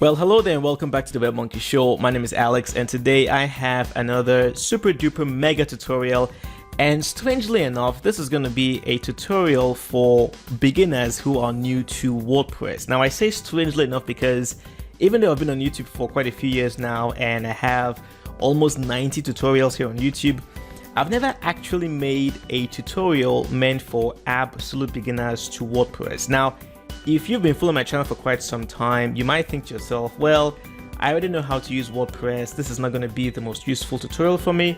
Well, hello there and welcome back to the Web Monkey Show. My name is Alex and today I have another super duper mega tutorial, and strangely enough, this is going to be a tutorial for beginners who are new to WordPress. Now I say strangely enough because even though I've been on YouTube for quite a few years now and I have almost 90 tutorials here on YouTube, I've never actually made a tutorial meant for absolute beginners to WordPress. Now, if you've been following my channel for quite some time, you might think to yourself, well, I already know how to use WordPress. This is not going to be the most useful tutorial for me.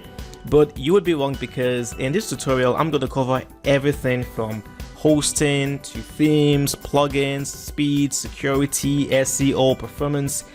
But you would be wrong, because in this tutorial, I'm going to cover everything from hosting to themes, plugins, speed, security, SEO, performance,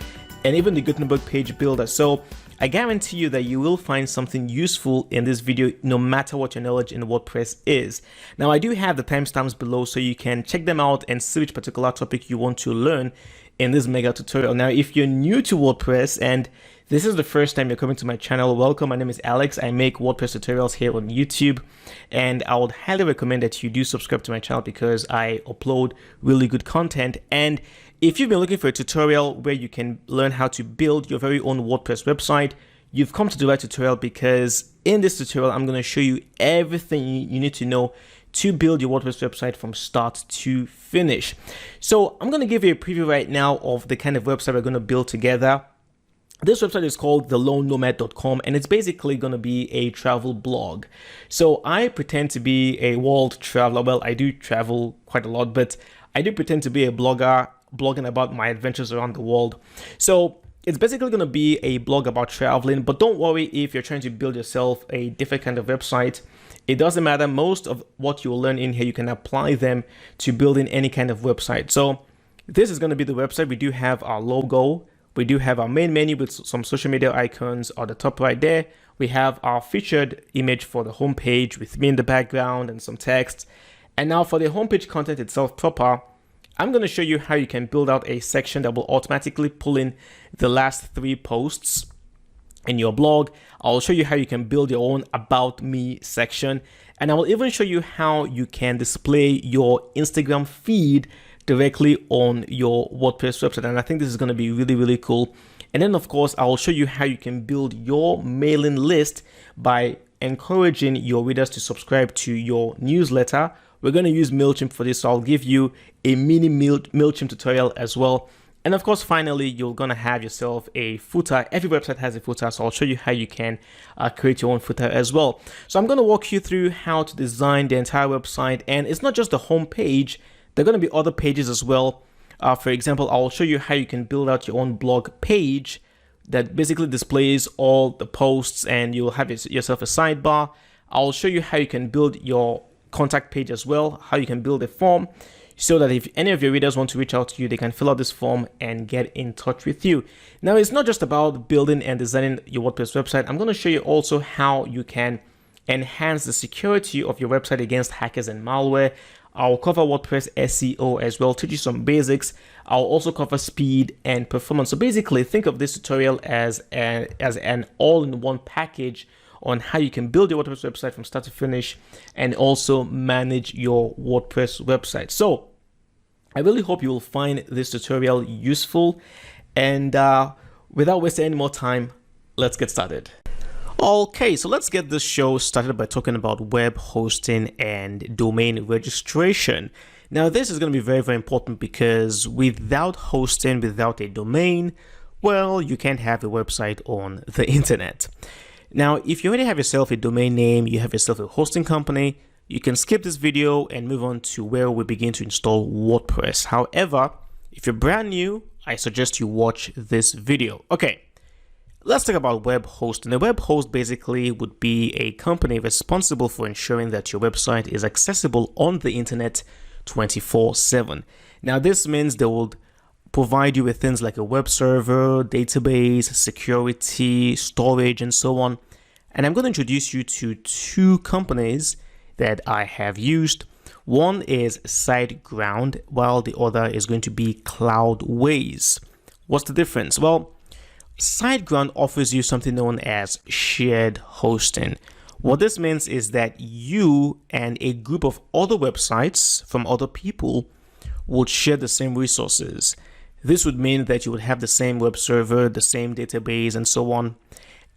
and even the Gutenberg page builder. So I guarantee you that you will find something useful in this video, no matter what your knowledge in WordPress is. Now, I do have the timestamps below, so you can check them out and see which particular topic you want to learn in this mega tutorial. Now, if you're new to WordPress and this is the first time you're coming to my channel, welcome. My name is Alex. I make WordPress tutorials here on YouTube, and I would highly recommend that you do subscribe to my channel because I upload really good content. And if you've been looking for a tutorial where you can learn how to build your very own WordPress website, you've come to the right tutorial, because in this tutorial, I'm going to show you everything you need to know to build your WordPress website from start to finish. So I'm going to give you a preview right now of the kind of website we're going to build together. This website is called thelonenomad.com, and it's basically going to be a travel blog. So I pretend to be a world traveler. Well, I do travel quite a lot, but I do pretend to be a blogger, blogging about my adventures around the world. So it's basically going to be a blog about traveling, but don't worry if you're trying to build yourself a different kind of website. It doesn't matter. Most of what you'll learn in here, you can apply them to building any kind of website. So this is going to be the website. We do have our logo. We do have our main menu with some social media icons on the top right there. We have our featured image for the homepage with me in the background and some text. And now for the homepage content itself proper, I'm going to show you how you can build out a section that will automatically pull in the last 3 posts in your blog. I'll show you how you can build your own About Me section. And I will even show you how you can display your Instagram feed directly on your WordPress website. And I think this is going to be really, really cool. And then, of course, I will show you how you can build your mailing list by encouraging your readers to subscribe to your newsletter. We're going to use MailChimp for this, so I'll give you a mini MailChimp tutorial as well. And of course, finally, you're going to have yourself a footer. Every website has a footer, so I'll show you how you can create your own footer as well. So I'm going to walk you through how to design the entire website. And it's not just the home page. There are going to be other pages as well. For example, I'll show you how you can build out your own blog page that basically displays all the posts, and you'll have yourself a sidebar. I'll show you how you can build your contact page as well, how you can build a form so that if any of your readers want to reach out to you, they can fill out this form and get in touch with you. Now, it's not just about building and designing your WordPress website. I'm going to show you also how you can enhance the security of your website against hackers and malware. I'll cover WordPress SEO as well, teach you some basics. I'll also cover speed and performance. So basically, think of this tutorial as an all-in-one package on how you can build your WordPress website from start to finish and also manage your WordPress website. So I really hope you will find this tutorial useful. And without wasting any more time, let's get started. Okay, so let's get this show started by talking about web hosting and domain registration. Now, this is going to be very, very important, because without hosting, without a domain, well, you can't have a website on the internet. Now, if you already have yourself a domain name, you have yourself a hosting company, you can skip this video and move on to where we begin to install WordPress. However, if you're brand new, I suggest you watch this video. Okay, let's talk about web hosting. A web host basically would be a company responsible for ensuring that your website is accessible on the internet 24/7. Now, this means they will provide you with things like a web server, database, security, storage, and so on. And I'm going to introduce you to 2 companies that I have used. One is SiteGround, while the other is going to be Cloudways. What's the difference? Well, SiteGround offers you something known as shared hosting. What this means is that you and a group of other websites from other people would share the same resources. This would mean that you would have the same web server, the same database, and so on.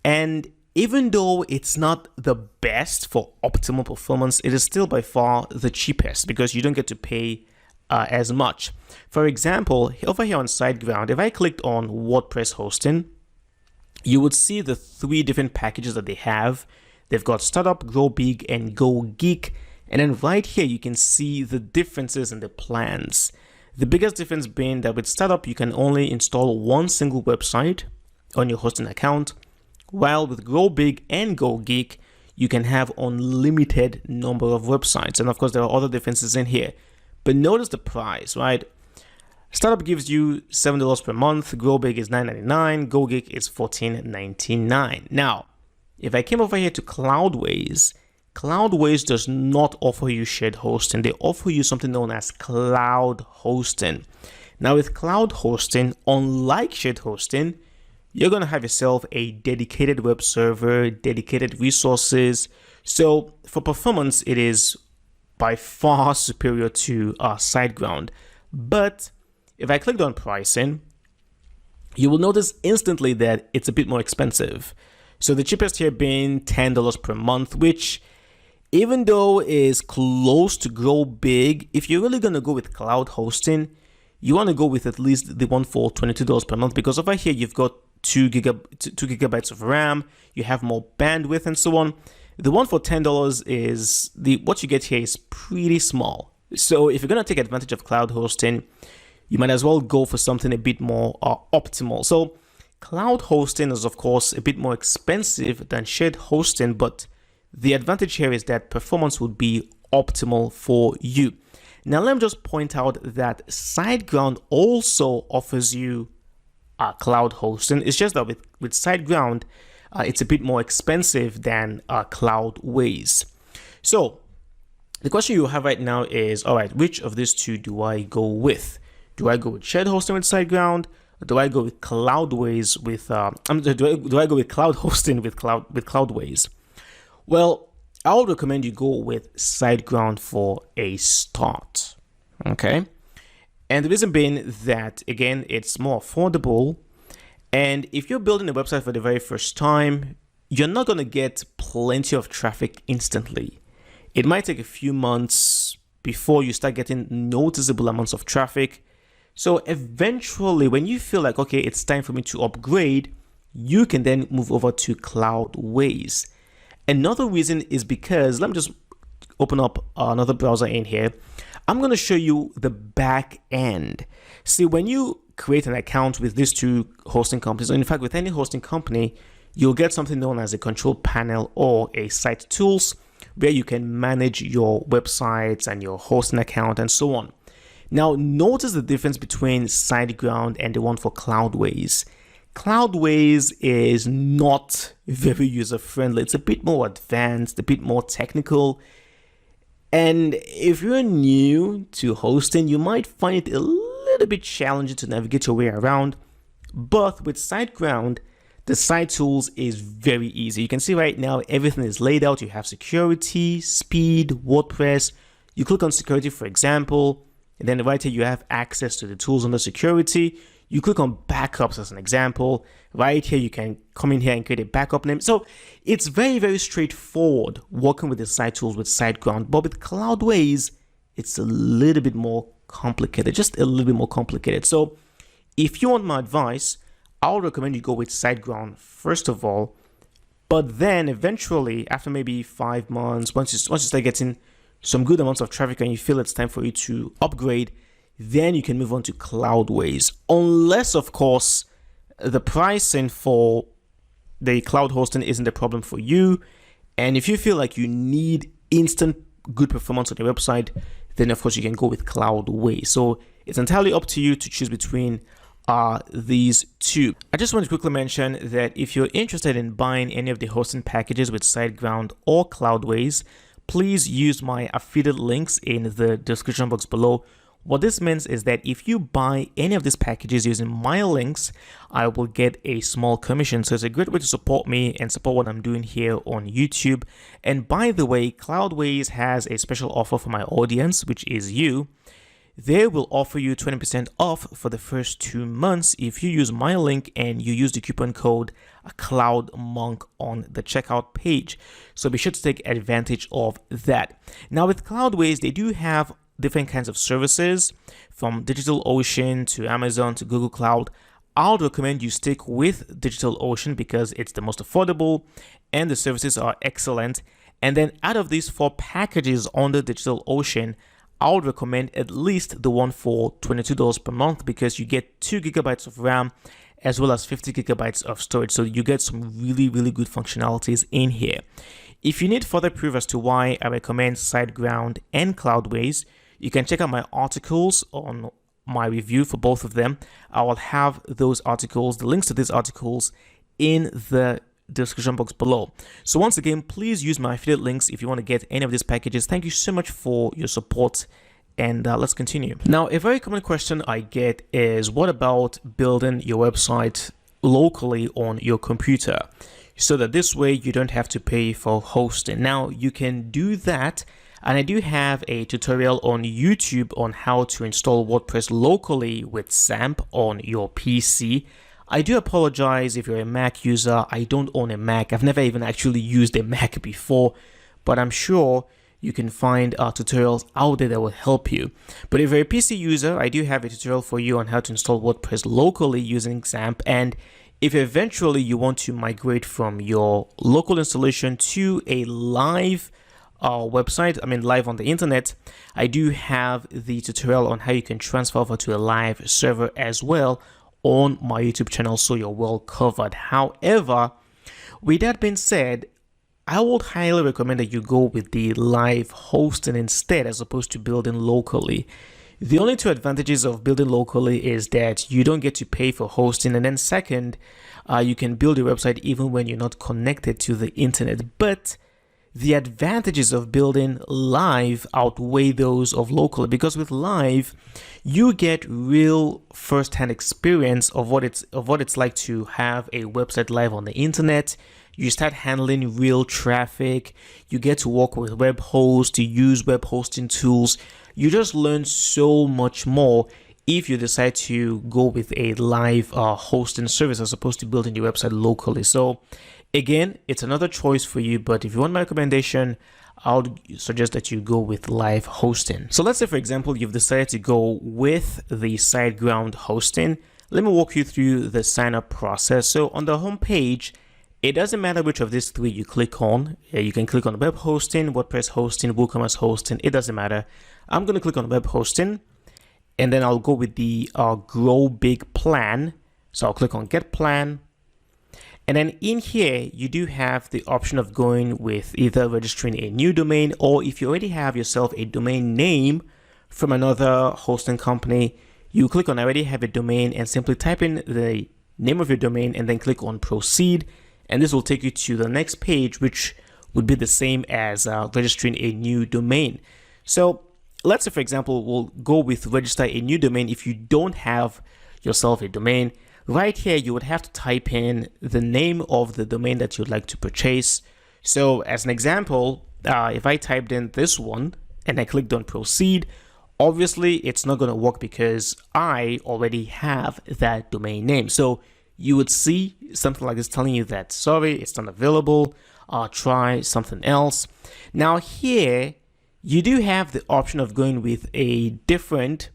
And even though it's not the best for optimal performance, it is still by far the cheapest because you don't get to pay as much. For example, over here on SiteGround, if I clicked on WordPress hosting, you would see the 3 different packages that they have. They've got Startup, Grow Big, and Go Geek. And then right here, you can see the differences in the plans. The biggest difference being that with Startup, you can only install one single website on your hosting account, while with Grow Big and Go Geek, you can have unlimited number of websites. And of course, there are other differences in here. But notice the price, right? Startup gives you $7 per month. Grow Big is $9.99. Go Geek is $14.99. Now, if I came over here to Cloudways, Cloudways does not offer you shared hosting. They offer you something known as cloud hosting. Now, with cloud hosting, unlike shared hosting, you're going to have yourself a dedicated web server, dedicated resources. So for performance, it is by far superior to SiteGround. But if I clicked on pricing, you will notice instantly that it's a bit more expensive. So the cheapest here being $10 per month, which even though is close to Grow Big, if you're really going to go with cloud hosting, you want to go with at least the one for $22 per month, because over here you've got 2 gigabytes of RAM, you have more bandwidth and so on. The one for $10 is what you get here is pretty small. So if you're going to take advantage of cloud hosting, you might as well go for something a bit more optimal. So cloud hosting is of course a bit more expensive than shared hosting, but the advantage here is that performance would be optimal for you. Now let me just point out that SiteGround also offers you cloud hosting. It's just that with SiteGround, it's a bit more expensive than Cloudways. So the question you have right now is, all right, which of these two do I go with? Do I go with shared hosting with SiteGround? Or do I go with Cloudways with do I go with cloud hosting with Cloudways? Well, I would recommend you go with SiteGround for a start. Okay. And the reason being that, again, it's more affordable. And if you're building a website for the very first time, you're not going to get plenty of traffic instantly. It might take a few months before you start getting noticeable amounts of traffic. So eventually, when you feel like, okay, it's time for me to upgrade, you can then move over to Cloudways. Another reason is because, let me just open up another browser in here. I'm going to show you the back end. See, when you create an account with these two hosting companies, or in fact with any hosting company, you'll get something known as a control panel or a site tools where you can manage your websites and your hosting account and so on. Now, notice the difference between SiteGround and the one for Cloudways. Cloudways is not very user-friendly. It's a bit more advanced, a bit more technical. And if you're new to hosting, you might find it a little bit challenging to navigate your way around. But with SiteGround, the site tools is very easy. You can see right now, everything is laid out. You have security, speed, WordPress. You click on security, for example, and then right here, you have access to the tools under security. You click on backups as an example. Right here, you can come in here and create a backup name. So it's very, very straightforward working with the site tools with SiteGround. But with Cloudways, it's a little bit more complicated, just a little bit more complicated. So if you want my advice, I would recommend you go with SiteGround first of all. But then eventually, after maybe 5 months, once you start getting some good amounts of traffic and you feel it's time for you to upgrade, then you can move on to Cloudways. Unless, of course, the pricing for the cloud hosting isn't a problem for you. And if you feel like you need instant good performance on your website, then of course you can go with Cloudways. So it's entirely up to you to choose between these two. I just want to quickly mention that if you're interested in buying any of the hosting packages with SiteGround or Cloudways, please use my affiliate links in the description box below. What this means is that if you buy any of these packages using my links, I will get a small commission. So it's a great way to support me and support what I'm doing here on YouTube. And by the way, Cloudways has a special offer for my audience, which is you. they will offer you 20% off for the first 2 months if you use my link and you use the coupon code CloudMonk on the checkout page. So be sure to take advantage of that. Now with Cloudways, they do have different kinds of services from DigitalOcean to Amazon to Google Cloud. I would recommend you stick with DigitalOcean because it's the most affordable and the services are excellent. And then out of these 4 packages under DigitalOcean, I would recommend at least the one for $22 per month because you get 2 gigabytes of RAM as well as 50 gigabytes of storage. So you get some really good functionalities in here. If you need further proof as to why I recommend SiteGround and Cloudways, you can check out my articles on my review for both of them. I will have those articles, the links to these articles in the description box below. So once again, please use my affiliate links if you want to get any of these packages. Thank you so much for your support, and let's continue. Now, a very common question I get is, what about building your website locally on your computer so that this way you don't have to pay for hosting? Now, you can do that, and I do have a tutorial on YouTube on how to install WordPress locally with XAMPP on your PC. I do apologize if you're a Mac user. I don't own a Mac. I've never even actually used a Mac before, but I'm sure you can find tutorials out there that will help you. But if you're a PC user, I do have a tutorial for you on how to install WordPress locally using XAMPP. And if eventually you want to migrate from your local installation to a live website, live on the internet, I do have the tutorial on how you can transfer over to a live server as well on my YouTube channel, so you're well covered. However, with that being said, I would highly recommend that you go with the live hosting instead as opposed to building locally. The only 2 advantages of building locally is that you don't get to pay for hosting, and then second, you can build your website even when you're not connected to the internet. But the advantages of building live outweigh those of local, because with live you get real first-hand experience of what it's like to have a website live on the internet. You start handling real traffic, you get to work with web hosts, to use web hosting tools. You just learn so much more if you decide to go with a live hosting service as opposed to building your website locally. So again, it's another choice for you, but if you want my recommendation, I would suggest that you go with live hosting. So let's say, for example, you've decided to go with the SiteGround hosting. Let me walk you through the sign up process. So on the home page, it doesn't matter which of these 3 you click on. You can click on web hosting, WordPress hosting, WooCommerce hosting. It doesn't matter. I'm going to click on web hosting, and then I'll go with the Grow Big plan. So I'll click on Get Plan. And then in here, you do have the option of going with either registering a new domain, or if you already have yourself a domain name from another hosting company, you click on I already have a domain and simply type in the name of your domain and then click on Proceed. And this will take you to the next page, which would be the same as registering a new domain. So let's say, for example, we'll go with register a new domain. If you don't have yourself a domain, right here, you would have to type in the name of the domain that you'd like to purchase. So as an example, if I typed in this one and I clicked on Proceed, obviously it's not going to work because I already have that domain name. So you would see something like this telling you that, sorry, it's not available, try something else. Now here, you do have the option of going with a different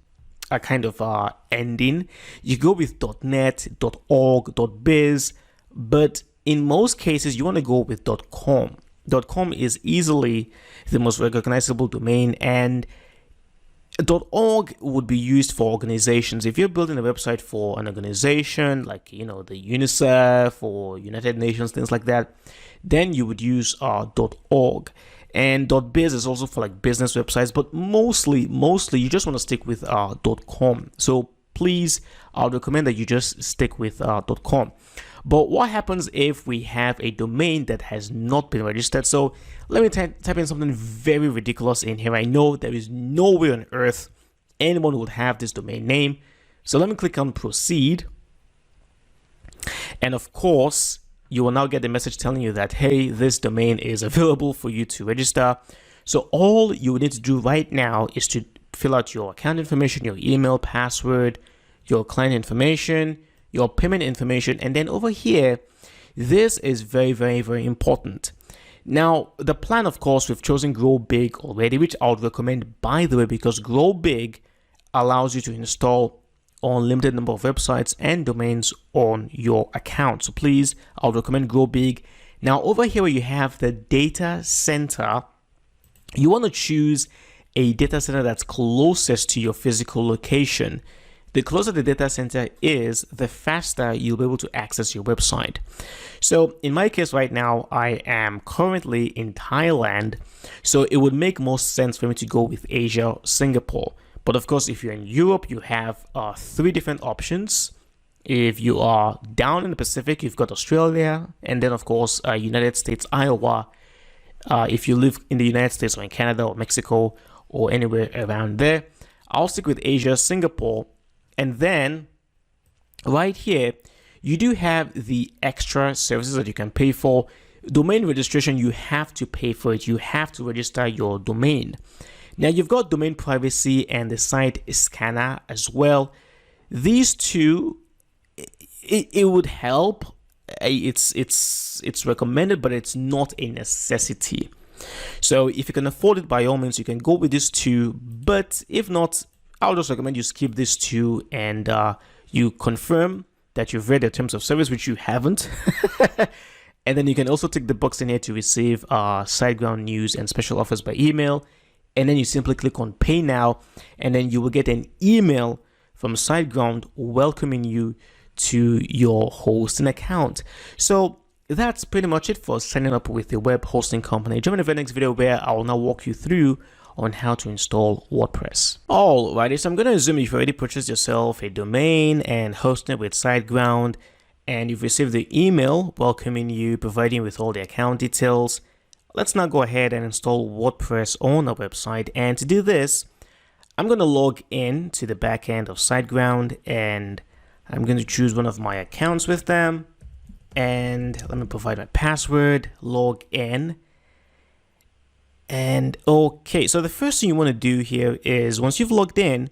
kind of ending. You go with .net, .org, .biz, but in most cases, you want to go with .com. .com is easily the most recognizable domain, and .org would be used for organizations. If you're building a website for an organization like, the UNICEF or United Nations, things like that, then you would use .org. And .biz is also for like business websites, but mostly you just want to stick with .com. So please, I would recommend that you just stick with .com. But what happens if we have a domain that has not been registered? So let me type in something very ridiculous in here. I know there is no way on earth anyone would have this domain name. So let me click on Proceed. And of course, you will now get the message telling you that, hey, this domain is available for you to register. So all you need to do right now is to fill out your account information, your email, password, your client information, your payment information, and then over here, this is very, very, very important. Now, the plan, of course, we've chosen Grow Big already, which I would recommend, by the way, because Grow Big allows you to install unlimited number of websites and domains on your account. So please, I would recommend Grow Big. Now, over here where you have the data center, you want to choose a data center that's closest to your physical location. The closer the data center is, the faster you'll be able to access your website. So in my case right now, I am currently in Thailand, so it would make most sense for me to go with Asia, Singapore. But of course, if you're in Europe, you have 3 different options. If you are down in the Pacific, you've got Australia, and then of course, United States, Iowa. If you live in the United States or in Canada or Mexico or anywhere around there, I'll stick with Asia, Singapore. And then right here, you do have the extra services that you can pay for. Domain registration, you have to pay for it. You have to register your domain. Now you've got domain privacy and the site scanner as well. These two, it would help. It's recommended, but it's not a necessity. So if you can afford it, by all means, you can go with these two. But if not, I'll just recommend you skip these two and you confirm that you've read the terms of service, which you haven't. And then you can also tick the box in here to receive SiteGround news and special offers by email. And then you simply click on Pay Now, and then you will get an email from SiteGround welcoming you to your hosting account. So that's pretty much it for signing up with a web hosting company. Join me in the next video where I will now walk you through on how to install WordPress. Alrighty, so I'm going to assume you've already purchased yourself a domain and hosting it with SiteGround, and you've received the email welcoming you, providing you with all the account details. Let's now go ahead and install WordPress on our website. And to do this, I'm going to log in to the backend of SiteGround, and I'm going to choose one of my accounts with them. And let me provide my password, log in. And okay, so the first thing you want to do here is once you've logged in,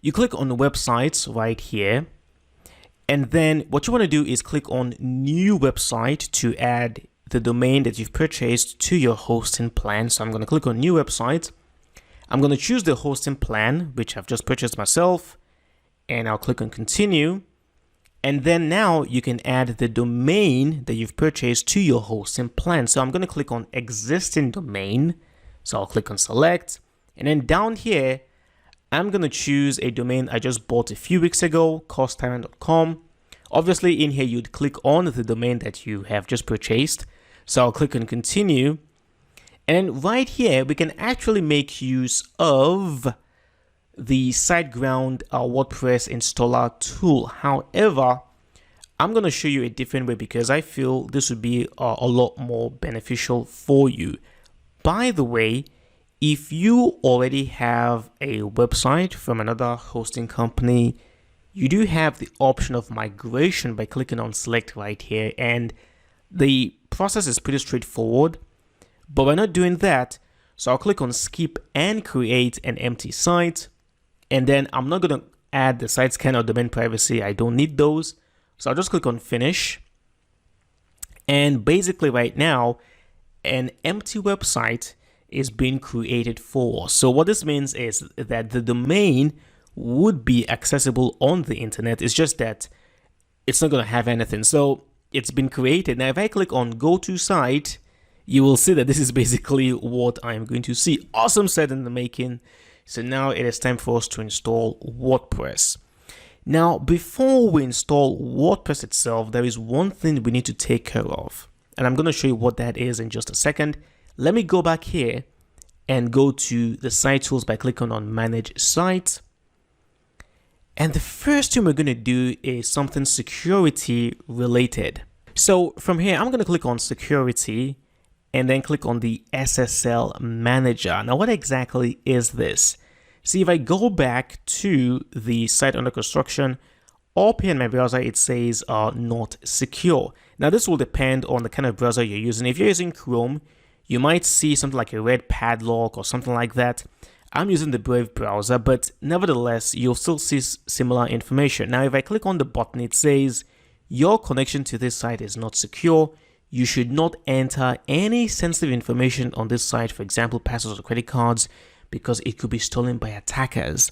you click on the websites right here. And then what you want to do is click on new website to add the domain that you've purchased to your hosting plan. So I'm going to click on new website. I'm going to choose the hosting plan, which I've just purchased myself, and I'll click on continue. And then now you can add the domain that you've purchased to your hosting plan. So I'm going to click on existing domain. So I'll click on select, and then down here, I'm going to choose a domain I just bought a few weeks ago, costtyrant.com. Obviously in here, you'd click on the domain that you have just purchased. So I'll click on continue. And then right here, we can actually make use of the SiteGround WordPress installer tool. However, I'm going to show you a different way because I feel this would be a lot more beneficial for you. By the way, if you already have a website from another hosting company, you do have the option of migration by clicking on select right here. And the process is pretty straightforward, but we're not doing that. So I'll click on skip and create an empty site. And then I'm not going to add the site scanner or domain privacy. I don't need those. So I'll just click on finish. And basically right now, an empty website is being created for us. So what this means is that the domain would be accessible on the internet. It's just that it's not going to have anything. So it's been created. Now, if I click on go to site, you will see that this is basically what I'm going to see. Awesome set in the making. So now it is time for us to install WordPress. Now, before we install WordPress itself, there is one thing we need to take care of. And I'm going to show you what that is in just a second. Let me go back here and go to the site tools by clicking on manage site. And the first thing we're going to do is something security related. So from here, I'm going to click on security and then click on the SSL manager. Now, what exactly is this? See, if I go back to the site under construction, up here in my browser, it says not secure. Now, this will depend on the kind of browser you're using. If you're using Chrome, you might see something like a red padlock or something like that. I'm using the Brave browser, but nevertheless, you'll still see similar information. Now, if I click on the button, it says, your connection to this site is not secure. You should not enter any sensitive information on this site, for example, passwords or credit cards, because it could be stolen by attackers.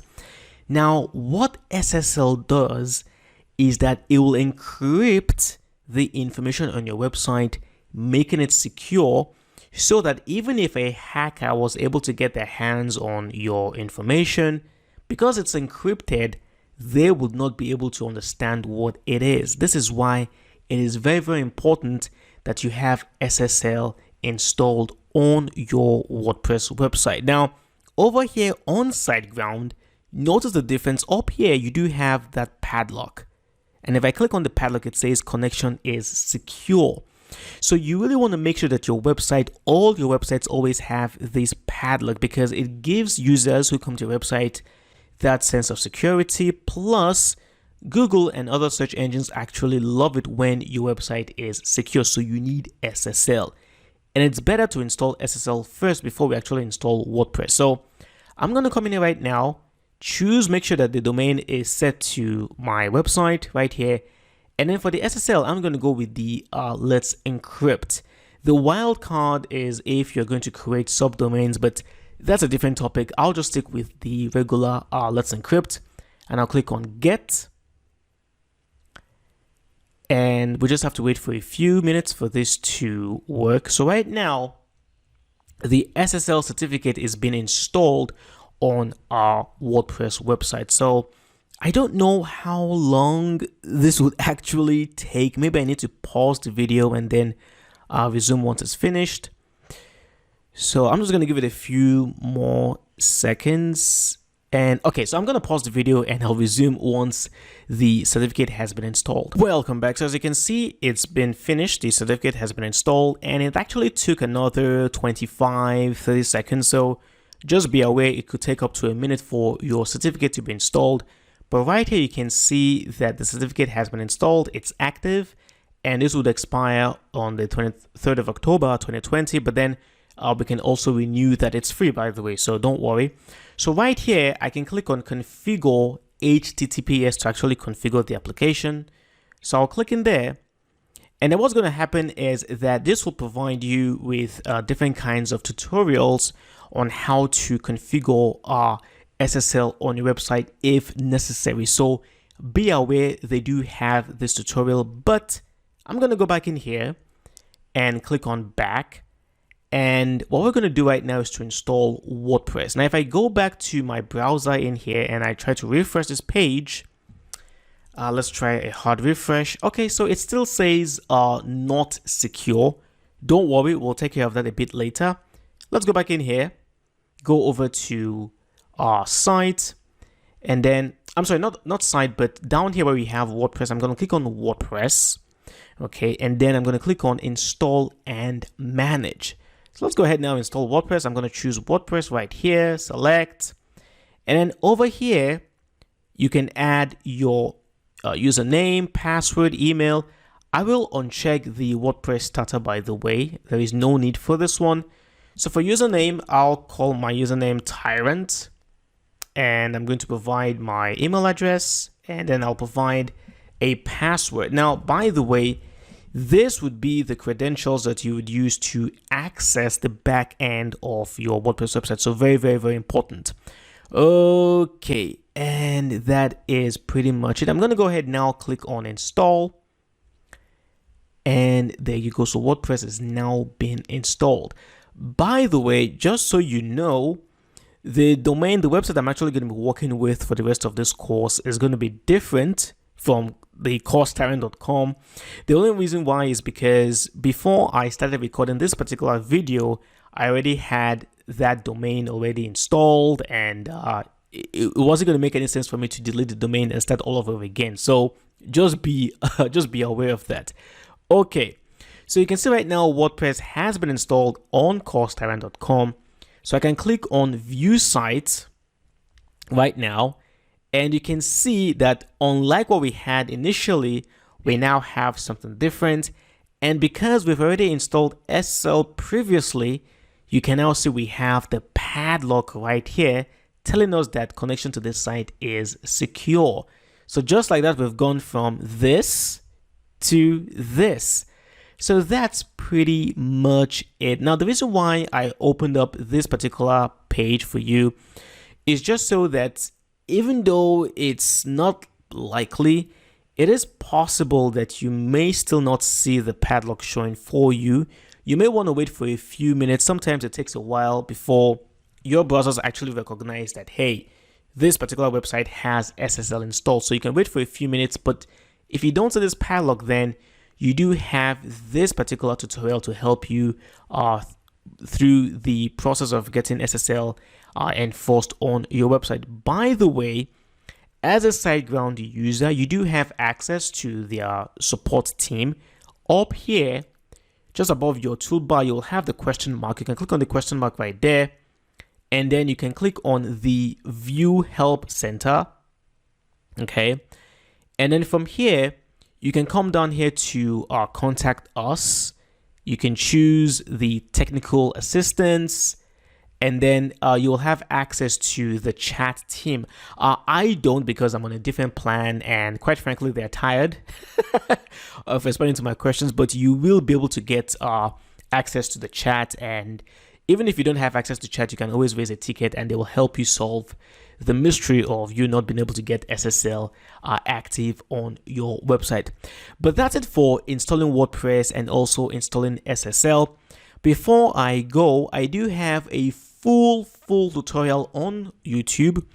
Now, what SSL does is that it will encrypt the information on your website, making it secure, so that even if a hacker was able to get their hands on your information, because it's encrypted, they would not be able to understand what it is. This is why it is very, very important that you have SSL installed on your WordPress website. Now, over here on SiteGround, notice the difference. Up here, you do have that padlock. And if I click on the padlock, it says connection is secure. So you really want to make sure that your website, all your websites always have this padlock, because it gives users who come to your website that sense of security. Plus, Google and other search engines actually love it when your website is secure. So you need SSL. And it's better to install SSL first before we actually install WordPress. So I'm going to come in here right now, make sure that the domain is set to my website right here. And then for the SSL, I'm going to go with the Let's Encrypt. The wildcard is if you're going to create subdomains, but that's a different topic. I'll just stick with the regular Let's Encrypt, and I'll click on Get. And we just have to wait for a few minutes for this to work. So right now, the SSL certificate is being installed on our WordPress website. So I don't know how long this would actually take. Maybe I need to pause the video and then resume once it's finished. So I'm just going to give it a few more seconds. And okay, so I'm going to pause the video and I'll resume once the certificate has been installed. Welcome back. So as you can see, it's been finished. The certificate has been installed, and it actually took another 25-30 seconds. So just be aware it could take up to a minute for your certificate to be installed. But right here, you can see that the certificate has been installed. It's active, and this would expire on the 23rd of October, 2020. But then we can also renew that. It's free, by the way, so don't worry. So right here, I can click on Configure HTTPS to actually configure the application. So I'll click in there. And then what's going to happen is that this will provide you with different kinds of tutorials on how to configure SSL on your website if necessary. So be aware they do have this tutorial, but I'm going to go back in here and click on back. And what we're going to do right now is to install WordPress. Now, if I go back to my browser in here and I try to refresh this page, let's try a hard refresh. Okay, so it still says not secure. Don't worry, we'll take care of that a bit later. Let's go back in here, go over to our site, and then, I'm sorry, not site, but down here where we have WordPress, I'm going to click on WordPress. Okay, and then I'm going to click on install and manage. So let's go ahead now and install WordPress. I'm going to choose WordPress right here, select, and then over here, you can add your username, password, email. I will uncheck the WordPress starter, by the way. There is no need for this one. So for username, I'll call my username Tyrant, and I'm going to provide my email address, and then I'll provide a password. Now, by the way, this would be the credentials that you would use to access the back end of your WordPress website. So very, very, very important. Okay, and that is pretty much it. I'm going to go ahead now, click on install. And there you go. So WordPress has now been installed. By the way, just so you know, the domain, the website I'm actually going to be working with for the rest of this course is going to be different from the coursetyrant.com. The only reason why is because before I started recording this particular video, I already had that domain already installed, and it wasn't going to make any sense for me to delete the domain and start all over again. So just be aware of that. Okay, so you can see right now WordPress has been installed on coursetyrant.com. So I can click on View Site right now, and you can see that unlike what we had initially, we now have something different. And because we've already installed SSL previously, you can now see we have the padlock right here telling us that connection to this site is secure. So just like that, we've gone from this to this. So that's pretty much it. Now, the reason why I opened up this particular page for you is just so that even though it's not likely, it is possible that you may still not see the padlock showing for you. You may want to wait for a few minutes. Sometimes it takes a while before your browsers actually recognize that, hey, this particular website has SSL installed. So you can wait for a few minutes, but if you don't see this padlock, then you do have this particular tutorial to help you through the process of getting SSL enforced on your website. By the way, as a SiteGround user, you do have access to their support team. Up here, just above your toolbar, you'll have the question mark. You can click on the question mark right there, and then you can click on the View Help Center. Okay, and then from here, you can come down here to Contact Us. You can choose the Technical Assistance, and then you'll have access to the chat team. I don't, because I'm on a different plan, and quite frankly, they're tired of responding to my questions, but you will be able to get access to the chat. And even if you don't have access to chat, you can always raise a ticket and they will help you solve the mystery of you not being able to get SSL active on your website. But that's it for installing WordPress and also installing SSL. Before I go, I do have a full tutorial on YouTube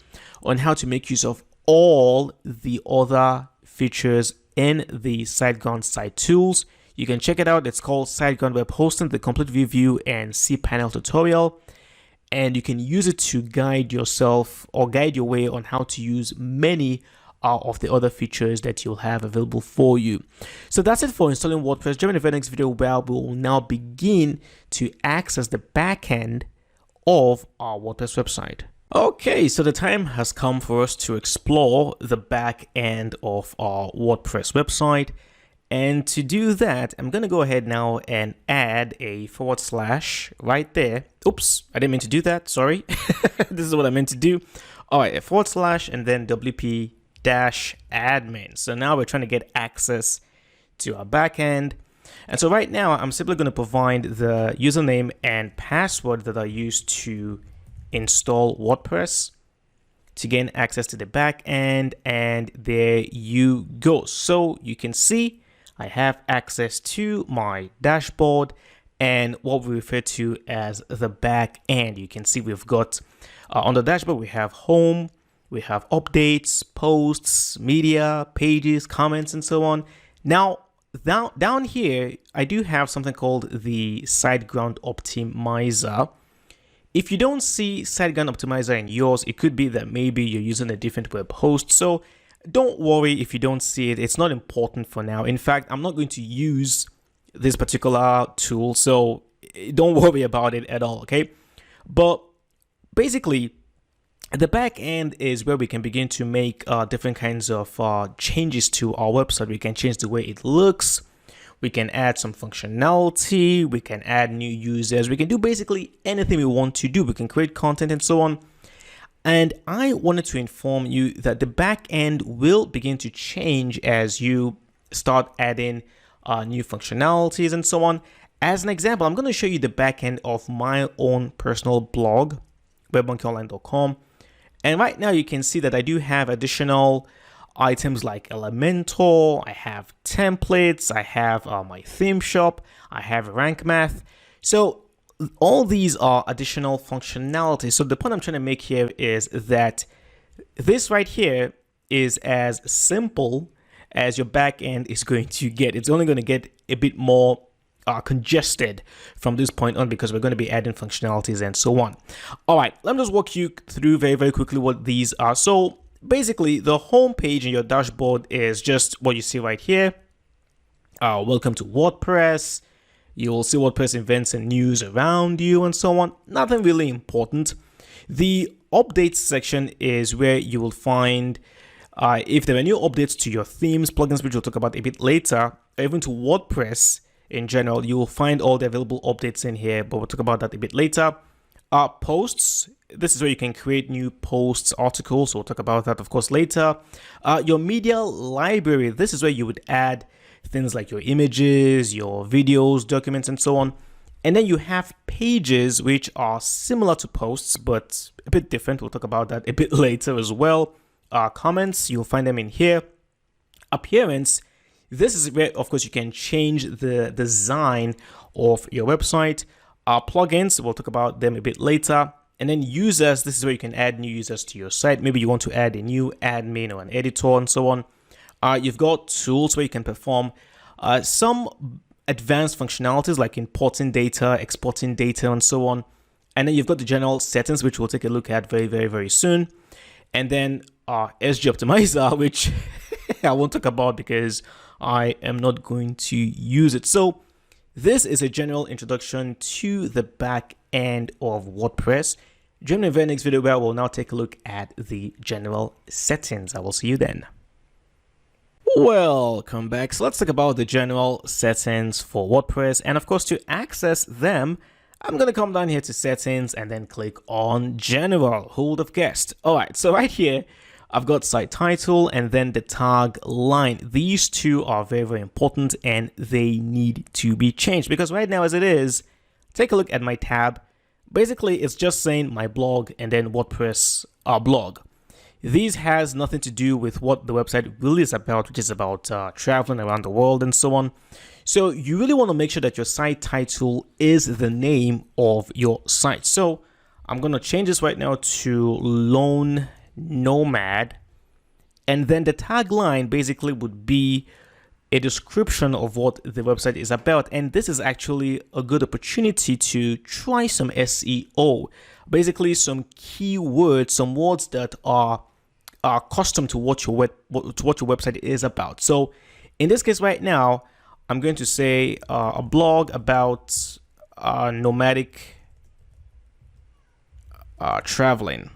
on how to make use of all the other features in the SiteGround site tools. You can check it out. It's called SiteGround Web Hosting, the complete review and cPanel tutorial. And you can use it to guide yourself or guide your way on how to use many of the other features that you'll have available for you. So that's it for installing WordPress. Join me in the very next video where we will now begin to access the backend of our WordPress website. Okay, so the time has come for us to explore the back end of our WordPress website. And to do that, I'm going to go ahead now and add a / right there. Oops, I didn't mean to do that. Sorry. This is what I meant to do. All right, a / and then wp-admin. So now we're trying to get access to our backend. And so right now, I'm simply going to provide the username and password that I used to install WordPress to gain access to the backend. And there you go. So you can see I have access to my dashboard and what we refer to as the back end. You can see we've got on the dashboard, we have home, we have updates, posts, media, pages, comments, and so on. Now, down here, I do have something called the SiteGround Optimizer. If you don't see SiteGround Optimizer in yours, it could be that maybe you're using a different web host. So don't worry if you don't see it. It's not important for now. In fact, I'm not going to use this particular tool, so don't worry about it at all, okay? But basically, the back end is where we can begin to make different kinds of changes to our website. We can change the way it looks. We can add some functionality. We can add new users. We can do basically anything we want to do. We can create content and so on. And I wanted to inform you that the back end will begin to change as you start adding new functionalities and so on. As an example, I'm going to show you the back end of my own personal blog, webmonkeyonline.com. And right now you can see that I do have additional items like Elementor, I have templates, I have my theme shop, I have rank math. So all these are additional functionality. So the point I'm trying to make here is that this right here is as simple as your backend is going to get. It's only going to get a bit more congested from this point on because we're going to be adding functionalities and so on. All right, let me just walk you through very quickly what these are. So basically, the home page in your dashboard is just what you see right here. Welcome to WordPress. You'll see WordPress events and news around you and so on. Nothing really important. The updates section is where you will find if there are new updates to your themes, plugins, which we'll talk about a bit later, or even to WordPress in general. You will find all the available updates in here, but we'll talk about that a bit later. Posts. This is where you can create new posts, articles. We'll talk about that, of course, later. Your media library. This is where you would add things like your images, your videos, documents, and so on. And then you have pages, which are similar to posts, but a bit different. We'll talk about that a bit later as well. Comments, you'll find them in here. Appearance. This is where, of course, you can change the design of your website. Plugins, we'll talk about them a bit later. And then users, this is where you can add new users to your site. Maybe you want to add a new admin or an editor and so on. You've got tools where you can perform some advanced functionalities like importing data, exporting data, and so on. And then you've got the general settings, which we'll take a look at very soon. And then SG Optimizer, which I won't talk about because I am not going to use it. So this is a general introduction to the back end of WordPress. Join me in the very next video where we'll now take a look at the general settings. I will see you then. Welcome back. So let's talk about the general settings for WordPress. And of course, to access them, I'm going to come down here to settings and then click on general. Who would have guessed? All right, so right here, I've got site title and then the tag line. These two are very important and they need to be changed because right now as it is, take a look at my tab. Basically, it's just saying my blog and then WordPress blog. These has nothing to do with what the website really is about, which is about traveling around the world and so on. So you really want to make sure that your site title is the name of your site. So I'm going to change this right now to Lone Nomad, and then the tagline basically would be a description of what the website is about. And this is actually a good opportunity to try some SEO, basically some keywords, some words that are custom to what your website is about. So in this case right now, I'm going to say a blog about nomadic traveling,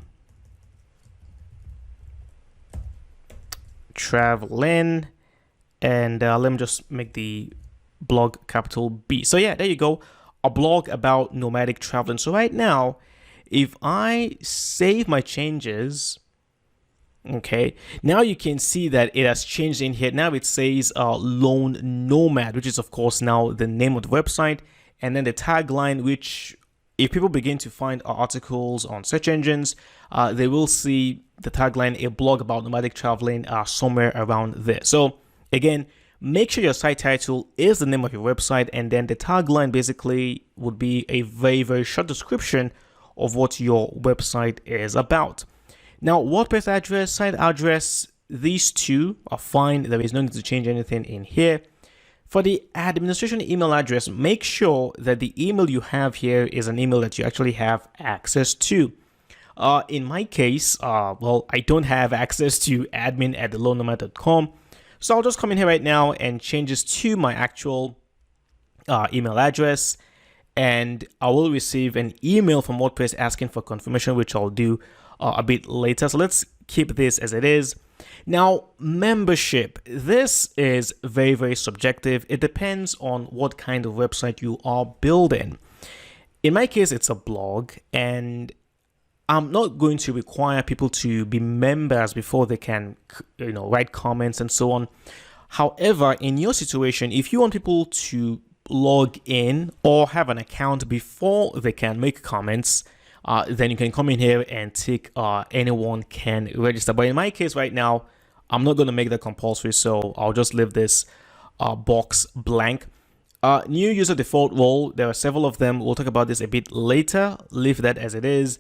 and let me just make the blog capital B. So yeah, there you go, a blog about nomadic traveling. So right now, if I save my changes, okay, now you can see that it has changed in here. Now it says Lone Nomad, which is of course now the name of the website, and then the tagline, which if people begin to find our articles on search engines, they will see the tagline, a blog about nomadic traveling, somewhere around there. So again, make sure your site title is the name of your website, and then the tagline basically would be a very short description of what your website is about. Now, WordPress address, site address, these two are fine. There is no need to change anything in here. For the administration email address, make sure that the email you have here is an email that you actually have access to. In my case, well, I don't have access to admin@thelonenomad.com. So I'll just come in here right now and change this to my actual email address. And I will receive an email from WordPress asking for confirmation, which I'll do a bit later. So let's keep this as it is. Now, membership. This is very subjective. It depends on what kind of website you are building. In my case, it's a blog, and I'm not going to require people to be members before they can, write comments and so on. However, in your situation, if you want people to log in or have an account before they can make comments, then you can come in here and tick anyone can register. But in my case right now, I'm not going to make that compulsory, so I'll just leave this box blank. New user default role, there are several of them. We'll talk about this a bit later. Leave that as it is.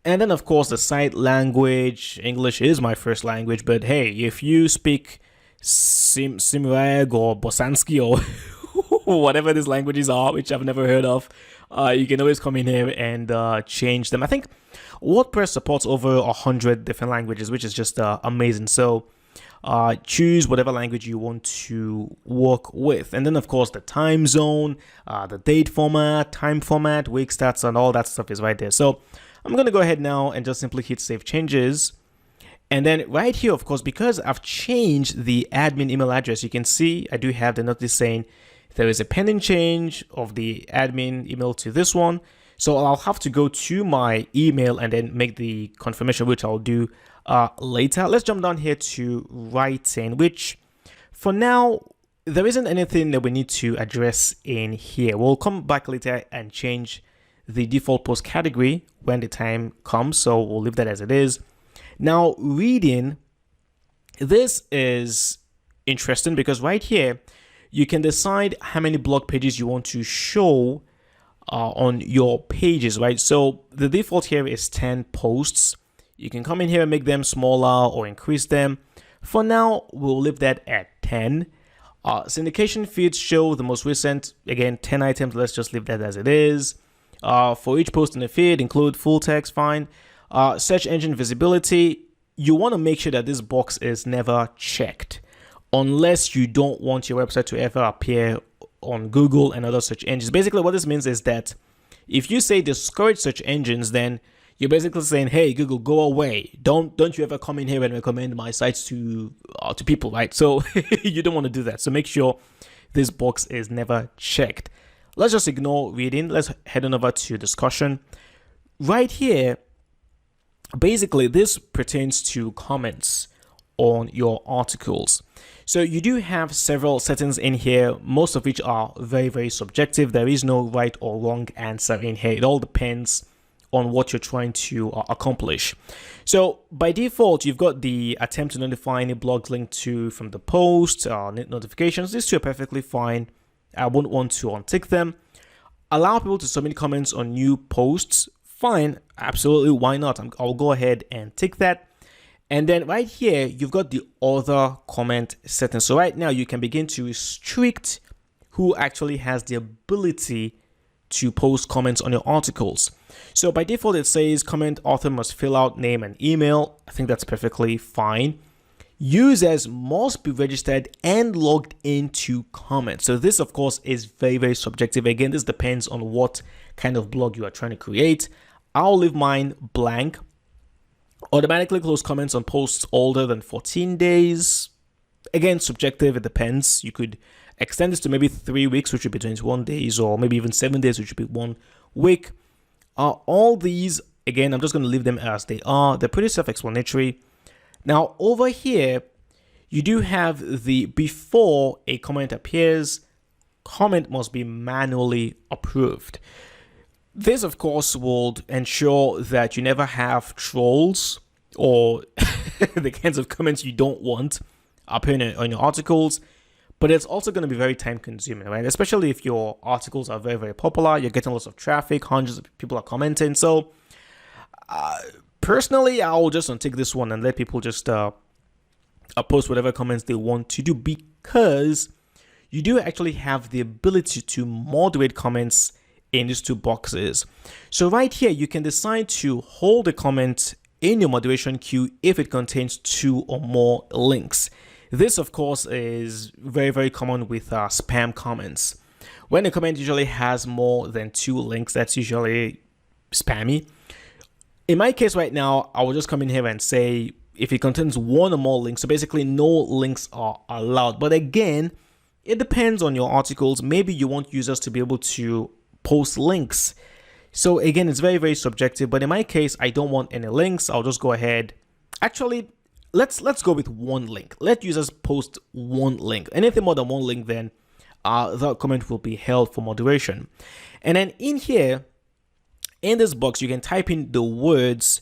And then, of course, the site language. English is my first language, but hey, if you speak Simreg or Bosanski or whatever these languages are, which I've never heard of, you can always come in here and change them. I think WordPress supports over 100 different languages, which is just amazing. So choose whatever language you want to work with. And then, of course, the time zone, the date format, time format, week stats, and all that stuff is right there. So I'm going to go ahead now and just simply hit Save Changes. And then right here, of course, because I've changed the admin email address, you can see I do have the notice saying there is a pending change of the admin email to this one. So I'll have to go to my email and then make the confirmation, which I'll do later. Let's jump down here to writing, which for now, there isn't anything that we need to address in here. We'll come back later and change the default post category when the time comes. So we'll leave that as it is. Now, reading, this is interesting because right here, you can decide how many blog pages you want to show on your pages, right? So the default here is 10 posts. You can come in here and make them smaller or increase them. For now, we'll leave that at 10. Syndication feeds show the most recent, again, 10 items. Let's just leave that as it is. For each post in the feed, include full text, fine. Search engine visibility, you want to make sure that this box is never checked unless you don't want your website to ever appear on Google and other search engines. Basically, what this means is that if you say discourage search engines, then you're basically saying, hey, Google, go away. Don't you ever come in here and recommend my sites to people, right? So you don't want to do that. So make sure this box is never checked. Let's just ignore reading. Let's head on over to discussion. Right here, basically, this pertains to comments on your articles. So you do have several settings in here, most of which are very, very subjective. There is no right or wrong answer in here. It all depends on what you're trying to accomplish. So by default, you've got the attempt to notify any blogs linked to from the post, notifications. These two are perfectly fine. I wouldn't want to untick them. Allow people to submit comments on new posts. Fine, absolutely, why not? I'll go ahead and tick that. And then right here, you've got the other comment settings. So right now, you can begin to restrict who actually has the ability to post comments on your articles. So by default, it says comment author must fill out name and email. I think that's perfectly fine. Users must be registered and logged into comments. So this, of course, is very, very subjective. Again, this depends on what kind of blog you are trying to create. I'll leave mine blank. Automatically close comments on posts older than 14 days. Again, subjective, it depends. You could extend this to maybe 3 weeks, which would be 21 days, or maybe even 7 days, which would be 1 week. All these, again, I'm just going to leave them as they are. They're pretty self-explanatory. Now, over here, you do have the before a comment appears, comment must be manually approved. This, of course, will ensure that you never have trolls or the kinds of comments you don't want appearing on your articles. But it's also going to be very time consuming, right? Especially if your articles are very, very popular, you're getting lots of traffic, hundreds of people are commenting. So personally, I'll just untick this one and let people just post whatever comments they want to do, because you do actually have the ability to moderate comments in these two boxes. So right here, you can decide to hold a comment in your moderation queue if it contains 2 or more links. This, of course, is very, very common with spam comments. When a comment usually has more than 2 links, that's usually spammy. In my case right now, I will just come in here and say if it contains 1 or more links, so basically no links are allowed. But again, it depends on your articles. Maybe you want users to be able to post links. So again, it's very, very subjective. But in my case, I don't want any links. I'll just go ahead. Actually, let's go with 1 link. Let users post 1 link. Anything more than 1 link, then that comment will be held for moderation. And then in here, in this box, you can type in the words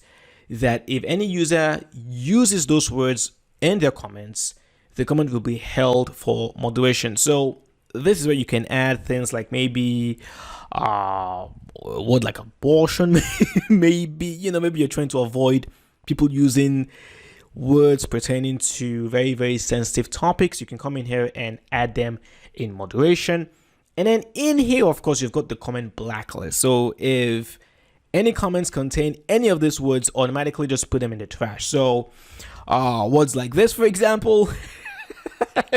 that if any user uses those words in their comments, the comment will be held for moderation. So this is where you can add things like maybe like abortion, maybe, maybe you're trying to avoid people using words pertaining to very, very sensitive topics. You can come in here and add them in moderation. And then in here, of course, you've got the comment blacklist. So if any comments contain any of these words, automatically just put them in the trash. So words like this, for example,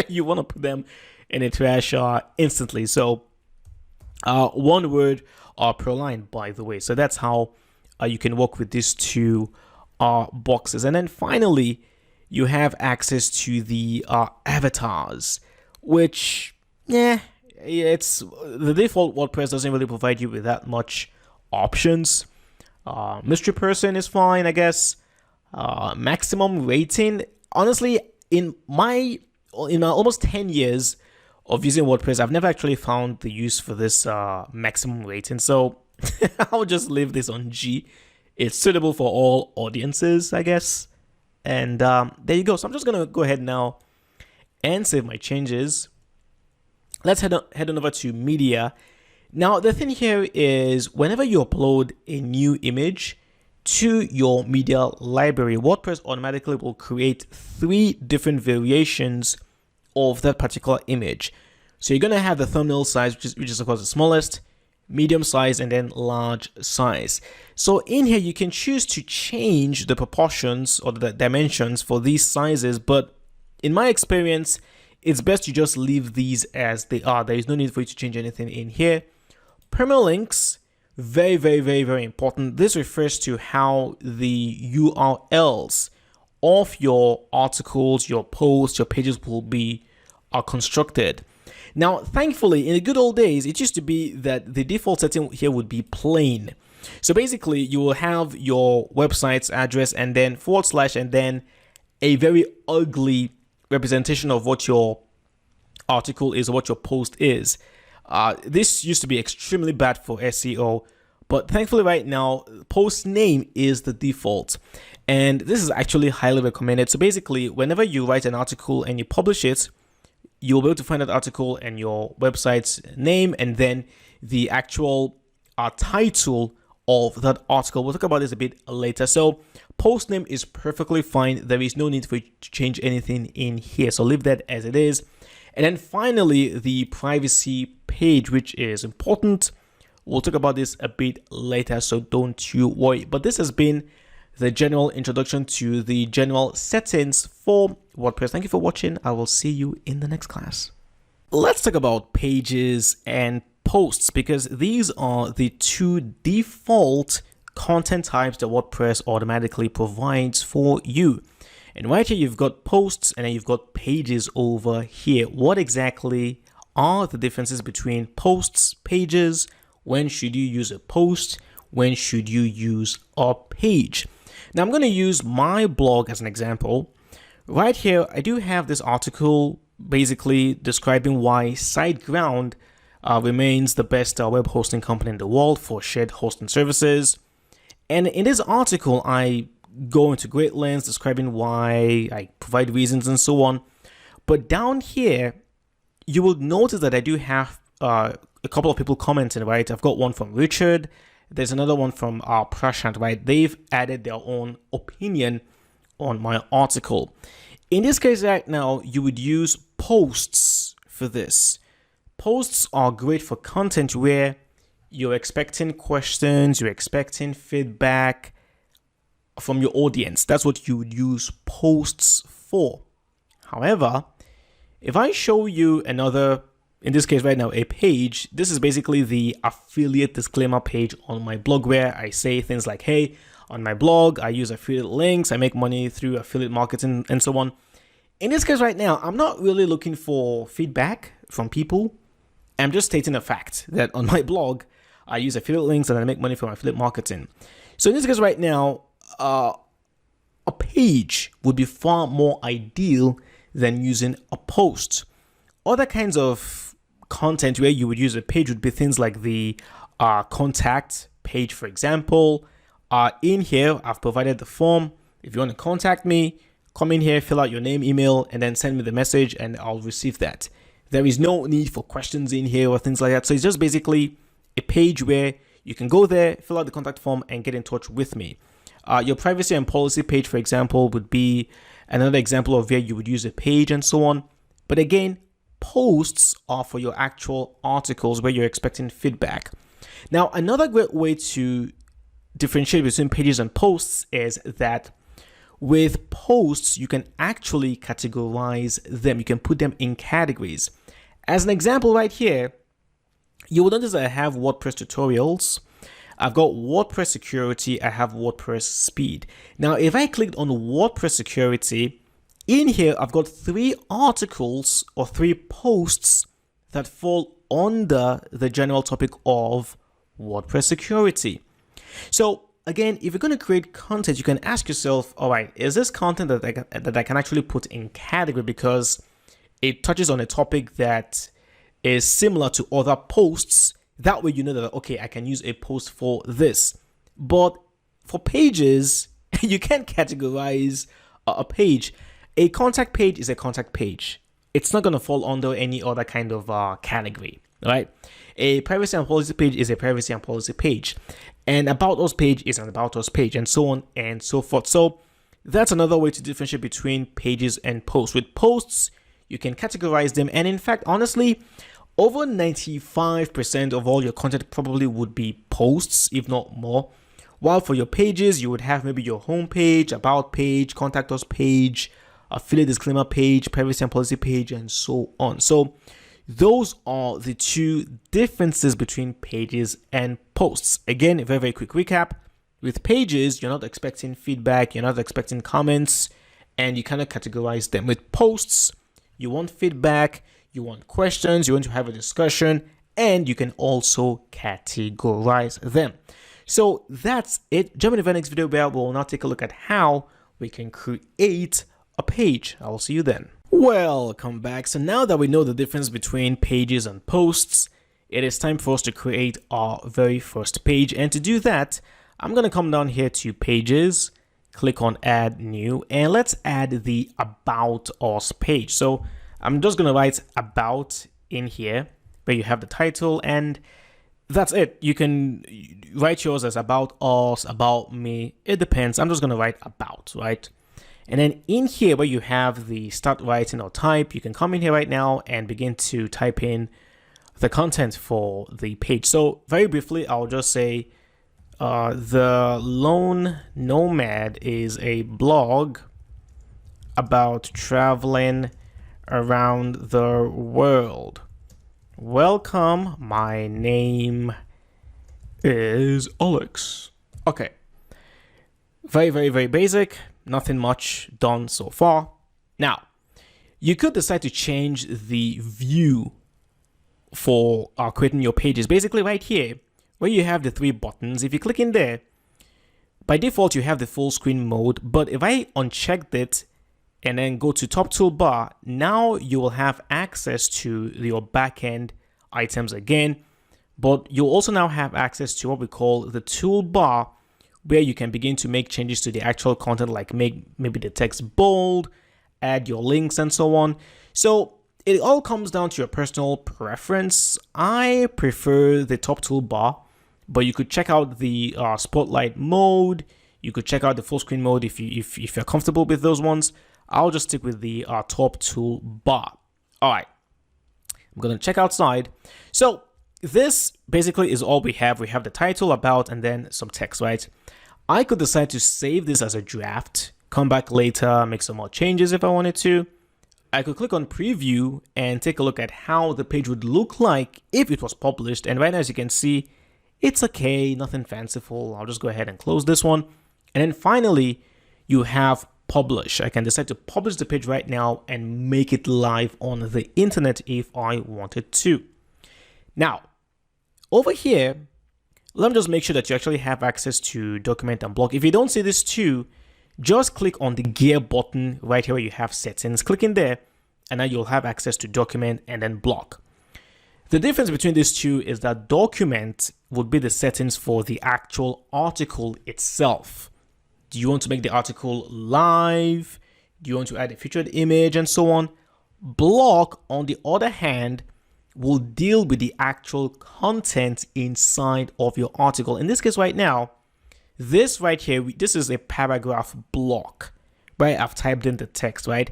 you want to put them in the trash instantly. So 1 word per line, by the way. So that's how you can work with these 2 boxes. And then finally, you have access to the avatars, which, it's the default WordPress doesn't really provide you with that much options. Mystery person is fine, I guess. Maximum rating. Honestly, in my almost 10 years of using WordPress, I've never actually found the use for this maximum rating. So I'll just leave this on G. It's suitable for all audiences, I guess. And there you go. So I'm just going to go ahead now and save my changes. Let's head on over to media. Now, the thing here is whenever you upload a new image to your media library, WordPress automatically will create 3 different variations of that particular image. So you're going to have the thumbnail size, which is of course the smallest, medium size, and then large size. So in here, you can choose to change the proportions or the dimensions for these sizes. But in my experience, it's best to just leave these as they are. There is no need for you to change anything in here. Permalinks, very, very, very, very important. This refers to how the URLs of your articles, your posts, your pages are constructed. Now, thankfully, in the good old days, it used to be that the default setting here would be plain. So basically, you will have your website's address and then / and then a very ugly representation of what your article is or what your post is. This used to be extremely bad for SEO, but thankfully right now, post name is the default. And this is actually highly recommended. So basically, whenever you write an article and you publish it, you'll be able to find that article and your website's name and then the actual title of that article. We'll talk about this a bit later. So post name is perfectly fine. There is no need for you to change anything in here. So leave that as it is. And then finally, the privacy page, which is important. We'll talk about this a bit later, so don't you worry. But this has been the general introduction to the general settings for WordPress. Thank you for watching. I will see you in the next class. Let's talk about pages and posts, because these are the 2 default content types that WordPress automatically provides for you. And right here, you've got posts and then you've got pages over here. What exactly are the differences between posts, pages? When should you use a post? When should you use a page? Now, I'm going to use my blog as an example. Right here, I do have this article basically describing why SiteGround remains the best web hosting company in the world for shared hosting services. And in this article, I go into great lengths describing why, I provide reasons and so on. But down here, you will notice that I do have a couple of people commenting, right? I've got one from Richard. There's another one from Prashant, right? They've added their own opinion on my article. In this case right now, you would use posts for this. Posts are great for content where you're expecting questions, you're expecting feedback from your audience. That's what you would use posts for. However, if I show you another, in this case right now, a page, this is basically the affiliate disclaimer page on my blog where I say things like, hey, on my blog, I use affiliate links, I make money through affiliate marketing and so on. In this case right now, I'm not really looking for feedback from people. I'm just stating a fact that on my blog, I use affiliate links and I make money from affiliate marketing. So in this case right now, a page would be far more ideal than using a post. Other kinds of content where you would use a page would be things like the contact page, for example. In here, I've provided the form. If you want to contact me, come in here, fill out your name, email, and then send me the message and I'll receive that. There is no need for questions in here or things like that. So it's just basically a page where you can go there, fill out the contact form and get in touch with me. Your privacy and policy page, for example, would be another example of where you would use a page and so on. But again, posts are for your actual articles where you're expecting feedback. Now, another great way to differentiate between pages and posts is that with posts, you can actually categorize them. You can put them in categories. As an example right here, you will notice that I have WordPress tutorials. I've got WordPress security. I have WordPress speed. Now, if I clicked on WordPress security, in here, I've got 3 articles or 3 posts that fall under the general topic of WordPress security. So again, if you're going to create content, you can ask yourself, all right, is this content that I can actually put in category because it touches on a topic that is similar to other posts? That way you know that, okay, I can use a post for this. But for pages, you can't categorize a page. A contact page is a contact page. It's not going to fall under any other kind of category, right? A privacy and policy page is a privacy and policy page. And about us page is an about us page, and so on and so forth. So that's another way to differentiate between pages and posts. With posts, you can categorize them. And in fact, honestly, over 95% of all your content probably would be posts, if not more. While for your pages, you would have maybe your home page, about page, contact us page, affiliate disclaimer page, privacy and policy page, and so on. So those are the two differences between pages and posts. Again, a very, very quick recap. With pages, you're not expecting feedback, you're not expecting comments, and you kind of categorize them. With posts, you want feedback, you want questions, you want to have a discussion, and you can also categorize them. So that's it. Jump into the next video where we'll now take a look at how we can create a page. I'll see you then. Welcome back. So now that we know the difference between pages and posts, it is time for us to create our very first page. And to do that, I'm going to come down here to pages, click on add new, and let's add the about us page. So I'm just going to write about in here where you have the title, and that's it. You can write yours as about us, about me. It depends. I'm just going to write about, right? And then in here where you have the start writing or type, you can come in here right now and begin to type in the content for the page. So very briefly, I'll just say the Lone Nomad is a blog about traveling around the world. Welcome, my name is Alex. Okay. Very, very, very basic. Nothing much done so far. Now, you could decide to change the view for creating your pages. Basically right here, where you have the three buttons, if you click in there, by default, you have the full screen mode. But if I unchecked it and then go to top toolbar, now you will have access to your backend items again. But you'll also now have access to what we call the toolbar, where you can begin to make changes to the actual content, like make maybe the text bold, add your links, and so on. So it all comes down to your personal preference. I prefer the top toolbar, but you could check out the spotlight mode. You could check out the full screen mode if you're comfortable with those ones. I'll just stick with the top toolbar. All right, I'm gonna check outside. So this basically is all we have. We have the title, about, and then some text, right? I could decide to save this as a draft, come back later, make some more changes if I wanted to. I could click on preview and take a look at how the page would look like if it was published. And right now, as you can see, it's okay, nothing fanciful. I'll just go ahead and close this one. And then finally, you have publish. I can decide to publish the page right now and make it live on the internet if I wanted to. Now, over here, let me just make sure that you actually have access to document and block. If you don't see this too, just click on the gear button right here where you have settings. Click in there, and now you'll have access to document and then block. The difference between these two is that document would be the settings for the actual article itself. Do you want to make the article live? Do you want to add a featured image and so on? Block, on the other hand, will deal with the actual content inside of your article. In this case right now, this right here, this is a paragraph block, right? I've typed in the text, right?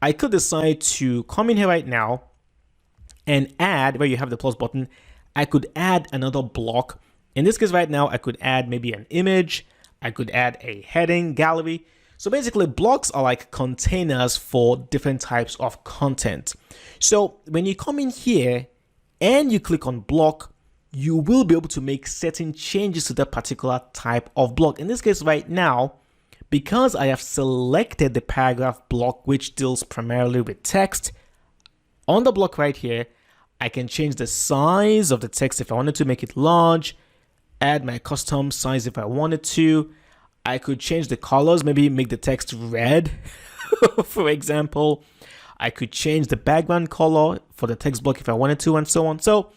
I could decide to come in here right now and add, where you have the plus button, I could add another block. In this case right now, I could add maybe an image. I could add a heading, gallery. So basically, blocks are like containers for different types of content. So when you come in here and you click on block, you will be able to make certain changes to that particular type of block. In this case right now, because I have selected the paragraph block, which deals primarily with text, on the block right here, I can change the size of the text if I wanted to make it large, add my custom size if I wanted to. I could change the colors, maybe make the text red, for example. I could change the background color for the text block if I wanted to, and so on. So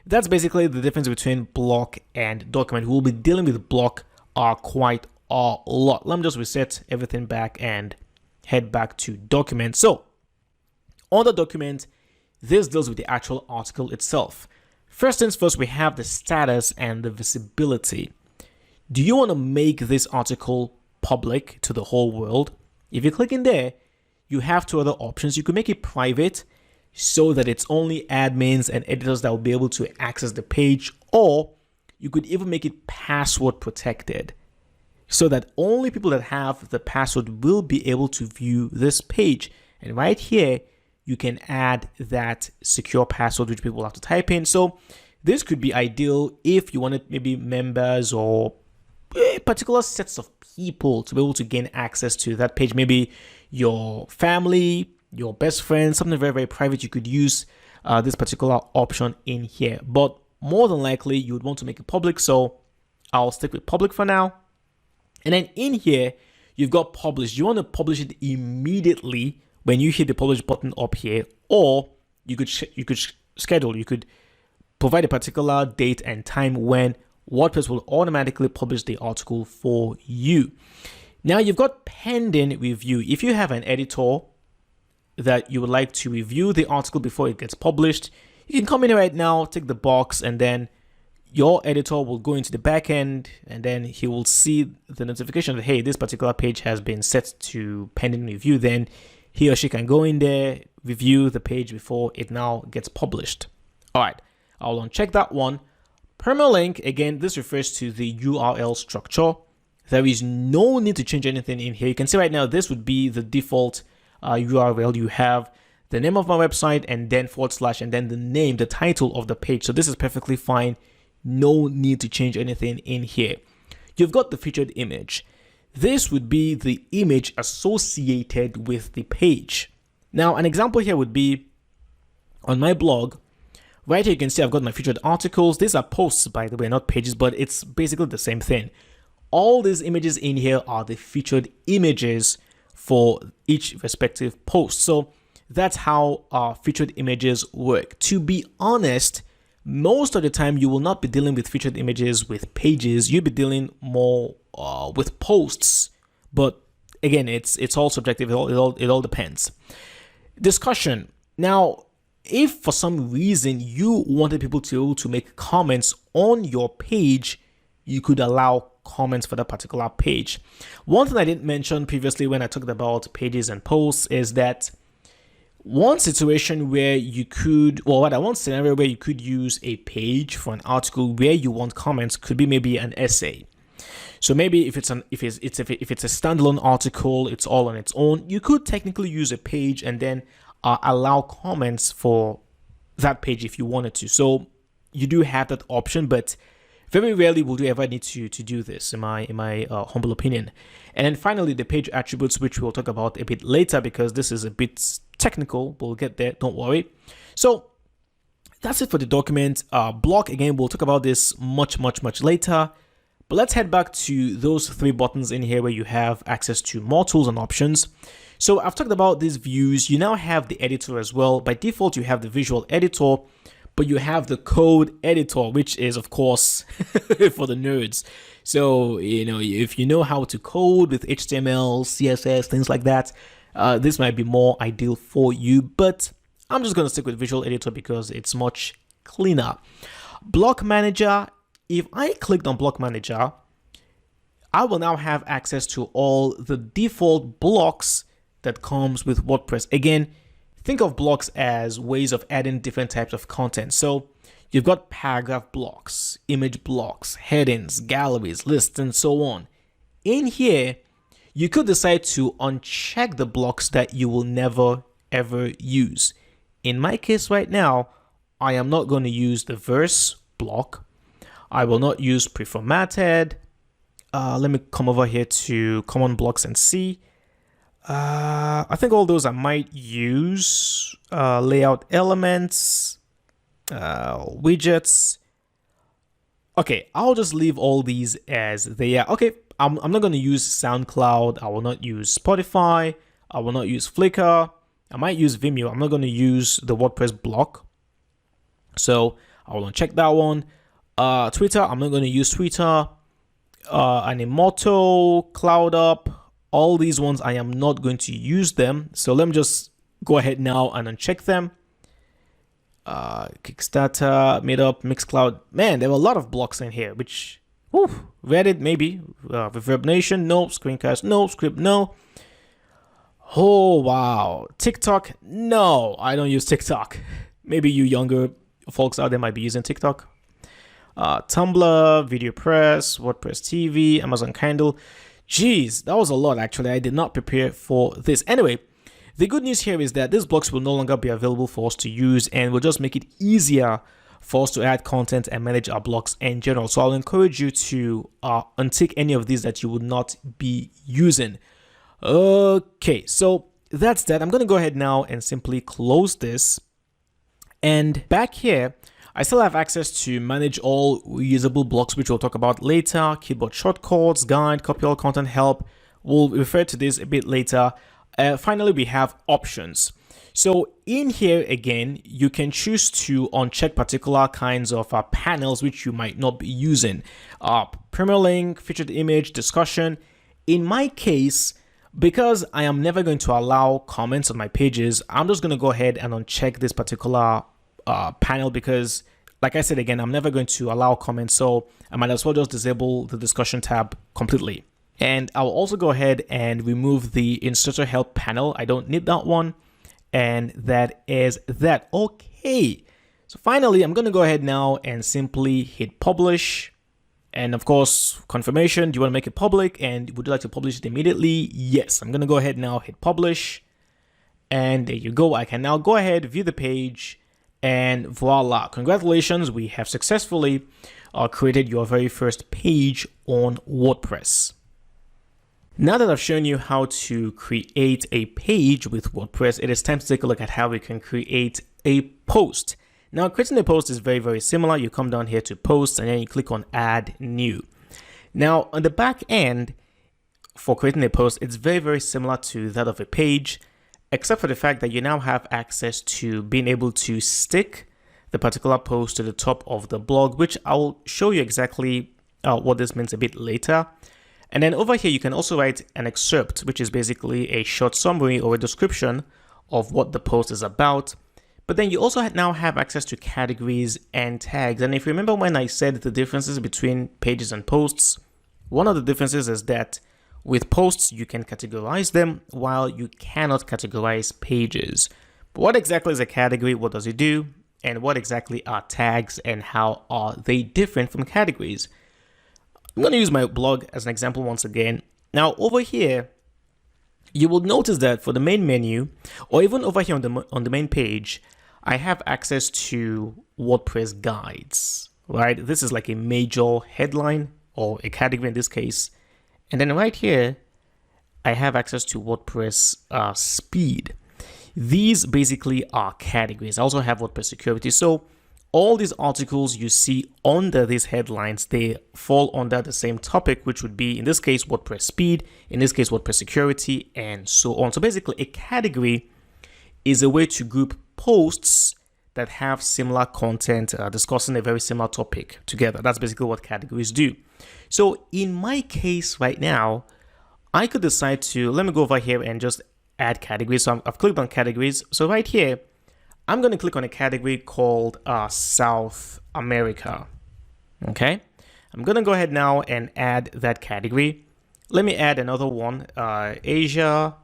that's basically the difference between block and document. We'll be dealing with block quite a lot. Let me just reset everything back and head back to document. So on the document, this deals with the actual article itself. First things first, we have the status and the visibility. Do you want to make this article public to the whole world? If you click in there, you have two other options. You could make it private so that it's only admins and editors that will be able to access the page, or you could even make it password protected so that only people that have the password will be able to view this page. And right here, you can add that secure password which people have to type in. So this could be ideal if you wanted maybe members or particular sets of people to be able to gain access to that page. Maybe your family, your best friend, something very, very private. You could use this particular option in here, but more than likely you would want to make it public. So I'll stick with public for now. And then in here, you've got publish. You want to publish it immediately when you hit the publish button up here, or you could schedule. You could provide a particular date and time when WordPress will automatically publish the article for you. Now you've got pending review. If you have an editor that you would like to review the article before it gets published, you can come in right now, tick the box, and then your editor will go into the backend, and then he will see the notification that, hey, this particular page has been set to pending review. Then he or she can go in there, review the page before it now gets published. All right, I'll uncheck that one. Permalink, again, this refers to the URL structure. There is no need to change anything in here. You can see right now, this would be the default URL. You have the name of my website and then / and then the name, the title of the page. So this is perfectly fine. No need to change anything in here. You've got the featured image. This would be the image associated with the page. Now, an example here would be on my blog. Right here, you can see I've got my featured articles. These are posts, by the way, not pages, but it's basically the same thing. All these images in here are the featured images for each respective post. So that's how our featured images work. To be honest, most of the time you will not be dealing with featured images with pages. You'll be dealing more with posts. But again, it's all subjective. It all depends. Discussion. Now, if for some reason you wanted people to make comments on your page, you could allow comments for that particular page. One thing I didn't mention previously when I talked about pages and posts is that one situation where you could, one scenario where you could use a page for an article where you want comments could be maybe an essay. So maybe if it's a standalone article, it's all on its own, you could technically use a page and then allow comments for that page if you wanted to. So you do have that option, but very rarely will you ever need to do this, in my humble opinion. And then finally, the page attributes, which we'll talk about a bit later because this is a bit technical, but we'll get there, don't worry. So that's it for the document. Block, again, we'll talk about this much later. But let's head back to those three buttons in here where you have access to more tools and options. So I've talked about these views. You now have the editor as well. By default, you have the visual editor, but you have the code editor, which is, of course, for the nerds. So, if you know how to code with HTML, CSS, things like that, this might be more ideal for you. But I'm just going to stick with visual editor because it's much cleaner. Block manager. If I clicked on block manager, I will now have access to all the default blocks that comes with WordPress. Again, think of blocks as ways of adding different types of content. So you've got paragraph blocks, image blocks, headings, galleries, lists, and so on. In here, you could decide to uncheck the blocks that you will never ever use. In my case right now, I am not going to use the verse block. I will not use preformatted. Let me come over here to common blocks and see. I think all those I might use. Layout elements, widgets. Okay, I'll just leave all these as they are. Okay, I'm not going to use SoundCloud. I will not use Spotify. I will not use Flickr. I might use Vimeo. I'm not going to use the WordPress blog. So I will uncheck that one. Twitter, I'm not going to use Twitter. Animoto, CloudUp, all these ones, I am not going to use them. So let me just go ahead now and uncheck them. Kickstarter, Meetup, Mixcloud. Man, there were a lot of blocks in here, which, Reddit, maybe. Reverb Nation, no. Screencast, no. Script, no. Oh, wow. TikTok, no. I don't use TikTok. Maybe you younger folks out there might be using TikTok. Tumblr, VideoPress, WordPress TV, Amazon Kindle. Jeez, that was a lot actually. I did not prepare for this. Anyway, the good news here is that these blocks will no longer be available for us to use, and will just make it easier for us to add content and manage our blocks in general. So I'll encourage you to untick any of these that you would not be using. Okay, so that's that. I'm going to go ahead now and simply close this. And back here, I still have access to manage all reusable blocks, which we'll talk about later. Keyboard shortcuts, guide, copy all content, help. We'll refer to this a bit later. Finally, we have options. So in here, again, you can choose to uncheck particular kinds of panels which you might not be using. Premier link, featured image, discussion. In my case, because I am never going to allow comments on my pages, I'm just going to go ahead and uncheck this particular panel because, like I said again, I'm never going to allow comments, so I might as well just disable the discussion tab completely. And I'll also go ahead and remove the instructor help panel. I don't need that one. And that is that. Okay, so finally I'm going to go ahead now and simply hit publish. And of course, confirmation, do you want to make it public? And would you like to publish it immediately? Yes, I'm going to go ahead now, hit publish. And there you go. I can now go ahead, view the page, and voila. Congratulations, we have successfully created your very first page on WordPress. Now that I've shown you how to create a page with WordPress, it is time to take a look at how we can create a post. Now, creating a post is very, very similar. You come down here to posts and then you click on add new. Now, on the back end for creating a post, it's very, very similar to that of a page, except for the fact that you now have access to being able to stick the particular post to the top of the blog, which I'll show you exactly what this means a bit later. And then over here, you can also write an excerpt, which is basically a short summary or a description of what the post is about. But then you also now have access to categories and tags. And if you remember when I said the differences between pages and posts, one of the differences is that with posts, you can categorize them while you cannot categorize pages. But what exactly is a category? What does it do? And what exactly are tags and how are they different from categories? I'm going to use my blog as an example once again. Now over here, you will notice that for the main menu, or even over here on the main page, I have access to WordPress guides, right? This is like a major headline or a category in this case. And then right here, I have access to WordPress speed. These basically are categories. I also have WordPress security. So all these articles you see under these headlines, they fall under the same topic, which would be, in this case, WordPress speed, in this case, WordPress security, and so on. So basically, a category is a way to group posts that have similar content discussing a very similar topic together. That's basically what categories do. So in my case right now, I could decide to, let me go over here and just add categories. So I've clicked on categories. So right here, I'm going to click on a category called South America. Okay, I'm going to go ahead now and add that category. Let me add another one, Asia.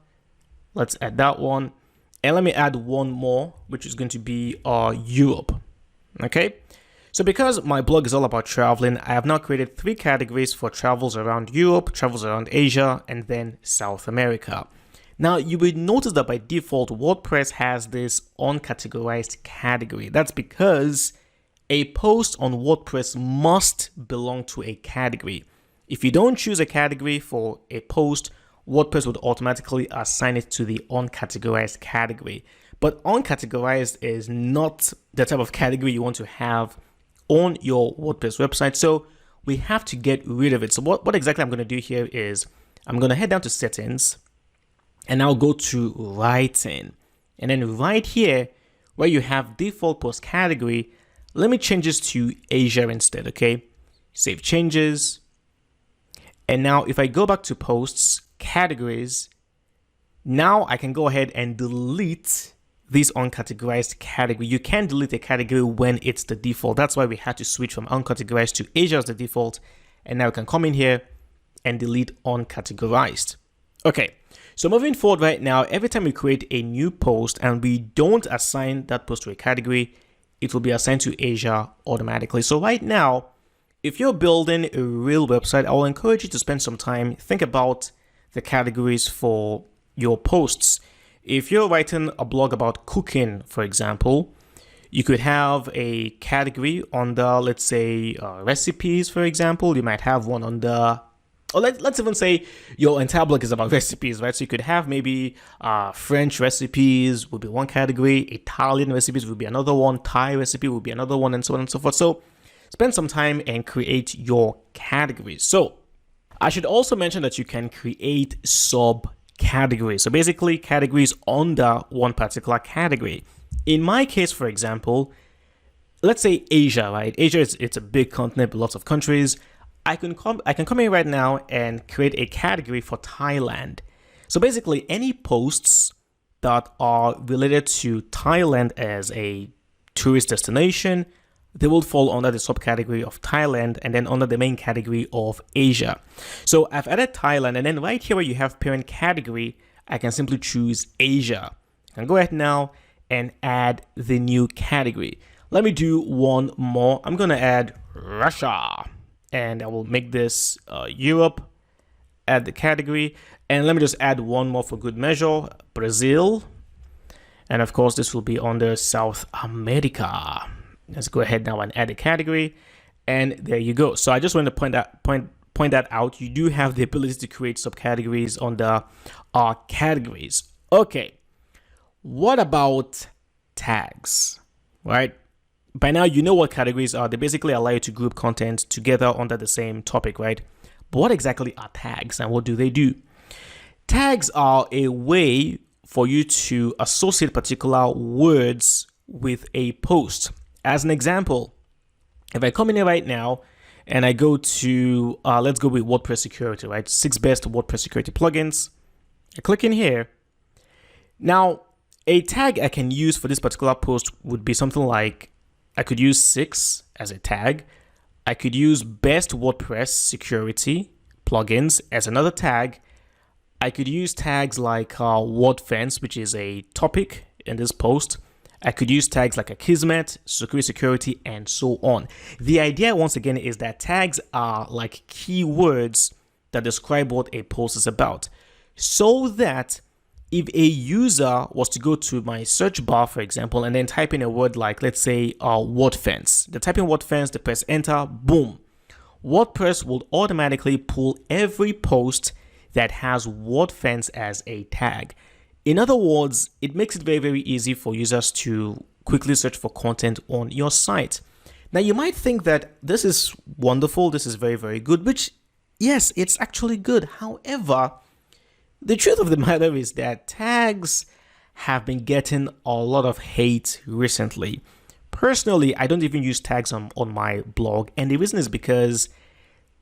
Let's add that one. And let me add one more, which is going to be Europe. Okay, so because my blog is all about traveling, I have now created 3 categories for travels around Europe, travels around Asia, and then South America. Now, you will notice that by default, WordPress has this uncategorized category. That's because a post on WordPress must belong to a category. If you don't choose a category for a post, WordPress would automatically assign it to the uncategorized category. But uncategorized is not the type of category you want to have on your WordPress website. So we have to get rid of it. So what exactly I'm going to do here is I'm going to head down to settings and I'll go to writing. And then right here where you have default post category, let me change this to Asia instead, okay? Save changes. And now if I go back to posts, categories, now I can go ahead and delete this uncategorized category. You can delete a category when it's the default. That's why we had to switch from uncategorized to Asia as the default. And now we can come in here and delete uncategorized. Okay, so moving forward right now, every time we create a new post and we don't assign that post to a category, it will be assigned to Asia automatically. So right now, if you're building a real website, I will encourage you to spend some time, think about the categories for your posts. If you're writing a blog about cooking, for example, you could have a category under, let's say, recipes, for example. You might have one under, or let's even say your entire blog is about recipes, right? So you could have maybe French recipes would be one category, Italian recipes would be another one, Thai recipe would be another one, and so on and so forth. So spend some time and create your categories. So I should also mention that you can create subcategories. So basically categories under one particular category. In my case, for example, let's say Asia, right? Asia it's a big continent with lots of countries. I can come in right now and create a category for Thailand. So basically any posts that are related to Thailand as a tourist destination, they will fall under the subcategory of Thailand and then under the main category of Asia. So I've added Thailand, and then right here where you have parent category, I can simply choose Asia. I can go ahead now and add the new category. Let me do one more. I'm going to add Russia, and I will make this Europe, add the category. And let me just add one more for good measure, Brazil. And of course, this will be under South America. Let's go ahead now and add a category, and there you go. So I just want to point that out. You do have the ability to create subcategories under our categories. Okay, what about tags, right? By now you know what categories are. They basically allow you to group content together under the same topic, right? But what exactly are tags and what do they do? Tags are a way for you to associate particular words with a post. As an example, if I come in here right now and I go to, let's go with WordPress security, right? 6 best WordPress security plugins. I click in here. Now, a tag I can use for this particular post would be something like, I could use 6 as a tag. I could use best WordPress security plugins as another tag. I could use tags like WordFence, which is a topic in this post. I could use tags like Akismet, security, and so on. The idea, once again, is that tags are like keywords that describe what a post is about. So that if a user was to go to my search bar, for example, and then type in a word like, let's say, WordFence. They type in WordFence, they press enter, boom. WordPress will automatically pull every post that has WordFence as a tag. In other words, it makes it very, very easy for users to quickly search for content on your site. Now, you might think that this is wonderful, this is very, very good, which, yes, it's actually good. However, the truth of the matter is that tags have been getting a lot of hate recently. Personally, I don't even use tags on my blog, and the reason is because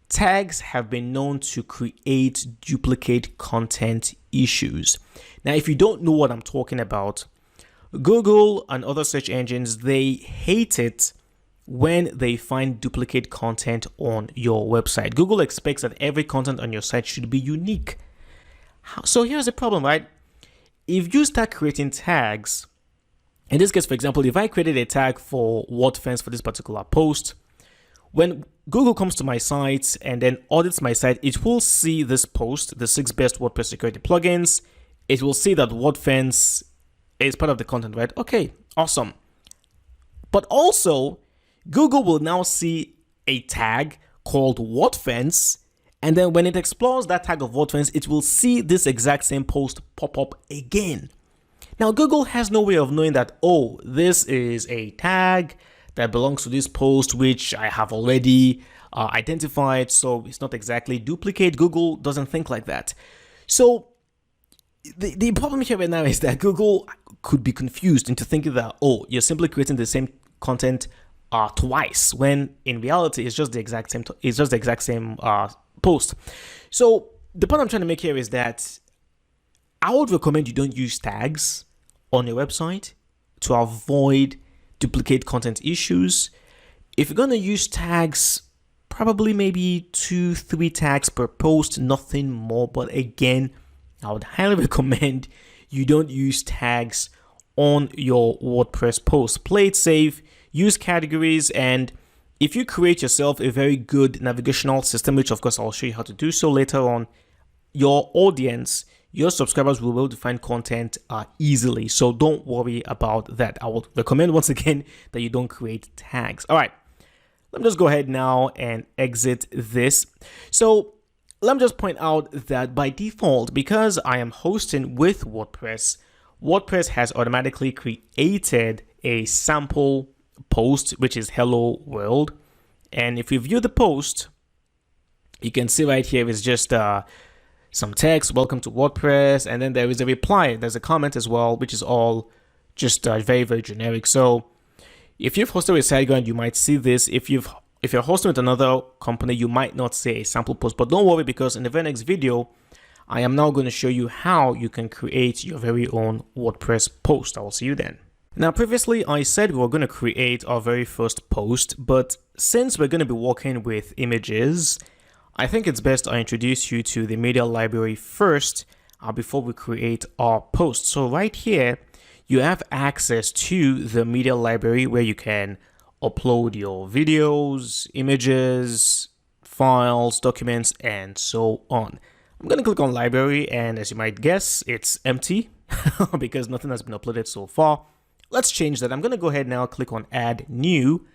tags have been known to create duplicate content issues. Now, if you don't know what I'm talking about, Google and other search engines, they hate it when they find duplicate content on your website. Google expects that every content on your site should be unique. So here's the problem, right? If you start creating tags, in this case, for example, if I created a tag for WordFence for this particular post, when Google comes to my site and then audits my site, it will see this post, the 6 best WordPress security plugins. It will see that WordFence is part of the content, right? Okay, awesome. But also, Google will now see a tag called WordFence, and then when it explores that tag of WordFence, it will see this exact same post pop up again. Now, Google has no way of knowing that, oh, this is a tag that belongs to this post, which I have already identified. So it's not exactly duplicate. Google doesn't think like that. So the problem here right now is that Google could be confused into thinking that, oh, you're simply creating the same content twice, when in reality it's just the exact same post. So the point I'm trying to make here is that I would recommend you don't use tags on your website to avoid duplicate content issues. If you're going to use tags, probably maybe 2-3 tags per post, nothing more. But again, I would highly recommend you don't use tags on your WordPress post. Play it safe, use categories, and if you create yourself a very good navigational system, which of course I'll show you how to do so later on, your audience, your subscribers will be able to find content easily. So don't worry about that. I would recommend once again that you don't create tags. All right, let me just go ahead now and exit this. So let me just point out that by default, because I am hosting with WordPress, WordPress has automatically created a sample post, which is hello world. And if you view the post, you can see right here is just some text, welcome to WordPress, and then there is a reply. There's a comment as well, which is all just very, very generic. So if you've hosted with SiteGround, you might see this. If you're hosting with another company, you might not see a sample post, but don't worry, because in the very next video, I am now going to show you how you can create your very own WordPress post. I will see you then. Now, previously I said we were going to create our very first post, but since we're going to be working with images, I think it's best I introduce you to the media library first before we create our post. So right here, you have access to the media library where you can upload your videos, images, files, documents, and so on. I'm going to click on library, and as you might guess, it's empty because nothing has been uploaded so far. Let's change that. I'm going to go ahead now, click on add new.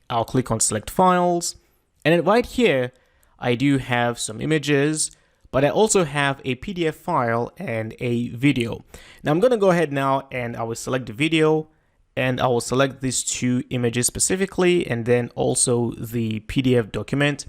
I'll click on select files, and then right here, I do have some images, but I also have a PDF file and a video. Now I'm going to go ahead now and I will select the video, and I will select these two images specifically, and then also the PDF document.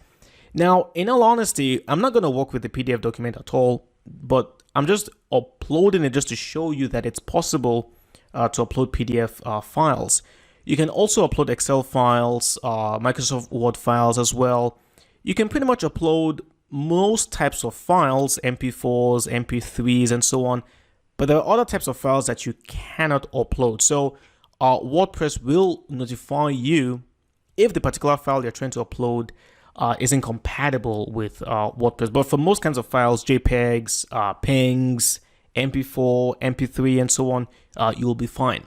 Now, in all honesty, I'm not going to work with the PDF document at all, but I'm just uploading it just to show you that it's possible to upload PDF files. You can also upload Excel files, Microsoft Word files as well. You can pretty much upload most types of files, MP4s, MP3s, and so on, but there are other types of files that you cannot upload. So WordPress will notify you if the particular file you're trying to upload isn't compatible with WordPress. But for most kinds of files, JPEGs, PNGs, MP4, MP3, and so on, you'll be fine.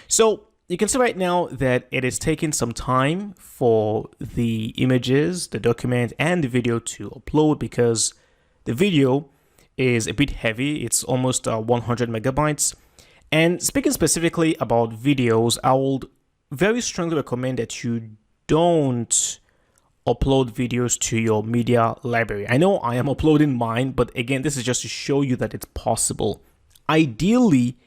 So you can see right now that it is taking some time for the images, the document, and the video to upload because the video is a bit heavy. It's almost 100 megabytes. And speaking specifically about videos, I would very strongly recommend that you don't upload videos to your media library. I know I am uploading mine, but again, this is just to show you that it's possible. Ideally,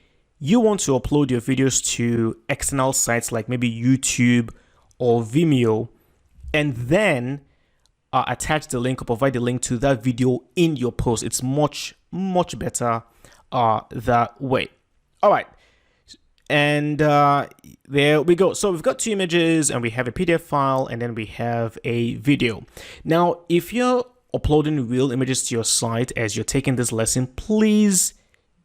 you want to upload your videos to external sites like maybe YouTube or Vimeo, and then attach the link or provide the link to that video in your post. It's much better that way. All right. And there we go. So we've got two images and we have a PDF file and then we have a video. Now, if you're uploading real images to your site as you're taking this lesson, please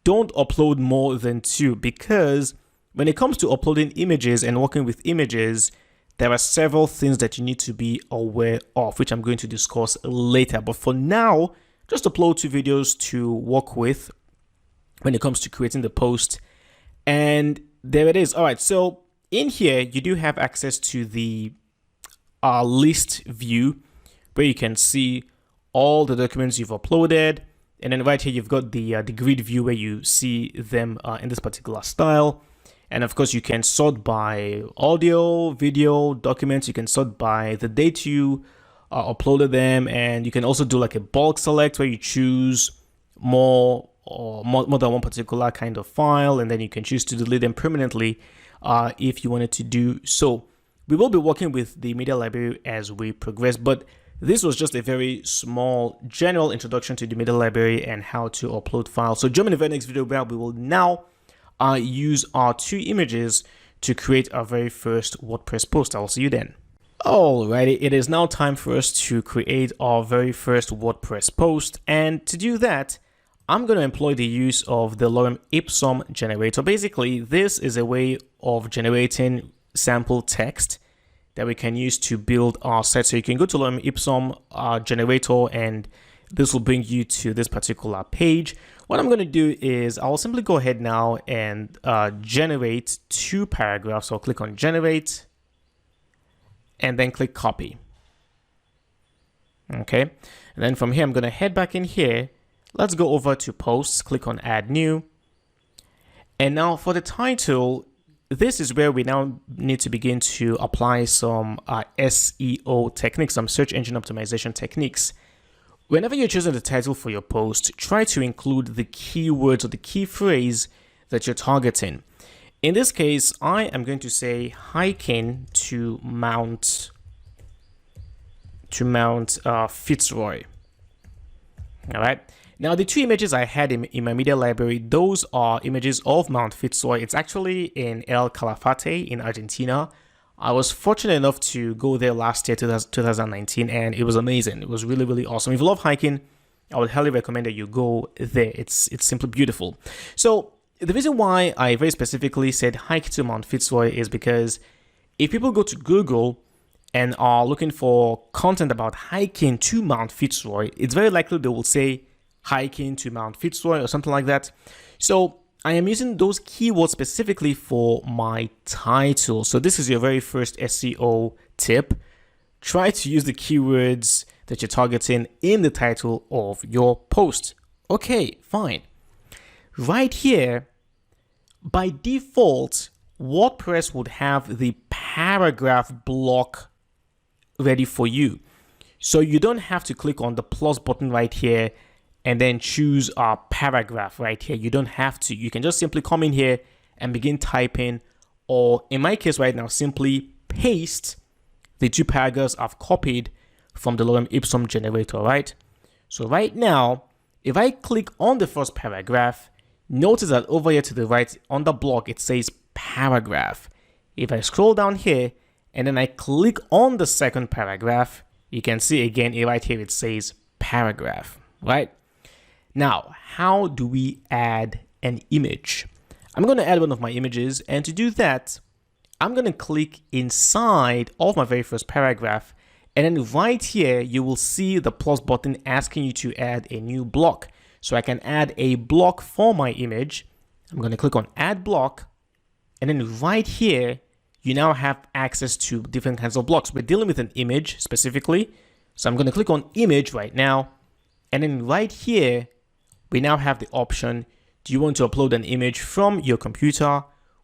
don't upload more than two, because when it comes to uploading images and working with images, there are several things that you need to be aware of, which I'm going to discuss later. But for now, just upload two videos to work with when it comes to creating the post. And there it is. All right, so in here, you do have access to the list view where you can see all the documents you've uploaded. And then right here, you've got the grid view where you see them in this particular style. And of course, you can sort by audio, video, documents. You can sort by the date you uploaded them. And you can also do like a bulk select where you choose more than one particular kind of file, and then you can choose to delete them permanently if you wanted to do so. We will be working with the media library as we progress, but this was just a very small general introduction to the media library and how to upload files. So join me in the very next video where we will now use our 2 images to create our very first WordPress post. I'll see you then. Alrighty, it is now time for us to create our very first WordPress post, and to do that, I'm going to employ the use of the lorem ipsum generator. Basically, this is a way of generating sample text that we can use to build our site. So you can go to lorem ipsum generator, and this will bring you to this particular page. What I'm going to do is I'll simply go ahead now and generate 2 paragraphs. So I'll click on generate and then click copy. Okay, and then from here I'm going to head back in here. Let's go over to posts, click on add new, and now for the title, this is where we now need to begin to apply some SEO techniques, some search engine optimization techniques. Whenever you're choosing the title for your post, try to include the keywords or the key phrase that you're targeting. In this case, I am going to say hiking to Mount Fitzroy. All right. Now, the 2 images I had in my media library, those are images of Mount Fitzroy. It's actually in El Calafate in Argentina. I was fortunate enough to go there last year, 2019, and it was amazing. It was really, really awesome. If you love hiking, I would highly recommend that you go there. It's simply beautiful. So the reason why I very specifically said hike to Mount Fitzroy is because if people go to Google and are looking for content about hiking to Mount Fitzroy, it's very likely they will say hiking to Mount Fitzroy or something like that. So I am using those keywords specifically for my title. So this is your very first SEO tip. Try to use the keywords that you're targeting in the title of your post. Okay, fine. Right here, by default, WordPress would have the paragraph block ready for you. So you don't have to click on the plus button right here and then choose our paragraph right here. You don't have to. You can just simply come in here and begin typing, or in my case right now, simply paste the 2 paragraphs I've copied from the lorem ipsum generator, right? So right now, if I click on the first paragraph, notice that over here to the right on the block, it says paragraph. If I scroll down here and then I click on the second paragraph, you can see again right here, it says paragraph, right? Now, how do we add an image? I'm going to add one of my images, and to do that, I'm going to click inside of my very first paragraph, and then right here, you will see the plus button asking you to add a new block. So I can add a block for my image. I'm going to click on add block, and then right here, you now have access to different kinds of blocks. We're dealing with an image specifically, so I'm going to click on image right now, and then right here, we now have the option, do you want to upload an image from your computer?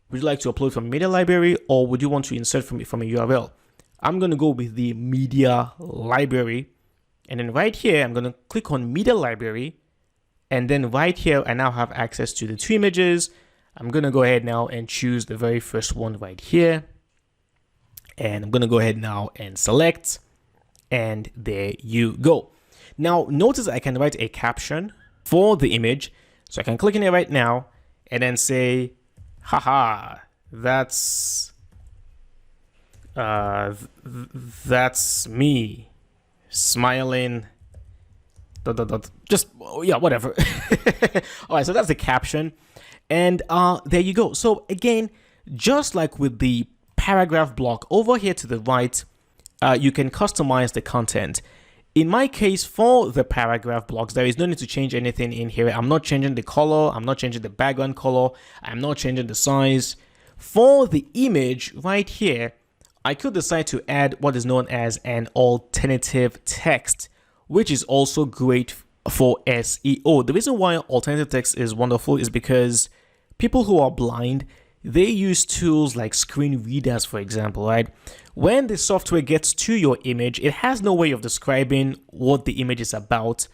Would you like to upload from media library, or would you want to insert from a URL? I'm going to go with the media library. And then right here, I'm going to click on media library. And then right here, I now have access to the 2 images. I'm going to go ahead now and choose the very first one right here. And I'm going to go ahead now and select. And there you go. Now, notice I can write a caption for the image. So I can click in here right now and then say, haha, that's me smiling, ... just, yeah, whatever. All right, so that's the caption. And there you go. So again, just like with the paragraph block over here to the right, you can customize the content. In my case, for the paragraph blocks, there is no need to change anything in here. I'm not changing the color. I'm not changing the background color. I'm not changing the size. For the image right here, I could decide to add what is known as an alternative text, which is also great for SEO. The reason why alternative text is wonderful is because people who are blind, they use tools like screen readers, for example, right? When the software gets to your image, it has no way of describing what the image is about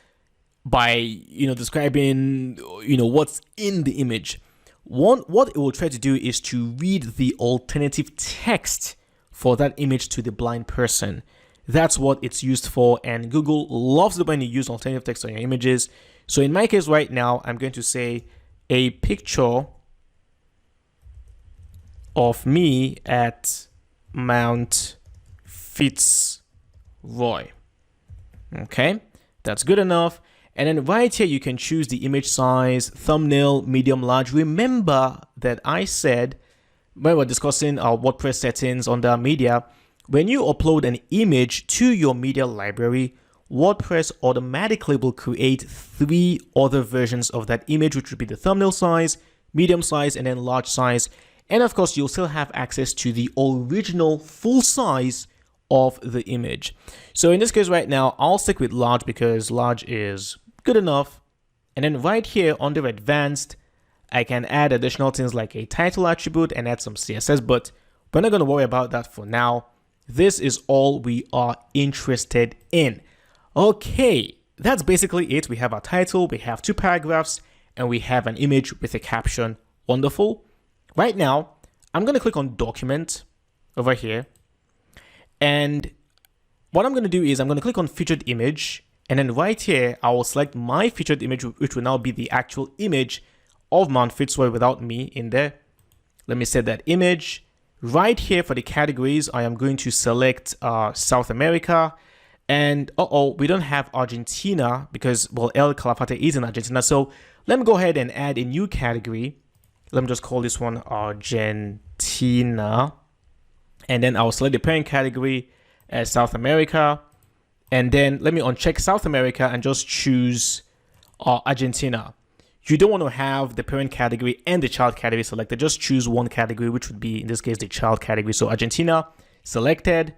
by, describing, what's in the image. What it will try to do is to read the alternative text for that image to the blind person. That's what it's used for, and Google loves it when you use alternative text on your images. So in my case right now, I'm going to say a picture of me at Mount Fitzroy. Okay, that's good enough. And then right here, you can choose the image size, thumbnail, medium, large. Remember that I said when we're discussing our WordPress settings under media, when you upload an image to your media library, WordPress automatically will create 3 other versions of that image, which would be the thumbnail size, medium size, and then large size. And of course, you'll still have access to the original full size of the image. So in this case right now, I'll stick with large because large is good enough. And then right here under advanced, I can add additional things like a title attribute and add some CSS, but we're not going to worry about that for now. This is all we are interested in. Okay, that's basically it. We have our title, we have 2 paragraphs, and we have an image with a caption. Wonderful. Right now, I'm going to click on document over here. And what I'm going to do is I'm going to click on featured image. And then right here, I will select my featured image, which will now be the actual image of Mount Fitzroy without me in there. Let me set that image. Right here for the categories, I am going to select South America. And we don't have Argentina because, well, El Calafate is in Argentina. So let me go ahead and add a new category. Let me just call this one Argentina. And then I'll select the parent category as South America. And then let me uncheck South America and just choose Argentina. You don't want to have the parent category and the child category selected. Just choose one category, which would be, in this case, the child category. So Argentina selected.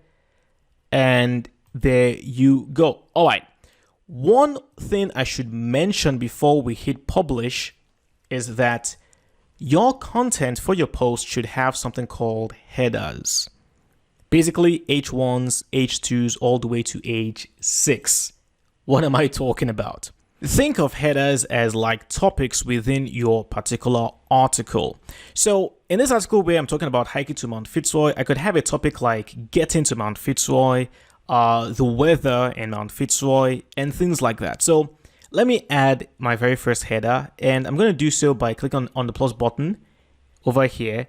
And there you go. All right. One thing I should mention before we hit publish is that your content for your post should have something called headers. Basically, H1s, H2s, all the way to H6. What am I talking about? Think of headers as like topics within your particular article. So in this article where I'm talking about hiking to Mount Fitzroy, I could have a topic like getting to Mount Fitzroy, the weather in Mount Fitzroy, and things like that. So let me add my very first header, and I'm going to do so by clicking on the plus button over here.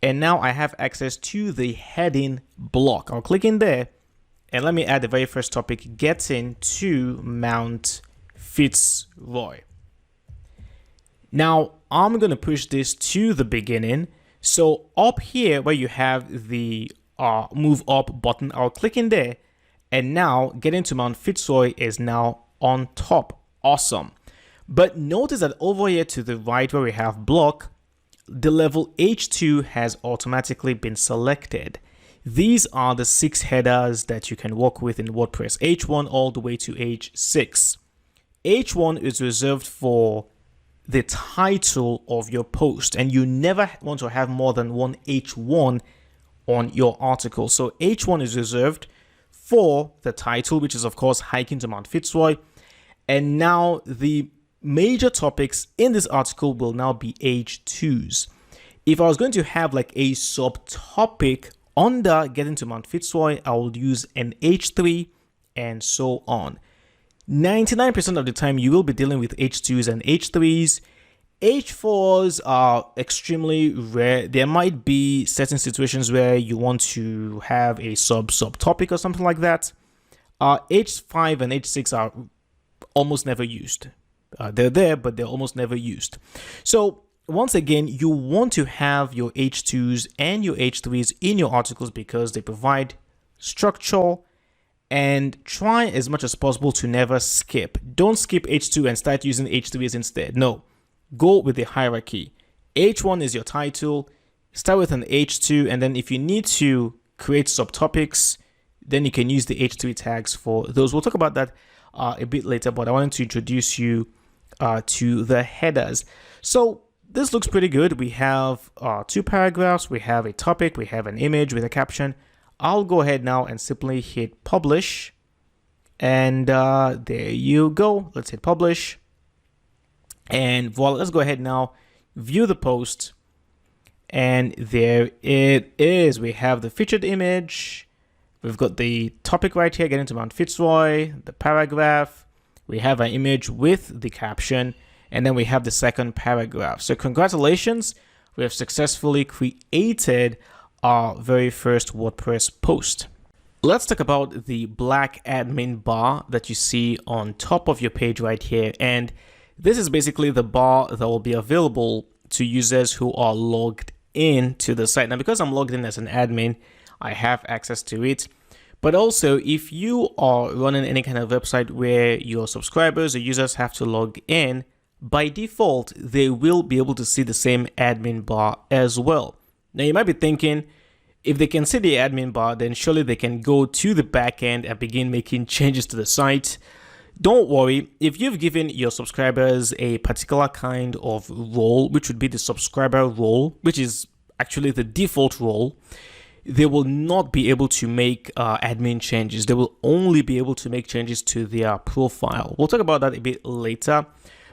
And now I have access to the heading block. I'll click in there, and let me add the very first topic, getting to Mount Fitzroy. Now I'm going to push this to the beginning. So up here where you have the move up button, I'll click in there. And now getting to Mount Fitzroy is now on top. Awesome. But notice that over here to the right where we have block, the level H2 has automatically been selected. These are the 6 headers that you can work with in WordPress, H1 all the way to H6. H1 is reserved for the title of your post, and you never want to have more than one H1 on your article. So H1 is reserved for the title, which is of course hiking to Mount Fitzroy. And now the major topics in this article will now be H2s. If I was going to have like a subtopic under getting to Mount Fitzroy, I will use an H3 and so on. 99% of the time you will be dealing with H2s and H3s. H4s are extremely rare. There might be certain situations where you want to have a subtopic or something like that. H5 and H6 are almost never used. They're there, but they're almost never used. So once again, you want to have your H2s and your H3s in your articles because they provide structure, and try as much as possible to never skip. Don't skip H2 and start using H3s instead. No, go with the hierarchy. H1 is your title, start with an H2, and then if you need to create subtopics, then you can use the H3 tags for those. We'll talk about that a bit later, but I wanted to introduce you to the headers. So this looks pretty good. We have 2 paragraphs, we have a topic, we have an image with a caption. I'll go ahead now and simply hit publish, and there you go. Let's hit publish, and voila, let's go ahead now, view the post. And there it is. We have the featured image. We've got the topic right here, getting to Mount Fitzroy, the paragraph. We have an image with the caption, and then we have the second paragraph. So congratulations, we have successfully created our very first WordPress post. Let's talk about the black admin bar that you see on top of your page right here. And this is basically the bar that will be available to users who are logged in to the site. Now, because I'm logged in as an admin, I have access to it. But also, if you are running any kind of website where your subscribers or users have to log in, by default, they will be able to see the same admin bar as well. Now, you might be thinking, if they can see the admin bar, then surely they can go to the backend and begin making changes to the site. Don't worry, if you've given your subscribers a particular kind of role, which would be the subscriber role, which is actually the default role, they will not be able to make admin changes. They will only be able to make changes to their profile. We'll talk about that a bit later.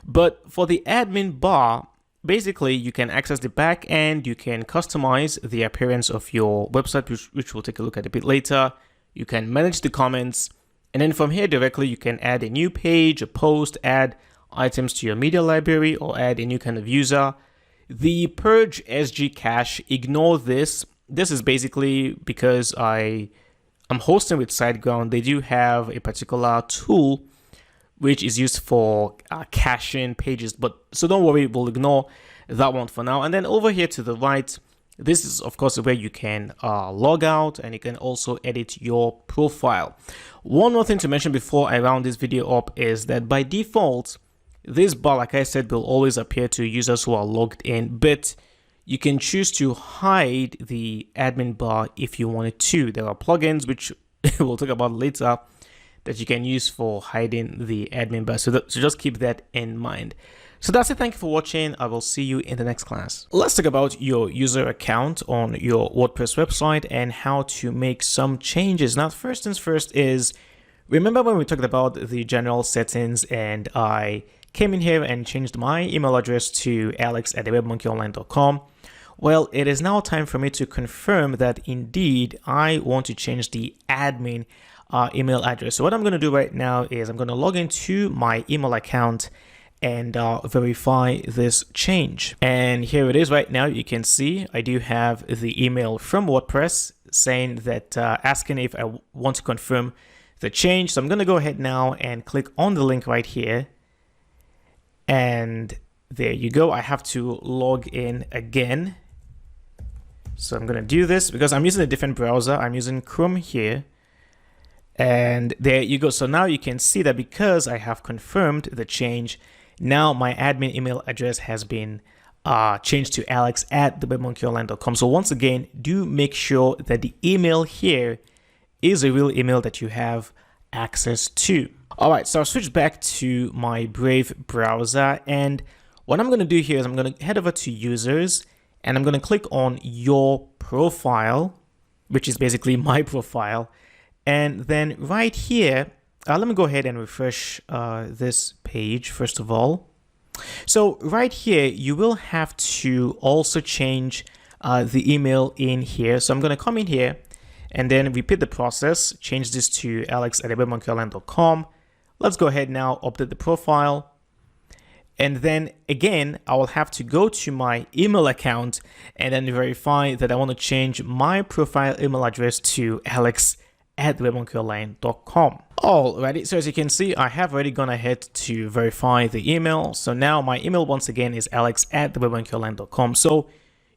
But for the admin bar, basically you can access the back end, you can customize the appearance of your website, which we'll take a look at a bit later. You can manage the comments, and then from here directly you can add a new page, a post, add items to your media library, or add a new kind of user. The purge SG cache, ignore this. This is basically because I'm hosting with SiteGround. They do have a particular tool which is used for caching pages, but so don't worry, we'll ignore that one for now. And then over here to the right, this is of course where you can log out, and you can also edit your profile. One more thing to mention before I round this video up is that by default, this bar, like I said, will always appear to users who are logged in, but you can choose to hide the admin bar if you wanted to. There are plugins, which we'll talk about later, that you can use for hiding the admin bar. So just keep that in mind. So that's it. Thank you for watching. I will see you in the next class. Let's talk about your user account on your WordPress website and how to make some changes. Now, first things first is, remember when we talked about the general settings and I came in here and changed my email address to alex@thewebmonkeyonline.com. Well, it is now time for me to confirm that indeed I want to change the admin email address. So what I'm going to do right now is I'm going to log into my email account and verify this change. And here it is right now. You can see I do have the email from WordPress saying that asking if I want to confirm the change. So I'm going to go ahead now and click on the link right here. And there you go. I have to log in again. So I'm going to do this because I'm using a different browser. I'm using Chrome here. And there you go. So now you can see that because I have confirmed the change, now my admin email address has been changed to alex@thewebmonkeyonline.com. So once again, do make sure that the email here is a real email that you have access to. All right, so I'll switch back to my Brave browser. And what I'm going to do here is I'm going to head over to users, and I'm going to click on your profile, which is basically my profile. And then right here, let me go ahead and refresh this page first of all. So right here, you will have to also change the email in here. So I'm going to come in here and then repeat the process, change this to alex@thewebmonkeyonline.com. Let's go ahead now, update the profile. And then again, I will have to go to my email account and then verify that I want to change my profile email address to alex@thewebmonkeyonline.com. Alrighty, so as you can see, I have already gone ahead to verify the email. So now my email once again is alex@thewebmonkeyonline.com. So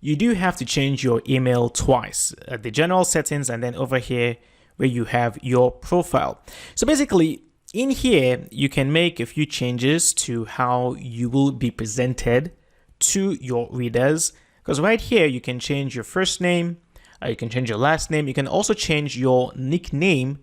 you do have to change your email twice, the general settings and then over here where you have your profile. So basically, in here, you can make a few changes to how you will be presented to your readers. Because right here, you can change your first name, you can change your last name. You can also change your nickname,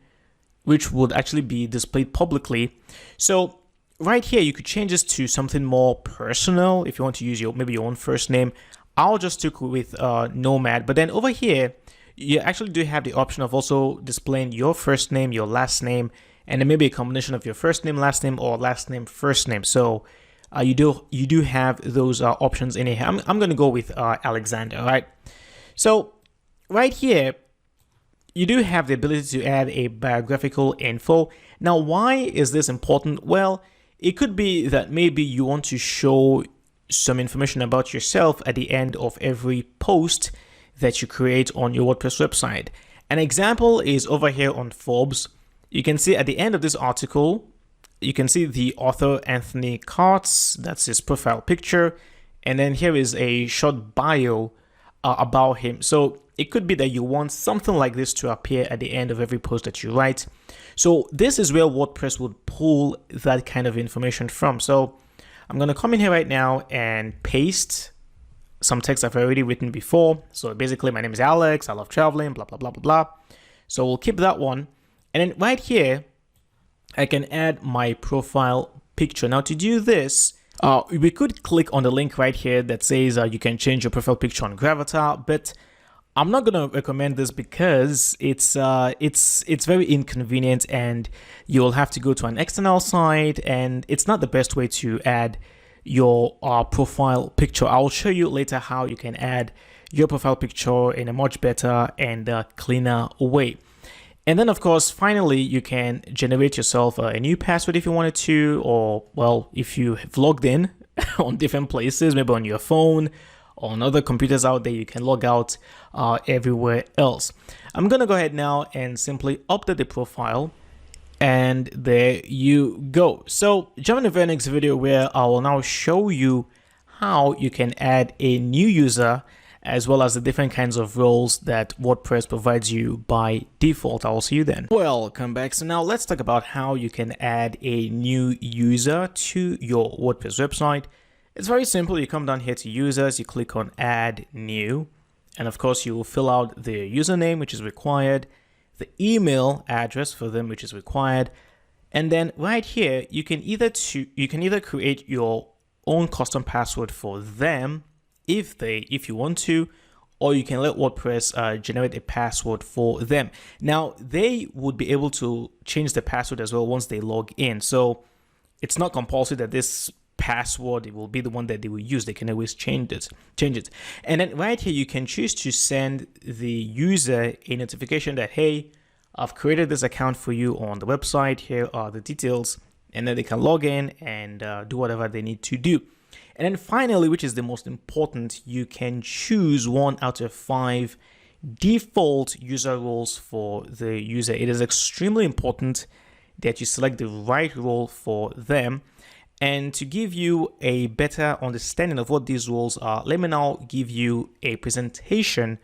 which would actually be displayed publicly. So right here, you could change this to something more personal. If you want to use maybe your own first name, I'll just stick with Nomad. But then over here, you actually do have the option of also displaying your first name, your last name, and then maybe a combination of your first name, last name, or last name, first name. So you do have those options in here. I'm going to go with Alexander, right? So right here, you do have the ability to add a biographical info. Now, why is this important? Well, it could be that maybe you want to show some information about yourself at the end of every post that you create on your WordPress website. An example is over here on Forbes. You can see at the end of this article, you can see the author Anthony Katz, that's his profile picture, and then here is a short bio about him. So it could be that you want something like this to appear at the end of every post that you write. So this is where WordPress would pull that kind of information from. So I'm going to come in here right now and paste some text I've already written before. So basically, my name is Alex, I love traveling, blah, blah, blah, blah, blah. So we'll keep that one. And then right here, I can add my profile picture. Now to do this, we could click on the link right here that says you can change your profile picture on Gravatar, but I'm not going to recommend this because it's very inconvenient and you'll have to go to an external site, and it's not the best way to add your profile picture. I'll show you later how you can add your profile picture in a much better and cleaner way. And then, of course, finally, you can generate yourself a new password if you wanted to, or, well, if you have logged in on different places, maybe on your phone, or on other computers out there, you can log out everywhere else. I'm going to go ahead now and simply update the profile. And there you go. So jump into the very next video where I will now show you how you can add a new user as well as the different kinds of roles that WordPress provides you by default. I will see you then. Welcome back. So now let's talk about how you can add a new user to your WordPress website. It's very simple. You come down here to users, you click on add new, and of course you will fill out the username, which is required, the email address for them, which is required, and then right here you can either create your own custom password for them if you want to, or you can let WordPress generate a password for them. Now they would be able to change the password as well once they log in, so it's not compulsory that this password it will be the one that they will use. They can always change it. And then right here you can choose to send the user a notification that, hey, I've created this account for you on the website, here are the details, and then they can log in and do whatever they need to do. And then finally, which is the most important, you can choose 1 out of 5 default user roles for the user. It is extremely important that you select the right role for them. And to give you a better understanding of what these roles are, let me now give you a presentation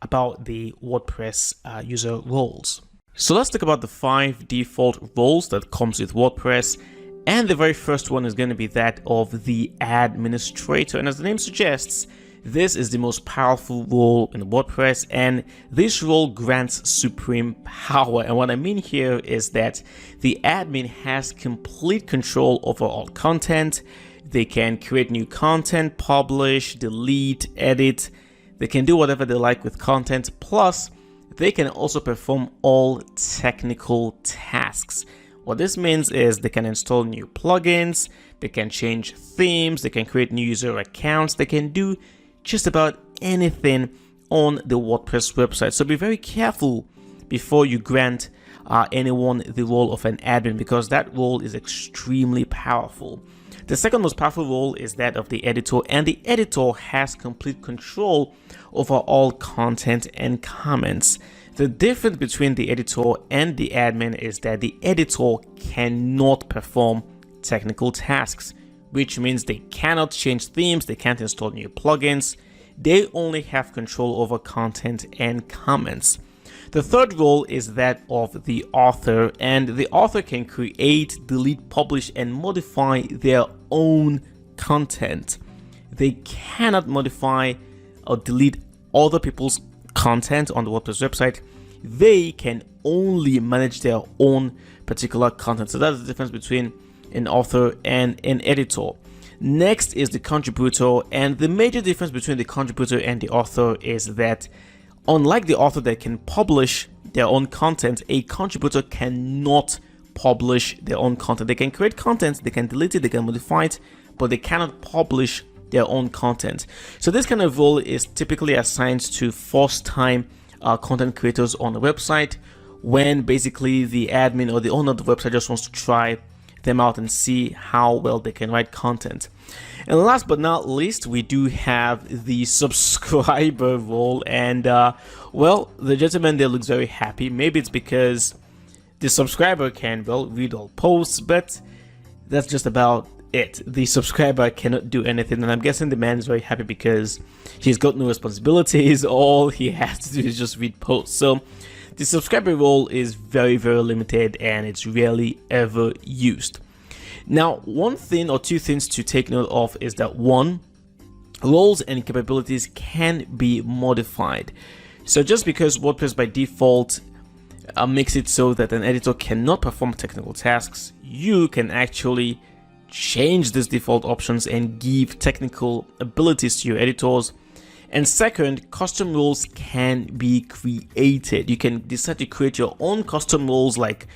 about the WordPress user roles. So let's talk about the 5 default roles that comes with WordPress. And the very first one is going to be that of the administrator. And as the name suggests, this is the most powerful role in WordPress, and this role grants supreme power. And what I mean here is that the admin has complete control over all content. They can create new content, publish, delete, edit. They can do whatever they like with content. Plus, they can also perform all technical tasks. What this means is they can install new plugins, they can change themes, they can create new user accounts, they can do just about anything on the WordPress website. So be very careful before you grant anyone the role of an admin, because that role is extremely powerful. The second most powerful role is that of the editor, and the editor has complete control over all content and comments. The difference between the editor and the admin is that the editor cannot perform technical tasks, which means they cannot change themes, they can't install new plugins, they only have control over content and comments. The third role is that of the author, and the author can create, delete, publish, and modify their own content. They cannot modify or delete other people's content on the WordPress website. They can only manage their own particular content. So that's the difference between an author and an editor. Next is the contributor, and the major difference between the contributor and the author is that unlike the author that can publish their own content, a contributor cannot publish their own content. They can create content, they can delete it, they can modify it, but they cannot publish their own content. So this kind of role is typically assigned to first-time content creators on the website, when basically the admin or the owner of the website just wants to try them out and see how well they can write content. And last but not least, we do have the subscriber role, and well, the gentleman there looks very happy. Maybe it's because the subscriber can, well, read all posts, but that's just about it. The subscriber cannot do anything, and I'm guessing the man is very happy because he's got no responsibilities. All he has to do is just read posts. So the subscriber role is very, very limited, and it's rarely ever used. Now, one thing or two things to take note of is that, one, roles and capabilities can be modified. So just because WordPress by default makes it so that an editor cannot perform technical tasks, you can actually change these default options and give technical abilities to your editors. And second, custom roles can be created. You can decide to create your own custom roles like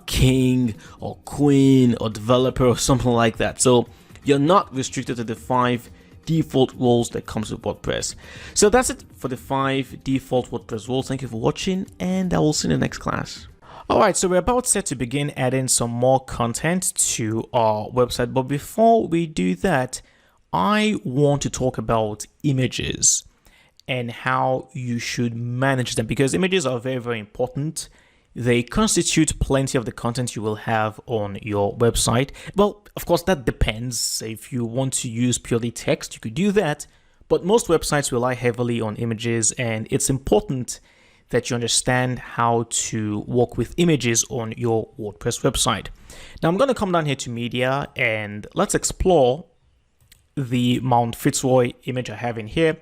king or queen or developer or something like that. So you're not restricted to the 5 default roles that comes with WordPress. So that's it for the 5 default WordPress roles. Thank you for watching, and I will see you in the next class. Alright, so we're about set to begin adding some more content to our website, but before we do that, I want to talk about images and how you should manage them, because images are very, very important. They constitute plenty of the content you will have on your website. Well, of course, that depends. If you want to use purely text, you could do that, but most websites rely heavily on images, and it's important that you understand how to work with images on your WordPress website. Now, I'm going to come down here to media, and let's explore the Mount Fitzroy image I have in here.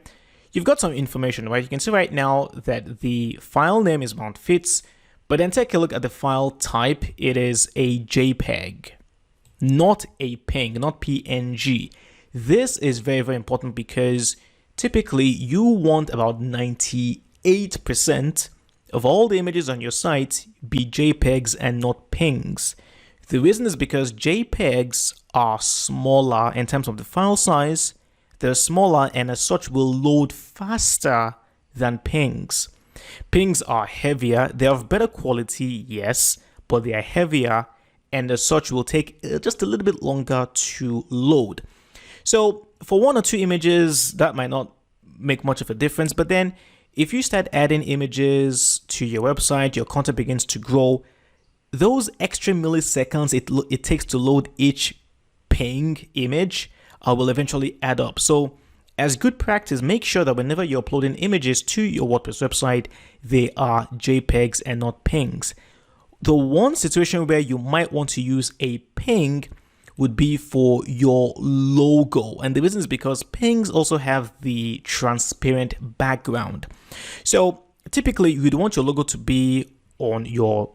You've got some information, right? You can see right now that the file name is Mount Fitz, but then take a look at the file type. It is a JPEG, not a PNG, not PNG. This is very, very important because typically you want about 98% of all the images on your site be JPEGs and not PNGs. The reason is because JPEGs are smaller in terms of the file size. They're smaller and as such will load faster than PNGs. PNGs are heavier. They're of better quality, yes, but they are heavier and as such will take just a little bit longer to load. So for 1 or 2 images, that might not make much of a difference, but then if you start adding images to your website, your content begins to grow, those extra milliseconds it takes to load each PNG image will eventually add up. So as good practice, make sure that whenever you're uploading images to your WordPress website, they are JPEGs and not PNGs. The one situation where you might want to use a PNG would be for your logo. And the reason is because PNGs also have the transparent background. So typically you'd want your logo to be on your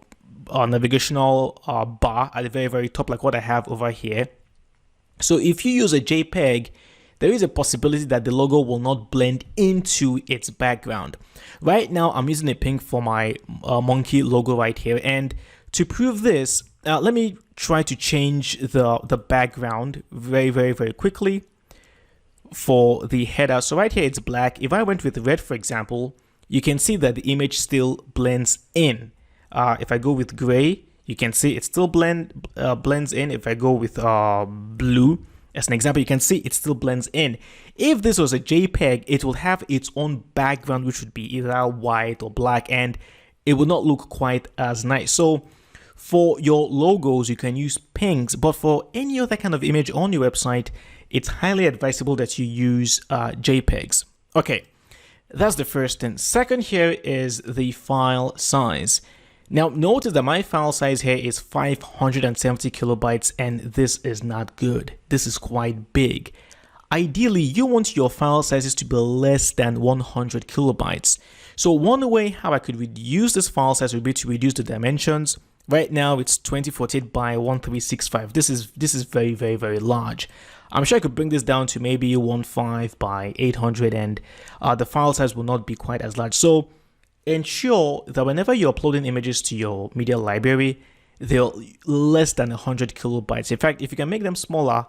navigational bar at the very, very top, like what I have over here. So if you use a JPEG, there is a possibility that the logo will not blend into its background. Right now, I'm using a PNG for my monkey logo right here. And to prove this, let me try to change the background very, very, very quickly for the header. So right here, it's black. If I went with red, for example, you can see that the image still blends in. If I go with gray, you can see it still blends in. If I go with blue, as an example, you can see it still blends in. If this was a JPEG, it will have its own background, which would be either white or black, and it would not look quite as nice. So for your logos, you can use PNGs, but for any other kind of image on your website, it's highly advisable that you use JPEGs. Okay, that's the first thing. Second here is the file size. Now notice that my file size here is 570 kilobytes, and this is not good. This is quite big. Ideally, you want your file sizes to be less than 100 kilobytes. So one way how I could reduce this file size would be to reduce the dimensions. Right now it's 2048 by 1365. This is very, very, very large. I'm sure I could bring this down to maybe 15 by 800, and the file size will not be quite as large. So ensure that whenever you're uploading images to your media library, they're less than 100 kilobytes. In fact, if you can make them smaller,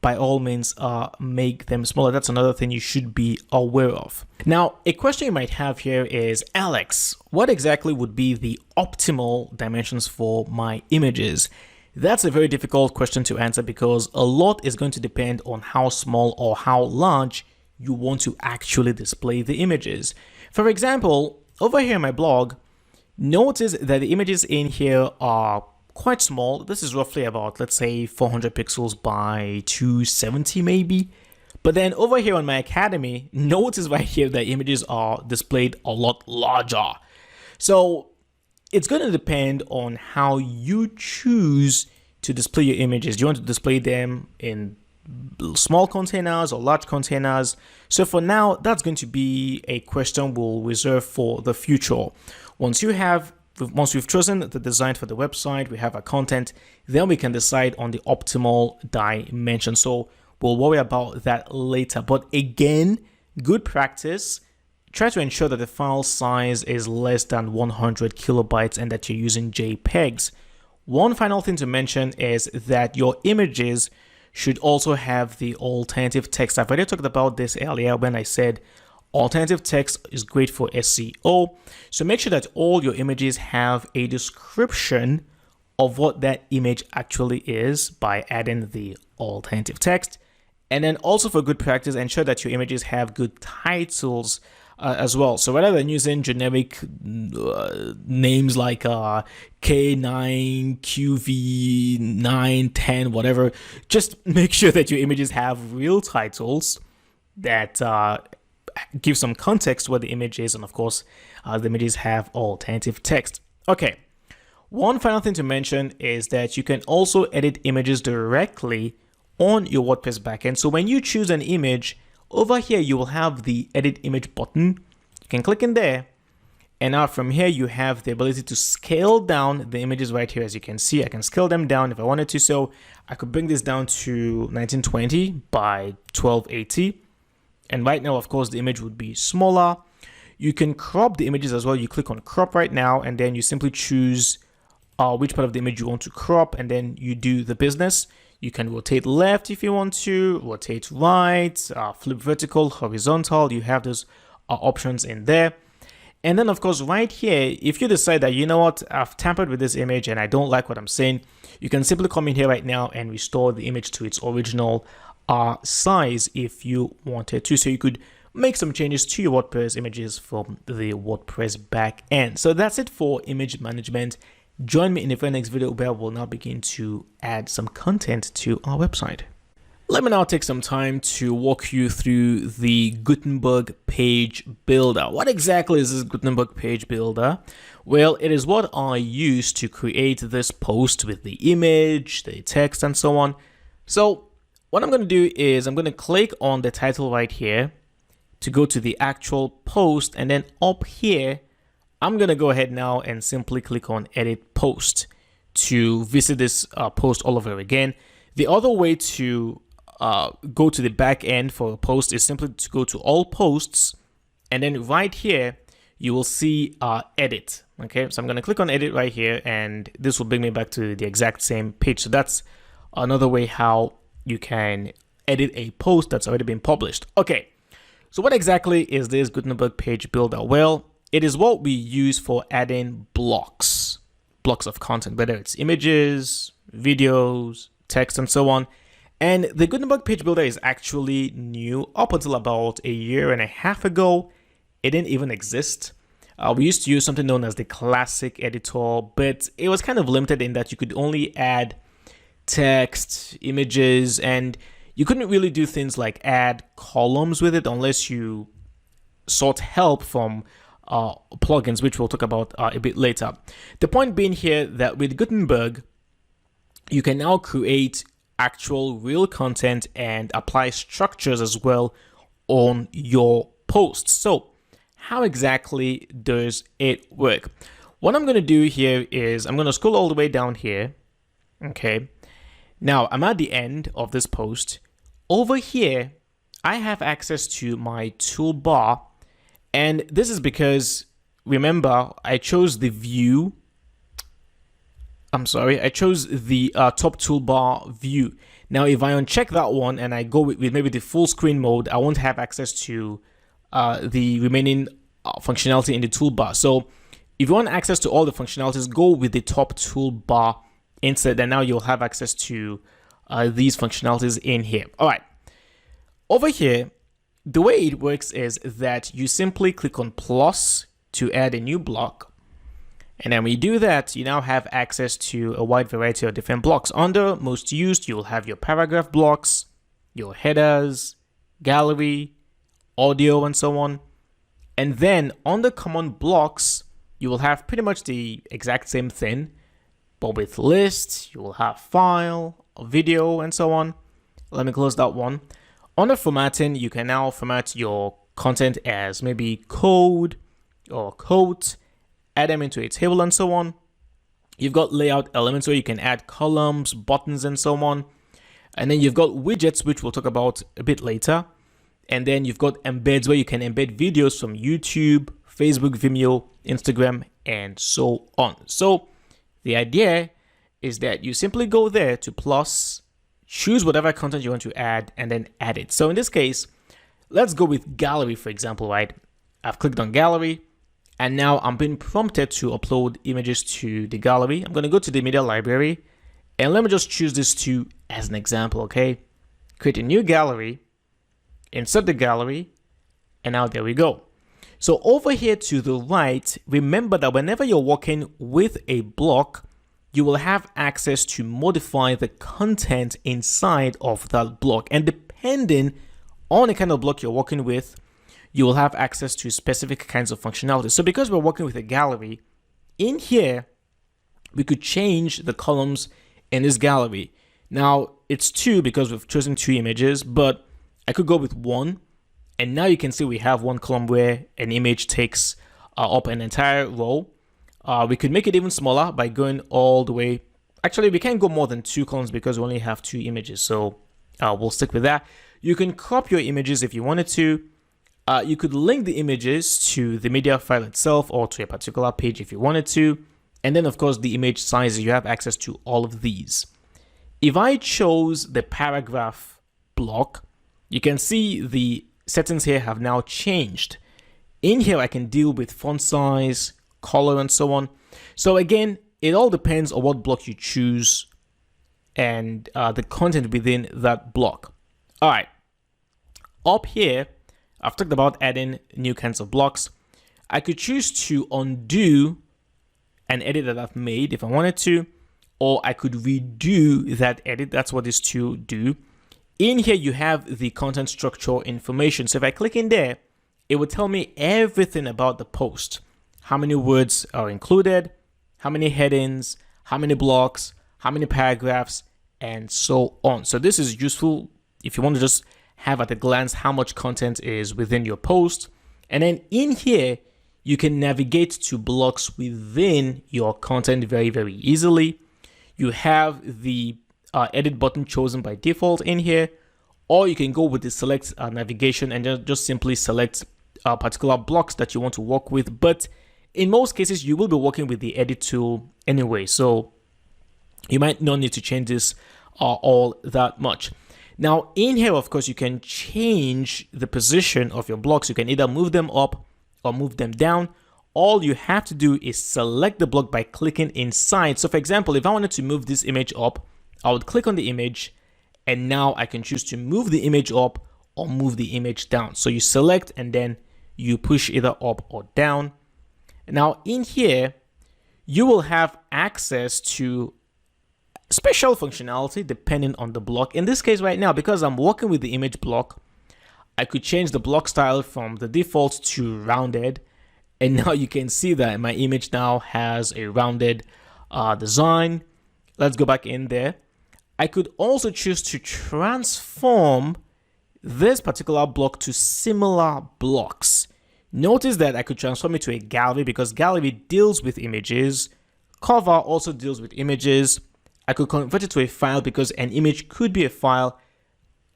by all means make them smaller. That's another thing you should be aware of. Now, a question you might have here is, Alex, what exactly would be the optimal dimensions for my images? That's a very difficult question to answer because a lot is going to depend on how small or how large you want to actually display the images. For example, over here in my blog, notice that the images in here are quite small. This is roughly about, let's say, 400 pixels by 270 maybe. But then over here on my Academy, notice right here that images are displayed a lot larger. So it's going to depend on how you choose to display your images. Do you want to display them in small containers or large containers? So for now, that's going to be a question we'll reserve for the future. Once we've chosen the design for the website, we have our content, then we can decide on the optimal dimension. So we'll worry about that later. But again, good practice, try to ensure that the file size is less than 100 kilobytes and that you're using JPEGs. One final thing to mention is that your images should also have the alternative text. I've already talked about this earlier when I said alternative text is great for SEO. So make sure that all your images have a description of what that image actually is by adding the alternative text. And then also for good practice, ensure that your images have good titles as well. So rather than using generic names like K9, QV, 9, 10, whatever, just make sure that your images have real titles that give some context where the image is, and of course, the images have alternative text. Okay, one final thing to mention is that you can also edit images directly on your WordPress backend. So when you choose an image, over here you will have the edit image button. You can click in there, and now from here you have the ability to scale down the images right here. As you can see, I can scale them down if I wanted to. So I could bring this down to 1920 by 1280. And right now, of course, the image would be smaller. You can crop the images as well. You click on crop right now, and then you simply choose which part of the image you want to crop, and then you do the business. You can rotate left if you want to, rotate right, flip vertical, horizontal. You have those options in there. And then, of course, right here, if you decide that, you know what, I've tampered with this image and I don't like what I'm seeing, you can simply come in here right now and restore the image to its original size if you wanted to. So you could make some changes to your WordPress images from the WordPress backend. So that's it for image management. Join me in the very next video where we'll now begin to add some content to our website. Let me now take some time to walk you through the Gutenberg page builder. What exactly is this Gutenberg page builder? Well, it is what I use to create this post with the image, the text, and so on. So what I'm going to do is I'm going to click on the title right here to go to the actual post, and then up here, I'm going to go ahead now and simply click on edit post to visit this post all over again. The other way to go to the back end for a post is simply to go to all posts, and then right here you will see edit. Okay, so I'm going to click on edit right here, and this will bring me back to the exact same page. So that's another way how you can edit a post that's already been published. Okay, so what exactly is this Gutenberg page builder? Well, it is what we use for adding blocks of content, whether it's images, videos, text, and so on. And the Gutenberg page builder is actually new. Up until about a year and a half ago, it didn't even exist. We used to use something known as the classic editor, but it was kind of limited in that you could only add text, images, and you couldn't really do things like add columns with it unless you sought help from plugins, which we'll talk about a bit later. The point being here that with Gutenberg, you can now create actual real content and apply structures as well on your posts. So how exactly does it work? What I'm going to do here is I'm going to scroll all the way down here. Okay. Now I'm at the end of this post. Over here, I have access to my toolbar. And this is because, remember, I chose the top toolbar view. Now, if I uncheck that one and I go with maybe the full screen mode, I won't have access to the remaining functionality in the toolbar. So if you want access to all the functionalities, go with the top toolbar instead, and now you'll have access to these functionalities in here. All right. Over here, the way it works is that you simply click on plus to add a new block. And then when you do that, you now have access to a wide variety of different blocks. Under most used, you'll have your paragraph blocks, your headers, gallery, audio, and so on. And then under common blocks, you will have pretty much the exact same thing, but with lists, you will have file, video, and so on. Let me close that one. Under formatting, you can now format your content as maybe code or quote, add them into a table and so on. You've got layout elements where you can add columns, buttons, and so on. And then you've got widgets, which we'll talk about a bit later. And then you've got embeds where you can embed videos from YouTube, Facebook, Vimeo, Instagram, and so on. So the idea is that you simply go there to plus, choose whatever content you want to add, and then add it. So in this case, let's go with gallery, for example, right? I've clicked on gallery, and now I'm being prompted to upload images to the gallery. I'm going to go to the media library, and let me just choose this two as an example, okay? Create a new gallery, insert the gallery, and now there we go. So over here to the right, remember that whenever you're working with a block, you will have access to modify the content inside of that block. And depending on the kind of block you're working with, you will have access to specific kinds of functionality. So because we're working with a gallery, in here, we could change the columns in this gallery. Now, it's 2 because we've chosen 2 images, but I could go with 1. And now you can see we have one column where an image takes up an entire row. We could make it even smaller by going all the way. Actually, we can't go more than 2 columns because we only have 2 images. So we'll stick with that. You can crop your images if you wanted to. You could link the images to the media file itself or to a particular page if you wanted to. And then, of course, the image sizes, you have access to all of these. If I chose the paragraph block, you can see the settings here have now changed. In here, I can deal with font size, color, and so on. So again, it all depends on what block you choose and the content within that block. All right. Up here, I've talked about adding new kinds of blocks. I could choose to undo an edit that I've made if I wanted to, or I could redo that edit. That's what these two do. In here, you have the content structure information. So if I click in there, it will tell me everything about the post. How many words are included, how many headings, how many blocks, how many paragraphs, and so on. So this is useful if you want to just have at a glance how much content is within your post. And then in here, you can navigate to blocks within your content very, very easily. You have the edit button chosen by default in here, or you can go with the select navigation and just simply select particular blocks that you want to work with. But in most cases, you will be working with the edit tool anyway, so you might not need to change this all that much. Now, in here, of course, you can change the position of your blocks. You can either move them up or move them down. All you have to do is select the block by clicking inside. So for example, if I wanted to move this image up, I would click on the image, and now I can choose to move the image up or move the image down. So you select and then you push either up or down. Now in here, you will have access to special functionality depending on the block. In this case right now, because I'm working with the image block, I could change the block style from the default to rounded. And now you can see that my image now has a rounded design. Let's go back in there. I could also choose to transform this particular block to similar blocks. Notice that I could transform it to a gallery because gallery deals with images. Cover also deals with images. I could convert it to a file because an image could be a file.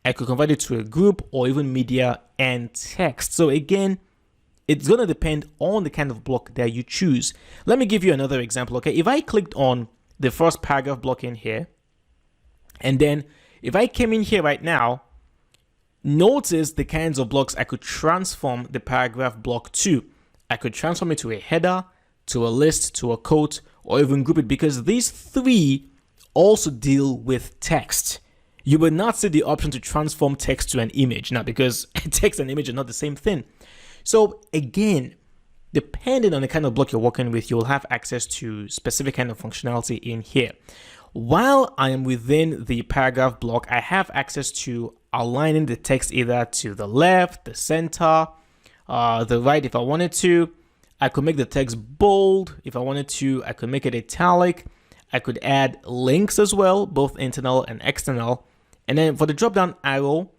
I could convert it to a group or even media and text. So again, it's going to depend on the kind of block that you choose. Let me give you another example. Okay, if I clicked on the first paragraph block in here, and then If I came in here right now, notice the kinds of blocks I could transform the paragraph block to. I could transform it to a header, to a list, to a quote, or even group it, because these three also deal with text. You will not see the option to transform text to an image now, because text and image are not the same thing. So again, depending on the kind of block you're working with, you'll have access to specific kind of functionality in here. While I am within the paragraph block, I have access to aligning the text either to the left, the center, the right if I wanted to. I could make the text bold if I wanted to. I could make it italic. I could add links as well, both internal and external. And then for the drop-down arrow,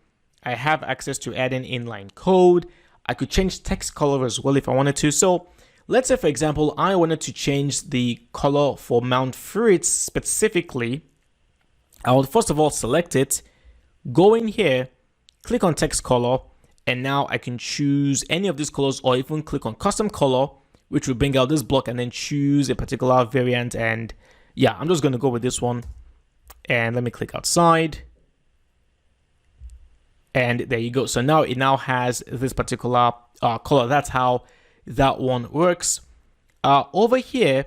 I have access to adding inline code. I could change text color as well if I wanted to. So let's say, for example, I wanted to change the color for Mount Fritz specifically. I would first of all select it, go in here, click on text color, and now I can choose any of these colors, or even click on custom color, which will bring out this block, and then choose a particular variant. And yeah, I'm just going to go with this one. And let me click outside. And there you go. So now it now has this particular color. That's how that one works. Over here,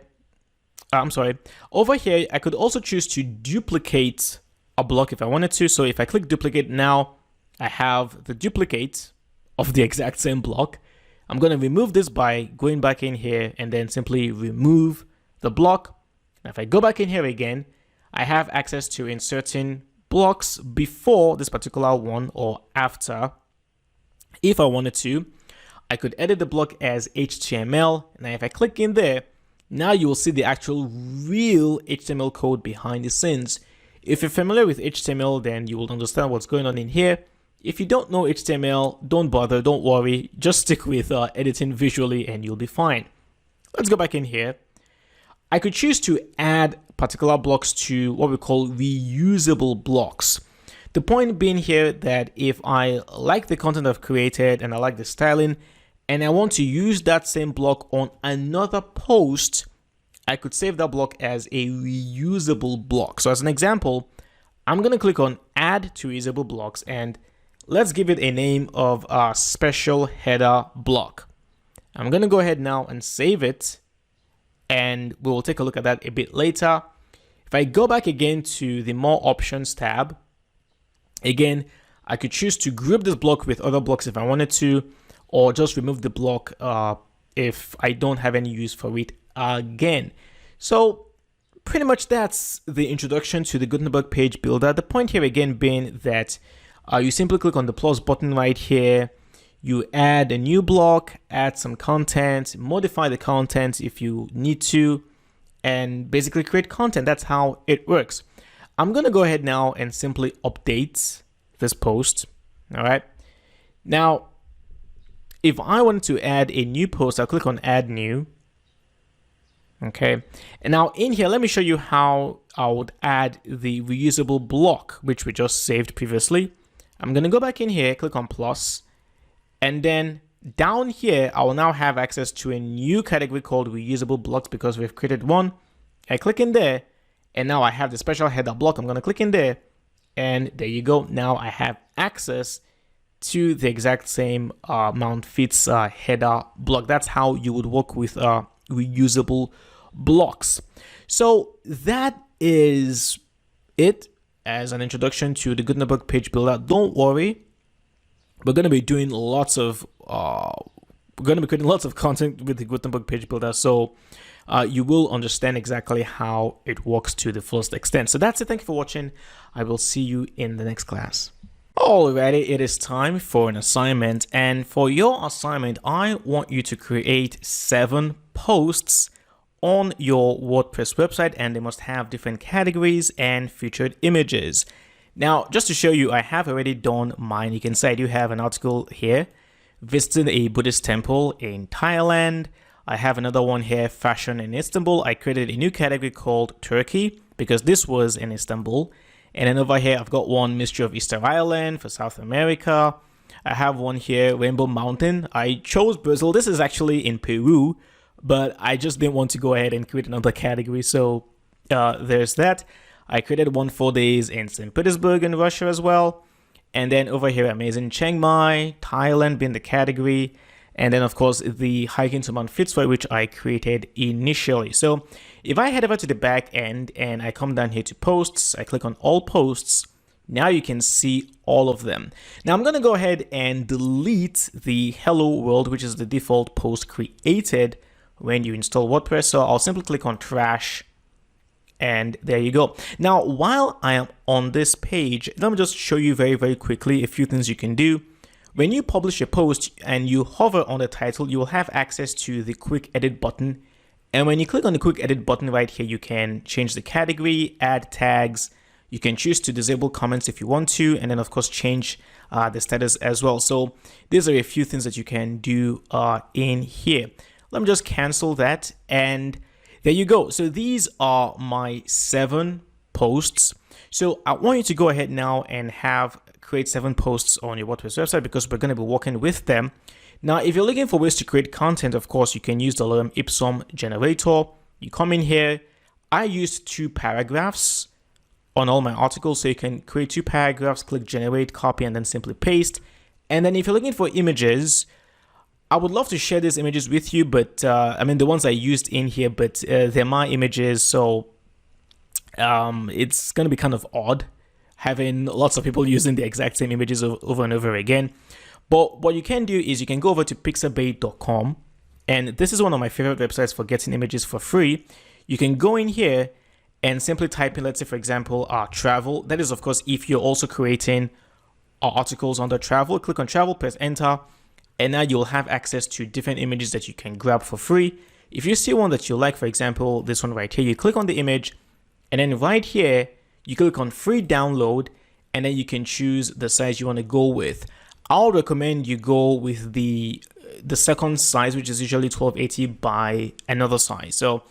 I could also choose to duplicate a block if I wanted to. So if I click duplicate now, I have the duplicate of the exact same block. I'm going to remove this by going back in here and then simply remove the block. Now if I go back in here again, I have access to inserting blocks before this particular one or after. If I wanted to, I could edit the block as HTML. And if I click in there, now you will see the actual real HTML code behind the scenes. If you're familiar with HTML, then you will understand what's going on in here. If you don't know HTML, don't bother, don't worry. Just stick with editing visually and you'll be fine. Let's go back in here. I could choose to add particular blocks to what we call reusable blocks. The point being here that if I like the content I've created and I like the styling and I want to use that same block on another post, I could save that block as a reusable block. So as an example, I'm going to click on add to reusable blocks and let's give it a name of a special header block. I'm going to go ahead now and save it. And we will take a look at that a bit later. If I go back again to the more options tab, again, I could choose to group this block with other blocks if I wanted to, or just remove the block if I don't have any use for it again. So pretty much that's the introduction to the Gutenberg page builder. The point here again being that you simply click on the plus button right here. You add a new block, add some content, modify the content if you need to, and basically create content. That's how it works. I'm going to go ahead now and simply update this post. All right. Now, if I wanted to add a new post, I'll click on add new. Okay. And now in here, let me show you how I would add the reusable block, which we just saved previously. I'm going to go back in here, click on plus. And then down here, I will now have access to a new category called reusable blocks because we've created one. I click in there and now I have the special header block. I'm going to click in there and there you go. Now I have access to the exact same Mount Fitz header block. That's how you would work with reusable blocks. So that is it as an introduction to the Gutenberg page builder. Don't worry. We're going to be doing lots of creating lots of content with the Gutenberg page builder, so you will understand exactly how it works to the fullest extent. So that's it. Thank you for watching. I will see you in the next class. Alrighty, it is time for an assignment, and for your assignment, I want you to create 7 posts on your WordPress website, and they must have different categories and featured images. Now, just to show you, I have already done mine. You can see I do have an article here, visiting a Buddhist temple in Thailand. I have another one here, fashion in Istanbul. I created a new category called Turkey because this was in Istanbul. And then over here, I've got one, Mystery of Easter Island for South America. I have one here, Rainbow Mountain. I chose Brazil. This is actually in Peru, but I just didn't want to go ahead and create another category. So there's that. I created one 4 days in St. Petersburg in Russia as well. And then over here, amazing Chiang Mai, Thailand being the category. And then of course, the hiking to Mount Fitzroy, which I created initially. So if I head over to the back end and I come down here to posts, I click on all posts. Now you can see all of them. Now I'm going to go ahead and delete the hello world, which is the default post created when you install WordPress. So I'll simply click on trash and there you go. Now, while I am on this page, let me just show you very, very quickly a few things you can do. When you publish a post and you hover on the title, you will have access to the quick edit button. And when you click on the quick edit button right here, you can change the category, add tags. You can choose to disable comments if you want to, and then of course change the status as well. So these are a few things that you can do in here. Let me just cancel that, and there you go. So these are my 7 posts. So I want you to go ahead now and create 7 posts on your WordPress website because we're going to be working with them. Now, if you're looking for ways to create content, of course, you can use the lorem ipsum generator. You come in here. I used 2 paragraphs on all my articles, so you can create 2 paragraphs, click generate, copy, and then simply paste. And then if you're looking for images, I would love to share these images with you, but I mean the ones I used in here, but they're my images, so it's going to be kind of odd having lots of people using the exact same images over and over again. But what you can do is you can go over to pixabay.com, and this is one of my favorite websites for getting images for free. You can go in here and simply type in, let's say, for example, travel. That is, of course, if you're also creating articles under travel. Click on travel, press enter, and now you'll have access to different images that you can grab for free. If you see one that you like, for example, this one right here, you click on the image, and then right here, you click on free download, and then you can choose the size you want to go with. I'll recommend you go with the second size, which is usually 1280 by another size. So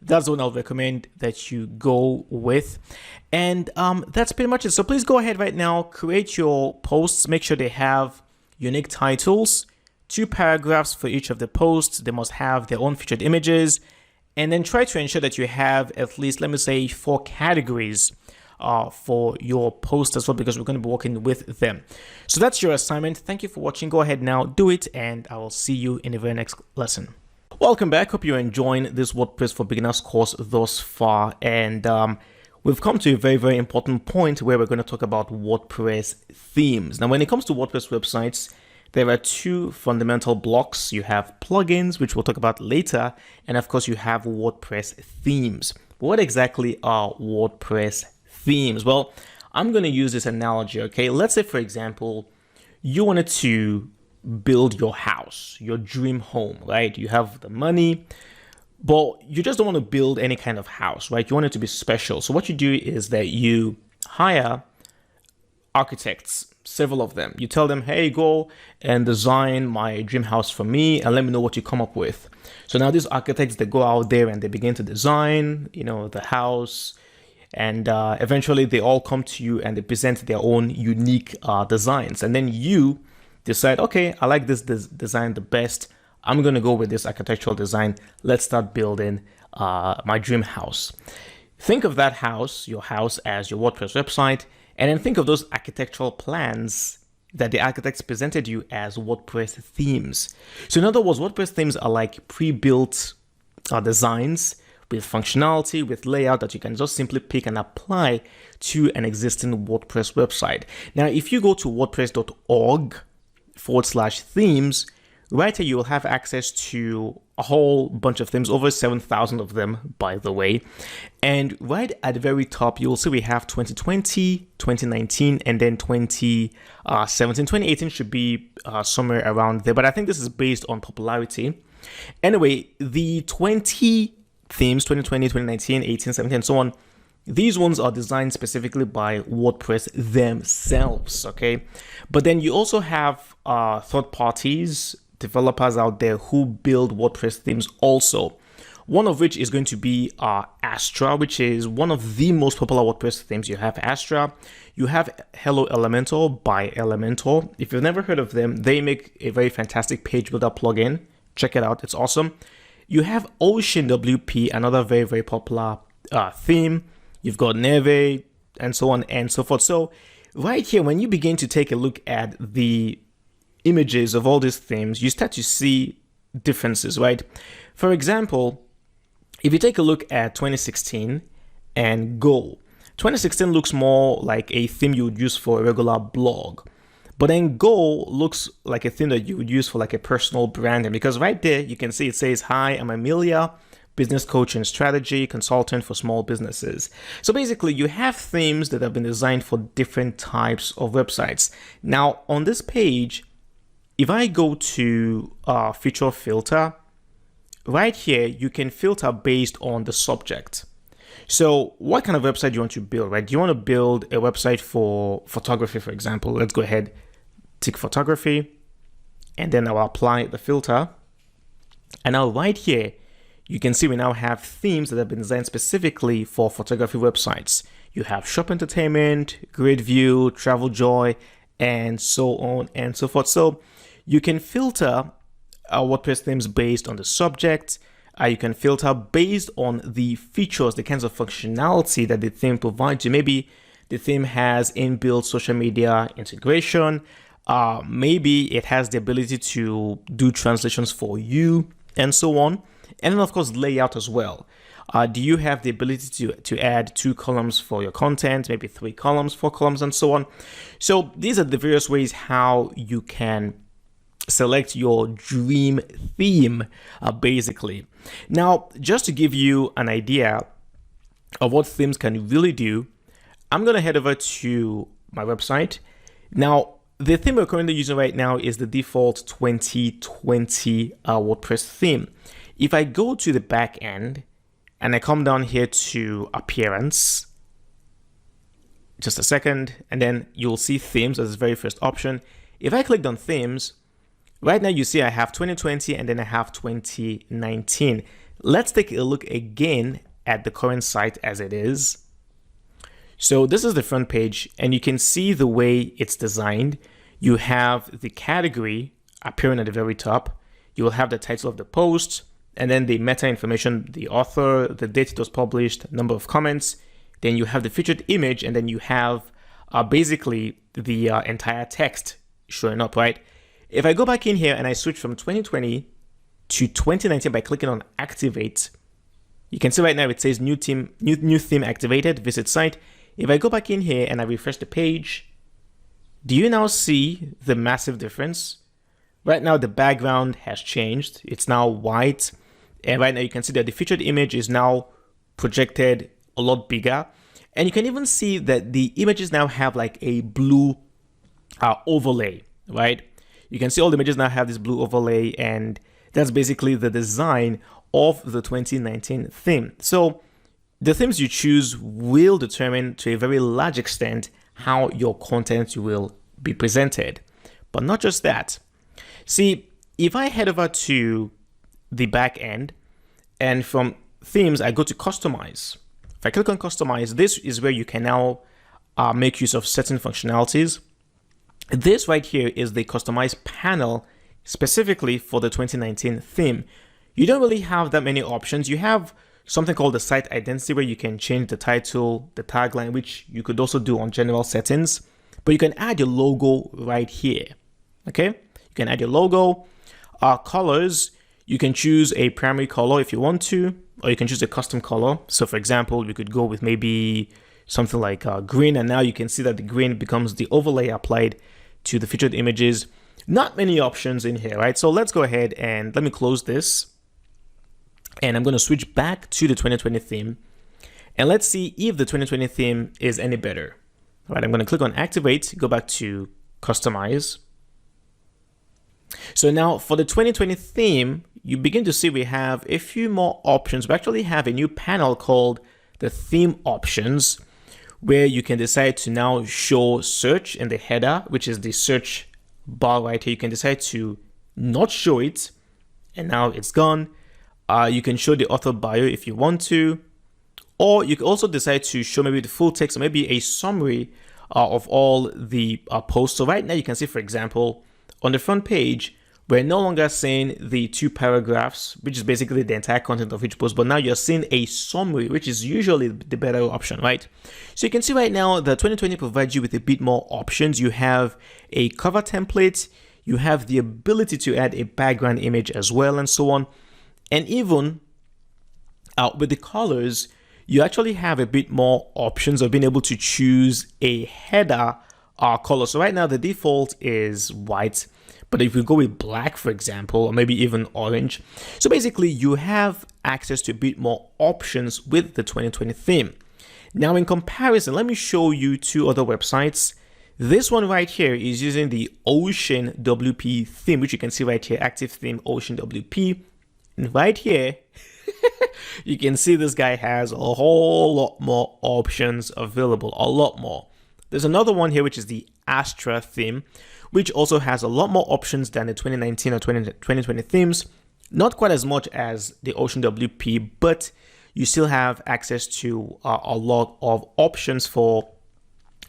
that's the one I'll recommend that you go with. And that's pretty much it. So please go ahead right now, create your posts, make sure they have unique titles, 2 paragraphs for each of the posts. They must have their own featured images, and then try to ensure that you have at least, let me say, 4 categories for your post as well, because we're going to be working with them. So that's your assignment. Thank you for watching. Go ahead now, do it, and I will see you in the very next lesson. Welcome back. Hope you're enjoying this WordPress for Beginners course thus far. And we've come to a very, very important point where we're going to talk about WordPress themes. Now, when it comes to WordPress websites, there are 2 fundamental blocks. You have plugins, which we'll talk about later. And of course, you have WordPress themes. What exactly are WordPress themes? Well, I'm going to use this analogy, okay? Let's say, for example, you wanted to build your house, your dream home, right? You have the money, but you just don't want to build any kind of house, right? You want it to be special. So what you do is that you hire architects, several of them. You tell them, hey, go and design my dream house for me and let me know what you come up with. So now these architects, they go out there and they begin to design, the house, and eventually they all come to you and they present their own unique designs. And then you decide, okay, I like this design the best. I'm going to go with this architectural design. Let's start building my dream house. Think of that house, your house, as your WordPress website, and then think of those architectural plans that the architects presented you as WordPress themes. So in other words, WordPress themes are like pre-built designs with functionality, with layout that you can just simply pick and apply to an existing WordPress website. Now, if you go to wordpress.org/themes, right here you will have access to a whole bunch of themes, over 7,000 of them, by the way. And right at the very top, you will see we have 2020, 2019, and then 2017. 2018 should be somewhere around there, but I think this is based on popularity. Anyway, the 20 themes, 2020, 2019, 18, 17, and so on, these ones are designed specifically by WordPress themselves, okay? But then you also have third parties, developers out there who build WordPress themes also. One of which is going to be Astra, which is one of the most popular WordPress themes. You have Astra, you have Hello Elementor by Elementor. If you've never heard of them, they make a very fantastic page builder plugin. Check it out, it's awesome. You have Ocean WP, another very, very popular theme. you've got Neve, and so on and so forth. So right here, when you begin to take a look at the images of all these themes, you start to see differences, right? For example, if you take a look at 2016 and Go, 2016 looks more like a theme you would use for a regular blog. But then Go looks like a theme that you would use for like a personal branding, because right there you can see it says, "Hi, I'm Amelia, business coach and strategy consultant for small businesses." So basically you have themes that have been designed for different types of websites. Now on this page, if I go to feature filter, right here, you can filter based on the subject. So what kind of website do you want to build, right? Do you want to build a website for photography, for example? Let's go ahead, tick photography, and then I'll apply the filter. And now right here, you can see we now have themes that have been designed specifically for photography websites. You have shop entertainment, grid view, travel joy, and so on and so forth. So you can filter WordPress themes based on the subject. You can filter based on the features, the kinds of functionality that the theme provides you. Maybe the theme has inbuilt social media integration. Maybe it has the ability to do translations for you, and so on. And then of course, layout as well. Do you have the ability to add 2 columns for your content, maybe 3 columns, 4 columns, and so on? So these are the various ways how you can select your dream theme, basically. Now, just to give you an idea of what themes can really do, I'm going to head over to my website. Now, the theme we're currently using right now is the default 2020 WordPress theme. If I go to the back end and I come down here to appearance, just a second, and then you'll see themes as the very first option. If I clicked on themes, right now you see I have 2020 and then I have 2019. Let's take a look again at the current site as it is. So this is the front page, and you can see the way it's designed. You have the category appearing at the very top. You will have the title of the post, and then the meta information, the author, the date it was published, number of comments. Then you have the featured image, and then you have basically the entire text showing up, right? If I go back in here and I switch from 2020 to 2019 by clicking on activate, you can see right now it says new theme activated, visit site. If I go back in here and I refresh the page, do you now see the massive difference? Right now the background has changed. It's now white. And right now you can see that the featured image is now projected a lot bigger. And you can even see that the images now have like a blue overlay, right? You can see all the images now have this blue overlay, and that's basically the design of the 2019 theme. So the themes you choose will determine to a very large extent how your content will be presented. But not just that. See, if I head over to the back end and from themes, I go to customize. If I click on customize, this is where you can now make use of certain functionalities. This right here is the customize panel specifically for the 2019 theme. You don't really have that many options. You have something called the site identity where you can change the title, the tagline, which you could also do on general settings, but you can add your logo right here. Okay, you can add your logo. Colors, you can choose a primary color if you want to, or you can choose a custom color. So for example, we could go with maybe something like green, and now you can see that the green becomes the overlay applied to the featured images. Not many options in here, right? So let's go ahead and let me close this. And I'm going to switch back to the 2020 theme. And let's see if the 2020 theme is any better. All right, I'm going to click on activate, go back to customize. So now for the 2020 theme, you begin to see we have a few more options. We actually have a new panel called the theme options, where you can decide to now show search in the header, which is the search bar right here. You can decide to not show it, and now it's gone. You can show the author bio if you want to, or you can also decide to show maybe the full text or maybe a summary of all the posts. So right now you can see, for example, on the front page, we're no longer seeing the 2 paragraphs, which is basically the entire content of each post, but now you're seeing a summary, which is usually the better option, right? So you can see right now that 2020 provides you with a bit more options. You have a cover template, you have the ability to add a background image as well, and so on. And even with the colors, you actually have a bit more options of being able to choose a header color. So right now the default is white, but if you go with black, for example, or maybe even orange, so basically you have access to a bit more options with the 2020 theme. Now in comparison, let me show you 2 other websites. This one right here is using the Ocean WP theme, which you can see right here, active theme Ocean WP. And right here, you can see this guy has a whole lot more options available, a lot more. There's another one here, which is the Astra theme, which also has a lot more options than the 2019 or 2020 themes. Not quite as much as the Ocean WP, but you still have access to a lot of options for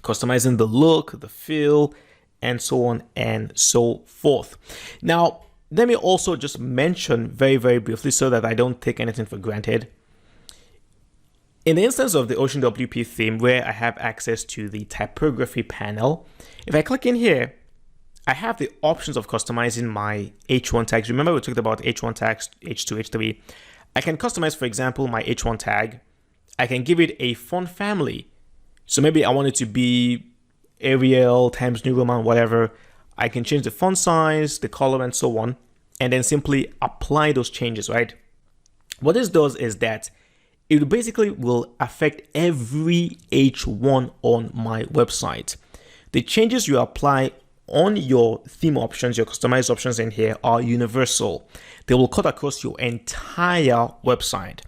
customizing the look, the feel, and so on and so forth. Now, let me also just mention very, very briefly so that I don't take anything for granted. In the instance of the Ocean WP theme, where I have access to the typography panel, if I click in here, I have the options of customizing my H1 tags. Remember we talked about H1 tags, H2, H3. I can customize, for example, my H1 tag. I can give it a font family. So maybe I want it to be Arial, Times New Roman, whatever. I can change the font size, the color, and so on, and then simply apply those changes, right? What this does is that it basically will affect every H1 on my website. The changes you apply on your theme options, your customized options in here are universal. They will cut across your entire website.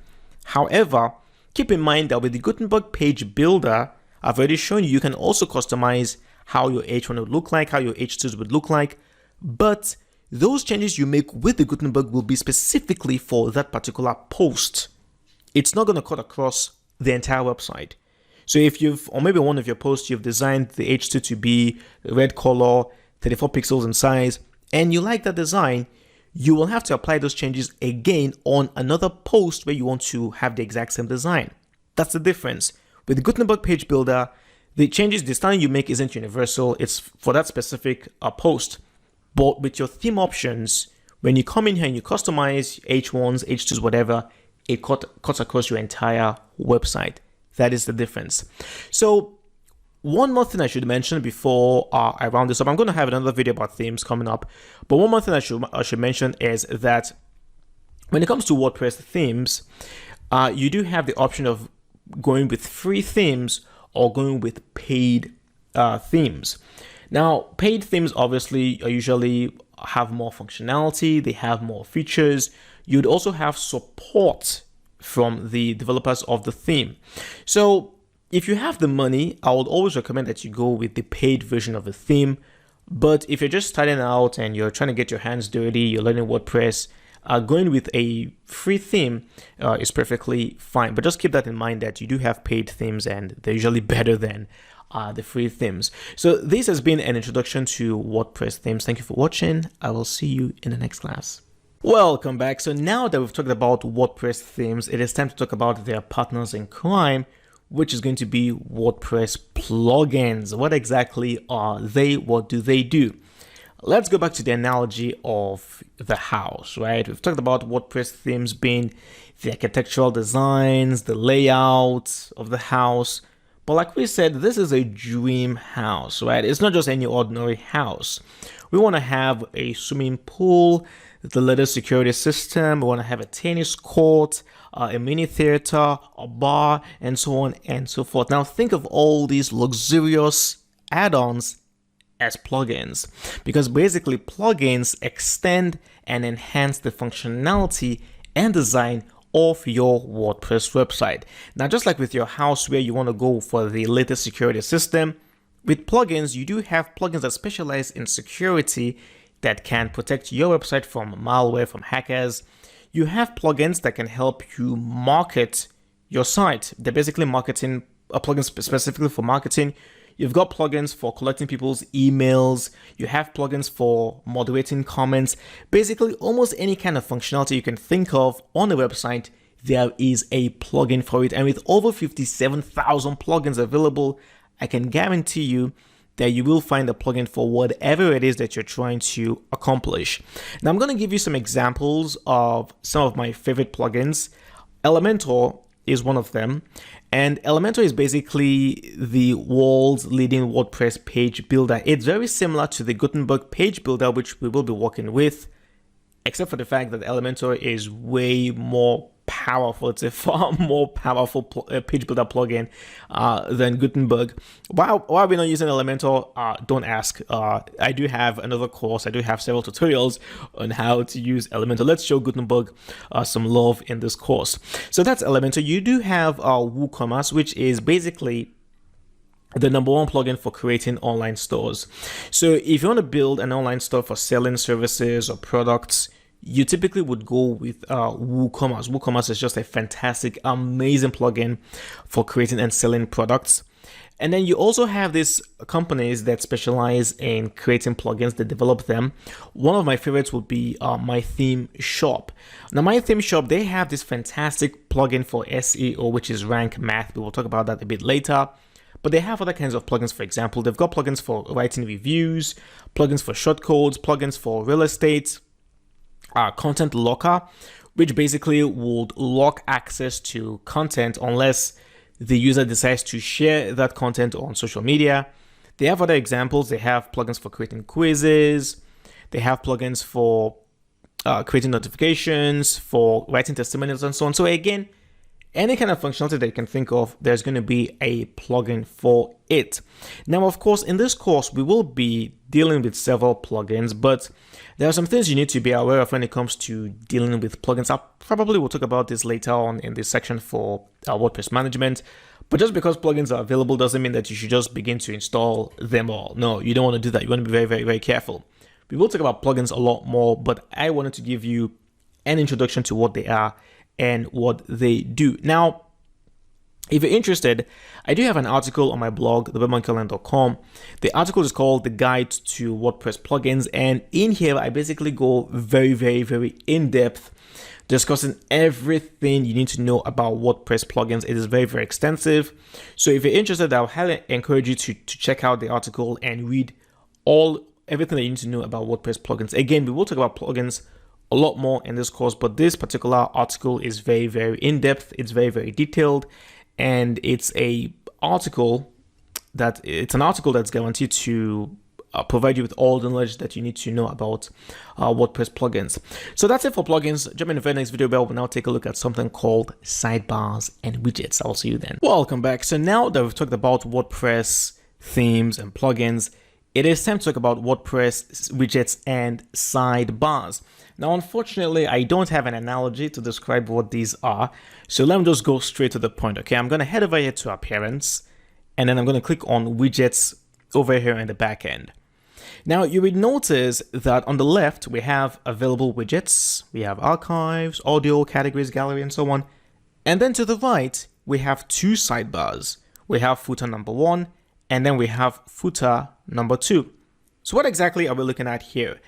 However, keep in mind that with the Gutenberg page builder, I've already shown you, you can also customize how your H1 would look like, how your H2s would look like, but those changes you make with the Gutenberg will be specifically for that particular post. It's not going to cut across the entire website. So if you've, or maybe one of your posts, you've designed the H2 to be red color, 34 pixels in size, and you like that design, you will have to apply those changes again on another post where you want to have the exact same design. That's the difference. With the Gutenberg page builder, the changes, the styling you make isn't universal. It's for that specific post. But with your theme options, when you come in here and you customize H1s, H2s, whatever, it cuts across your entire website. That is the difference. So one more thing I should mention before I round this up, I'm going to have another video about themes coming up. But one more thing I should mention is that when it comes to WordPress themes, you do have the option of going with free themes or going with paid themes. Now, paid themes obviously usually have more functionality, they have more features. You'd also have support from the developers of the theme. So if you have the money, I would always recommend that you go with the paid version of the theme. But if you're just starting out and you're trying to get your hands dirty, you're learning WordPress, going with a free theme is perfectly fine. But just keep that in mind that you do have paid themes and they're usually better than the free themes. So this has been an introduction to WordPress themes. Thank you for watching. I will see you in the next class. Welcome back. So now that we've talked about WordPress themes, it is time to talk about their partners in crime, which is going to be WordPress plugins. What exactly are they? What do they do? Let's go back to the analogy of the house, right? We've talked about WordPress themes being the architectural designs, the layout of the house. But like we said, this is a dream house, right? It's not just any ordinary house. We want to have a swimming pool, the latest security system. We want to have a tennis court, a mini theater, a bar, and so on and so forth. Now think of all these luxurious add-ons as plugins, because basically plugins extend and enhance the functionality and design of your WordPress website. Now, just like with your house where you want to go for the latest security system, with plugins, you do have plugins that specialize in security that can protect your website from malware, from hackers. You have plugins that can help you market your site. They're basically marketing, a plugin specifically for marketing. You've got plugins for collecting people's emails. You have plugins for moderating comments. Basically, almost any kind of functionality you can think of on a website, there is a plugin for it. And with over 57,000 plugins available, I can guarantee you that you will find a plugin for whatever it is that you're trying to accomplish. Now, I'm going to give you some examples of some of my favorite plugins. Elementor is one of them. And Elementor is basically the world's leading WordPress page builder. It's very similar to the Gutenberg page builder, which we will be working with, except for the fact that Elementor is way more powerful. It's a far more powerful page builder plugin than Gutenberg. Why are we not using Elementor? Don't ask. I do have another course. I do have several tutorials on how to use Elementor. Let's show Gutenberg some love in this course. So that's Elementor. You do have WooCommerce, which is basically the #1 plugin for creating online stores. So if you want to build an online store for selling services or products, you typically would go with WooCommerce. WooCommerce is just a fantastic, amazing plugin for creating and selling products. And then you also have these companies that specialize in creating plugins, that develop them. One of my favorites would be My Theme Shop. Now, My Theme Shop, they have this fantastic plugin for SEO, which is Rank Math. We will talk about that a bit later. But they have other kinds of plugins. For example, they've got plugins for writing reviews, plugins for shortcodes, plugins for real estate, content locker, which basically would lock access to content unless the user decides to share that content on social media. They have other examples. They have plugins for creating quizzes. They have plugins for creating notifications, for writing testimonials, and so on. So again, any kind of functionality that you can think of, there's going to be a plugin for it. Now, of course, in this course, we will be dealing with several plugins, but there are some things you need to be aware of when it comes to dealing with plugins. I probably will talk about this later on in this section for WordPress management. But just because plugins are available doesn't mean that you should just begin to install them all. No, you don't want to do that. You want to be very, very, very careful. We will talk about plugins a lot more, but I wanted to give you an introduction to what they are and what they do. Now, if you're interested, I do have an article on my blog, thewebmonkeyonline.com. The article is called The Guide to WordPress Plugins. And in here, I basically go very, very, very in-depth, discussing everything you need to know about WordPress plugins. It is very, very extensive. So if you're interested, I'll highly encourage you to check out the article and read everything that you need to know about WordPress plugins. Again, we will talk about plugins a lot more in this course, but this particular article is very, very in-depth. It's very, very detailed, and it's an article that's guaranteed to provide you with all the knowledge that you need to know about WordPress plugins. So that's it for plugins. Jump in the very next video where we'll now take a look at something called sidebars and widgets. I'll see you then. Welcome back. So now that we've talked about WordPress themes and plugins, it is time to talk about WordPress widgets and sidebars. Now, unfortunately, I don't have an analogy to describe what these are, so let me just go straight to the point, okay? I'm going to head over here to Appearance, and then I'm going to click on Widgets over here in the back end. Now, you will notice that on the left, we have available widgets, we have archives, audio, categories, gallery, and so on. And then to the right, we have two sidebars. We have footer #1, and then we have footer #2. So what exactly are we looking at here?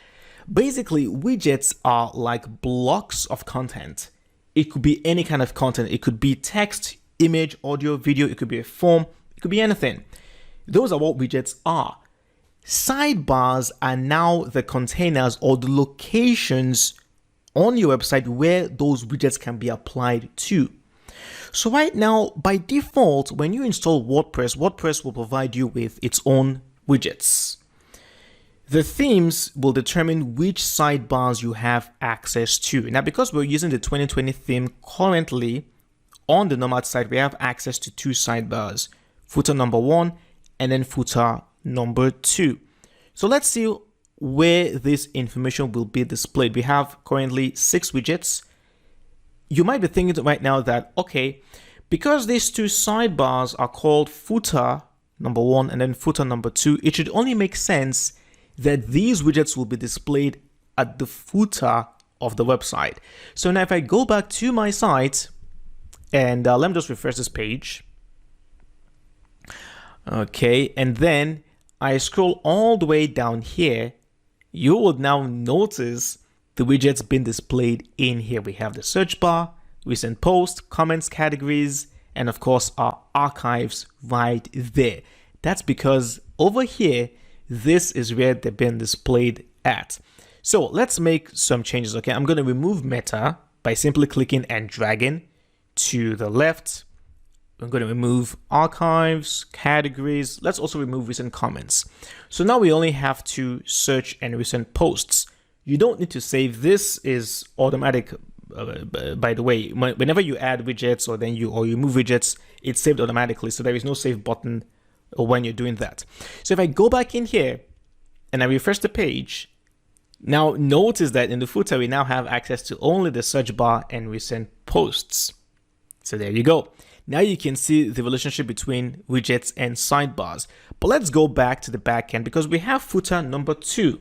Basically, widgets are like blocks of content. It could be any kind of content. It could be text, image, audio, video. It could be a form. It could be anything. Those are what widgets are. Sidebars are now the containers or the locations on your website where those widgets can be applied to. So right now, by default, when you install WordPress, WordPress will provide you with its own widgets. The themes will determine which sidebars you have access to. Now, because we're using the 2020 theme currently on the Nomad site, we have access to two sidebars, footer #1 and then footer #2. So let's see where this information will be displayed. We have currently 6 widgets. You might be thinking right now that, okay, because these two sidebars are called footer #1 and then footer #2, it should only make sense that these widgets will be displayed at the footer of the website. So now if I go back to my site and let me just refresh this page. Okay, and then I scroll all the way down here. You will now notice the widgets being displayed in here. We have the search bar, recent posts, comments, categories, and of course our archives right there. That's because over here, this is where they're being displayed at. So let's make some changes. Okay, I'm going to remove meta by simply clicking and dragging to the left. I'm going to remove archives, categories. Let's also remove recent comments. So now we only have to search and recent posts. You don't need to save. This is automatic. By the way, whenever you add widgets or you move widgets, it's saved automatically. So there is no save button when you're doing that. So if I go back in here and I refresh the page, now notice that in the footer, we now have access to only the search bar and recent posts. So there you go. Now you can see the relationship between widgets and sidebars. But let's go back to the backend because we have footer number 2.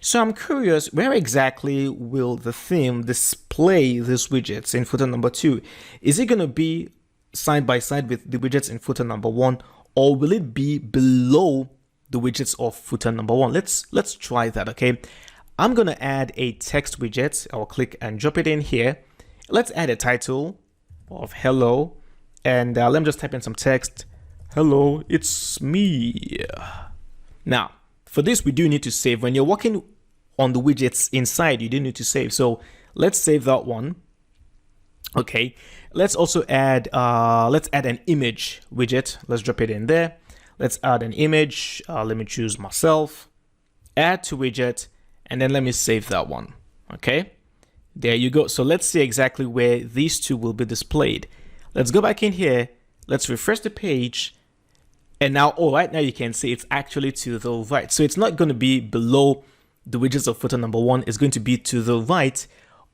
So I'm curious, where exactly will the theme display these widgets in footer number 2? Is it going to be side by side with the widgets in footer number 1, or will it be below the widgets of footer number 1? Let's try that, okay? I'm going to add a text widget. I'll click and drop it in here. Let's add a title of hello. And let me just type in some text. Hello, it's me. Now, for this, we do need to save. When you're working on the widgets inside, you do need to save. So let's save that one. Okay, let's also add, an image widget. Let's drop it in there. Let's add an image. Let me choose myself. Add to widget, and then let me save that one. Okay, there you go. So let's see exactly where these two will be displayed. Let's go back in here. Let's refresh the page. And now, right now you can see it's actually to the right. So it's not going to be below the widgets of footer number 1. It's going to be to the right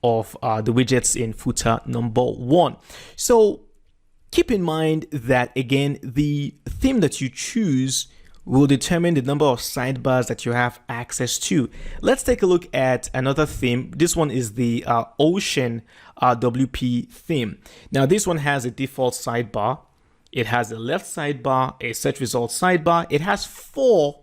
of the widgets in footer number 1. So keep in mind that, again, the theme that you choose will determine the number of sidebars that you have access to. Let's take a look at another theme. This one is the Ocean WP theme. Now, this one has a default sidebar. It has a left sidebar, a search results sidebar. It has 4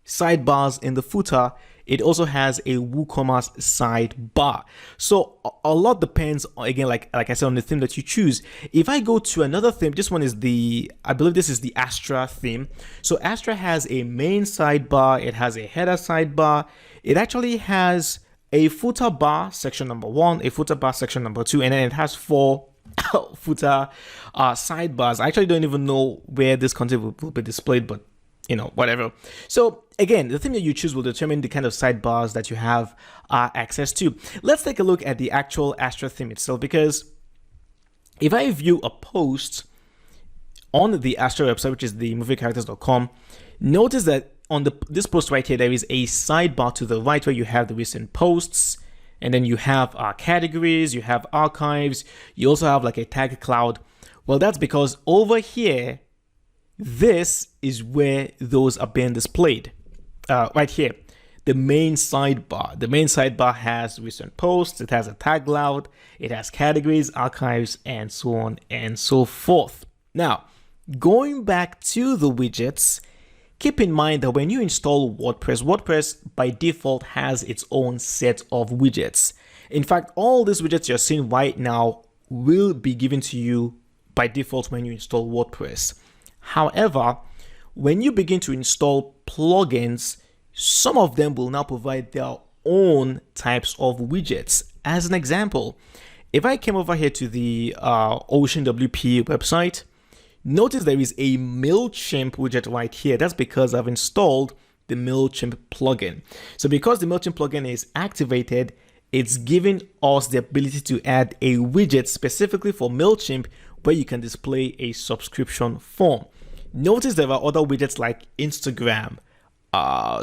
sidebars in the footer. It also has a WooCommerce sidebar. So a lot depends, again, like I said, on the theme that you choose. If I go to another theme, this one is I believe this is the Astra theme. So Astra has a main sidebar. It has a header sidebar. It actually has a footer bar section number 1, a footer bar section number 2, and then it has 4 footer sidebars. I actually don't even know where this content will be displayed, but you know, whatever. So again, the theme that you choose will determine the kind of sidebars that you have access to. Let's take a look at the actual Astra theme itself, because if I view a post on the Astra website, which is the moviecharacters.com, notice that on this post right here, there is a sidebar to the right where you have the recent posts, and then you have categories, you have archives, you also have like a tag cloud. Well, that's because over here, this is where those are being displayed. Right here, the main sidebar. The main sidebar has recent posts, it has a tag cloud, it has categories, archives, and so on and so forth. Now, going back to the widgets, keep in mind that when you install WordPress by default has its own set of widgets. In fact, all these widgets you're seeing right now will be given to you by default when you install WordPress. However, when you begin to install plugins, some of them will now provide their own types of widgets. As an example, if I came over here to the Ocean WP website, notice there is a MailChimp widget right here. That's because I've installed the MailChimp plugin. So because the MailChimp plugin is activated, it's giving us the ability to add a widget specifically for MailChimp where you can display a subscription form. Notice there are other widgets like Instagram,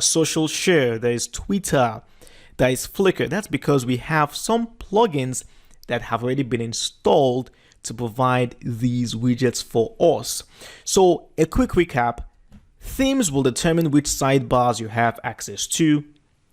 social share, there is Twitter, there is Flickr. That's because we have some plugins that have already been installed to provide these widgets for us. So a quick recap, themes will determine which sidebars you have access to.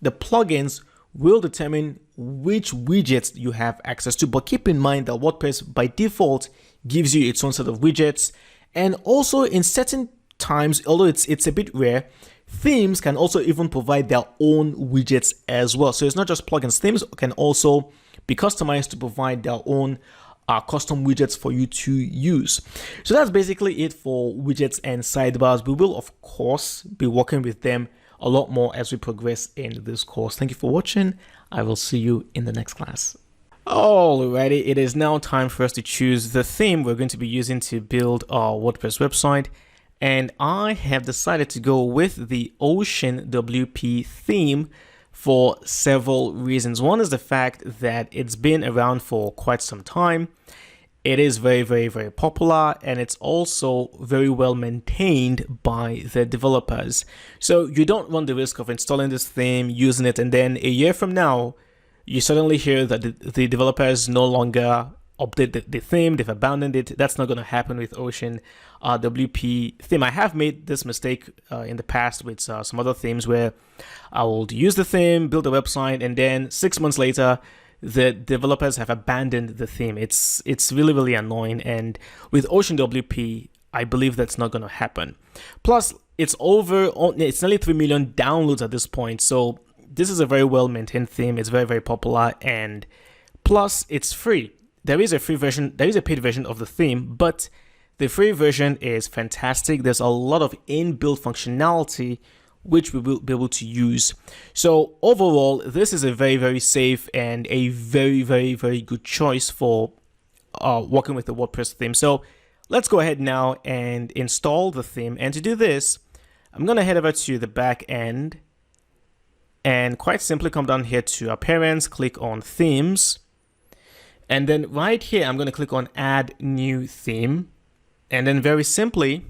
The plugins will determine which widgets you have access to, but keep in mind that WordPress by default gives you its own set of widgets. And also in certain times, although it's a bit rare, themes can also even provide their own widgets as well. So it's not just plugins. Themes can also be customized to provide their own custom widgets for you to use. So that's basically it for widgets and sidebars. We will, of course, be working with them a lot more as we progress in this course. Thank you for watching. I will see you in the next class. Alrighty, it is now time for us to choose the theme we're going to be using to build our WordPress website. And I have decided to go with the Ocean WP theme for several reasons. One is the fact that it's been around for quite some time. It is very, very, very popular, and it's also very well maintained by the developers. So you don't run the risk of installing this theme, using it, and then a year from now, you suddenly hear that the developers no longer update the theme, they've abandoned it. That's not going to happen with Ocean WP theme. I have made this mistake in the past with some other themes where I will use the theme, build a website, and then 6 months later, the developers have abandoned the theme. It's really, really annoying. And with Ocean WP, I believe that's not going to happen. Plus, it's nearly 3 million downloads at this point. So this is a very well maintained theme. It's very, very popular, and plus it's free. There is a free version, there is a paid version of the theme, but the free version is fantastic. There's a lot of inbuilt functionality which we will be able to use. So overall, this is a very, very safe and a very, very, very good choice for working with the WordPress theme. So let's go ahead now and install the theme. And to do this, I'm going to head over to the back end and quite simply come down here to Appearance, click on Themes. And then right here, I'm going to click on Add New Theme. And then very simply,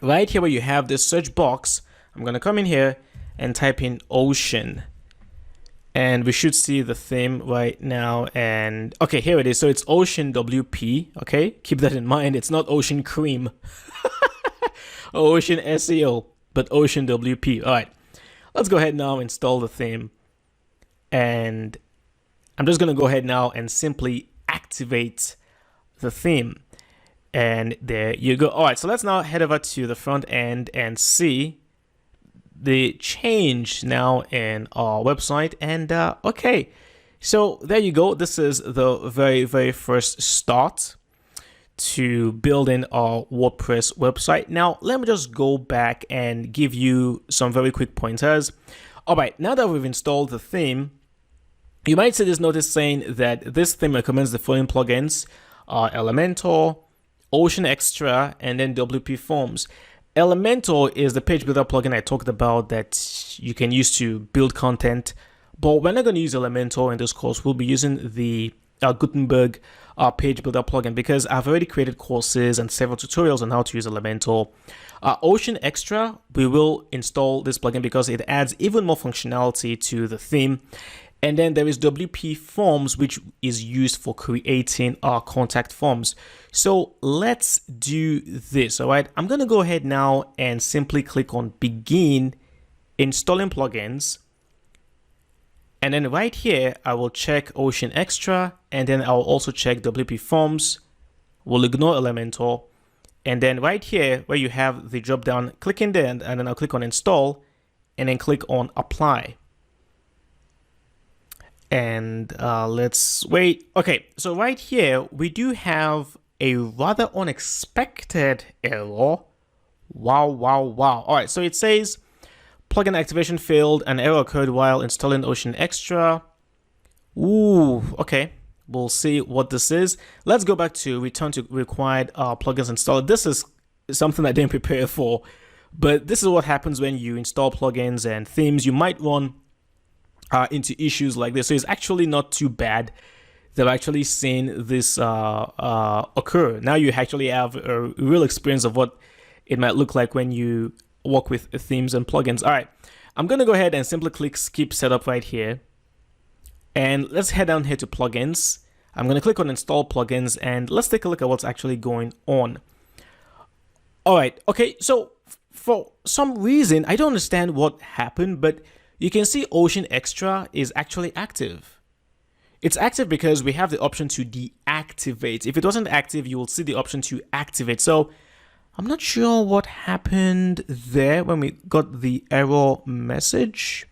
right here where you have this search box, I'm going to come in here and type in Ocean. And we should see the theme right now. And okay, here it is. So it's Ocean WP. Okay, keep that in mind. It's not Ocean Cream. Ocean SEO, but Ocean WP. All right, let's go ahead now and install the theme. And I'm just going to go ahead now and simply activate the theme. And there you go. All right, so let's now head over to the front end and see the change now in our website. And okay, so there you go. This is the very, very first start to building our WordPress website. Now, let me just go back and give you some very quick pointers. All right, now that we've installed the theme, you might see this notice saying that this theme recommends the following plugins: Elementor, Ocean Extra, and then WP Forms. Elementor is the page builder plugin I talked about that you can use to build content, but we're not going to use Elementor in this course. We'll be using the Gutenberg page builder plugin because I've already created courses and several tutorials on how to use Elementor. Ocean Extra, we will install this plugin because it adds even more functionality to the theme. And then there is WP Forms, which is used for creating our contact forms. So let's do this, all right? I'm going to go ahead now and simply click on Begin Installing Plugins. And then right here, I will check Ocean Extra, and then I'll also check WP Forms. We'll ignore Elementor. And then right here, where you have the drop down, click in there, and then I'll click on Install, and then click on Apply. And let's wait. Okay, so right here, we do have a rather unexpected error. Wow, wow, wow. All right, so it says plugin activation failed. An error occurred while installing Ocean Extra. Ooh, okay. We'll see what this is. Let's go back to return to required plugins installed. This is something I didn't prepare for, but this is what happens when you install plugins and themes. You might run into issues like this. So it's actually not too bad. They've actually seen this occur. Now you actually have a real experience of what it might look like when you work with themes and plugins. All right, I'm going to go ahead and simply click Skip Setup right here. And let's head down here to Plugins. I'm going to click on Install Plugins, and let's take a look at what's actually going on. All right, okay, so for some reason, I don't understand what happened, but you can see Ocean Extra is actually active. It's active because we have the option to deactivate. If it wasn't active, you will see the option to activate. So I'm not sure what happened there when we got the error message.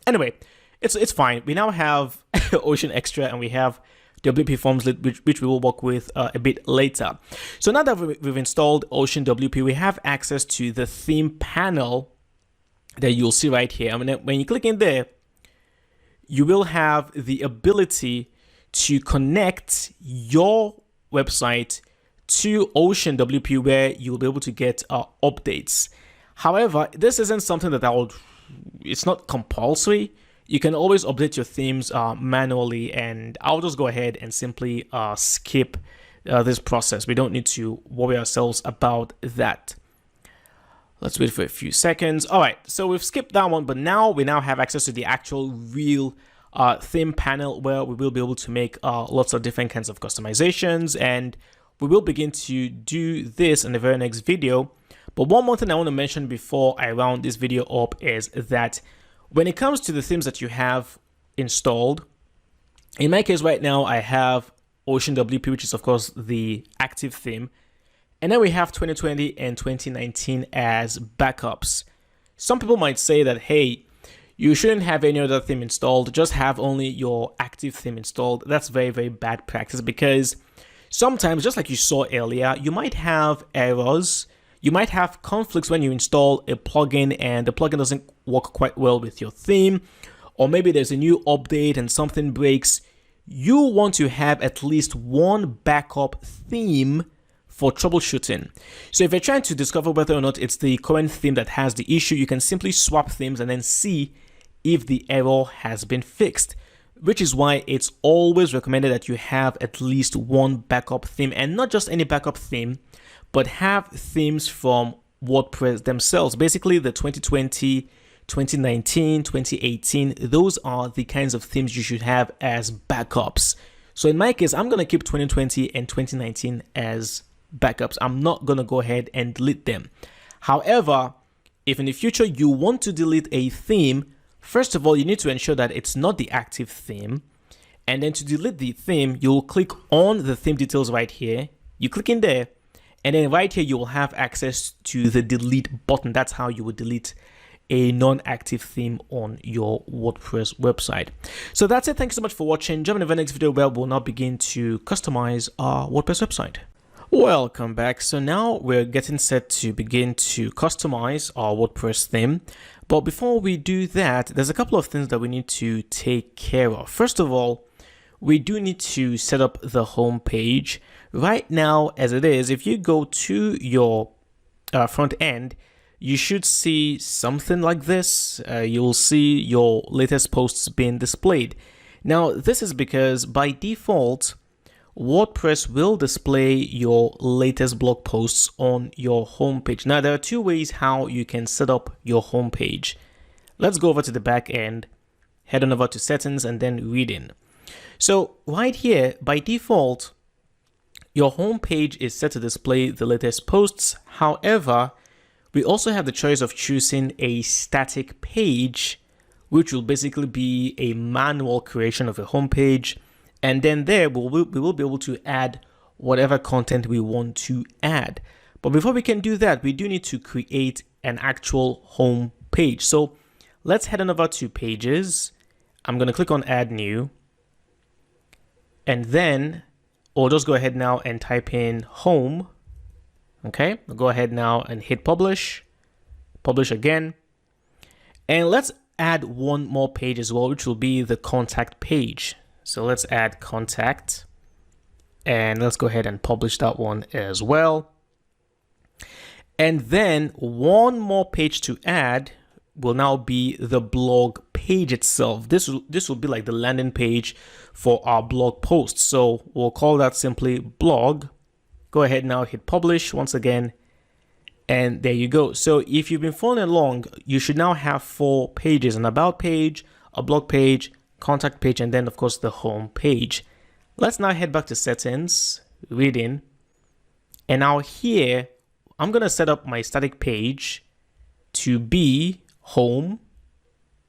Anyway, it's fine. We now have Ocean Extra and we have WP Forms, which we will work with a bit later. So now that we've installed Ocean WP, we have access to the theme panel that you'll see right here. I mean, when you click in there, you will have the ability to connect your website to Ocean WP, where you'll be able to get updates. However, this isn't something that it's not compulsory. You can always update your themes manually, and I'll just go ahead and simply skip this process. We don't need to worry ourselves about that. Let's wait for a few seconds. All right, so we've skipped that one, but now we have access to the actual real theme panel, where we will be able to make lots of different kinds of customizations, and we will begin to do this in the very next video. But one more thing I want to mention before I round this video up is that when it comes to the themes that you have installed, in my case right now, I have Ocean WP, which is of course the active theme. And then we have 2020 and 2019 as backups. Some people might say that, hey, you shouldn't have any other theme installed, just have only your active theme installed. That's very, very bad practice, because sometimes, just like you saw earlier, you might have errors. You might have conflicts when you install a plugin and the plugin doesn't work quite well with your theme, or maybe there's a new update and something breaks. You want to have at least one backup theme for troubleshooting. So if you're trying to discover whether or not it's the current theme that has the issue, you can simply swap themes and then see if the error has been fixed, which is why it's always recommended that you have at least one backup theme, and not just any backup theme, but have themes from WordPress themselves. Basically the 2020, 2019, 2018, those are the kinds of themes you should have as backups. So in my case, I'm going to keep 2020 and 2019 as backups. I'm not going to go ahead and delete them. However, if in the future you want to delete a theme, first of all, you need to ensure that it's not the active theme. And then to delete the theme, you'll click on the theme details right here. You click in there, and then right here, you will have access to the delete button. That's how you would delete a non-active theme on your WordPress website. So that's it. Thanks so much for watching. Jump into the next video where we'll now begin to customize our WordPress website. Welcome back. So now we're getting set to begin to customize our WordPress theme. But before we do that, there's a couple of things that we need to take care of. First of all, we do need to set up the home page. Right now, as it is, if you go to your front end, you should see something like this. You'll see your latest posts being displayed. Now, this is because by default, WordPress will display your latest blog posts on your homepage. Now, there are two ways how you can set up your homepage. Let's go over to the back end, head on over to settings, and then reading. So right here, by default, your homepage is set to display the latest posts. However, we also have the choice of choosing a static page, which will basically be a manual creation of a homepage. And then there we will be able to add whatever content we want to add. But before we can do that, we do need to create an actual home page. So let's head on over to Pages. I'm going to click on Add New. And then we'll just go ahead now and type in Home. Okay, I'll go ahead now and hit Publish. Publish again. And let's add one more page as well, which will be the contact page. So let's add contact, and let's go ahead and publish that one as well. And then one more page to add will now be the blog page itself. This will be like the landing page for our blog posts. So we'll call that simply blog. Go ahead now, hit publish once again. And there you go. So if you've been following along, you should now have 4 pages: an about page, a blog page, contact page, and then of course the home page. Let's now head back to settings, reading. And now here, I'm going to set up my static page to be home.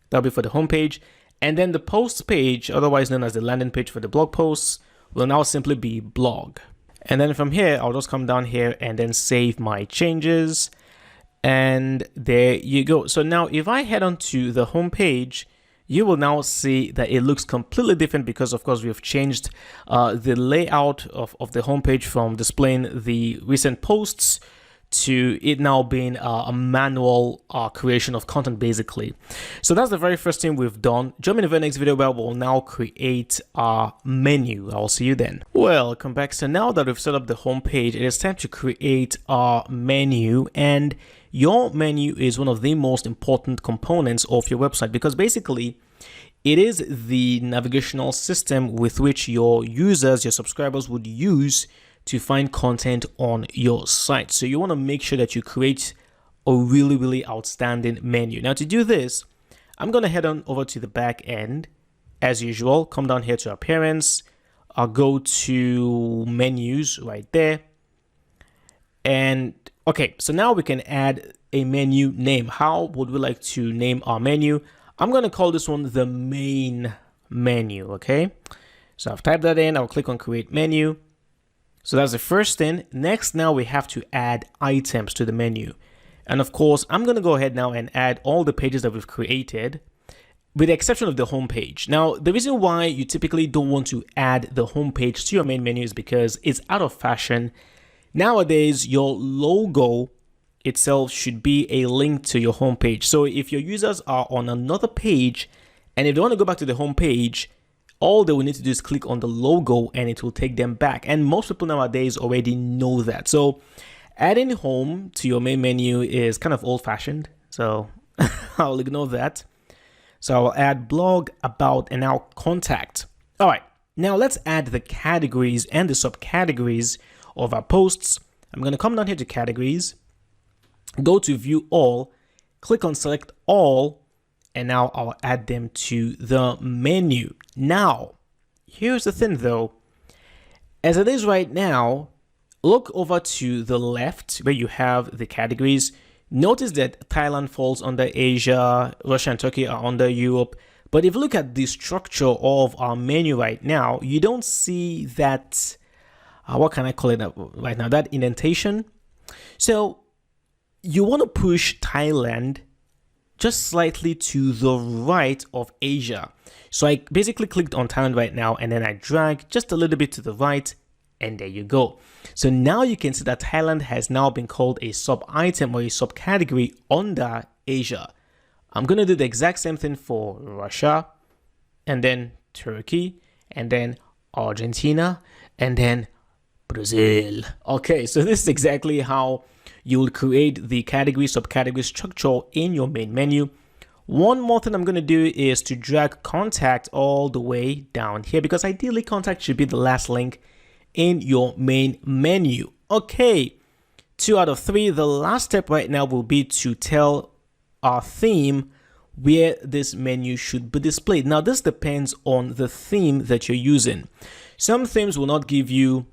That'll be for the home page. And then the posts page, otherwise known as the landing page for the blog posts, will now simply be blog. And then from here, I'll just come down here and then save my changes. And there you go. So now if I head on to the home page, you will now see that it looks completely different because of course we've changed the layout of the home page from displaying the recent posts to it now being a manual creation of content basically. So that's the very first thing we've done. Jump in the very next video where we'll now create our menu. I'll see you then. Welcome back. So now that we've set up the home page, it is time to create our menu, and your menu is one of the most important components of your website because basically it is the navigational system with which your users, your subscribers would use to find content on your site. So you want to make sure that you create a really outstanding menu. Now to do this, I'm going to head on over to the back end as usual, come down here to appearance, I'll go to menus right there. And okay, so now we can add a menu name. How would we like to name our menu? I'm going to call this one the main menu. Okay, so I've typed that in. I'll click on create menu. So that's the first thing. Next, now we have to add items to the menu. And of course, I'm going to go ahead now and add all the pages that we've created, with the exception of the home page. Now, the reason why you typically don't want to add the home page to your main menu is because it's out of fashion. Nowadays, your logo itself should be a link to your home page. So if your users are on another page, and if they want to go back to the home page, all they will need to do is click on the logo and it will take them back. And most people nowadays already know that. So adding home to your main menu is kind of old fashioned. So I'll ignore that. So I'll add blog, about, and now contact. All right, now let's add the categories and the subcategories of our posts. I'm going to come down here to categories, go to view all, click on select all, and now I'll add them to the menu. Now, here's the thing though. As it is right now, look over to the left where you have the categories. Notice that Thailand falls under Asia, Russia and Turkey are under Europe. But if you look at the structure of our menu right now, you don't see that, what can I call it right now, that indentation. So you want to push Thailand just slightly to the right of Asia. So I basically clicked on Thailand right now and then I drag just a little bit to the right and there you go. So now you can see that Thailand has now been called a sub-item or a subcategory under Asia. I'm going to do the exact same thing for Russia and then Turkey and then Argentina and then Brazil. Okay, so this is exactly how you will create the category subcategory structure in your main menu. One more thing I'm going to do is to drag contact all the way down here because ideally contact should be the last link in your main menu. Okay, 2 out of 3. The last step right now will be to tell our theme where this menu should be displayed. Now this depends on the theme that you're using. Some themes will not give you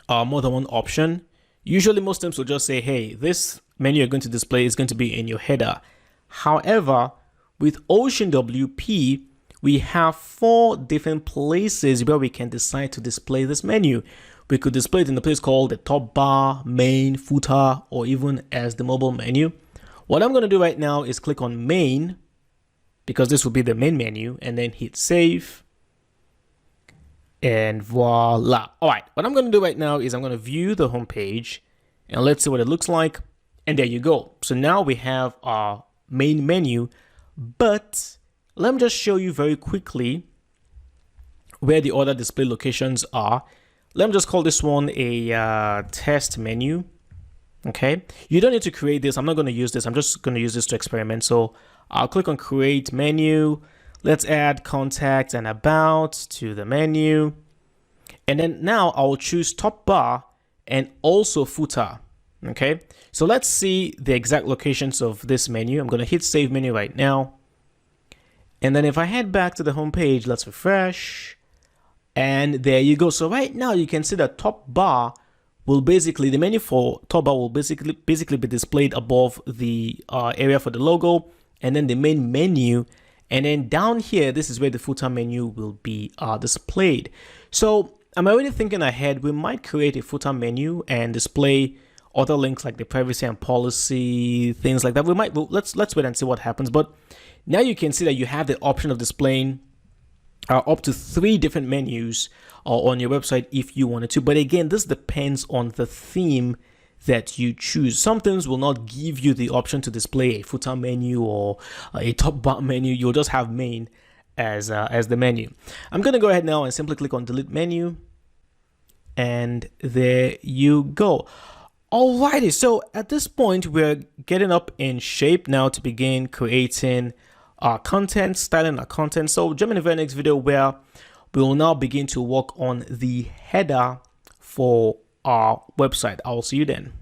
more than one option. Usually most themes will just say, hey, this menu you're going to display is going to be in your header. However, with Ocean WP, we have 4 different places where we can decide to display this menu. We could display it in a place called the top bar, main, footer, or even as the mobile menu. What I'm going to do right now is click on main, because this will be the main menu, and then hit save. And voila. All right, what I'm going to do right now is I'm going to view the home page and let's see what it looks like. And there you go. So now we have our main menu, but let me just show you very quickly where the other display locations are. Let me just call this one a test menu. Okay, you don't need to create this. I'm not going to use this. I'm just going to use this to experiment. So I'll click on create menu. Let's add contact and about to the menu. And then now I'll choose top bar and also footer. Okay, so let's see the exact locations of this menu. I'm going to hit save menu right now. And then if I head back to the home page, let's refresh. And there you go. So right now you can see that top bar will basically, the menu for top bar will basically be displayed above the area for the logo, and then the main menu. And then down here, this is where the footer menu will be displayed. So I'm already thinking ahead. We might create a footer menu and display other links like the privacy and policy, things like that. We might, let's wait and see what happens. But now you can see that you have the option of displaying up to 3 different menus on your website if you wanted to. But again, this depends on the theme that you choose. Some themes will not give you the option to display a footer menu or a top bar menu. You'll just have main as the menu. I'm going to go ahead now and simply click on delete menu. And there you go. Alrighty, so at this point, we're getting up in shape now to begin creating our content, styling our content. So join me in the very next video where we will now begin to work on the header for our website. I'll see you then.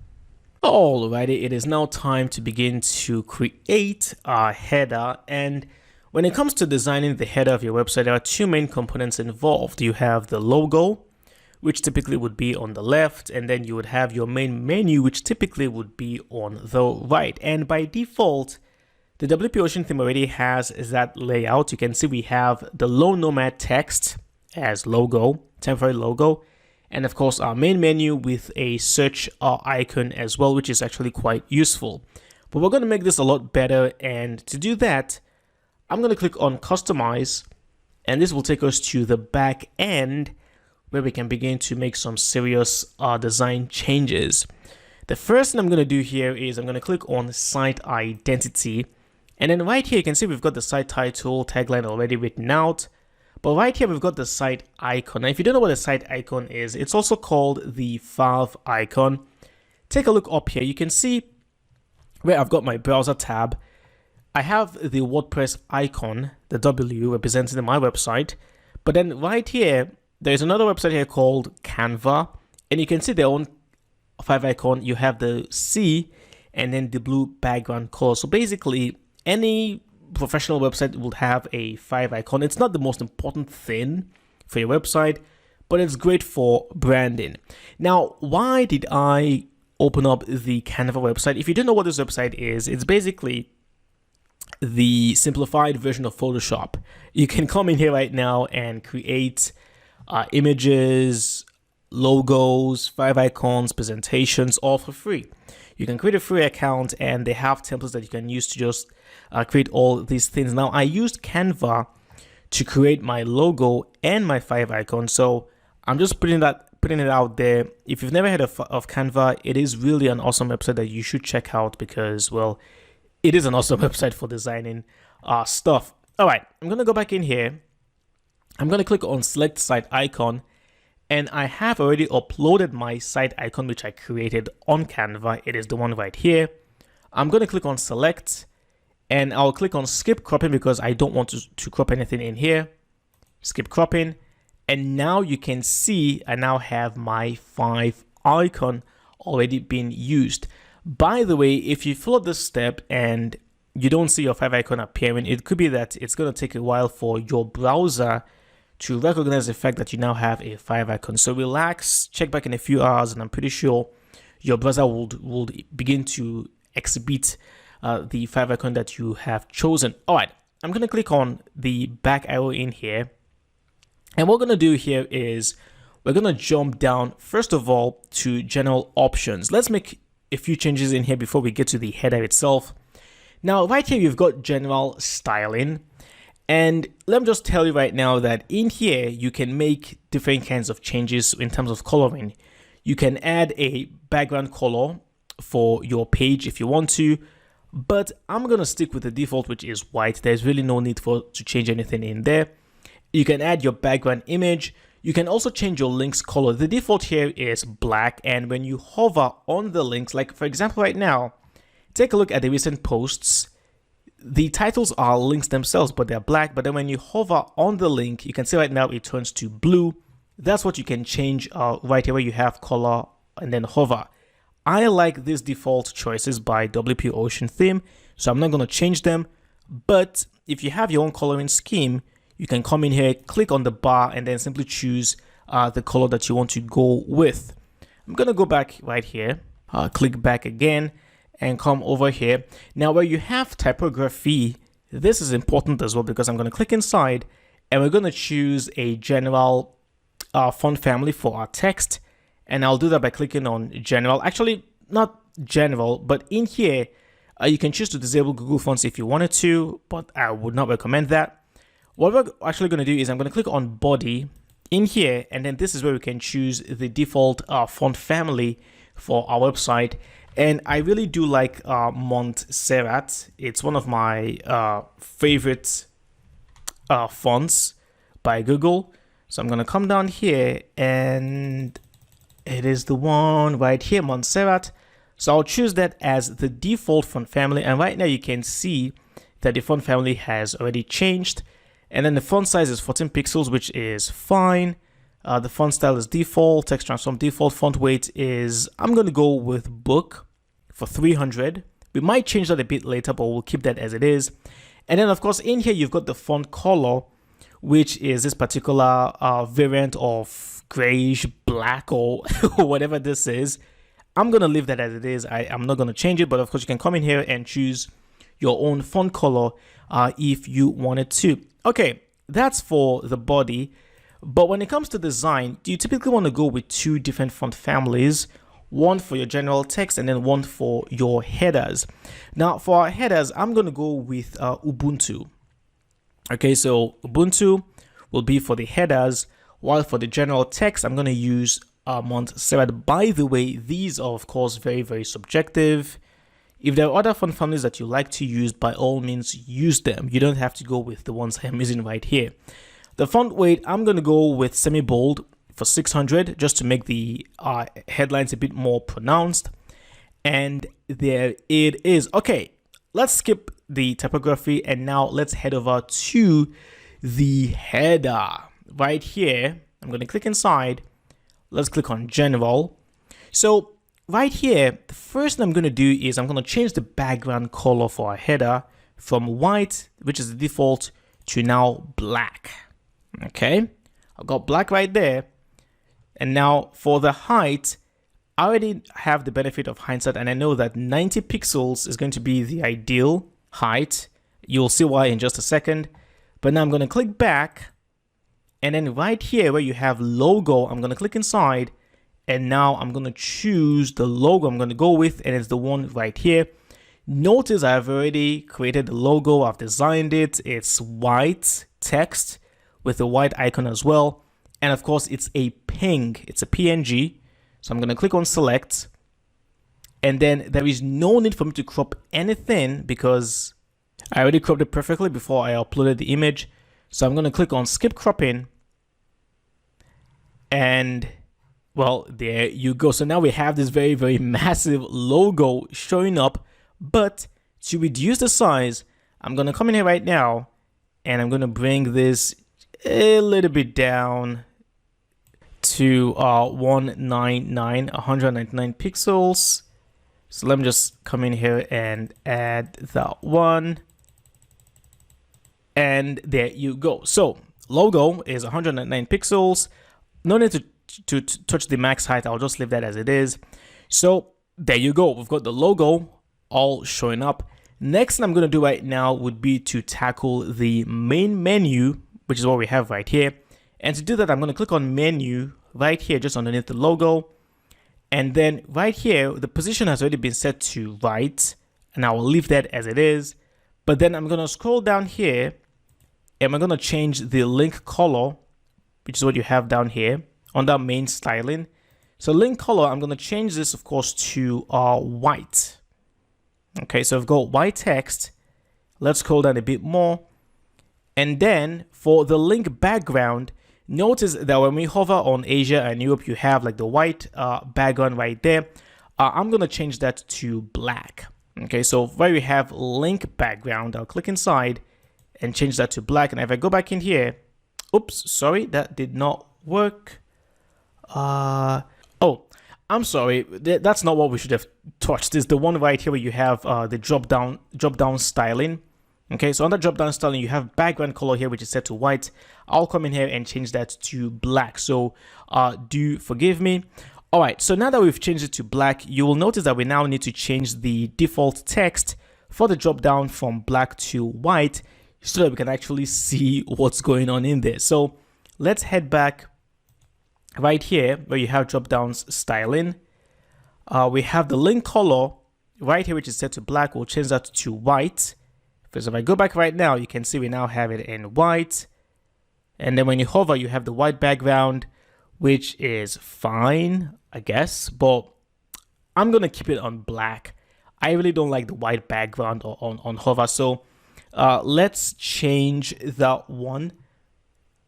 Alrighty, it is now time to begin to create our header. And when it comes to designing the header of your website, there are 2 main components involved. You have the logo, which typically would be on the left, and then you would have your main menu, which typically would be on the right. And by default, the WP Ocean theme already has that layout. You can see we have the Lone Nomad text as logo, temporary logo, and of course our main menu with a search icon as well, which is actually quite useful. But we're going to make this a lot better, and to do that, I'm going to click on Customize, and this will take us to the back end, where we can begin to make some serious design changes. The first thing I'm going to do here is I'm going to click on Site Identity. And then right here, you can see we've got the site title, tagline already written out. But right here, we've got the site icon. Now, if you don't know what a site icon is, it's also called the fav icon. Take a look up here. You can see where I've got my browser tab. I have the WordPress icon, the W representing my website. But then right here, there's another website here called Canva, and you can see their own fav icon. You have the C and then the blue background color. So basically, any professional website would have a fav icon. It's not the most important thing for your website, but it's great for branding. Now, why did I open up the Canva website? If you don't know what this website is, it's basically the simplified version of Photoshop. You can come in here right now and create images, logos, fav icons, presentations, all for free. You can create a free account, and they have templates that you can use to just create all these things. Now, I used Canva to create my logo and my fav icon, so I'm just putting it out there. If you've never heard of Canva, it is really an awesome website that you should check out because, well, it is an awesome website for designing stuff. All right, I'm gonna go back in here. I'm going to click on select site icon, and I have already uploaded my site icon, which I created on Canva. It is the one right here. I'm going to click on select, and I'll click on skip cropping because I don't want to crop anything in here. Skip cropping. And now you can see I now have my fav icon already being used. By the way, if you follow this step and you don't see your fav icon appearing, it could be that it's going to take a while for your browser to recognize the fact that you now have a fav icon. So relax, check back in a few hours, and I'm pretty sure your browser will begin to exhibit the fav icon that you have chosen. All right, I'm going to click on the back arrow in here. And what we're going to do here is we're going to jump down, first of all, to general options. Let's make a few changes in here before we get to the header itself. Now, right here, you've got general styling. And let me just tell you right now that in here, you can make different kinds of changes in terms of coloring. You can add a background color for your page if you want to, but I'm going to stick with the default, which is white. There's really no need to change anything in there. You can add your background image. You can also change your links color. The default here is black, and when you hover on the links, like for example right now, take a look at the recent posts. The titles are links themselves, but they're black. But then when you hover on the link, you can see right now it turns to blue. That's what you can change right here where you have color and then hover. I like these default choices by WP Ocean theme, so I'm not going to change them. But if you have your own coloring scheme, you can come in here, click on the bar, and then simply choose the color that you want to go with. I'm going to go back right here, click back again, and come over here. Now where you have typography, this is important as well because I'm going to click inside and we're going to choose a general font family for our text, and I'll do that by clicking on general. Actually, not general, but in here, you can choose to disable Google Fonts if you wanted to, but I would not recommend that. What we're actually going to do is I'm going to click on body in here, and then this is where we can choose the default font family for our website. And I really do like Montserrat. It's one of my favorite fonts by Google. So I'm going to come down here, and it is the one right here, Montserrat. So I'll choose that as the default font family. And right now you can see that the font family has already changed. And then the font size is 14 pixels, which is fine. The font style is default, text transform default, font weight is, I'm going to go with book for 300. We might change that a bit later, but we'll keep that as it is. And then of course in here, you've got the font color, which is this particular variant of grayish black or whatever this is. I'm going to leave that as it is. I'm not going to change it, but of course you can come in here and choose your own font color if you wanted to. Okay, that's for the body. But when it comes to design, do you typically want to go with two different font families? One for your general text and then one for your headers. Now for our headers, I'm going to go with Ubuntu. Okay, so Ubuntu will be for the headers, while for the general text, I'm going to use Montserrat. By the way, these are of course very, very subjective. If there are other font families that you like to use, by all means use them. You don't have to go with the ones I'm using right here. The font weight, I'm going to go with semi-bold for 600 just to make the headlines a bit more pronounced. And there it is. Okay, let's skip the typography and now let's head over to the header. Right here, I'm going to click inside. Let's click on general. So right here, the first thing I'm going to do is I'm going to change the background color for our header from white, which is the default, to now black. Okay, I've got black right there. And now for the height, I already have the benefit of hindsight, and I know that 90 pixels is going to be the ideal height. You'll see why in just a second. But now I'm going to click back, and then right here where you have logo, I'm going to click inside, and now I'm going to choose the logo I'm going to go with, and it's the one right here. Notice I've already created the logo. I've designed it. It's white text with a white icon as well. And of course, it's a ping. It's a PNG. So I'm going to click on select. And then there is no need for me to crop anything because I already cropped it perfectly before I uploaded the image. So I'm going to click on skip cropping. And well, there you go. So now we have this very, very massive logo showing up. But to reduce the size, I'm going to come in here right now and I'm going to bring this a little bit down to 199 pixels. So let me just come in here and add that one. And there you go. So logo is 109 pixels. No need to touch the max height. I'll just leave that as it is. So there you go. We've got the logo all showing up. Next thing I'm going to do right now would be to tackle the main menu, which is what we have right here. And to do that, I'm going to click on menu right here, just underneath the logo. And then right here, the position has already been set to right, and I will leave that as it is. But then I'm going to scroll down here, and I'm going to change the link color, which is what you have down here under main styling. So link color, I'm going to change this, of course, to white. Okay, so I've got white text. Let's scroll down a bit more. And then for the link background, notice that when we hover on Asia and Europe, you have like the white background right there. I'm going to change that to black. Okay, so where we have link background, I'll click inside and change that to black. And if I go back in here, oops, sorry, that did not work. Oh, I'm sorry, that's not what we should have touched. It's the one right here where you have the drop down styling. Okay, so under drop down styling, you have background color here, which is set to white. I'll come in here and change that to black. So do forgive me. All right, so now that we've changed it to black, you will notice that we now need to change the default text for the drop down from black to white so that we can actually see what's going on in there. So let's head back right here where you have drop downs styling, we have the link color right here, which is set to black. We'll change that to white. Because if I go back right now, you can see we now have it in white. And then when you hover, you have the white background, which is fine, I guess. But I'm going to keep it on black. I really don't like the white background on hover. So let's change that one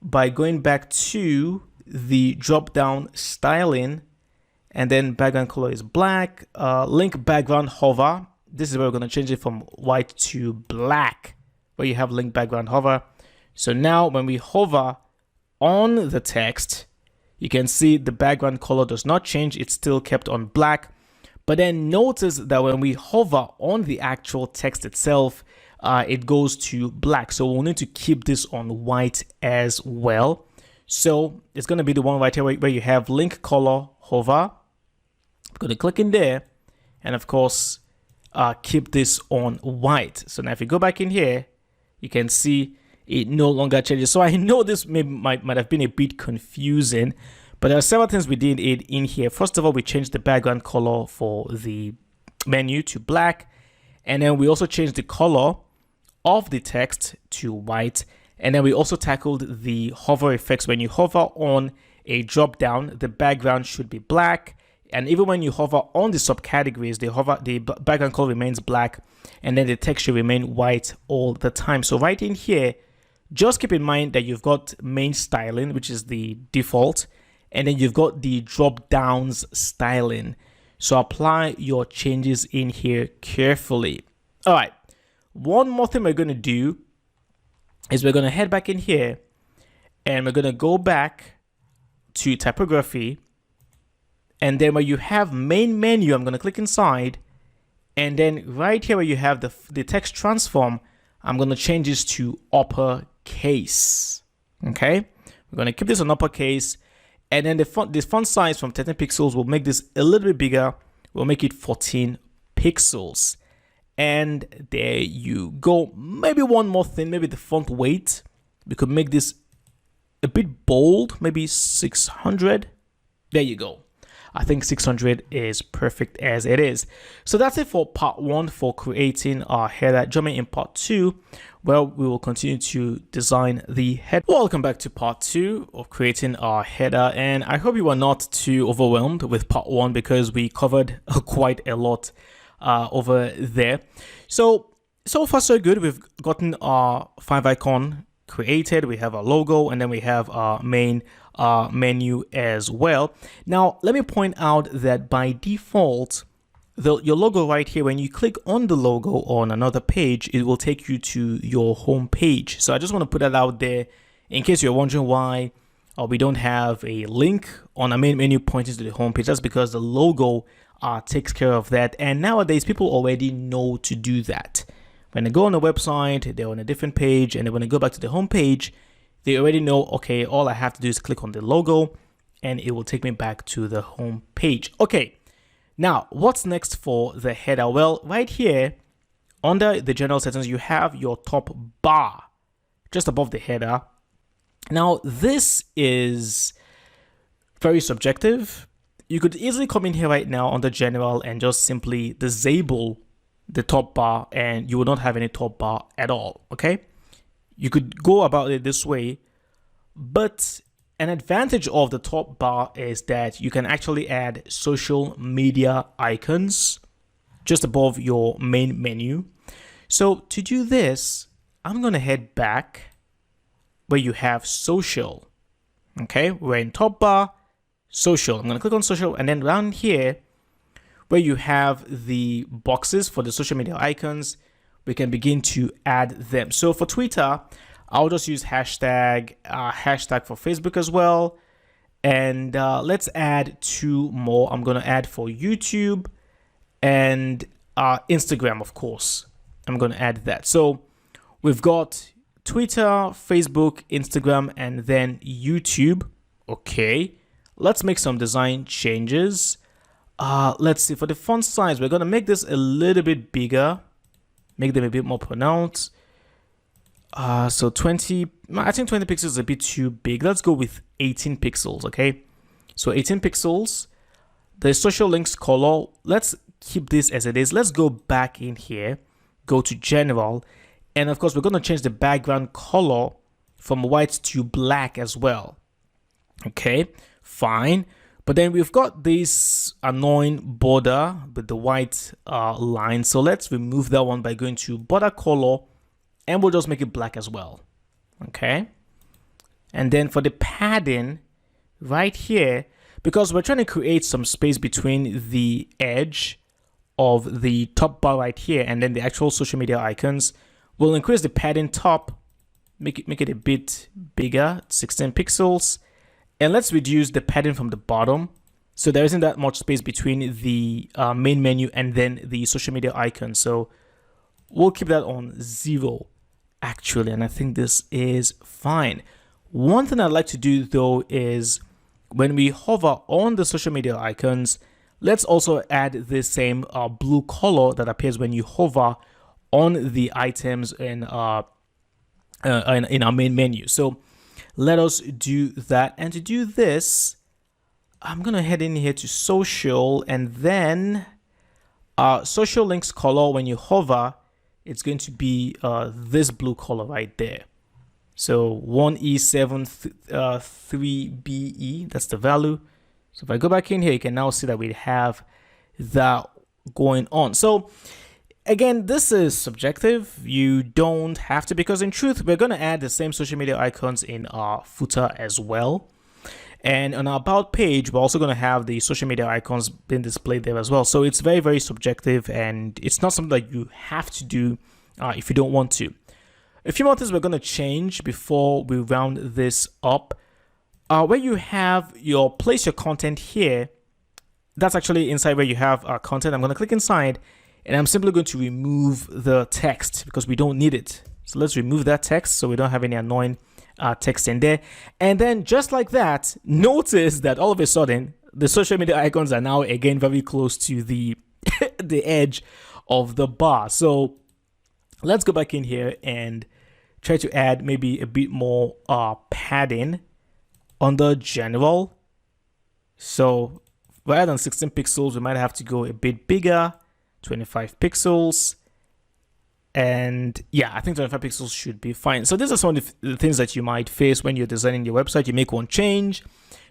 by going back to the drop down styling, and then background color is black. Link background hover. This is where we're going to change it from white to black, where you have link background hover. So now when we hover on the text, you can see the background color does not change. It's still kept on black. But then notice that when we hover on the actual text itself, it goes to black. So we'll need to keep this on white as well. So it's going to be the one right here where you have link color hover. I'm going to click in there, and of course, keep this on white. So now if you go back in here, you can see it no longer changes. So I know this might have been a bit confusing, but there are several things we did in here. First of all, we changed the background color for the menu to black, and then we also changed the color of the text to white, and then we also tackled the hover effects. When you hover on a drop down, the background should be black, and even when you hover on the subcategories, the background color remains black, and then the text should remain white all the time. So right in here, just keep in mind that you've got main styling, which is the default, and then you've got the drop downs styling. So apply your changes in here carefully. All right, one more thing we're going to do is we're going to head back in here, and we're going to go back to typography, and then where you have main menu, I'm going to click inside, and then right here where you have the text transform, I'm going to change this to uppercase. Okay, we're going to keep this on uppercase, and then this font size from 13 pixels will make this a little bit bigger. We'll make it 14 pixels. And there you go. Maybe one more thing, maybe the font weight. We could make this a bit bold, maybe 600. There you go. I think 600 is perfect as it is. So that's it for part 1 for creating our header. Join me in part 2, where we will continue to design the header. Welcome back to part 2 of creating our header, and I hope you are not too overwhelmed with part 1 because we covered quite a lot over there. So far so good. We've gotten our 5-icon created, we have our logo, and then we have our main menu as well. Now let me point out that by default, your logo right here, when you click on the logo on another page, it will take you to your home page. So I just want to put that out there in case you're wondering why we don't have a link on our main menu pointing to the home page. That's because the logo takes care of that, and nowadays people already know to do that. When they go on the website, they're on a different page, and then when they go back to the home page, they already know, okay, all I have to do is click on the logo and it will take me back to the home page. Okay, now what's next for the header? Well, right here under the general settings, you have your top bar just above the header. Now this is very subjective. You could easily come in here right now under general and just simply disable the top bar, and you will not have any top bar at all. Okay, you could go about it this way, but an advantage of the top bar is that you can actually add social media icons just above your main menu. So to do this, I'm going to head back where you have social. Okay, we're in top bar, social. I'm going to click on social, and then down here where you have the boxes for the social media icons, we can begin to add them. So for Twitter, I'll just use hashtag for Facebook as well. And let's add 2 more. I'm going to add for YouTube and Instagram, of course. I'm going to add that. So we've got Twitter, Facebook, Instagram, and then YouTube. Okay, let's make some design changes. Let's see, for the font size, we're going to make this a little bit bigger, make them a bit more pronounced. So 20, I think 20 pixels is a bit too big. Let's go with 18 pixels, okay? So 18 pixels. The social links color, let's keep this as it is. Let's go back in here, go to general, and of course we're going to change the background color from white to black as well. Okay, fine. But then we've got this annoying border with the white line. So let's remove that one by going to border color, and we'll just make it black as well. Okay. And then for the padding right here, because we're trying to create some space between the edge of the top bar right here and then the actual social media icons, we'll increase the padding top, make it a bit bigger, 16 pixels. And let's reduce the padding from the bottom, so there isn't that much space between the main menu and then the social media icon. So we'll keep that on 0 actually, and I think this is fine. One thing I'd like to do though is when we hover on the social media icons, let's also add the same blue color that appears when you hover on the items in our main menu. So let us do that. And to do this, I'm going to head in here to social, and then social links color, when you hover, it's going to be this blue color right there. So 1E73BE, that's the value. So if I go back in here, you can now see that we have that going on. So again, this is subjective. You don't have to, because in truth, we're going to add the same social media icons in our footer as well. And on our about page, we're also going to have the social media icons being displayed there as well. So it's very, very subjective, and it's not something that you have to do if you don't want to. A few more things we're going to change before we round this up. Where you have your place your content here, that's actually inside where you have our content. I'm going to click inside, and I'm simply going to remove the text because we don't need it. So let's remove that text so we don't have any annoying text in there. And then just like that, notice that all of a sudden the social media icons are now again very close to the the edge of the bar. So let's go back in here and try to add maybe a bit more padding under general. So rather than 16 pixels, we might have to go a bit bigger, 25 pixels. And yeah, I think 25 pixels should be fine. So these are some of the things that you might face when you're designing your website. You make one change,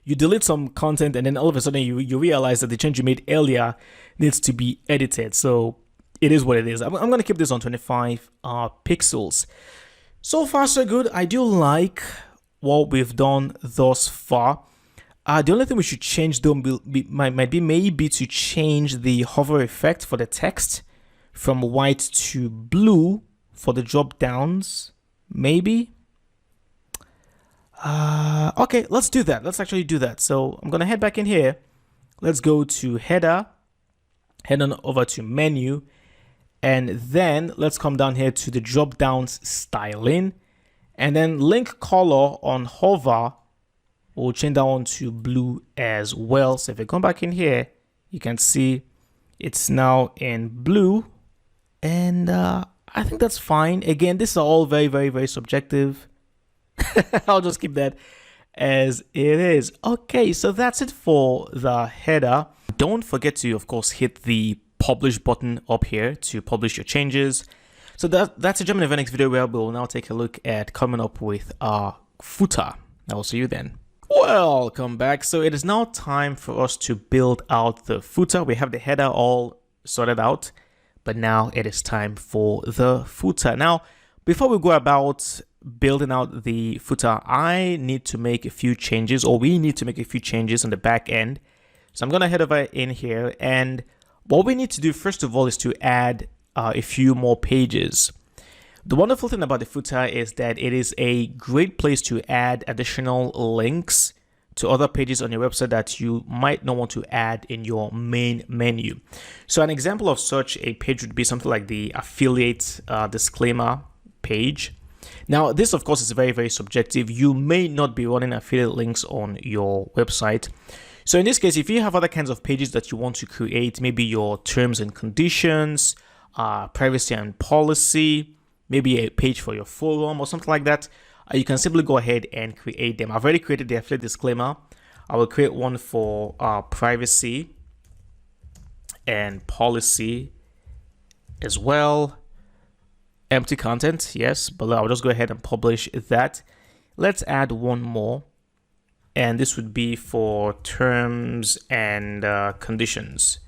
you delete some content, and then all of a sudden you realize that the change you made earlier needs to be edited. So it is what it is. I'm going to keep this on 25 pixels. So far, so good. I do like what we've done thus far. The only thing we should change though might be maybe to change the hover effect for the text from white to blue for the drop downs, maybe. Okay, let's do that. Let's actually do that. So I'm going to head back in here. Let's go to header, head on over to menu, and then let's come down here to the drop downs styling, and then link color on hover, we'll change that one to blue as well. So if I come back in here, you can see it's now in blue, and I think that's fine. Again, this is all very, very, very subjective. I'll just keep that as it is. Okay, so that's it for the header. Don't forget to, of course, hit the publish button up here to publish your changes. So that's a German of the next video, where we'll now take a look at coming up with our footer. I will see you then. Welcome back. So it is now time for us to build out the footer. We have the header all sorted out, but now it is time for the footer. Now, before we go about building out the footer, I need to make a few changes, or we need to make a few changes on the back end. So I'm going to head over in here, and what we need to do first of all is to add a few more pages. The wonderful thing about the footer is that it is a great place to add additional links to other pages on your website that you might not want to add in your main menu. So an example of such a page would be something like the affiliate disclaimer page. Now, this of course is very, very subjective. You may not be running affiliate links on your website. So in this case, if you have other kinds of pages that you want to create, maybe your terms and conditions, privacy and policy, maybe a page for your forum or something like that, you can simply go ahead and create them. I've already created the affiliate disclaimer. I will create one for privacy and policy as well. Empty content, yes, but I'll just go ahead and publish that. Let's add one more, and this would be for terms and conditions.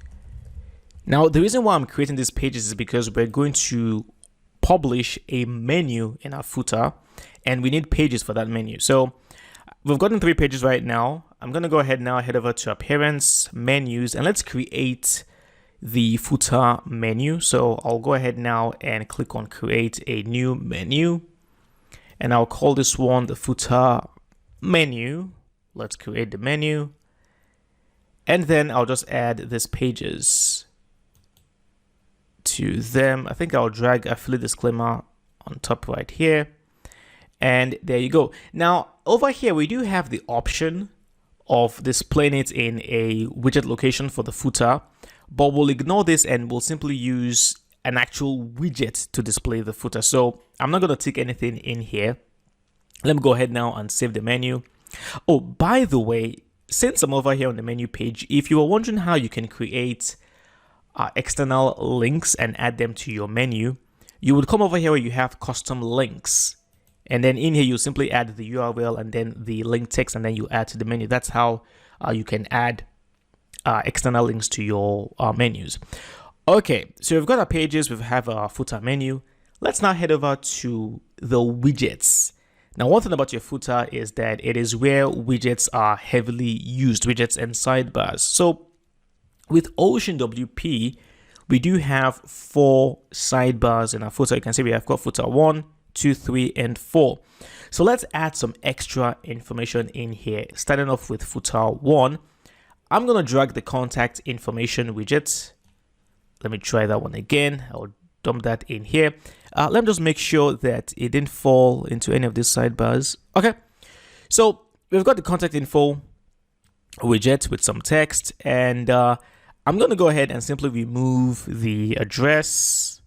Now, the reason why I'm creating these pages is because we're going to publish a menu in our footer, and we need pages for that menu. So we've gotten 3 pages right now. I'm going to go ahead now, head over to appearance, menus, and let's create the footer menu. So I'll go ahead now and click on create a new menu, and I'll call this one the footer menu. Let's create the menu, and then I'll just add these pages to them. I think I'll drag affiliate disclaimer on top right here, and there you go. Now over here we do have the option of displaying it in a widget location for the footer, but we'll ignore this and we'll simply use an actual widget to display the footer. So I'm not going to tick anything in here. Let me go ahead now and save the menu. Oh, by the way, since I'm over here on the menu page, if you were wondering how you can create external links and add them to your menu, you would come over here where you have custom links. And then in here, you simply add the URL and then the link text, and then you add to the menu. That's how you can add external links to your menus. Okay, so we've got our pages, we have our footer menu. Let's now head over to the widgets. Now, one thing about your footer is that it is where widgets are heavily used, widgets and sidebars. So with Ocean WP, we do have 4 sidebars in our footer. You can see we have got footer 1, 2, 3, and 4. So let's add some extra information in here. Starting off with footer 1, I'm going to drag the contact information widget. Let me try that one again. I'll dump that in here. Let me just make sure that it didn't fall into any of these sidebars. Okay, so we've got the contact info widget with some text, and I'm going to go ahead and simply remove the address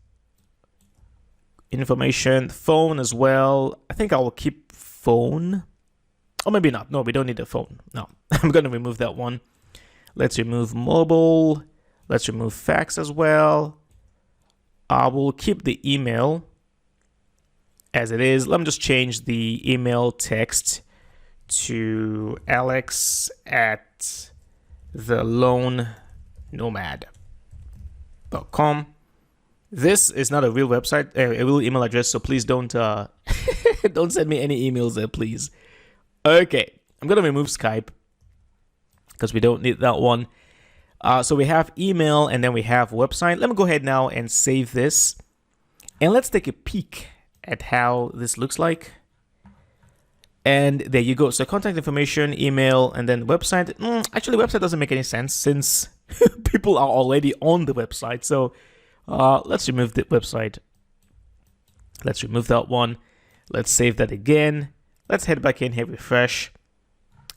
information, phone as well. I think I will keep phone, or maybe not. No, we don't need the phone. No, I'm going to remove that one. Let's remove mobile. Let's remove fax as well. I will keep the email as it is. Let me just change the email text to alex@thelonenomad.com. This is not a real website, a real email address, so please don't don't send me any emails there, please. Okay, I'm gonna remove Skype because we don't need that one. So we have email and then we have website. Let me go ahead now and save this, and let's take a peek at how this looks like. And there you go. So contact information, email, and then website. Actually, website doesn't make any sense since people are already on the website. So let's remove the website. Let's remove that one. Let's save that again. Let's head back in here, refresh.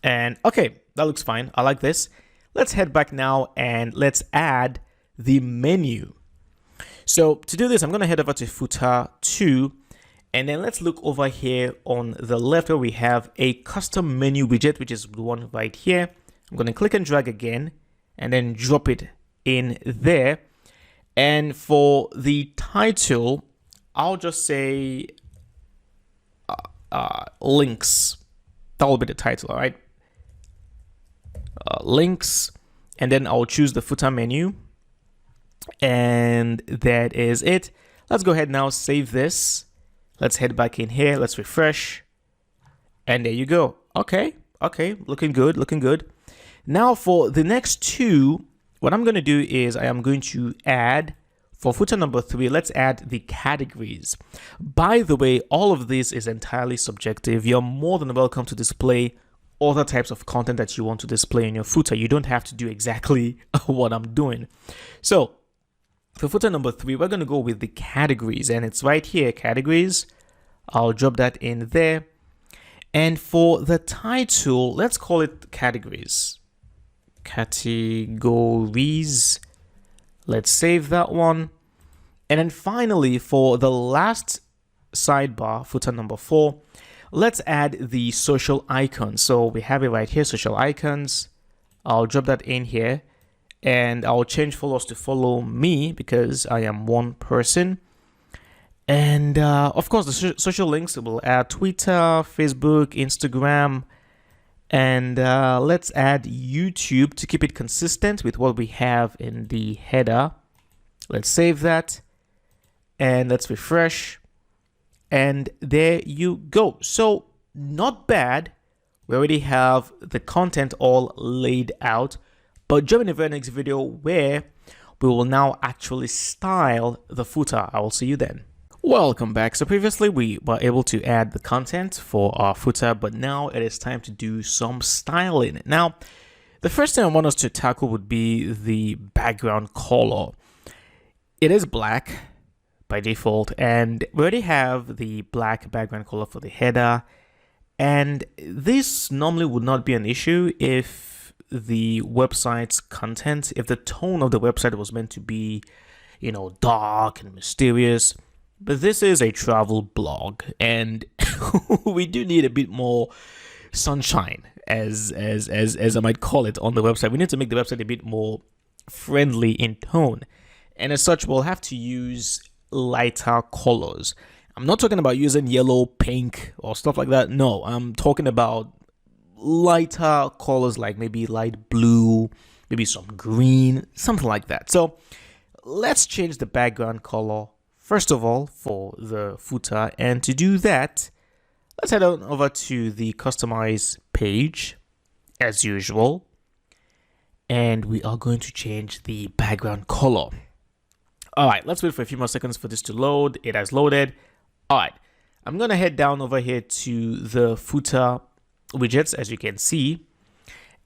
And okay, that looks fine. I like this. Let's head back now and let's add the menu. So to do this, I'm going to head over to footer 2, and then let's look over here on the left where we have a custom menu widget, which is the one right here. I'm going to click and drag again and then drop it in there. And for the title, I'll just say links. That will be the title, all right? Links, and then I'll choose the footer menu, and that is it. Let's go ahead now, save this. Let's head back in here, let's refresh, and there you go. Okay, looking good, looking good. Now for the next 2, what I'm going to do is I am going to add, for footer number 3, let's add the categories. By the way, all of this is entirely subjective. You're more than welcome to display other types of content that you want to display in your footer. You don't have to do exactly what I'm doing. So for footer number 3, we're going to go with the categories, and it's right here, categories. I'll drop that in there. And for the title, let's call it categories. Categories. Let's save that one. And then finally, for the last sidebar, footer number 4, let's add the social icon. So we have it right here, social icons. I'll drop that in here, and I'll change followers to follow me because I am one person. And of course, the social links will add Twitter, Facebook, Instagram, and let's add YouTube to keep it consistent with what we have in the header. Let's save that, and let's refresh. And there you go. So not bad. We already have the content all laid out, but join in the very next video where we will now actually style the footer. I will see you then. Welcome back. So previously we were able to add the content for our footer, but now it is time to do some styling. Now, the first thing I want us to tackle would be the background color. It is black by default, and we already have the black background color for the header. And this normally would not be an issue if the website's content, if the tone of the website was meant to be, you know, dark and mysterious. But this is a travel blog, and we do need a bit more sunshine, as I might call it, on the website. We need to make the website a bit more friendly in tone. And as such, we'll have to use lighter colors. I'm not talking about using yellow, pink, or stuff like that. No, I'm talking about lighter colors like maybe light blue, maybe some green, something like that. So let's change the background color first of all for the footer. And to do that, let's head on over to the customize page as usual. And we are going to change the background color. All right, let's wait for a few more seconds for this to load. It has loaded. All right, I'm going to head down over here to the footer widgets, as you can see.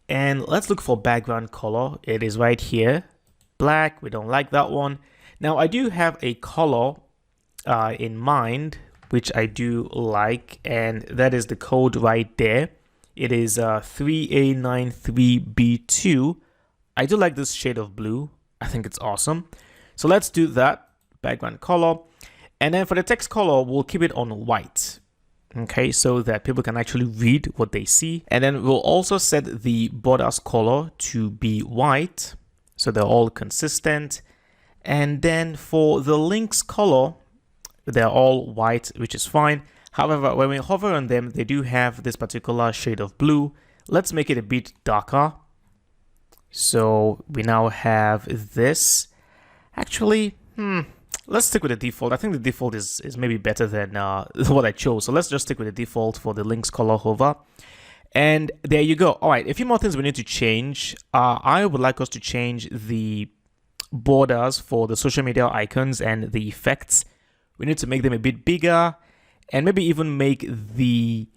And let's look for background color. It is right here, black. We don't like that one. Now, I do have a color in mind, which I do like, and that is the code right there. It is 3A93B2. I do like this shade of blue. I think it's awesome. So let's do that, background color. And then for the text color, we'll keep it on white, okay, so that people can actually read what they see. And then we'll also set the borders color to be white, so they're all consistent. And then for the links color, they're all white, which is fine. However, when we hover on them, they do have this particular shade of blue. Let's make it a bit darker. So we now have this. Actually, let's stick with the default. I think the default is maybe better than what I chose. So let's just stick with the default for the links color hover. And there you go. All right, a few more things we need to change. I would like us to change the borders for the social media icons and the effects. We need to make them a bit bigger and maybe even make the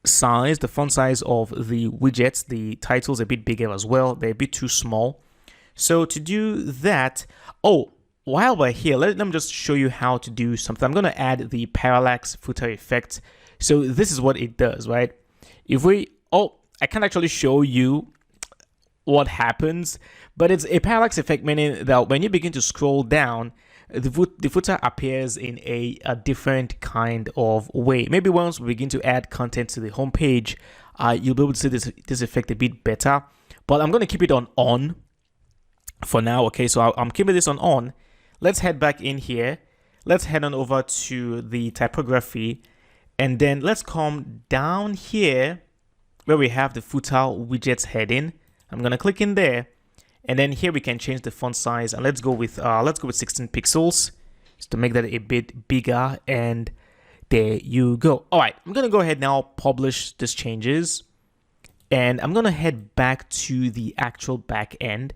size, the font size of the widgets, the titles a bit bigger as well. They're a bit too small. So to do that, while we're here, let me just show you how to do something. I'm going to add the parallax footer effect. So this is what it does, right? If we, I can't actually show you what happens, but it's a parallax effect, meaning that when you begin to scroll down, the footer appears in a different kind of way. Maybe once we begin to add content to the home page, you'll be able to see this effect a bit better. But I'm going to keep it on for now. Okay, so I'm keeping this on. Let's head back in here. Let's head on over to the typography, and then let's come down here where we have the footer widgets heading. I'm going to click in there. And then here we can change the font size, and let's go with 16 pixels just to make that a bit bigger. And there you go. All right, I'm gonna go ahead now, publish these changes, and I'm gonna head back to the actual back end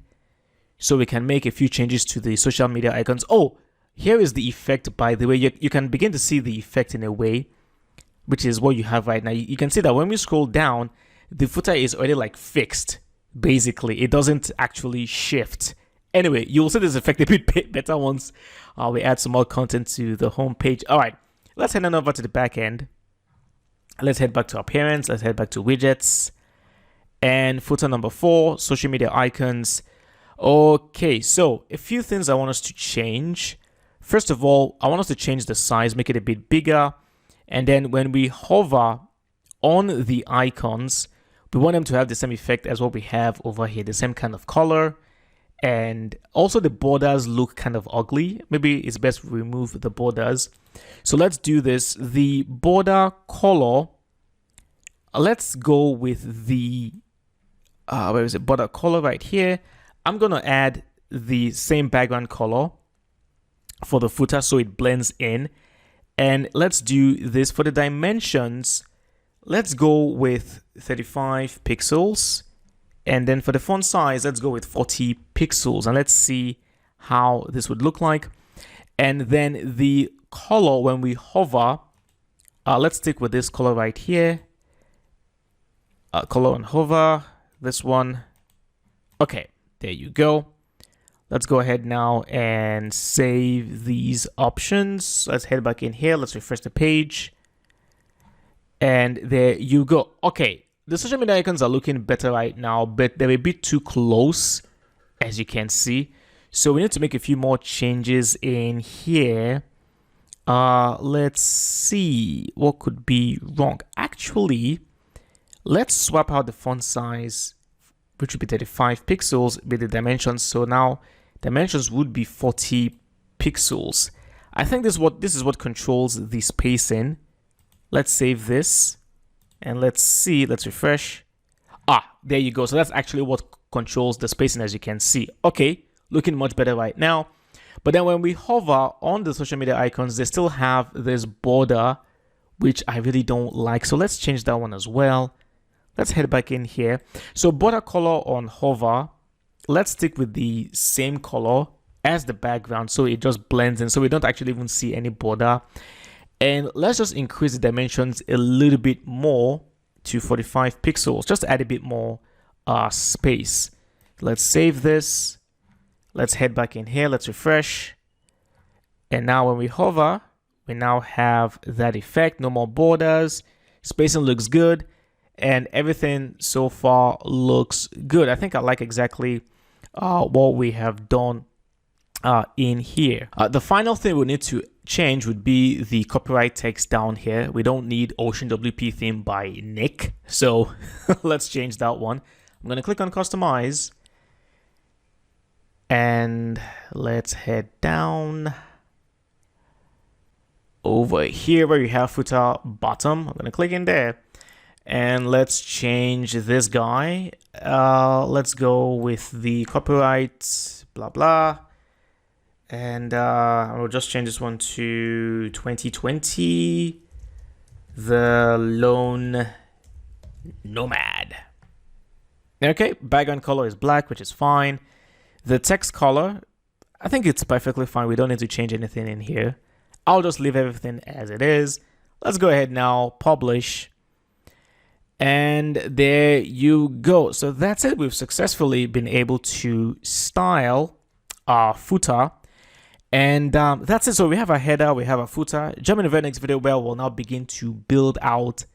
so we can make a few changes to the social media icons. Here is the effect, by the way. You can begin to see the effect in a way, which is what you have right now. You can see that when we scroll down, the footer is already like fixed. Basically, it doesn't actually shift. Anyway, you'll see this effect a bit better once we add some more content to the home page. All right, let's head on over to the back end. Let's head back to appearance. Let's head back to widgets and footer number 4, social media icons. Okay, so a few things I want us to change. First of all, I want us to change the size, make it a bit bigger. And then when we hover on the icons, we want them to have the same effect as what we have over here, the same kind of color. And also the borders look kind of ugly. Maybe it's best we remove the borders. So let's do this. The border color, let's go with the, where is it? Border color right here. I'm going to add the same background color for the footer so it blends in. And let's do this for the dimensions. Let's go with 35 pixels. And then for the font size, let's go with 40 pixels. And let's see how this would look like. And then the color, when we hover, let's stick with this color right here. Color and hover, this one. Okay, there you go. Let's go ahead now and save these options. Let's head back in here. Let's refresh the page. And there you go. Okay, the social media icons are looking better right now, but they're a bit too close, as you can see. So we need to make a few more changes in here. Let's see what could be wrong. Actually, let's swap out the font size, which would be 35 pixels, with the dimensions. So now dimensions would be 40 pixels. I think this is what controls the spacing. Let's save this and let's see. Let's refresh. There you go. So that's actually what controls the spacing, as you can see. Okay, looking much better right now. But then when we hover on the social media icons, they still have this border, which I really don't like. So let's change that one as well. Let's head back in here. So border color on hover, let's stick with the same color as the background so it just blends in, so we don't actually even see any border. And let's just increase the dimensions a little bit more to 45 pixels, just to add a bit more space. Let's save this. Let's head back in here. Let's refresh. And now when we hover, we now have that effect. No more borders. Spacing looks good. And everything so far looks good. I think I like exactly what we have done in here. The final thing we need to change would be the copyright text down here. We don't need Ocean WP theme by Nick. So let's change that one. I'm going to click on customize. And let's head down over here where you have footer bottom. I'm going to click in there. And let's change this guy. Let's go with the copyright, blah, blah. And I'll just change this one to 2020. The Lone Nomad. Okay, background color is black, which is fine. The text color, I think it's perfectly fine. We don't need to change anything in here. I'll just leave everything as it is. Let's go ahead now, publish. And there you go. So that's it. We've successfully been able to style our footer. And that's it. So we have a header, we have a footer. Jump in the very next video where we'll now begin to build out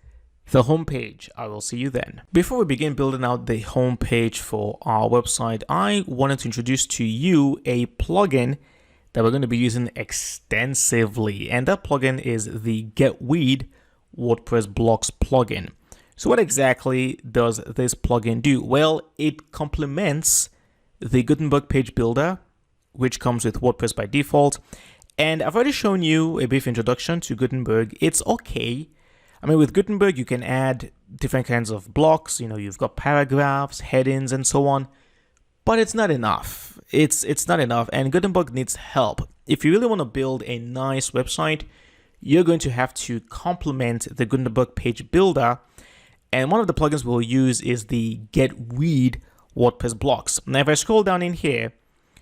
the homepage. I will see you then. Before we begin building out the homepage for our website, I wanted to introduce to you a plugin that we're going to be using extensively. And that plugin is the Getwid WordPress blocks plugin. So what exactly does this plugin do? Well, it complements the Gutenberg page builder, which comes with WordPress by default. And I've already shown you a brief introduction to Gutenberg. It's okay. I mean, with Gutenberg, you can add different kinds of blocks. You know, you've got paragraphs, headings, and so on. But it's not enough. It's not enough. And Gutenberg needs help. If you really want to build a nice website, you're going to have to complement the Gutenberg page builder. And one of the plugins we'll use is the Getwid WordPress blocks. Now, if I scroll down in here,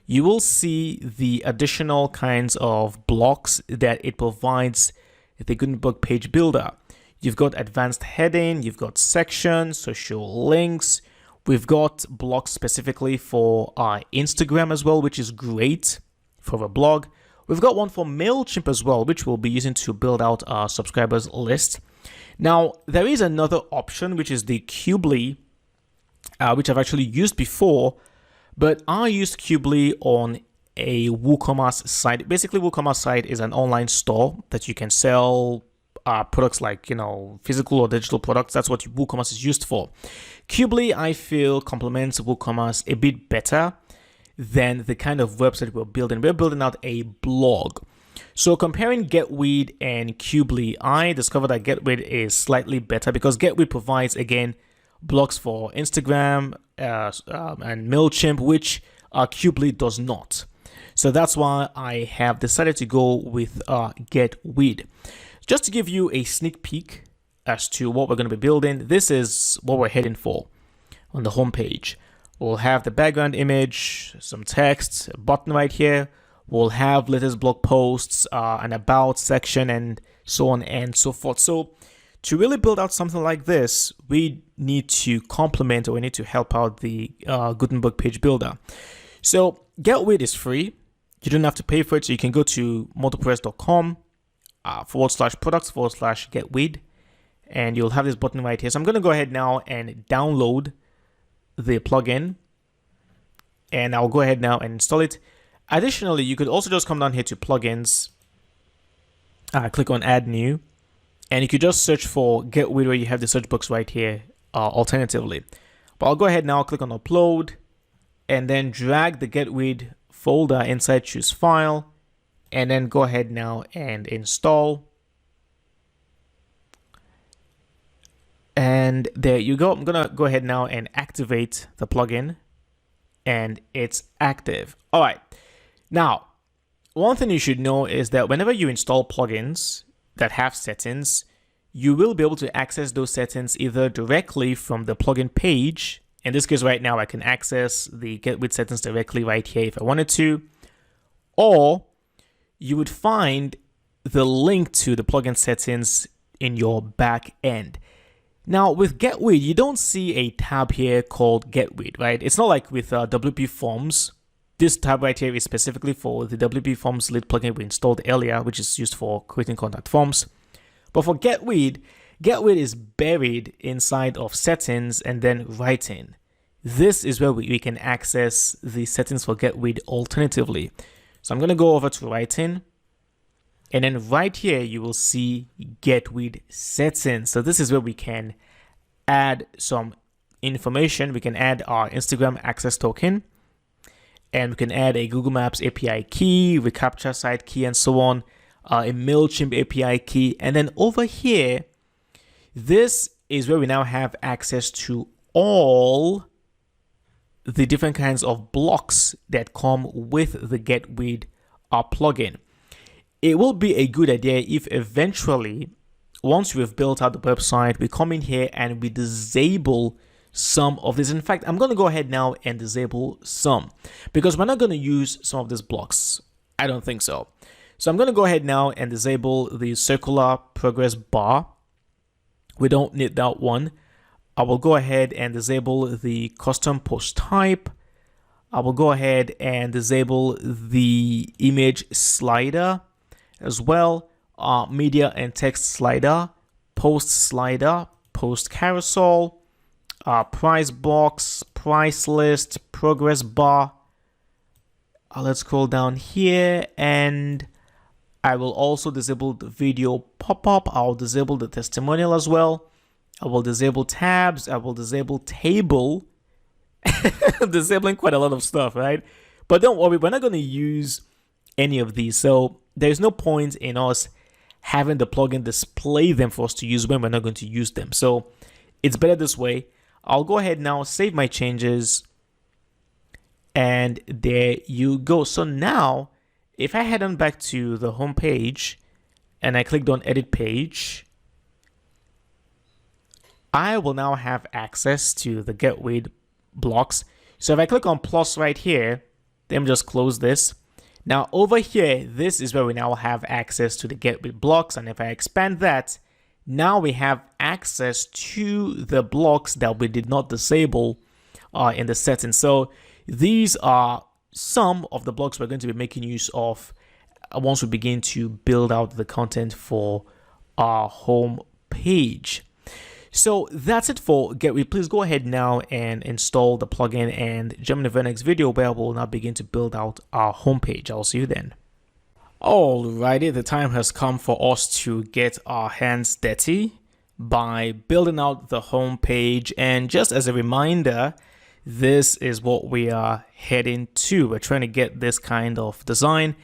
you will see the additional kinds of blocks that it provides the Gutenberg page builder. You've got advanced heading, you've got sections, social links. We've got blocks specifically for Instagram as well, which is great for a blog. We've got one for MailChimp as well, which we'll be using to build out our subscribers list. Now, there is another option, which is the Kubely, which I've actually used before, but I used Kubely on a WooCommerce site. Basically, WooCommerce site is an online store that you can sell products like, physical or digital products. That's what WooCommerce is used for. Cubely, I feel, complements WooCommerce a bit better than the kind of website we're building. We're building out a blog. So comparing Getwid and Cubely, I discovered that Getwid is slightly better because Getwid provides, again, blogs for Instagram and MailChimp, which Cubely does not. So that's why I have decided to go with Getwid. Just to give you a sneak peek as to what we're going to be building, this is what we're heading for on the home page. We'll have the background image, some text, a button right here. We'll have latest blog posts, an about section, and so on and so forth. So to really build out something like this, we need to complement, or we need to help out the Gutenberg page builder. So Getwid is free. You don't have to pay for it. So you can go to multipress.com /products/Getwid, and you'll have this button right here. So I'm going to go ahead now and download the plugin, and I'll go ahead now and install it. Additionally, you could also just come down here to plugins, click on add new, and you could just search for Getwid where you have the search box right here alternatively. But I'll go ahead now, click on upload, and then drag the Getwid folder inside choose file, and then go ahead now and install. And there you go. I'm gonna go ahead now and activate the plugin, and it's active. All right. Now, one thing you should know is that whenever you install plugins that have settings, you will be able to access those settings either directly from the plugin page. In this case right now, I can access the Getwid settings directly right here if I wanted to, or you would find the link to the plugin settings in your back end. Now with Getwid, you don't see a tab here called Getwid, right? It's not like with WP Forms. This tab right here is specifically for the WP Forms lead plugin we installed earlier, which is used for creating contact forms. But for Getwid, Getwid is buried inside of settings and then writing. This is where we can access the settings for Getwid alternatively. So I'm going to go over to writing, and then right here you will see Getwid settings. So this is where we can add some information. We can add our Instagram access token, and we can add a Google Maps API key, reCAPTCHA site key, and so on, a MailChimp API key. And then over here, this is where we now have access to all the different kinds of blocks that come with the Getwid plugin. It will be a good idea if eventually, once we've built out the website, we come in here and we disable some of this. In fact, I'm going to go ahead now and disable some, because we're not going to use some of these blocks. I don't think so. So I'm going to go ahead now and disable the circular progress bar. We don't need that one. I will go ahead and disable the custom post type. I will go ahead and disable the image slider as well, media and text slider, post carousel, price box, price list, progress bar. Let's scroll down here, and I will also disable the video pop-up. I'll disable the testimonial as well. I will disable tabs. I will disable table. I'm disabling quite a lot of stuff, right? But don't worry, we're not going to use any of these. So there's no point in us having the plugin display them for us to use when we're not going to use them. So it's better this way. I'll go ahead now, save my changes, and there you go. So now, if I head on back to the home page and I clicked on edit page, I will now have access to the Getwid blocks. So if I click on plus right here, then just close this. Now over here, this is where we now have access to the Getwid blocks. And if I expand that, now we have access to the blocks that we did not disable in the settings. So these are some of the blocks we're going to be making use of once we begin to build out the content for our home page. So that's it for Getwid. Please go ahead now and install the plugin and jump into the next video where we'll now begin to build out our homepage. I'll see you then. Alrighty, the time has come for us to get our hands dirty by building out the home page. And just as a reminder, this is what we are heading to. We're trying to get this kind of design.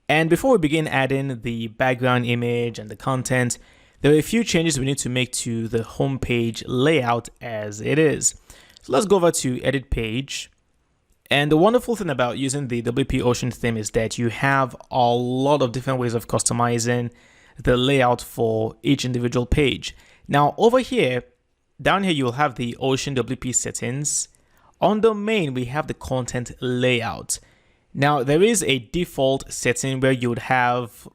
And before we begin adding the background image and the content, there are a few changes we need to make to the home page layout as it is. So let's go over to Edit Page. And the wonderful thing about using the WP Ocean theme is that you have a lot of different ways of customizing the layout for each individual page. Now over here, down here, you'll have the Ocean WP settings. On the main, we have the content layout. Now there is a default setting where you would have,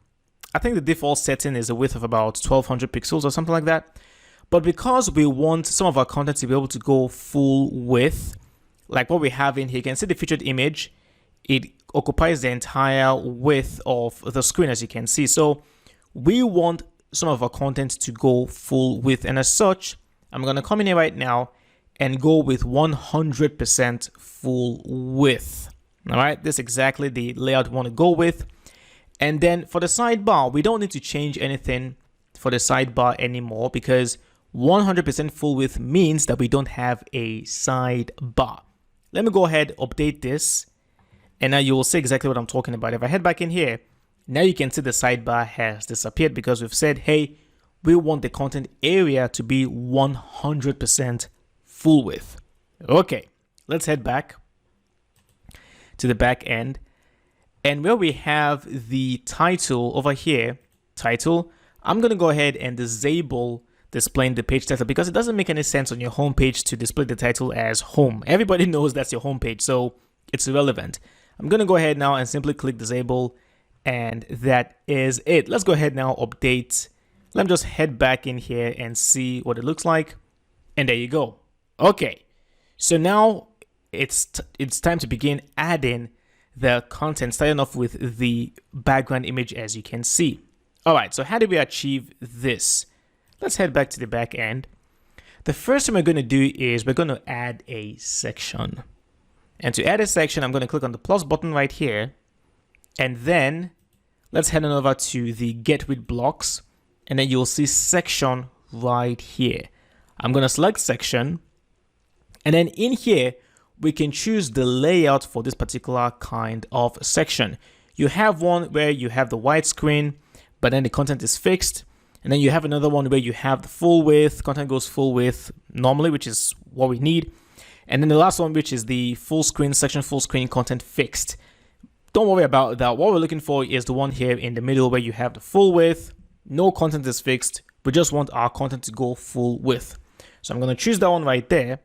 I think the default setting is a width of about 1200 pixels or something like that. But because we want some of our content to be able to go full width, like what we have in here, you can see the featured image. It occupies the entire width of the screen, as you can see. So we want some of our content to go full width. And as such, I'm going to come in here right now and go with 100% full width. All right, this is exactly the layout we want to go with. And then for the sidebar, we don't need to change anything for the sidebar anymore because 100% full width means that we don't have a sidebar. Let me go ahead, update this, and now you will see exactly what I'm talking about. If I head back in here, now you can see the sidebar has disappeared because we've said, hey, we want the content area to be 100% full width. Okay, let's head back to the back end. And where we have the title over here, title, I'm going to go ahead and disable displaying the page title because it doesn't make any sense on your home page to display the title as home. Everybody knows that's your home page, so it's irrelevant. I'm going to go ahead now and simply click disable, and that is it. Let's go ahead now, update. Let me just head back in here and see what it looks like. And there you go. Okay, so now it's time to begin adding the content, starting off with the background image, as you can see. All right, so how do we achieve this? Let's head back to the back end. The first thing we're going to do is we're going to add a section. And to add a section, I'm going to click on the plus button right here. And then let's head on over to the Getwid blocks. And then you'll see section right here. I'm going to select section. And then in here, we can choose the layout for this particular kind of section. You have one where you have the white screen, but then the content is fixed. And then you have another one where you have the full width, content goes full width normally, which is what we need. And then the last one, which is the full screen section, full screen content fixed. Don't worry about that. What we're looking for is the one here in the middle where you have the full width, no content is fixed. We just want our content to go full width. So I'm going to choose that one right there.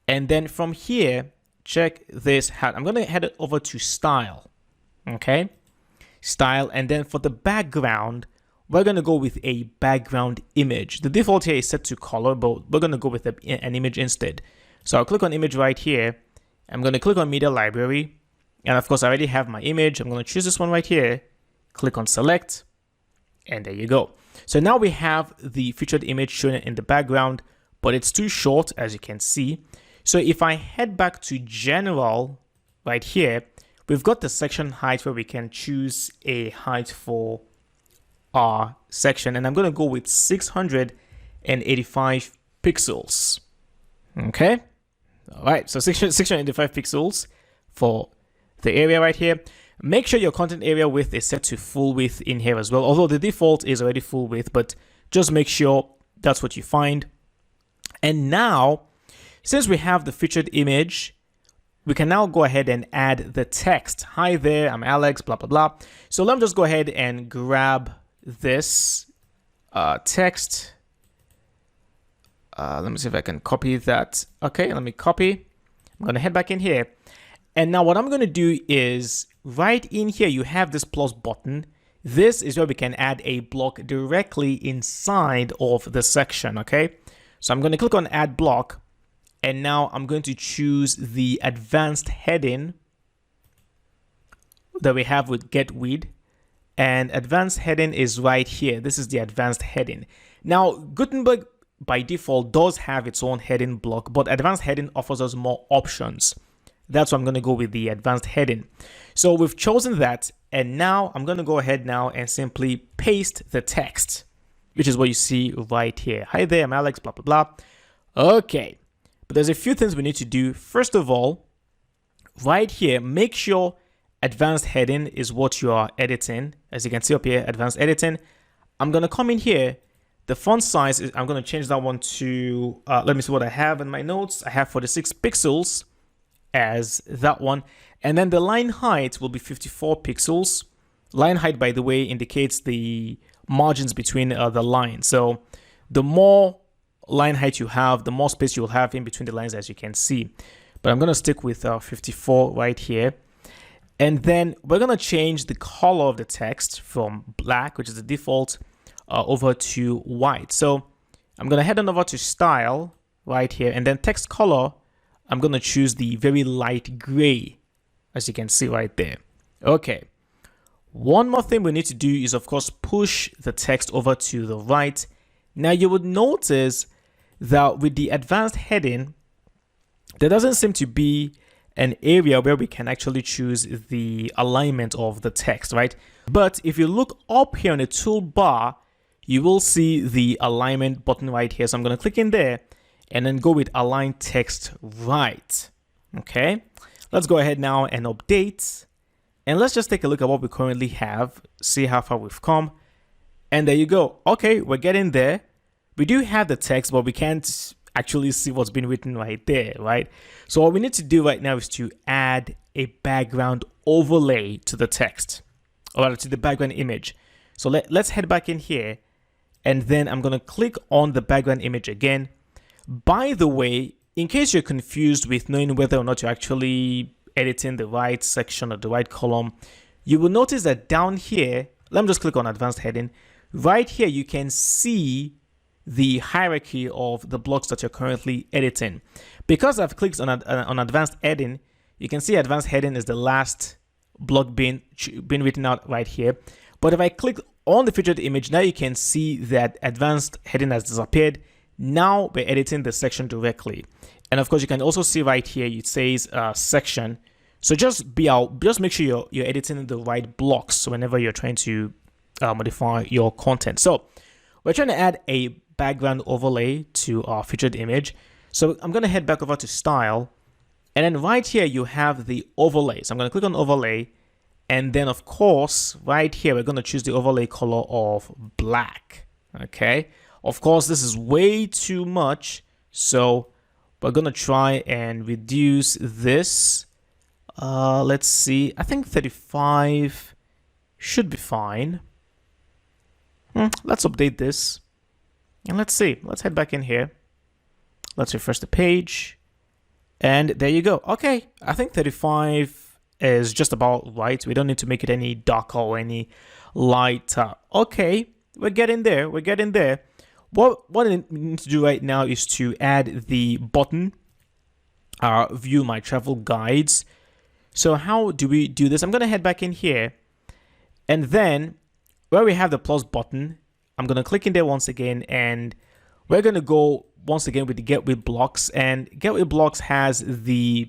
And then from here, check this out. I'm going to head it over to style. Okay. Style. And then for the background, we're going to go with a background image. The default here is set to color, but we're going to go with an image instead. So I'll click on image right here. I'm going to click on media library. And of course, I already have my image. I'm going to choose this one right here. Click on select. And there you go. So now we have the featured image shown in the background, but it's too short, as you can see. So if I head back to general right here, we've got the section height where we can choose a height for our section, and I'm going to go with 685 pixels. Okay. All right. So 685 pixels for the area right here. Make sure your content area width is set to full width in here as well. Although the default is already full width, but just make sure that's what you find. And now, since we have the featured image, we can now go ahead and add the text. Hi there, I'm Alex, blah, blah, blah. So let me just go ahead and grab this text. Let me see if I can copy that. Okay, let me copy. I'm going to head back in here. And now what I'm going to do is right in here, you have this plus button. This is where we can add a block directly inside of the section. Okay, so I'm going to click on add block. And now I'm going to choose the advanced heading that we have with Getwid. And advanced heading is right here. This is the advanced heading. Now, Gutenberg by default does have its own heading block, but advanced heading offers us more options. That's why I'm going to go with the advanced heading. So we've chosen that. And now I'm going to go ahead now and simply paste the text, which is what you see right here. Hi there, I'm Alex, blah, blah, blah. Okay, but there's a few things we need to do. First of all, right here, make sure advanced heading is what you are editing. As you can see up here, advanced editing. I'm going to come in here. The font size is, I'm going to change that one to, let me see what I have in my notes. I have 46 pixels as that one. And then the line height will be 54 pixels. Line height, by the way, indicates the margins between the lines. So the more line height you have, the more space you'll have in between the lines, as you can see. But I'm going to stick with 54 right here. And then we're going to change the color of the text from black, which is the default, over to white. So I'm going to head on over to style right here, and then text color, I'm going to choose the very light gray, as you can see right there. Okay. One more thing we need to do is, of course, push the text over to the right. Now you would notice that with the advanced heading, there doesn't seem to be an area where we can actually choose the alignment of the text, right? But if you look up here on the toolbar, you will see the alignment button right here. So I'm going to click in there and then go with align text right. Okay, let's go ahead now and update. And let's just take a look at what we currently have, see how far we've come. And there you go. Okay, we're getting there. We do have the text, but we can't actually see what's been written right there, right? So what we need to do right now is to add a background overlay to the text, or to the background image. So let's head back in here, and then I'm going to click on the background image again. By the way, in case you're confused with knowing whether or not you're actually editing the right section or the right column, you will notice that down here, let me just click on advanced heading. Right here, you can see the hierarchy of the blocks that you're currently editing. Because I've clicked on advanced heading, you can see advanced heading is the last block being written out right here. But if I click on the featured image, now you can see that advanced heading has disappeared. Now we're editing the section directly. And of course, you can also see right here, it says section. So just make sure you're editing the right blocks whenever you're trying to modify your content. So we're trying to add a background overlay to our featured image. So I'm going to head back over to style. And then right here, you have the overlay. So I'm going to click on overlay. And then, of course, right here, we're going to choose the overlay color of black. Okay. Of course, this is way too much. So we're going to try and reduce this. Let's see. I think 35 should be fine. Let's update this. And let's see. Let's head back in here. Let's refresh the page. And there you go. Okay. I think 35 is just about right. We don't need to make it any darker or any lighter. Okay. We're getting there. We're getting there. What I need to do right now is to add the button, view my travel guides. So how do we do this? I'm going to head back in here. And then where we have the plus button, I'm going to click in there once again. And we're going to go once again with the Getwid blocks. And Getwid blocks has the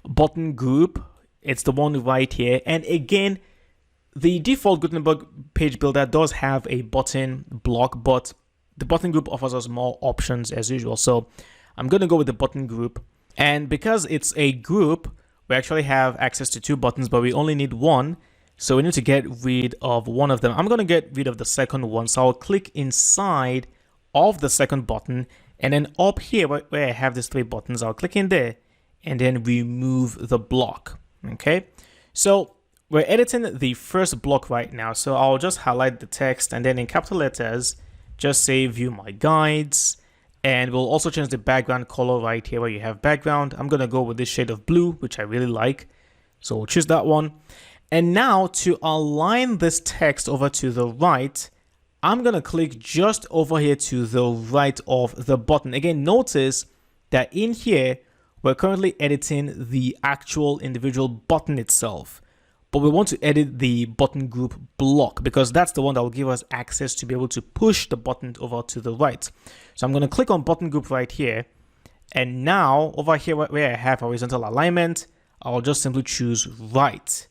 button group. It's the one right here. And again, the default Gutenberg page builder does have a button block, but the button group offers us more options as usual. So I'm going to go with the button group. And because it's a group, we actually have access to 2 buttons, but we only need 1. So we need to get rid of one of them. I'm going to get rid of the second one. So I'll click inside of the second button. And then up here where I have these 3 buttons, I'll click in there and then remove the block. Okay. So we're editing the first block right now. So I'll just highlight the text and then in capital letters, just say view my guides. And we'll also change the background color right here where you have background. I'm going to go with this shade of blue, which I really like. So we'll choose that one. And now to align this text over to the right, I'm going to click just over here to the right of the button. Again, notice that in here, we're currently editing the actual individual button itself. But we want to edit the button group block because that's the one that will give us access to be able to push the button over to the right. So I'm going to click on button group right here. And now over here where I have horizontal alignment, I'll just simply choose right.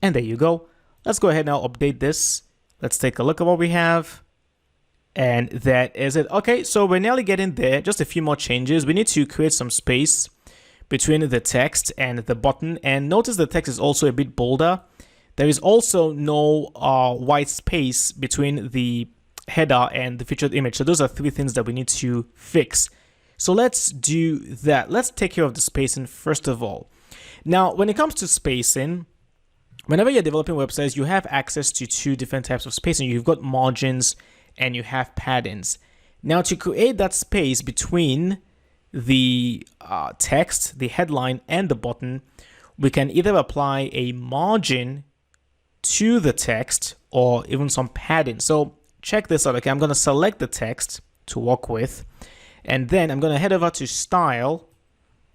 And there you go. Let's go ahead now, update this. Let's take a look at what we have. And that is it. Okay, so we're nearly getting there. Just a few more changes. We need to create some space between the text and the button. And notice the text is also a bit bolder. There is also no white space between the header and the featured image. So those are three things that we need to fix. So let's do that. Let's take care of the spacing first of all. Now, when it comes to spacing, whenever you're developing websites, you have access to two different types of spacing. You've got margins and you have paddings. Now, to create that space between the text, the headline, and the button, we can either apply a margin to the text or even some padding. So check this out. Okay, I'm going to select the text to work with, and then I'm going to head over to Style,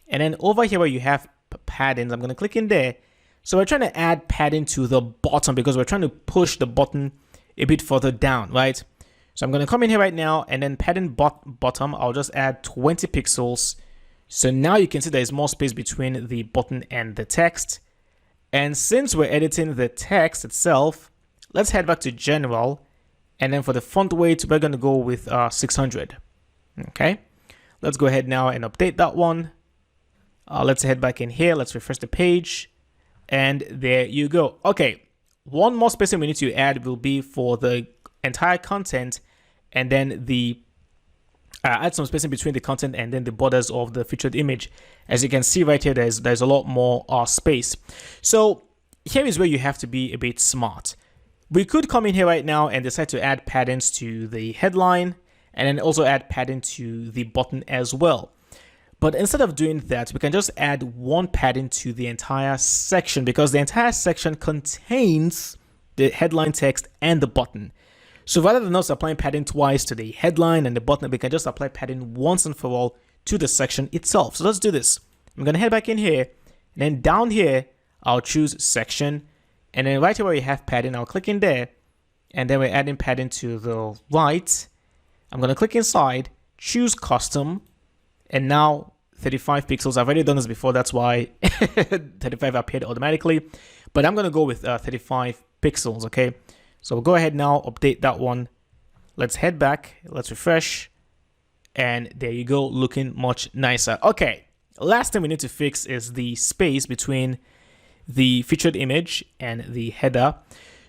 and then over here where you have paddings, I'm going to click in there. So we're trying to add padding to the bottom because we're trying to push the button a bit further down, right? So I'm going to come in here right now, and then padding bottom, I'll just add 20 pixels. So now you can see there's more space between the button and the text. And since we're editing the text itself, let's head back to General. And then for the font weight, we're going to go with 600. Okay, let's go ahead now and update that one. Let's head back in here. Let's refresh the page. And there you go. Okay, one more spacing we need to add will be for the entire content, and then the add some spacing between the content and then the borders of the featured image. As you can see right here, there's a lot more space. So here is where you have to be a bit smart. We could come in here right now and decide to add paddings to the headline and then also add padding to the button as well. But instead of doing that, we can just add one padding to the entire section because the entire section contains the headline text and the button. So rather than us applying padding twice to the headline and the button, we can just apply padding once and for all to the section itself. So let's do this. I'm going to head back in here, and then down here, I'll choose section. And then right here where we have padding, I'll click in there, and then we're adding padding to the right. I'm going to click inside, choose custom, and now 35 pixels. I've already done this before, that's why 35 appeared automatically. But I'm going to go with 35 pixels, okay? So we'll go ahead now, update that one. Let's head back, let's refresh, and there you go, looking much nicer. Okay, last thing we need to fix is the space between the featured image and the header.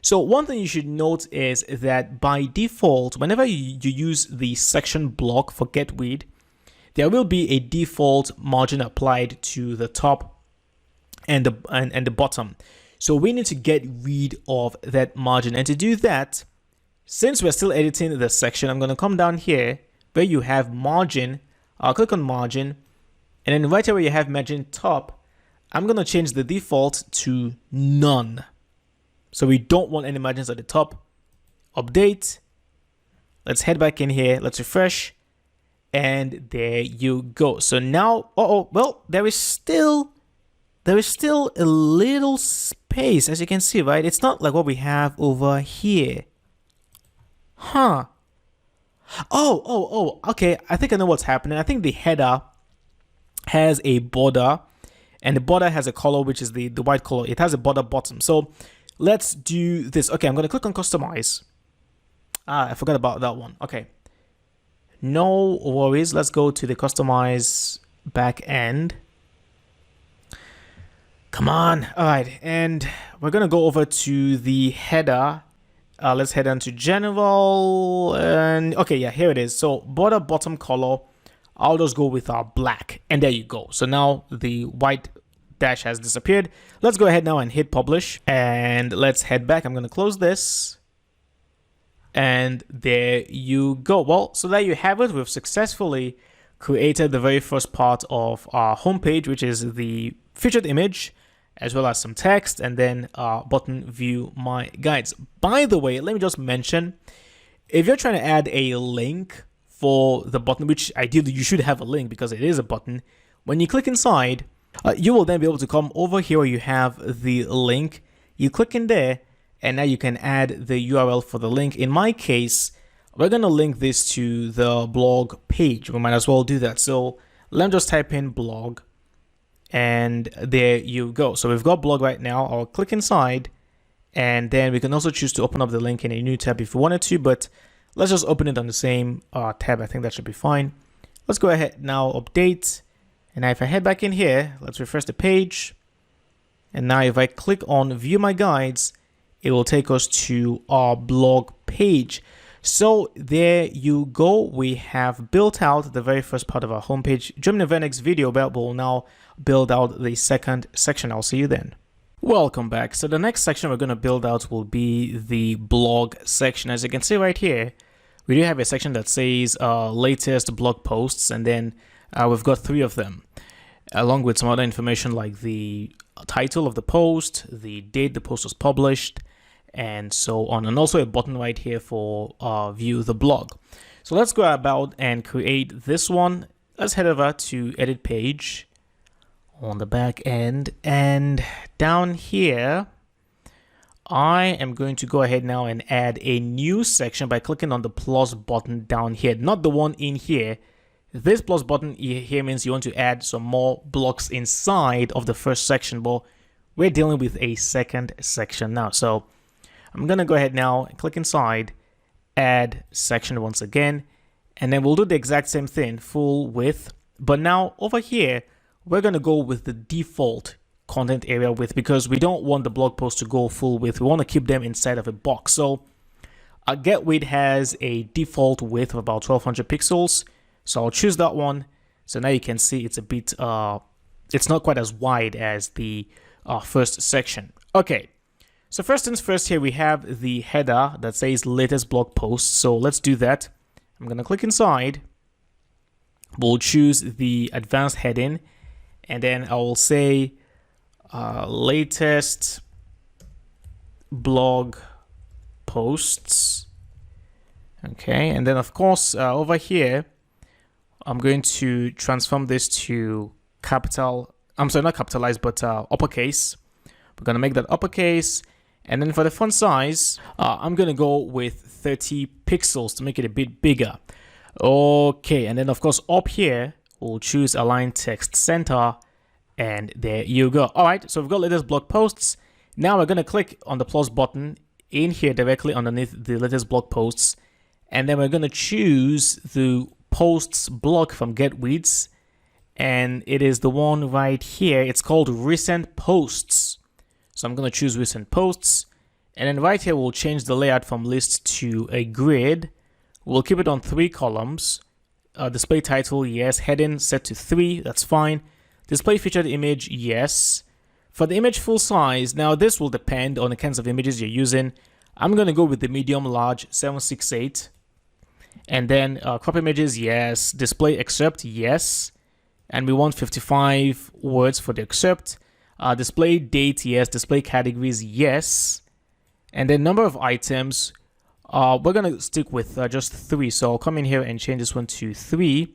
So one thing you should note is that by default, whenever you use the section block for Getwid, there will be a default margin applied to the top and the bottom. So we need to get rid of that margin. And to do that, since we're still editing the section, I'm going to come down here where you have margin. I'll click on margin. And then right here where you have margin top, I'm going to change the default to none. So we don't want any margins at the top. Update. Let's head back in here. Let's refresh. And there you go. So now, well, there is still a little space, as you can see, right? It's not like what we have over here. Huh. Okay. I think I know what's happening. I think the header has a border, and the border has a color, which is the white color. It has a border bottom. So let's do this. Okay, I'm going to click on customize. I forgot about that one. Okay. No worries. Let's go to the customize backend. Come on. All right. And we're going to go over to the header. Let's head on to general. And okay, yeah, here it is. So border bottom color, I'll just go with our black. And there you go. So now the white dash has disappeared. Let's go ahead now and hit publish. And let's head back. I'm going to close this. And there you go. Well, so there you have it. We've successfully created the very first part of our homepage, which is the featured image, as well as some text, and then button view my guides. By the way, let me just mention, if you're trying to add a link for the button, which ideally you should have a link because it is a button, when you click inside, you will then be able to come over here where you have the link. You click in there, and now you can add the URL for the link. In my case, we're going to link this to the blog page. We might as well do that. So let me just type in blog. And there you go. So we've got blog right now. I'll click inside, And then we can also choose to open up the link in a new tab if we wanted to, but let's just open it on the same tab. I think that should be fine. Let's go ahead now, update. And now if I head back in here, let's refresh the page. And now if I click on view my guides, it will take us to our blog page. So there you go. We have built out the very first part of our homepage. Join me in the next video where we'll now build out the second section. I'll see you then. Welcome back. So the next section we're going to build out will be the blog section. As you can see right here, we do have a section that says latest blog posts, and then we've got 3 of them, along with some other information like the title of the post, the date the post was published, and so on, and also a button right here for view the blog. So let's go about and create this one. Let's head over to edit page on the back end, and down here I am going to go ahead now and add a new section by clicking on the plus button down here, not the one in here. This plus button here means you want to add some more blocks inside of the first section, but we're dealing with a second section now. So I'm going to go ahead now and click inside, add section once again, and then we'll do the exact same thing, full width. But now over here, we're going to go with the default content area width because we don't want the blog post to go full width. We want to keep them inside of a box. So our Getwid has a default width of about 1200 pixels. So I'll choose that one. So now you can see it's a bit, it's not quite as wide as the first section. Okay. So first things first, here we have the header that says latest blog post. So let's do that. I'm going to click inside. We'll choose the advanced heading, and then I will say latest blog posts. Okay, and then of course over here I'm going to transform this to capital, I'm sorry, not capitalized, but uppercase. We're going to make that uppercase, and then for the font size I'm going to go with 30 pixels to make it a bit bigger. Okay, and then of course up here we'll choose align text center, and there you go. All right, so we've got latest blog posts. Now we're going to click on the plus button in here directly underneath the latest blog posts, and then we're going to choose the posts block from Getwids, and it is the one right here. It's called recent posts. So I'm going to choose recent posts, and then right here we'll change the layout from list to a grid. We'll keep it on 3 columns. Display title, yes. Heading set to 3, that's fine. Display featured image, yes. For the image full size, now this will depend on the kinds of images you're using. I'm going to go with the medium large 768. And then crop images, yes. Display excerpt, yes. And we want 55 words for the excerpt. Display date, yes. Display categories, yes. And then number of items, we're going to stick with just 3. So I'll come in here and change this one to 3.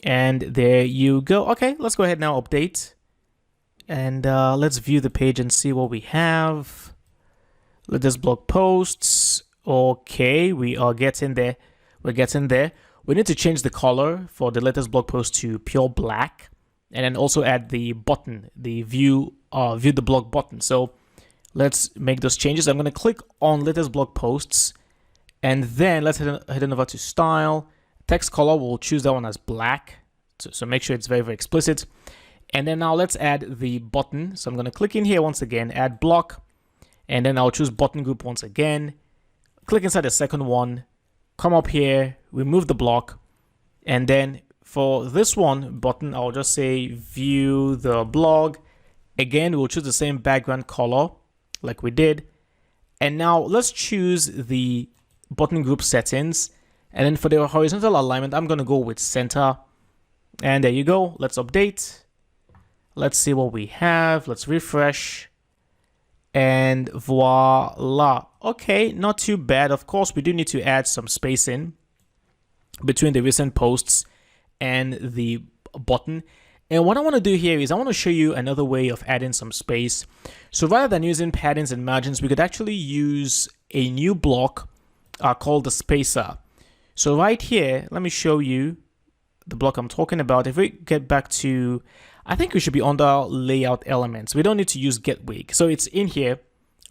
And there you go. Okay, let's go ahead now, update. And let's view the page and see what we have. Latest blog posts. Okay, we are getting there. We're getting there. We need to change the color for the latest blog post to pure black. And then also add the button, the view the blog button. So let's make those changes. I'm going to click on latest blog posts. And then let's head on over to style. Text color, we'll choose that one as black. So make sure it's very, very explicit. And then now let's add the button. So I'm going to click in here once again, add block. And then I'll choose button group once again. Click inside the second one. Come up here, remove the block. And then for this one button, I'll just say view the blog. Again, we'll choose the same background color like we did. And now let's choose the button group settings. And then for the horizontal alignment, I'm going to go with center. And there you go. Let's update. Let's see what we have. Let's refresh. And voila. Okay, not too bad. Of course, we do need to add some spacing between the recent posts and the button. And what I want to do here is I want to show you another way of adding some space. So rather than using paddings and margins, we could actually use a new block called the spacer. So right here, let me show you the block I'm talking about. If we get back to, I think we should be under layout elements. We don't need to use Getwid. So it's in here,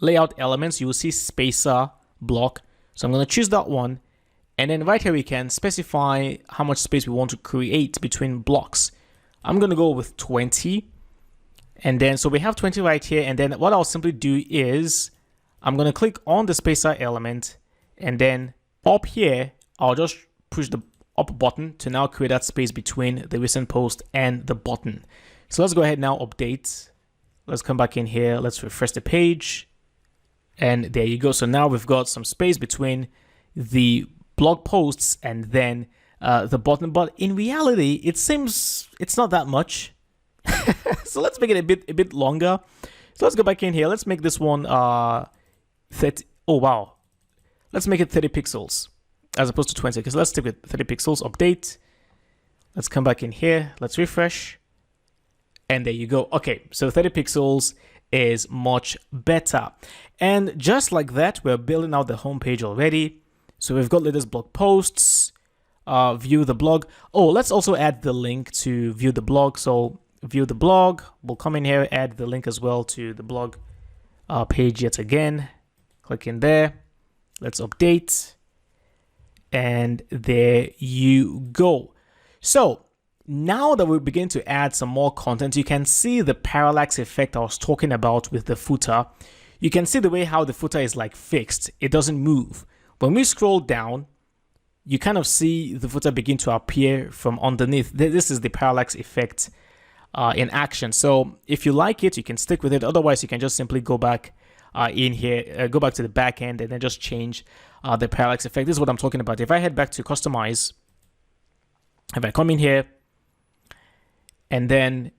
layout elements, you will see spacer block. So I'm going to choose that one. And then right here, we can specify how much space we want to create between blocks. I'm going to go with 20. And then, so we have 20 right here. And then what I'll simply do is I'm going to click on the spacer element. And then up here, I'll just push the up button to now create that space between the recent post and the button. So let's go ahead now, update. Let's come back in here. Let's refresh the page. And there you go. So now we've got some space between the blog posts and then the button. But in reality, it seems it's not that much. So let's make it a bit longer. So let's go back in here. Let's make this one 30. Oh, wow. Let's make it 30 pixels as opposed to 20. Because let's stick with 30 pixels. Update. Let's come back in here. Let's refresh. And there you go. Okay, so 30 pixels is much better. And just like that, we're building out the homepage already. So we've got latest blog posts, view the blog. Oh, let's also add the link to view the blog. So view the blog, we'll come in here, add the link as well to the blog page yet again. Click in there. Let's update. And there you go. So now that we begin to add some more content, you can see the parallax effect I was talking about with the footer. You can see the way how the footer is like fixed. It doesn't move. When we scroll down, you kind of see the footer begin to appear from underneath. This is the parallax effect in action. So if you like it, you can stick with it. Otherwise, you can just simply go back in here, go back to the back end and then just change the parallax effect. This is what I'm talking about. If I head back to customize, if I come in here, and then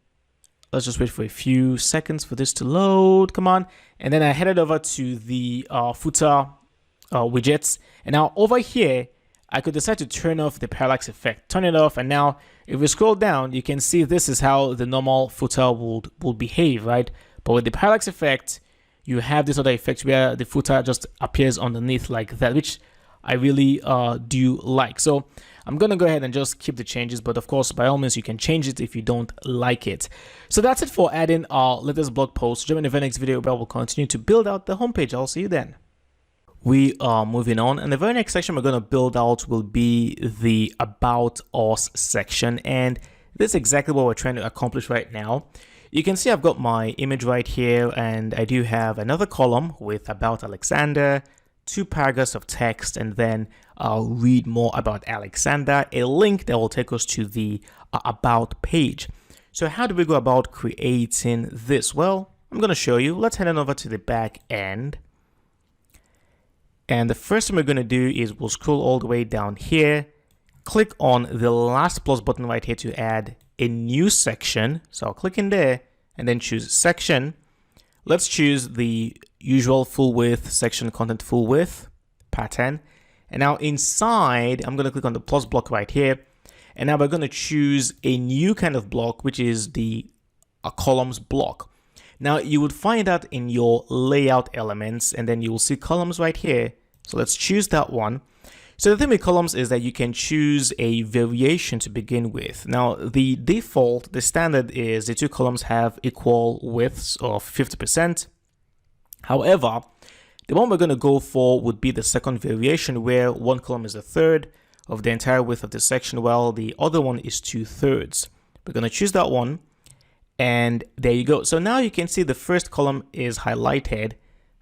let's just wait for a few seconds for this to load. Come on. And then I headed over to the footer widgets. And now over here, I could decide to turn off the parallax effect. Turn it off. And now if we scroll down, you can see this is how the normal footer will behave, right? But with the parallax effect, you have this other effect where the footer just appears underneath like that, which I really do like. So I'm going to go ahead and just keep the changes, but of course, by all means, you can change it if you don't like it. So that's it for adding our latest blog post. Join me in the next video where we'll continue to build out the homepage. I'll see you then. We are moving on, and the very next section we're going to build out will be the About Us section, and this is exactly what we're trying to accomplish right now. You can see I've got my image right here, and I do have another column with About Alexander, 2 paragraphs of text, and then I'll read more about Alexander, a link that will take us to the About page. So how do we go about creating this? Well, I'm going to show you. Let's head on over to the back end. And the first thing we're going to do is we'll scroll all the way down here, click on the last plus button right here to add a new section. So I'll click in there and then choose section. Let's choose the usual full width section content full width pattern. And now inside, I'm going to click on the plus block right here. And now we're going to choose a new kind of block, which is the columns block. Now you would find that in your layout elements, and then you will see columns right here. So let's choose that one. So the thing with columns is that you can choose a variation to begin with. Now the default, the standard is the 2 columns have equal widths of 50%. However, the one we're going to go for would be the second variation, where one column is a third of the entire width of the section, while the other one is 2/3. We're going to choose that one. And there you go. So now you can see the first column is highlighted.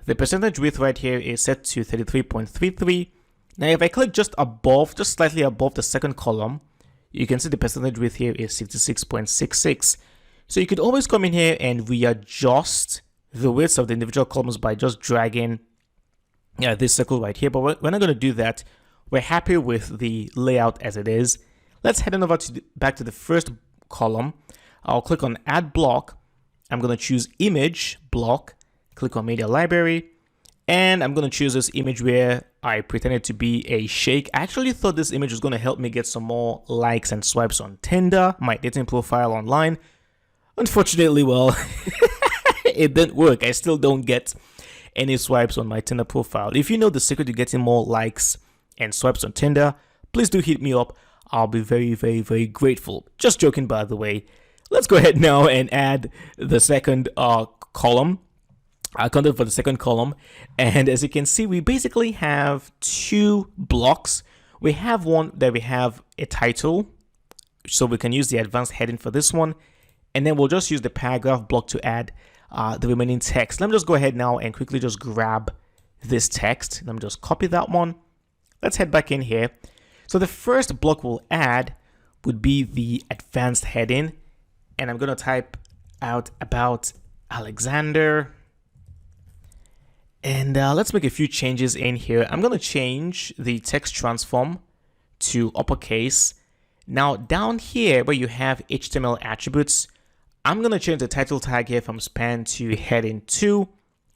The percentage width right here is set to 33.33. Now, if I click just above, just slightly above the second column, you can see the percentage width here is 66.66. So you could always come in here and readjust the widths of the individual columns by just dragging this circle right here. But we're not going to do that. We're happy with the layout as it is. Let's head on over to back to the first column. I'll click on add block. I'm going to choose image block, click on media library, and I'm going to choose this image where I pretended to be a shake. I actually thought this image was going to help me get some more likes and swipes on Tinder, my dating profile online. Unfortunately, well, it didn't work. I still don't get any swipes on my Tinder profile. If you know the secret to getting more likes and swipes on Tinder, please do hit me up. I'll be very, very, very grateful. Just joking, by the way. Let's go ahead now and add the second column. content for the second column. And as you can see, we basically have two blocks. We have one that we have a title, so we can use the advanced heading for this one. And then we'll just use the paragraph block to add the remaining text. Let me just go ahead now and quickly just grab this text. Let me just copy that one. Let's head back in here. So the first block we'll add would be the advanced heading. And I'm going to type out about Alexander. And let's make a few changes in here. I'm going to change the text transform to uppercase. Now down here where you have HTML attributes, I'm going to change the title tag here from span to heading 2.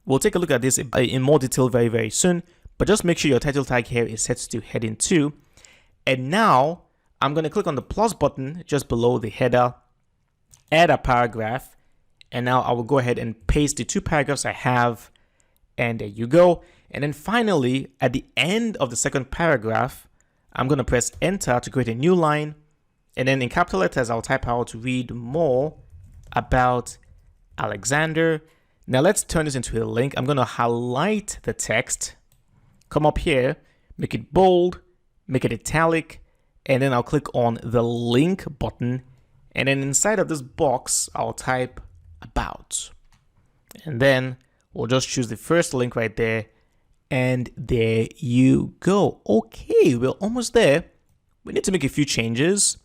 We'll take a look at this in more detail very soon, but just make sure your title tag here is set to heading 2. And now I'm going to click on the plus button just below the header, add a paragraph, and now I will go ahead and paste the 2 paragraphs I have, and there you go. And then finally, at the end of the second paragraph, I'm going to press enter to create a new line, and then in capital letters I'll type out read more about Alexander. Now let's turn this into a link. I'm going to highlight the text, come up here, make it bold, make it italic, and then I'll click on the link button, and then inside of this box I'll type about, and then we'll just choose the first link right there, and there you go. Okay, we're almost there. We need to make a few changes.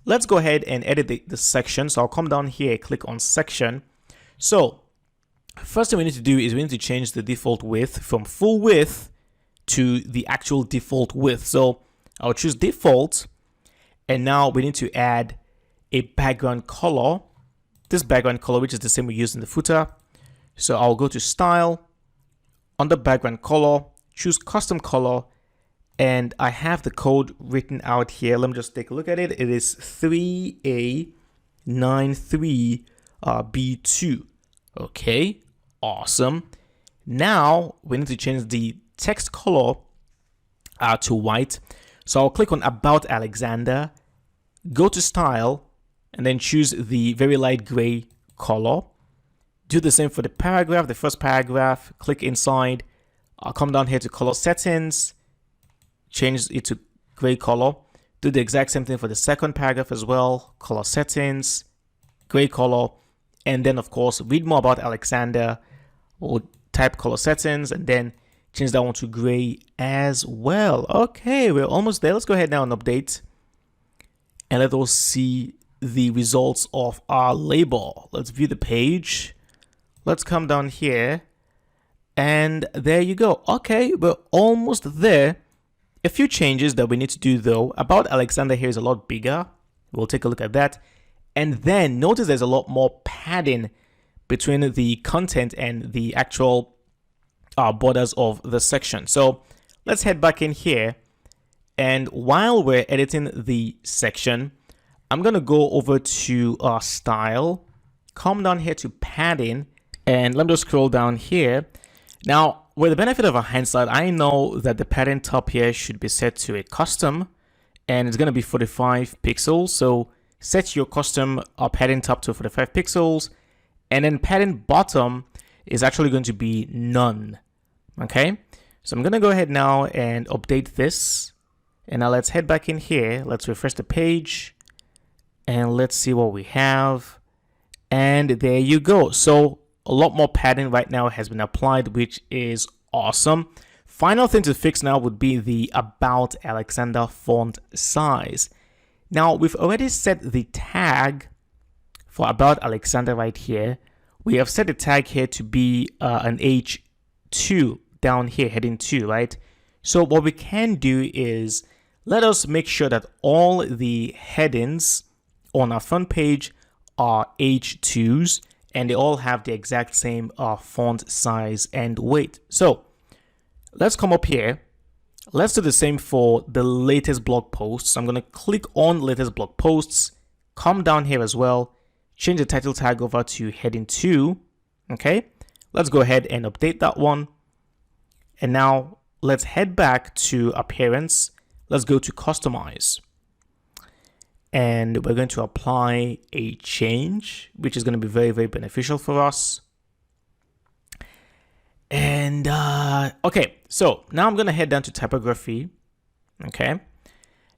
Let's go ahead and edit the section. So I'll come down here, click on section. So first thing we need to do is we need to change the default width from full width to the actual default width. So I'll choose default, and now we need to add a background color. This background color, which is the same we used in the footer. So I'll go to style, under background color, choose custom color, and I have the code written out here. Let me just take a look at it. It is 3A93B2. Okay, awesome. Now we need to change the text color to white. So I'll click on About Alexander, go to Style, and then choose the very light gray color. Do the same for the paragraph, the first paragraph, click inside. I'll come down here to color settings, change it to gray color. Do the exact same thing for the second paragraph as well. Color settings, gray color, and then of course read more about Alexander. We'll type color settings and then change that one to gray as well. Okay, we're almost there. Let's go ahead now and update, and let us see the results of our label. Let's view the page. Let's come down here, and there you go. Okay, we're almost there. A few changes that we need to do though. About Alexander here is a lot bigger. We'll take a look at that. And then notice there's a lot more padding between the content and the actual borders of the section. So let's head back in here. And while we're editing the section, I'm going to go over to style, come down here to padding, and let me just scroll down here. Now, with the benefit of a hindsight, I know that the padding top here should be set to a custom, and it's going to be 45 pixels. So set your custom padding top to 45 pixels, and then padding bottom is actually going to be none. Okay, so I'm going to go ahead now and update this. And now let's head back in here. Let's refresh the page, and let's see what we have. And there you go. So a lot more padding right now has been applied, which is awesome. Final thing to fix now would be the About Alexander font size. Now we've already set the tag for About Alexander right here. We have set the tag here to be an H2 down here, heading 2, right? So what we can do is let us make sure that all the headings on our front page are H2s, and they all have the exact same font size and weight. So let's come up here. Let's do the same for the latest blog posts. I'm going to click on latest blog posts, come down here as well, change the title tag over to heading 2. Okay, let's go ahead and update that one. And now let's head back to appearance. Let's go to customize. And we're going to apply a change, which is going to be very beneficial for us. And okay, so now I'm gonna head down to typography. Okay,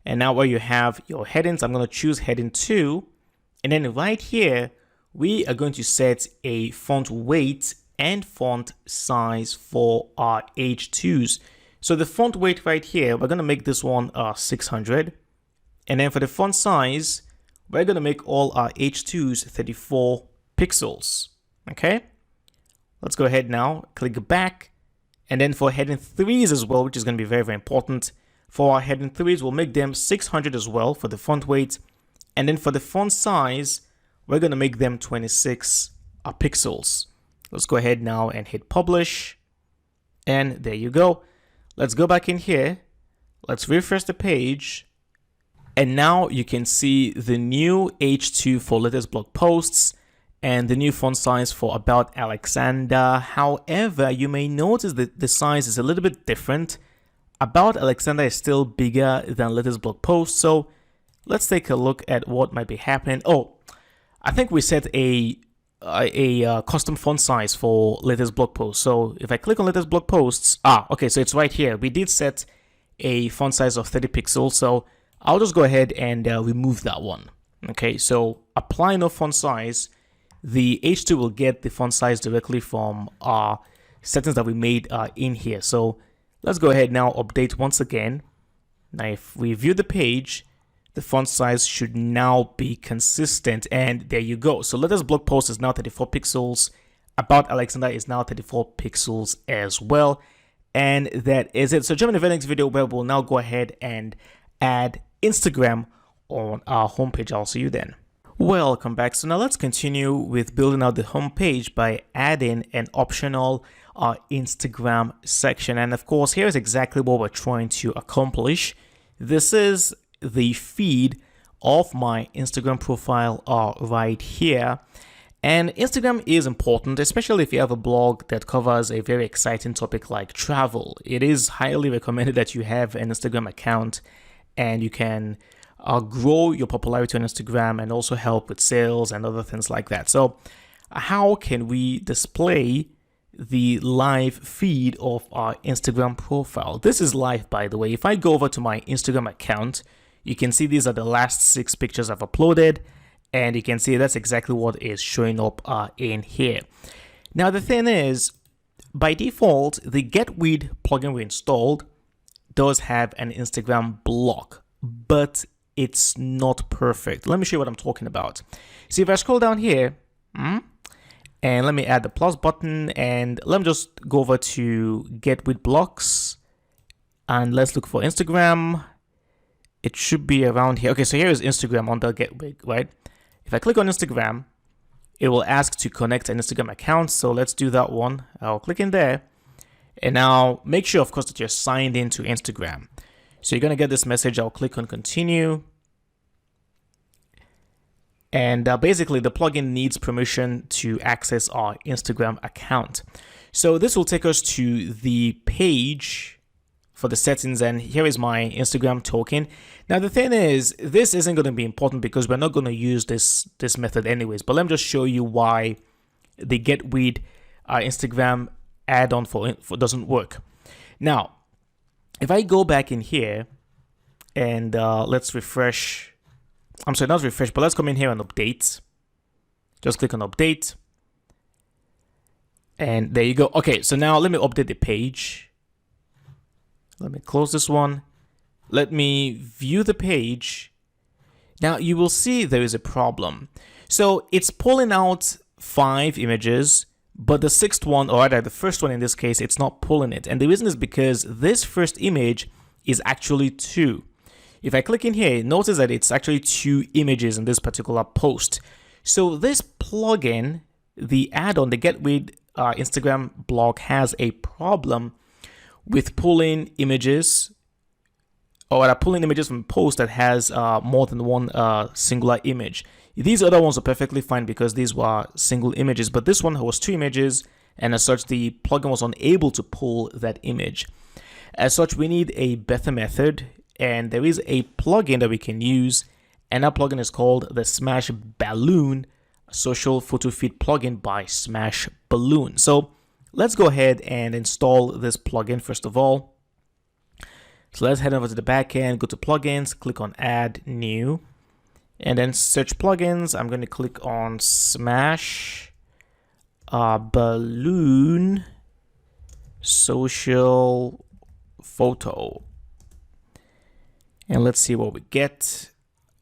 and now where you have your headings, I'm gonna choose heading 2, and then right here we are going to set a font weight and font size for our H2s. So the font weight right here, we're gonna make this one 600, and then for the font size, we're gonna make all our H2s 34 pixels. Okay. Let's go ahead now, click back, and then for heading 3s as well, which is going to be very, very important. For our heading 3s, we'll make them 600 as well for the font weight. And then for the font size, we're going to make them 26 pixels. Let's go ahead now and hit publish. And there you go. Let's go back in here. Let's refresh the page. And now you can see the new H2 for latest blog posts and the new font size for About Alexander. However, you may notice that the size is a little bit different. About Alexander is still bigger than latest blog post. So let's take a look at what might be happening. Oh, I think we set a custom font size for latest blog post. So if I click on latest blog posts, okay, so it's right here. We did set a font size of 30 pixels. So I'll just go ahead and remove that one. Okay, so apply no font size. The H2 will get the font size directly from our settings that we made in here. So let's go ahead now, update once again. Now, if we view the page, the font size should now be consistent, and there you go. So latest blog post is now 34 pixels. About Alexander is now 34 pixels as well. And that is it. So join me in the next video where we'll now go ahead and add Instagram on our homepage. I'll see you then. Welcome back. So now let's continue with building out the homepage by adding an optional Instagram section. And of course, here's exactly what we're trying to accomplish. This is the feed of my Instagram profile right here. And Instagram is important, especially if you have a blog that covers a very exciting topic like travel. It is highly recommended that you have an Instagram account, and you can grow your popularity on Instagram and also help with sales and other things like that. So how can we display the live feed of our Instagram profile? This is live, by the way. If I go over to my Instagram account, you can see these are the last 6 pictures I've uploaded, and you can see that's exactly what is showing up in here. Now the thing is, by default, the Getwid plugin we installed does have an Instagram block, but it's not perfect. Let me show you what I'm talking about. See, if I scroll down here, and let me add the plus button, and let me just go over to Getwid blocks, and let's look for Instagram. It should be around here. Okay, so here is Instagram under Getwid, right? If I click on Instagram, it will ask to connect an Instagram account. So let's do that one. I'll click in there, and now make sure, of course, that you're signed into Instagram. So you're going to get this message. I'll click on continue. And basically, the plugin needs permission to access our Instagram account. So this will take us to the page for the settings. And here is my Instagram token. Now, the thing is, this isn't going to be important because we're not going to use this method anyways. But let me just show you why the Getwid Instagram add-on for doesn't work. Now, if I go back in here and let's refresh, I'm sorry, not refresh, but let's come in here and update. Just click on update. And there you go. Okay, so now let me update the page. Let me close this one. Let me view the page. Now you will see there is a problem. So it's pulling out 5 images, but the 6th one, or rather the first one in this case, it's not pulling it. And the reason is because this first image is actually 2. If I click in here, notice that it's actually 2 images in this particular post. So this plugin, the add-on, the Getwid Instagram blog, has a problem with pulling images, or pulling images from a post that has more than one singular image. These other ones are perfectly fine because these were single images, but this one was 2 images, and as such, the plugin was unable to pull that image. As such, we need a better method, and there is a plugin that we can use, and that plugin is called the Smash Balloon Social Photo Feed plugin by Smash Balloon. So let's go ahead and install this plugin first of all. So let's head over to the backend, go to plugins, click on add new, and then search plugins. I'm going to click on Smash Balloon Social Photo. And let's see what we get.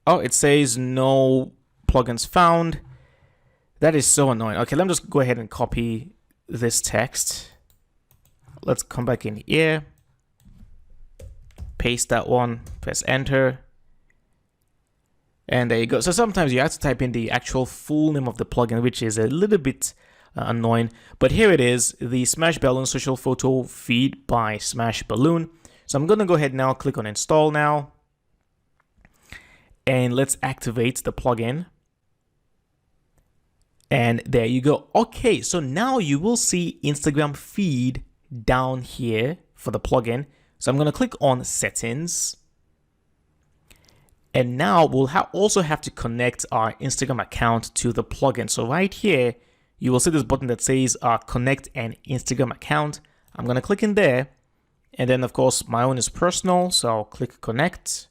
Oh, it says no plugins found. That is so annoying. Okay, let me just go ahead and copy this text. Let's come back in here. Paste that one, press enter. And there you go. So sometimes you have to type in the actual full name of the plugin, which is a little bit annoying. But here it is, the Smash Balloon Social Photo Feed by Smash Balloon. So I'm going to go ahead now, click on install now. And let's activate the plugin. And there you go. Okay, so now you will see Instagram feed down here for the plugin. So I'm going to click on settings. And now we'll also have to connect our Instagram account to the plugin. So right here, you will see this button that says connect an Instagram account. I'm going to click in there. And then of course, my own is personal. So I'll click connect.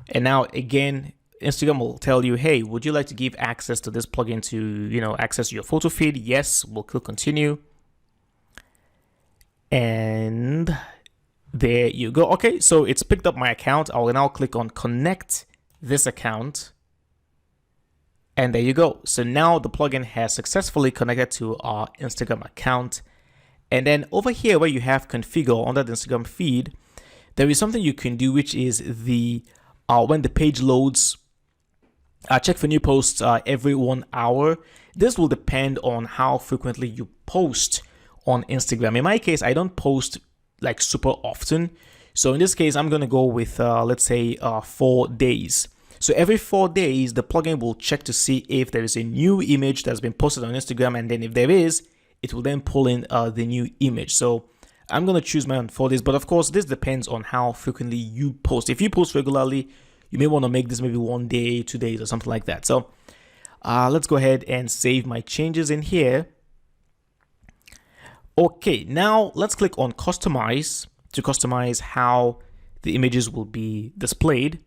And now again, Instagram will tell you, hey, would you like to give access to this plugin to, access your photo feed? Yes, we'll click continue. And there you go. Okay, so it's picked up my account. I will now click on connect this account. And there you go. So now the plugin has successfully connected to our Instagram account. And then over here where you have configure under the Instagram feed, there is something you can do, which is the when the page loads, check for new posts every 1 hour. This will depend on how frequently you post on Instagram. In my case, I don't post like super often. So in this case, I'm going to go with, let's say 4 days. So every 4 days, the plugin will check to see if there is a new image that's been posted on Instagram. And then if there is, it will then pull in the new image. So I'm going to choose my own 4 days. But of course, this depends on how frequently you post. If you post regularly, you may want to make this maybe 1 day, 2 days or something like that. So let's go ahead and save my changes in here. Okay, now let's click on customize to customize how the images will be displayed.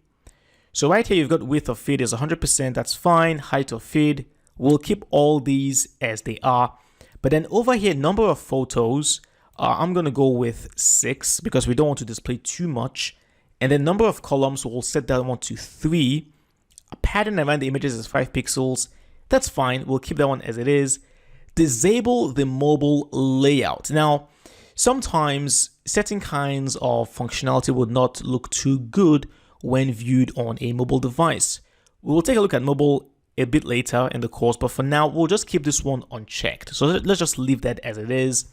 So right here, you've got width of feed is 100%. That's fine. Height of feed. We'll keep all these as they are. But then over here, number of photos, I'm going to go with 6 because we don't want to display too much. And then number of columns, we'll set that one to 3. A pattern around the images is 5 pixels. That's fine. We'll keep that one as it is. Disable the mobile layout. Now, sometimes certain kinds of functionality would not look too good when viewed on a mobile device. We will take a look at mobile a bit later in the course, but for now, we'll just keep this one unchecked. So let's just leave that as it is.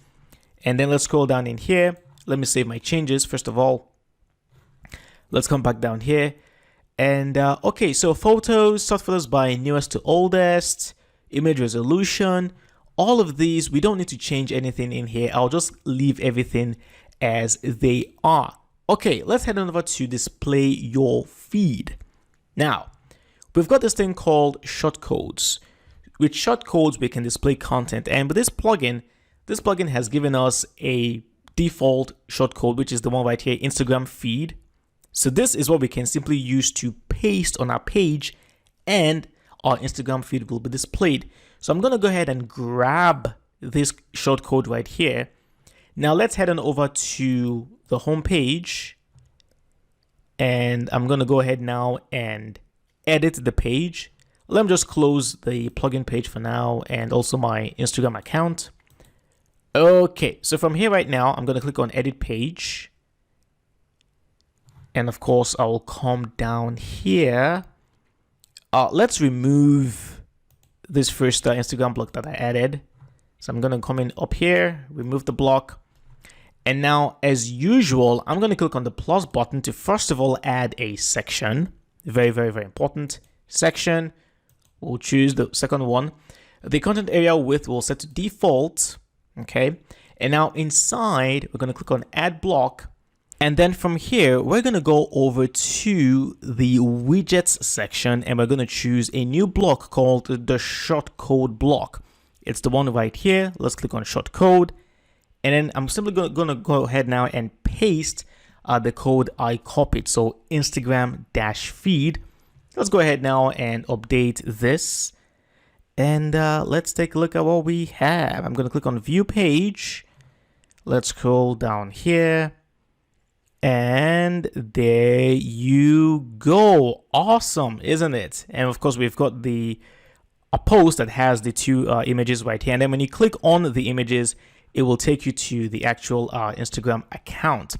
And then let's scroll down in here. Let me save my changes. First of all, let's come back down here. And okay, so photos, sort photos by newest to oldest, image resolution, all of these, we don't need to change anything in here. I'll just leave everything as they are. Okay, let's head on over to display your feed. Now, we've got this thing called shortcodes. With shortcodes, we can display content. And with this plugin has given us a default shortcode, which is the one right here, Instagram feed. So this is what we can simply use to paste on our page and our Instagram feed will be displayed. So I'm going to go ahead and grab this shortcode right here. Now let's head on over to the home page. And I'm going to go ahead now and edit the page. Let me just close the plugin page for now and also my Instagram account. Okay, so from here right now, I'm going to click on edit page. And of course, I will come down here. Let's remove this first Instagram block that I added. So I'm going to come in up here, remove the block. And now, as usual, I'm going to click on the plus button to first of all add a section. Very, very, very important. Section. We'll choose the second one. The content area width will set to default. Okay. And now inside, we're going to click on add block. And then from here, we're going to go over to the widgets section and we're going to choose a new block called the shortcode block. It's the one right here. Let's click on short code. And then I'm simply going to go ahead now and paste the code I copied. So Instagram-feed. Let's go ahead now and update this. And let's take a look at what we have. I'm going to click on view page. Let's scroll down here. And there you go. Awesome, isn't it? And of course, we've got a post that has the two images right here. And then when you click on the images, it will take you to the actual Instagram account.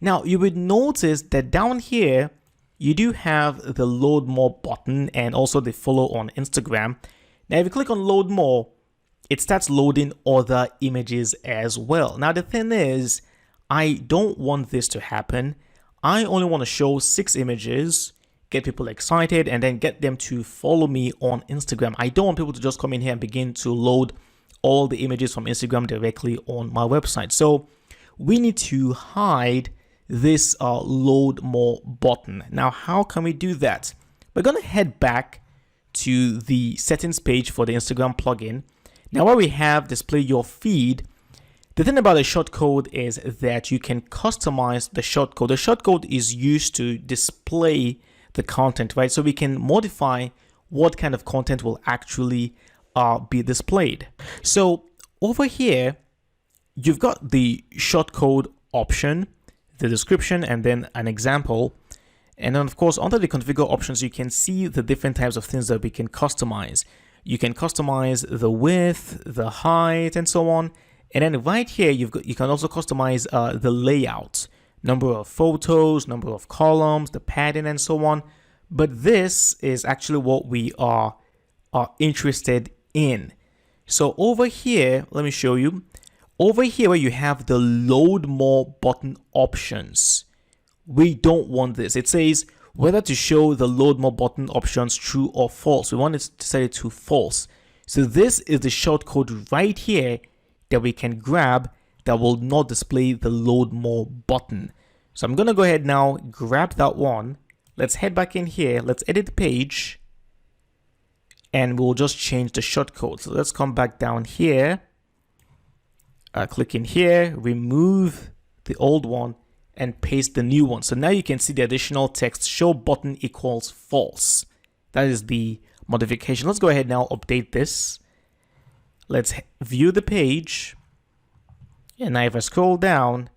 Now, you would notice that down here, you do have the load more button and also the follow on Instagram. Now, if you click on load more, it starts loading other images as well. Now, the thing is, I don't want this to happen. I only want to show 6 images, get people excited, and then get them to follow me on Instagram. I don't want people to just come in here and begin to load all the images from Instagram directly on my website. So we need to hide this load more button. Now, how can we do that? We're going to head back to the settings page for the Instagram plugin. Now, where we have display your feed, the thing about the shortcode is that you can customize the shortcode. The shortcode is used to display the content, right? So we can modify what kind of content will actually be displayed. So over here, you've got the shortcode option, the description, and then an example. And then of course, under the configure options, you can see the different types of things that we can customize. You can customize the width, the height, and so on. And then right here, you can also customize the layout, number of photos, number of columns, the padding, and so on. But this is actually what we are interested in. So over here, let me show you. Over here where you have the load more button options, we don't want this. It says whether to show the load more button options true or false. We want it to set it to false. So this is the shortcode right here that we can grab that will not display the load more button. So I'm going to go ahead now, grab that one. Let's head back in here. Let's edit the page. And we'll just change the shortcode. So let's come back down here. Click in here, remove the old one, and paste the new one. So now you can see the additional text, show button equals false. That is the modification. Let's go ahead now, update this. Let's view the page. And now if I scroll down,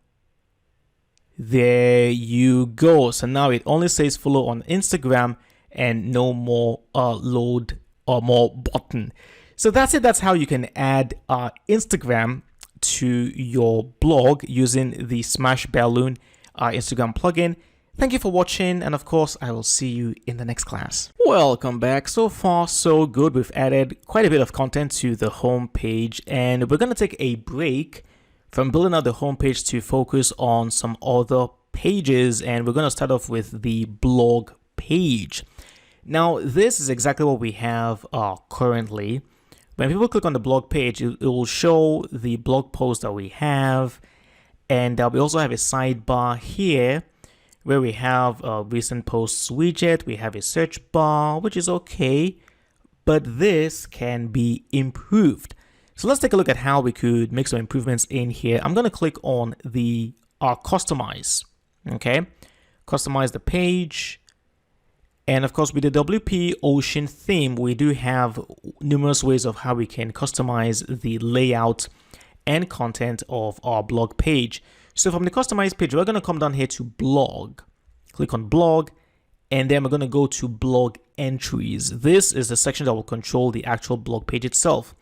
there you go. So now it only says follow on Instagram and no more load or more button. So that's it. That's how you can add Instagram to your blog using the Smash Balloon Instagram plugin. Thank you for watching, and of course, I will see you in the next class. Welcome back. So far, so good. We've added quite a bit of content to the home page, and we're going to take a break from building out the home page to focus on some other pages, and we're going to start off with the blog page. Now, this is exactly what we have currently. When people click on the blog page, it will show the blog post that we have, and we also have a sidebar here where we have a recent posts widget. We have a search bar, which is okay, but this can be improved. So let's take a look at how we could make some improvements in here. I'm going to click on the customize, okay? Customize the page. And of course, with the WP Ocean theme, we do have numerous ways of how we can customize the layout and content of our blog page. So from the customized page, we're going to come down here to blog, click on blog, and then we're going to go to blog entries. This is the section that will control the actual blog page itself.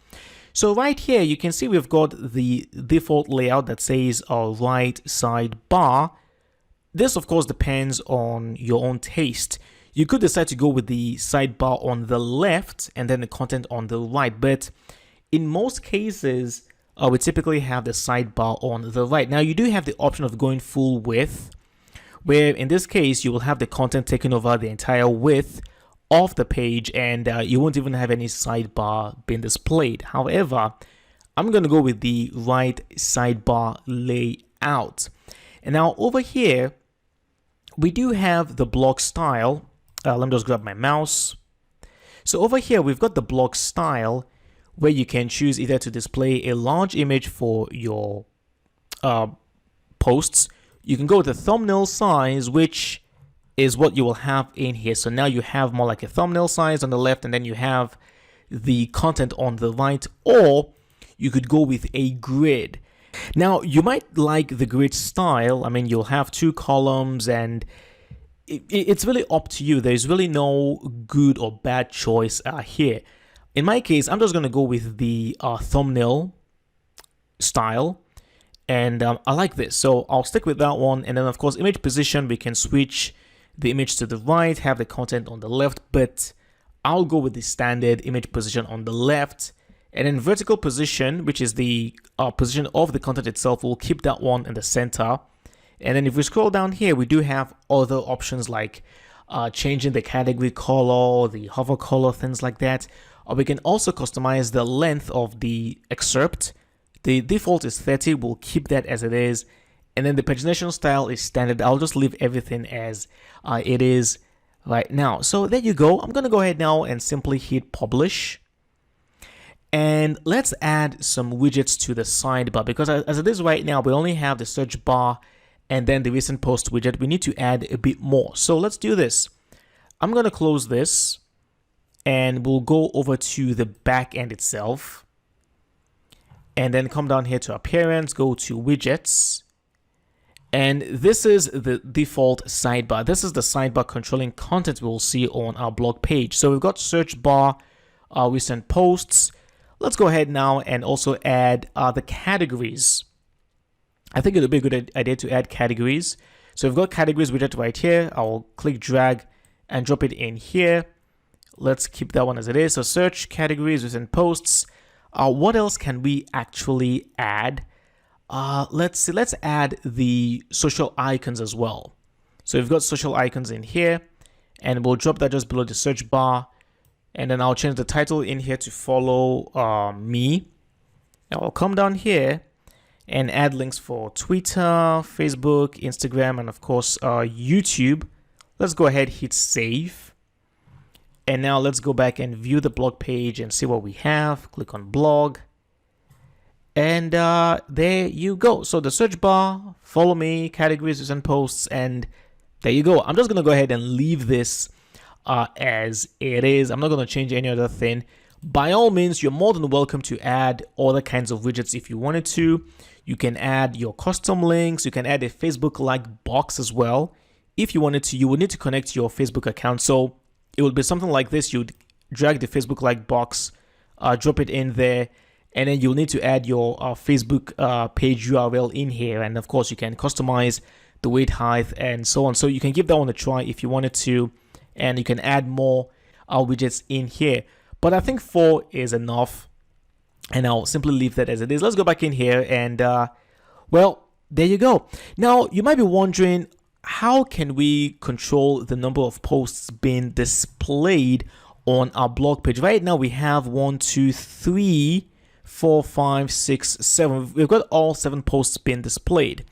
So right here, you can see we've got the default layout that says our right sidebar. This, of course, depends on your own taste. You could decide to go with the sidebar on the left and then the content on the right, but in most cases, we typically have the sidebar on the right. Now, you do have the option of going full width, where in this case, you will have the content taking over the entire width of the page, and you won't even have any sidebar being displayed. However, I'm going to go with the right sidebar layout. And now over here, we do have the blog style. Let me just grab my mouse. So over here, we've got the blog style, where you can choose either to display a large image for your posts. You can go with the thumbnail size, which is what you will have in here. So now you have more like a thumbnail size on the left, and then you have the content on the right, or you could go with a grid. Now, you might like the grid style. I mean, you'll have 2 columns, and it's really up to you. There's really no good or bad choice here. In my case, I'm just going to go with the thumbnail style, and I like this. So I'll stick with that one. And then, of course, image position, we can switch the image to the right, have the content on the left, but I'll go with the standard image position on the left. And then vertical position, which is the position of the content itself, we'll keep that one in the center. And then if we scroll down here, we do have other options like changing the category color, the hover color, things like that. Or we can also customize the length of the excerpt. The default is 30. We'll keep that as it is. And then the pagination style is standard. I'll just leave everything as it is right now. So there you go. I'm going to go ahead now and simply hit publish. And let's add some widgets to the sidebar, because as it is right now, we only have the search bar and then the recent post widget. We need to add a bit more. So let's do this. I'm going to close this and we'll go over to the back end itself. And then come down here to appearance, go to widgets. And this is the default sidebar. This is the sidebar controlling content we'll see on our blog page. So we've got search bar, recent posts. Let's go ahead now and also add the categories. I think it would be a good idea to add categories. So we've got categories widget right here. I'll click, drag, and drop it in here. Let's keep that one as it is. So search, categories, recent posts. What else can we actually add? Let's see. Let's add the social icons as well. So we've got social icons in here, and we'll drop that just below the search bar. And then I'll change the title in here to follow me. Now I'll come down here and add links for Twitter, Facebook, Instagram, and of course YouTube. Let's go ahead, hit save. And now let's go back and view the blog page and see what we have. Click on blog. And there you go. So the search bar, follow me, categories and posts, and there you go. I'm just going to go ahead and leave this as it is. I'm not going to change any other thing. By all means, you're more than welcome to add other kinds of widgets if you wanted to. You can add your custom links. You can add a Facebook-like box as well. If you wanted to, you would need to connect your Facebook account. So it would be something like this. You'd drag the Facebook-like box, drop it in there, and then you'll need to add your Facebook page URL in here. And of course, you can customize the width, height, and so on. So you can give that one a try if you wanted to, and you can add more widgets in here. But I think 4 is enough, and I'll simply leave that as it is. Let's go back in here, and well, there you go. Now, you might be wondering, how can we control the number of posts being displayed on our blog page? Right now, we have 1, 2, 3, 4, 5, 6, 7. We've got all 7 posts being displayed.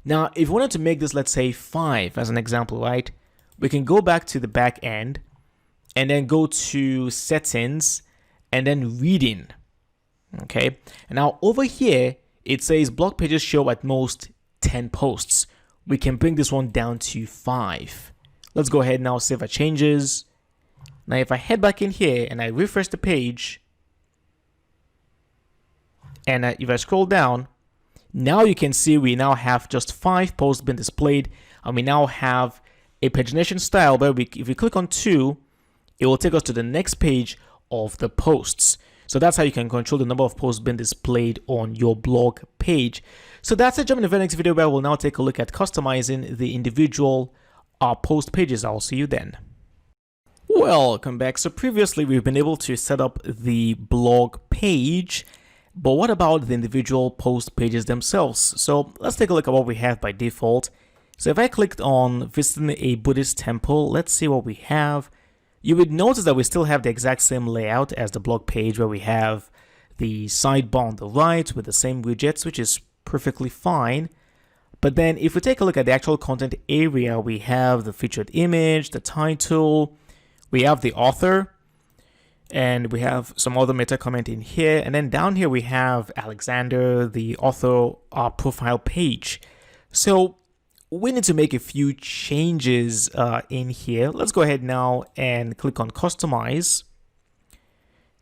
Now, if we wanted to make this, let's say 5 as an example, right? We can go back to the back end and then go to settings and then reading. Okay. And now over here, it says blog pages show at most 10 posts. We can bring this one down to 5. Let's go ahead now, save our changes. Now, if I head back in here and I refresh the page, and if I scroll down, now you can see we now have just 5 posts being displayed, and we now have a pagination style where if we click on 2, it will take us to the next page of the posts. So that's how you can control the number of posts being displayed on your blog page. So that's it. Jump into the next video where we'll now take a look at customizing the individual post pages. I'll see you then. Welcome back. So previously we've been able to set up the blog page, but what about the individual post pages themselves? So let's take a look at what we have by default. So if I clicked on visiting a Buddhist temple, let's see what we have. You would notice that we still have the exact same layout as the blog page, where we have the sidebar on the right with the same widgets, which is perfectly fine. But then if we take a look at the actual content area, we have the featured image, the title, we have the author, And we have some other meta comment in here. And then down here we have Alexander, the author profile page. So we need to make a few changes in here. Let's go ahead now and click on customize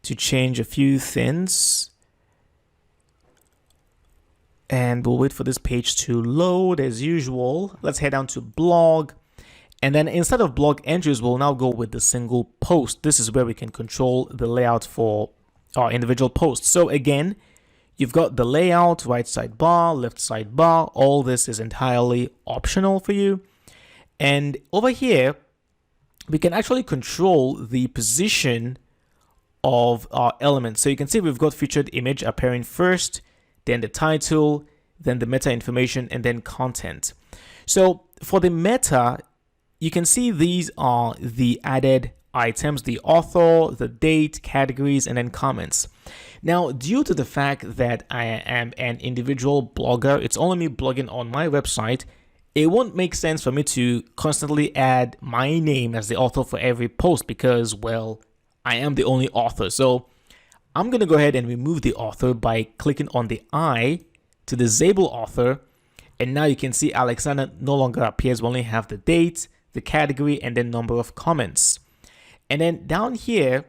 to change a few things. And we'll wait for this page to load as usual. Let's head down to blog. And then instead of blog entries, we'll now go with the single post. This is where we can control the layout for our individual posts. So again, you've got the layout, right sidebar, left sidebar. All this is entirely optional for you. And over here, we can actually control the position of our elements. So you can see we've got featured image appearing first, then the title, then the meta information, and then content. So for the meta, you can see these are the added items, the author, the date, categories, and then comments. Now, due to the fact that I am an individual blogger, it's only me blogging on my website, it won't make sense for me to constantly add my name as the author for every post because, well, I am the only author. So I'm going to go ahead and remove the author by clicking on the I to disable author. And now you can see Alexander no longer appears. We only have the date, the category, and then number of comments. And then down here,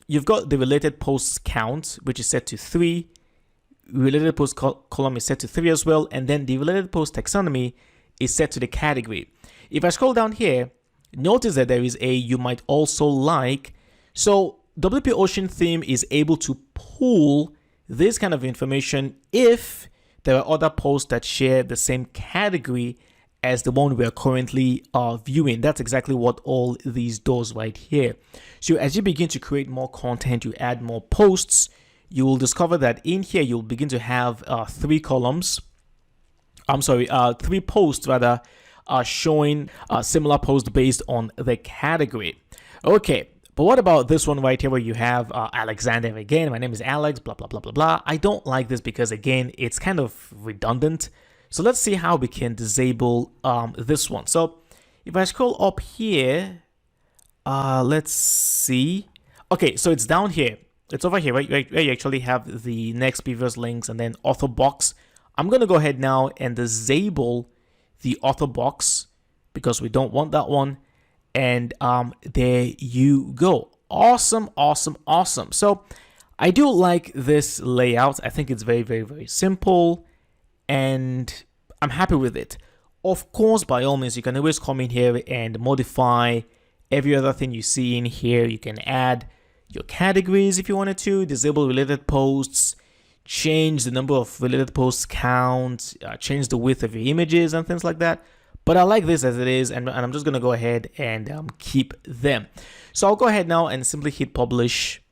you've got the related posts count, which is set to 3. Related post column is set to 3 as well. And then the related post taxonomy is set to the category. If I scroll down here, notice that there is a you might also like. So WP Ocean theme is able to pull this kind of information if there are other posts that share the same category as the one we are currently viewing. That's exactly what all these does right here. So as you begin to create more content, you add more posts, you will discover that in here, you'll begin to have 3 columns. 3 posts rather, showing a similar post based on the category. Okay. But what about this one right here where you have Alexander again? My name is Alex, blah, blah, blah, blah, blah. I don't like this because, again, it's kind of redundant. So let's see how we can disable this one. So if I scroll up here, let's see. Okay, so it's down here. It's over here, right? Where you actually have the next previous links and then author box. I'm going to go ahead now and disable the author box because we don't want that one. And there you go. Awesome, awesome, awesome. So I do like this layout. I think it's very, very, very simple. And I'm happy with it. Of course, by all means, you can always come in here and modify every other thing you see in here. You can add your categories if you wanted to, disable related posts, change the number of related posts count, change the width of your images and things like that. But I like this as it is, and I'm just going to go ahead and keep them. So I'll go ahead now and simply hit publish,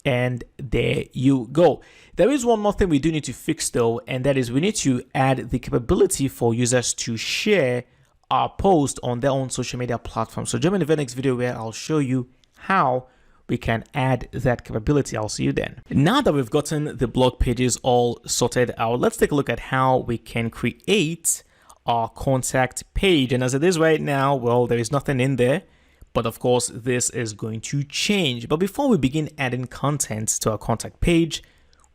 and there you go. There is one more thing we do need to fix though, and that is we need to add the capability for users to share our post on their own social media platform. So join me in the next video where I'll show you how we can add that capability. I'll see you then. Now that we've gotten the blog pages all sorted out, let's take a look at how we can create our contact page. And as it is right now, well, there is nothing in there, but of course this is going to change. But before we begin adding content to our contact page,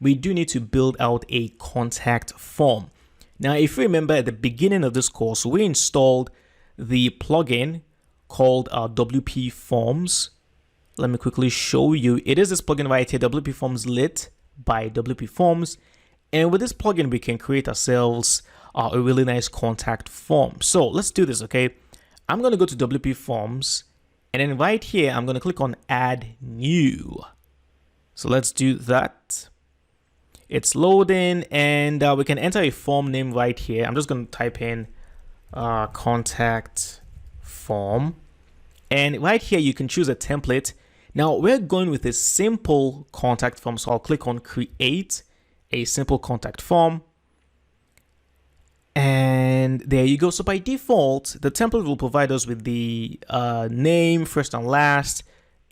we do need to build out a contact form. Now, if you remember at the beginning of this course, we installed the plugin called WP Forms. Let me quickly show you. It is this plugin right here, WP Forms Lit by WP Forms. And with this plugin, we can create ourselves a really nice contact form. So let's do this, okay? I'm going to go to WP Forms, and then right here, I'm going to click on Add New. So let's do that. It's loading, and we can enter a form name right here. I'm just going to type in contact form. And right here, you can choose a template. Now, we're going with a simple contact form, so I'll click on Create a Simple Contact Form. And there you go. So by default, the template will provide us with the name, first and last,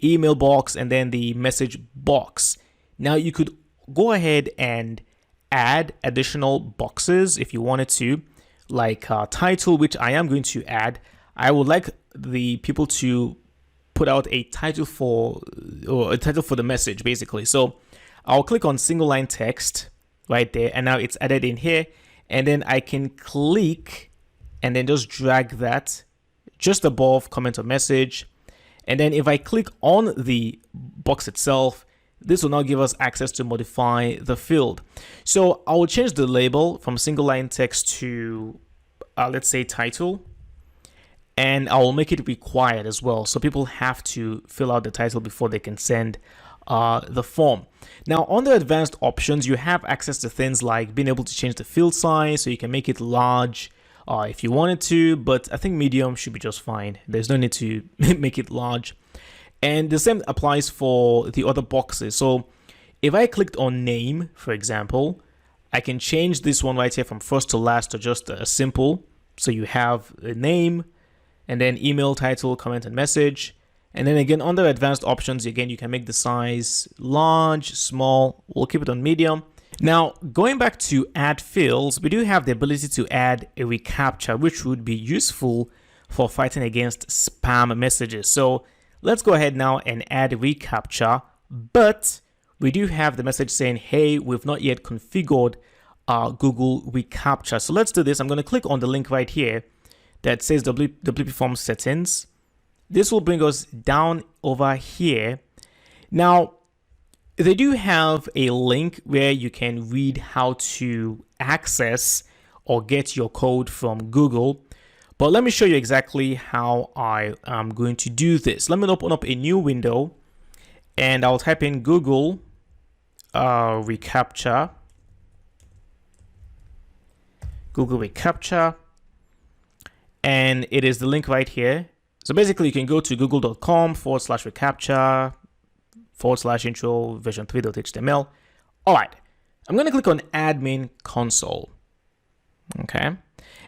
email box, and then the message box. Now you could go ahead and add additional boxes if you wanted to, like title, which I am going to add. I would like the people to put out a title for the message basically. So I'll click on single line text right there, and now it's added in here, and then I can click and then just drag that just above comment or message. And then if I click on the box itself, this will now give us access to modify the field. So I will change the label from single line text to let's say title, and I will make it required as well. So people have to fill out the title before they can send the form. Now on the advanced options, you have access to things like being able to change the field size, so you can make it large if you wanted to, but I think medium should be just fine. There's no need to make it large. And the same applies for the other boxes. So if I clicked on name, for example, I can change this one right here from first to last to just a simple. So you have a name and then email, title, comment, and message. And then again, under advanced options, again, you can make the size large, small. We'll keep it on medium. Now, going back to add fields, we do have the ability to add a reCAPTCHA, which would be useful for fighting against spam messages. So let's go ahead now and add a reCAPTCHA, but we do have the message saying, hey, we've not yet configured Google reCAPTCHA. So let's do this. I'm going to click on the link right here that says WP Form settings. This will bring us down over here. Now, they do have a link where you can read how to access or get your code from Google. But let me show you exactly how I am going to do this. Let me open up a new window and I'll type in Google reCAPTCHA. Google reCAPTCHA. And it is the link right here. So basically you can go to google.com/reCAPTCHA /intro version 3.html. All right, I'm going to click on admin console. Okay.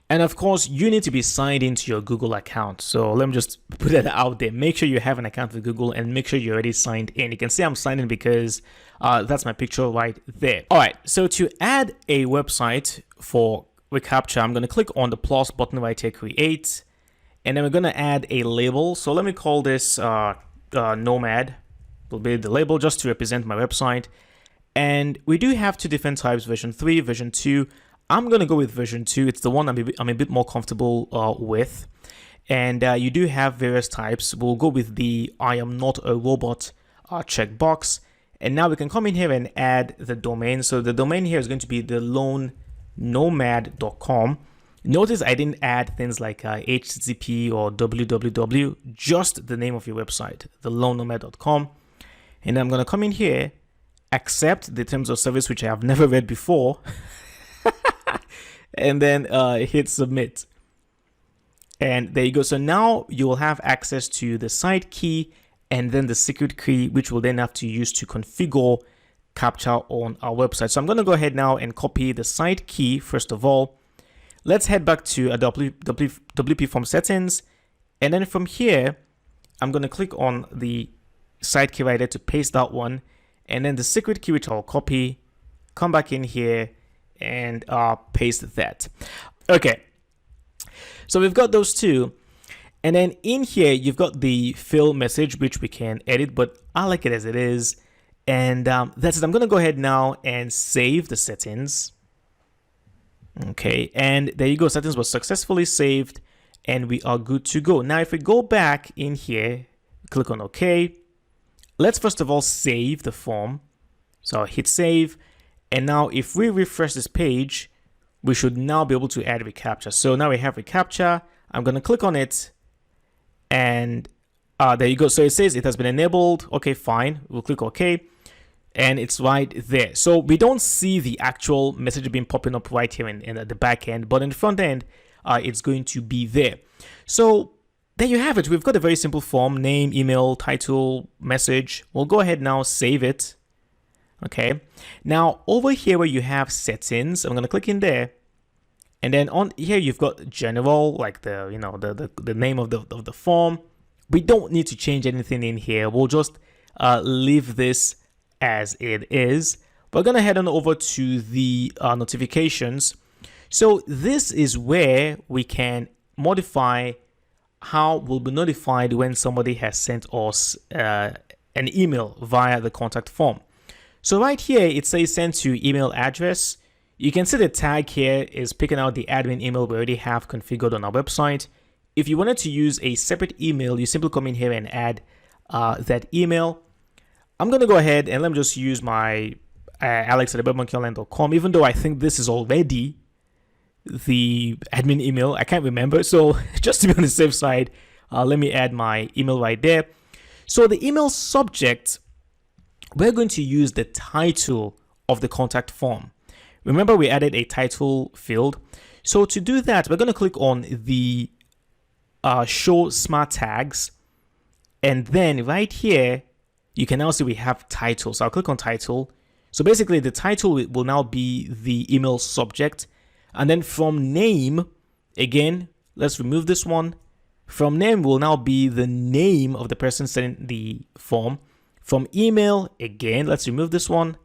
And of course, you need to be signed into your Google account. So let me just put that out there. Make sure you have an account with Google and make sure you're already signed in. You can see I'm signed in because that's my picture right there. All right, so to add a website for reCAPTCHA, I'm going to click on the plus button right here, create, and then we're going to add a label. So let me call this Nomad. Will be the label just to represent my website. And we do have two different types, version 3, version 2. I'm going to go with version 2. It's the one I'm a bit more comfortable with. And you do have various types. We'll go with the I am not a robot checkbox. And now we can come in here and add the domain. So the domain here is going to be thelonenomad.com. Notice I didn't add things like HTTP or www, just the name of your website, thelonenomad.com. And I'm going to come in here, accept the terms of service, which I have never read before, and then hit submit. And there you go. So now you will have access to the site key and then the secret key, which we'll then have to use to configure CAPTCHA on our website. So I'm going to go ahead now and copy the site key first of all. Let's head back to WP Form settings. And then from here, I'm going to click on the site key right there to paste that one. And then the secret key, which I'll copy, come back in here and paste that. Okay. So we've got those two. And then in here, you've got the fill message, which we can edit, but I like it as it is. And that's it. I'm going to go ahead now and save the settings. Okay, and there you go. Settings was successfully saved and we are good to go. Now, if we go back in here, click on OK. Let's first of all save the form. So I'll hit save. And now if we refresh this page, we should now be able to add reCAPTCHA. So now we have reCAPTCHA. I'm going to click on it. And there you go. So it says it has been enabled. Okay, fine. We'll click OK. And it's right there. So we don't see the actual message being popping up right here in the back end, but in the front end, it's going to be there. So there you have it. We've got a very simple form, name, email, title, message. We'll go ahead now, save it. Okay. Now over here where you have settings, I'm going to click in there. And then on here, you've got general, like the name of the form. We don't need to change anything in here. We'll just leave this as it is. We're going to head on over to the notifications. So this is where we can modify how we'll be notified when somebody has sent us an email via the contact form. So right here, it says send to email address. You can see the tag here is picking out the admin email we already have configured on our website. If you wanted to use a separate email, you simply come in here and add that email. I'm going to go ahead and let me just use my alex@webmonkeyonline.com, even though I think this is already the admin email. I can't remember. So just to be on the safe side, let me add my email right there. So the email subject, we're going to use the title of the contact form. Remember, we added a title field. So to do that, we're going to click on the show smart tags. And then right here, you can now see we have title. So I'll click on title. So basically the title will now be the email subject. And then from name, again, let's remove this one. From name will now be the name of the person sending the form. From email, again, let's remove this one.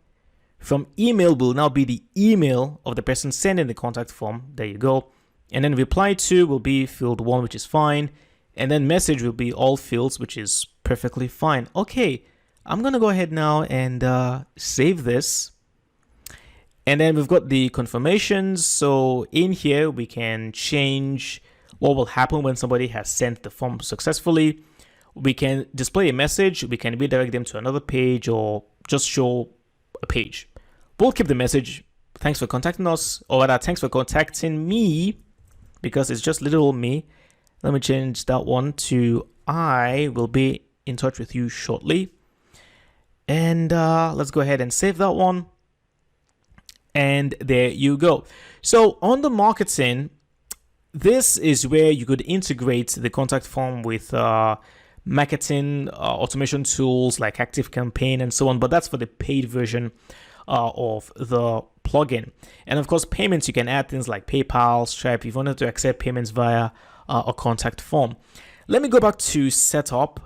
From email will now be the email of the person sending the contact form. There you go. And then reply to will be field 1, which is fine. And then message will be all fields, which is perfectly fine. Okay, I'm going to go ahead now and save this. And then we've got the confirmations. So in here, we can change what will happen when somebody has sent the form successfully. We can display a message. We can redirect them to another page or just show a page. We'll keep the message. Thanks for contacting us, or rather, thanks for contacting me, because it's just little me. Let me change that one to I will be in touch with you shortly. And let's go ahead and save that one. And there you go. So on the marketing, this is where you could integrate the contact form with marketing automation tools like ActiveCampaign and so on, but that's for the paid version of the plugin. And of course, payments, you can add things like PayPal, Stripe, if you wanted to accept payments via a contact form. Let me go back to setup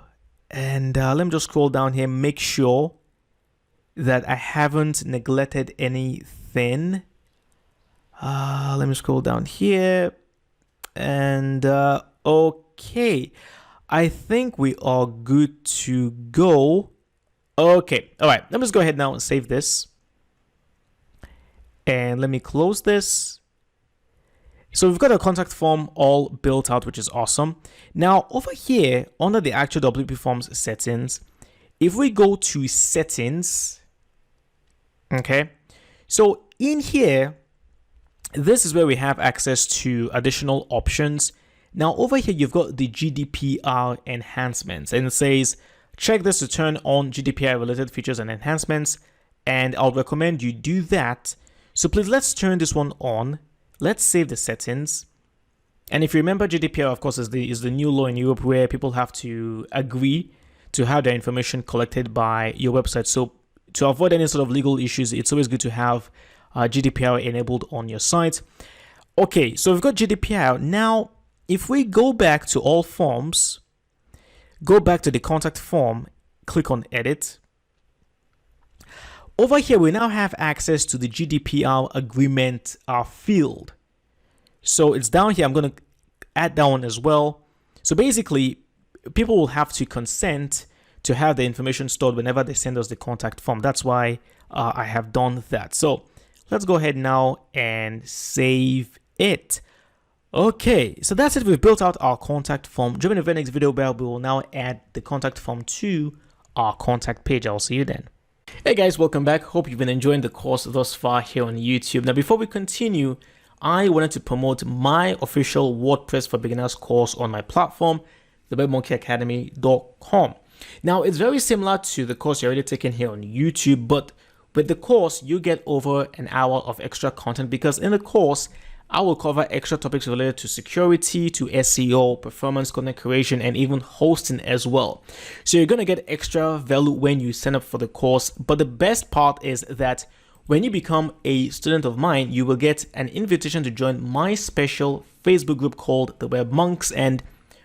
and let me just scroll down here, make sure that I haven't neglected anything. Let me scroll down here and okay. I think we are good to go. Okay, all right, let me just go ahead now and save this. And let me close this. So we've got a contact form all built out, which is awesome. Now over here, under the actual WP Forms settings, if we go to settings, okay, so in here, this is where we have access to additional options. Now over here, you've got the GDPR enhancements, and it says, check this to turn on GDPR related features and enhancements. And I'll recommend you do that. So please, let's turn this one on. Let's save the settings. And if you remember, GDPR, of course, is the new law in Europe where people have to agree to have their information collected by your website. So to avoid any sort of legal issues, it's always good to have GDPR enabled on your site. Okay, so we've got GDPR. Now, if we go back to all forms, go back to the contact form, click on edit. Over here, we now have access to the GDPR agreement field. So it's down here. I'm going to add that one as well. So basically, people will have to consent to have the information stored whenever they send us the contact form. That's why I have done that. So let's go ahead now and save it. Okay, so that's it. We've built out our contact form. Join me in the very next video where we will now add the contact form to our contact page. I'll see you then. Hey guys, welcome back. Hope you've been enjoying the course thus far here on YouTube. Now, before we continue, I wanted to promote my official WordPress for Beginners course on my platform, thewebmonkeyacademy.com. Now, it's very similar to the course you're already taking here on YouTube, but with the course, you get over an hour of extra content because in the course, I will cover extra topics related to security, to SEO, performance, content creation, and even hosting as well. So you're going to get extra value when you sign up for the course. But the best part is that when you become a student of mine, you will get an invitation to join my special Facebook group called The Web Monks. And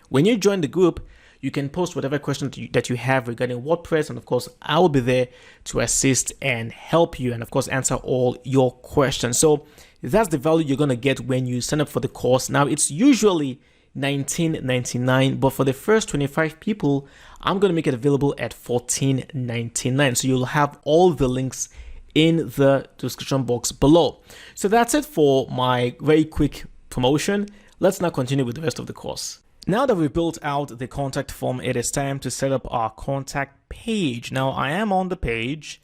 when you join the group, you can post whatever question that you have regarding WordPress. And of course, I will be there to assist and help you and of course, answer all your questions. So that's the value you're going to get when you sign up for the course. Now, it's usually $19.99, but for the first 25 people, I'm going to make it available at $14.99. So you'll have all the links in the description box below. So that's it for my very quick promotion. Let's now continue with the rest of the course. Now that we've built out the contact form, it is time to set up our contact page. Now I am on the page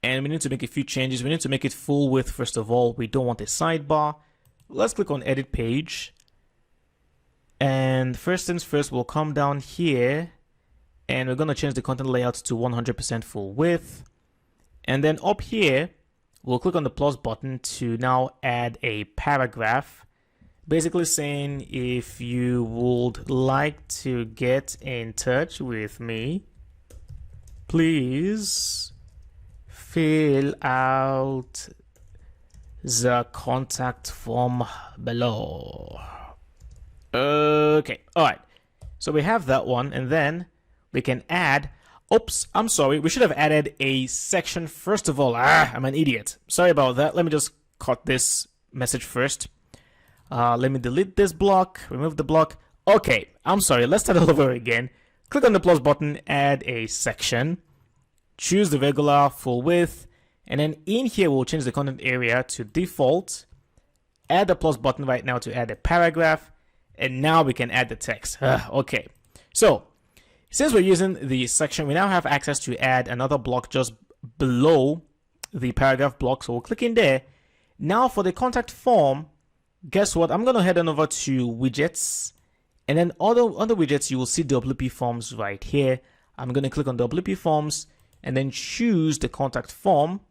and we need to make a few changes. We need to make it full width first of all. We don't want a sidebar. Let's click on edit page. And first things first, we'll come down here and we're going to change the content layout to 100% full width. And then up here, we'll click on the plus button to now add a paragraph, basically saying if you would like to get in touch with me, please fill out the contact form below. Okay, all right, so we have that one, and then we can add, oops, I'm sorry, we should have added a section first of all. I'm an idiot, sorry about that. Let me just cut this message first. Let me delete this block, remove the block. Okay, I'm sorry, let's start all over again. Click on the plus button, add a section, choose the regular full width, and then in here we'll change the content area to default, add the plus button right now to add a paragraph, and now we can add the text. Okay, so since we're using the section, we now have access to add another block just below the paragraph block. So we'll click in there. Now for the contact form, guess what? I'm going to head on over to widgets, and then under widgets, you will see WP forms right here. I'm going to click on WP forms and then choose the contact form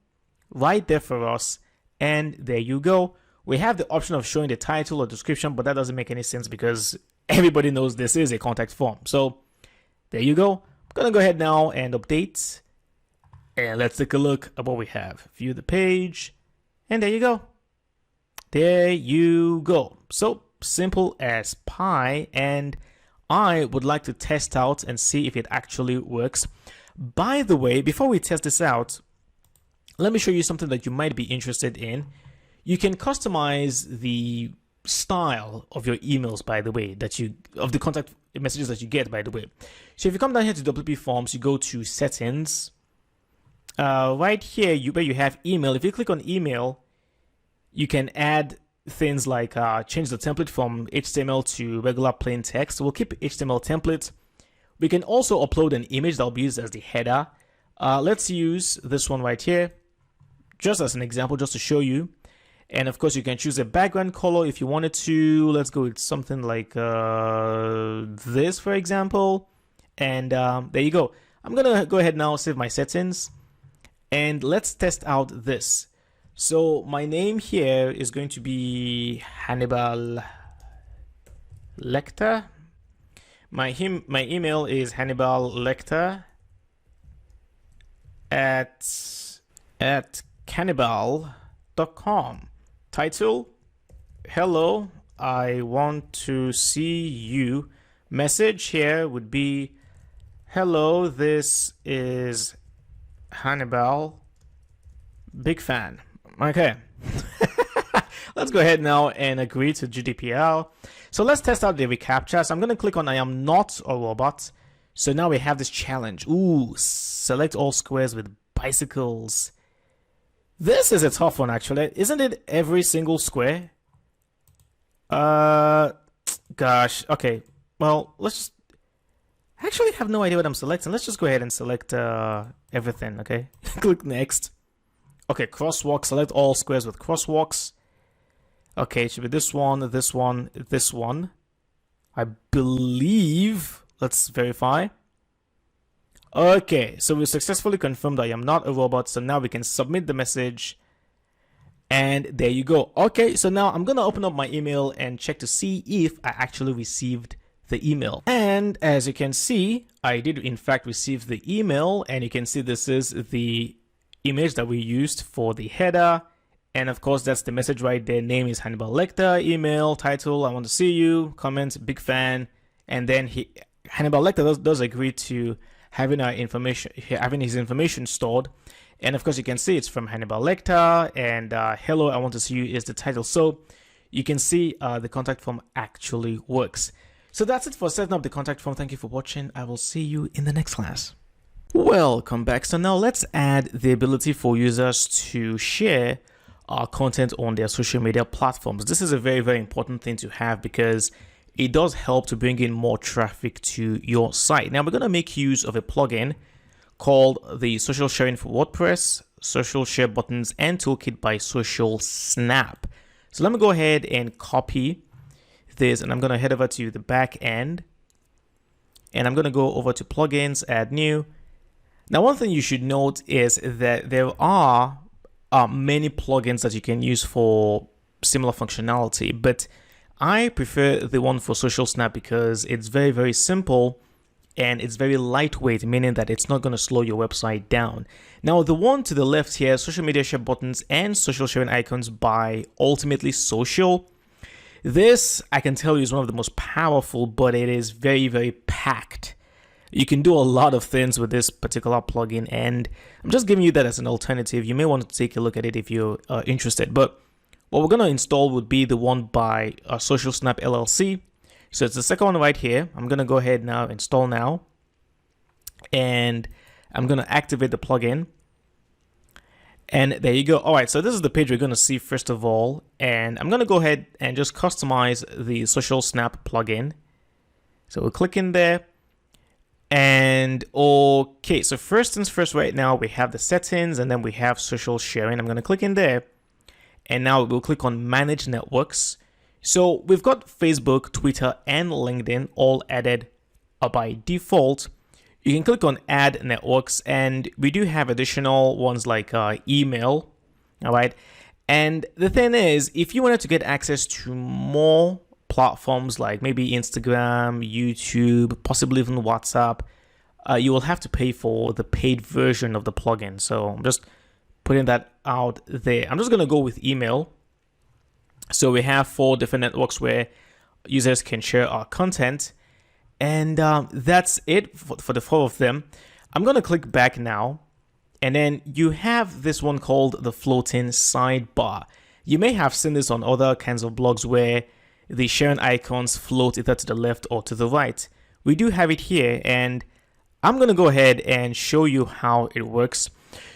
right there for us. And there you go. We have the option of showing the title or description, but that doesn't make any sense because everybody knows this is a contact form. So there you go. I'm going to go ahead now and update. And let's take a look at what we have. View the page. And there you go. There you go. So simple as pie. And I would like to test out and see if it actually works. By the way, before we test this out, let me show you something that you might be interested in. You can customize the style of your emails, by the way, of the contact messages that you get, by the way. So if you come down here to WP Forms, you go to settings. Right here, where you have email, if you click on email, you can add things like change the template from HTML to regular plain text. So we'll keep HTML template. We can also upload an image that will be used as the header. Let's use this one right here, just as an example, just to show you. And of course, you can choose a background color if you wanted to. Let's go with something like this, for example. And there you go. I'm going to go ahead now, save my settings. And let's test out this. So my name here is going to be Hannibal Lecter. My email is Hannibal Lecter at cannibal.com. Title, hello, I want to see you. Message here would be, hello, this is Hannibal, big fan. Okay. Let's go ahead now and agree to GDPR. So let's test out the reCAPTCHA. So I'm going to click on I am not a robot. So now we have this challenge. Ooh, select all squares with bicycles. This is a tough one, actually. Isn't it every single square? Gosh. Okay. Well, let's just... I actually have no idea what I'm selecting. Let's just go ahead and select everything, okay? Click next. Okay, crosswalk. Select all squares with crosswalks. Okay, it should be this one, this one, this one. I believe... Let's verify. Okay, so we successfully confirmed I am not a robot, so now we can submit the message. And there you go. Okay, so now I'm going to open up my email and check to see if I actually received the email. And as you can see, I did in fact receive the email, and you can see this is the image that we used for the header. And of course, that's the message right there. Name is Hannibal Lecter, email, title, I want to see you, comment, big fan. And then Hannibal Lecter does agree to having his information stored. And of course, you can see it's from Hannibal Lecter, and hello, I want to see you is the title. So you can see the contact form actually works. So that's it for setting up the contact form. Thank you for watching. I will see you in the next class. Welcome back. So now let's add the ability for users to share our content on their social media platforms. This is a very, very important thing to have because it does help to bring in more traffic to your site. Now we're going to make use of a plugin called the Social Sharing for WordPress, Social Share Buttons and Toolkit by Social Snap. So let me go ahead and copy this, and I'm going to head over to the back end, and I'm going to go over to plugins, add new. Now, one thing you should note is that there are many plugins that you can use for similar functionality, but I prefer the one for Social Snap because it's very, very simple and it's very lightweight, meaning that it's not going to slow your website down. Now, the one to the left here, Social Media Share Buttons and Social Sharing Icons by Ultimately Social. This, I can tell you, is one of the most powerful, but it is very, very packed. You can do a lot of things with this particular plugin, and I'm just giving you that as an alternative. You may want to take a look at it if you're interested. But what we're going to install would be the one by Social Snap LLC. So it's the second one right here. I'm going to go ahead now, install now, and I'm going to activate the plugin. And there you go. All right, so this is the page we're going to see first of all, and I'm going to go ahead and just customize the Social Snap plugin. So we'll click in there, and okay, so first things first, right now we have the settings, and then we have social sharing. I'm going to click in there, and now we'll click on Manage Networks. So we've got Facebook, Twitter, and LinkedIn all added by default. You can click on Add Networks, and we do have additional ones like email. All right. And the thing is, if you wanted to get access to more platforms like maybe Instagram, YouTube, possibly even WhatsApp, you will have to pay for the paid version of the plugin. So I'm just putting that out there. I'm just going to go with email. So we have 4 different networks where users can share our content. And that's it for the 4 of them. I'm going to click back now. And then you have this one called the floating sidebar. You may have seen this on other kinds of blogs where the sharing icons float either to the left or to the right. We do have it here, and I'm going to go ahead and show you how it works.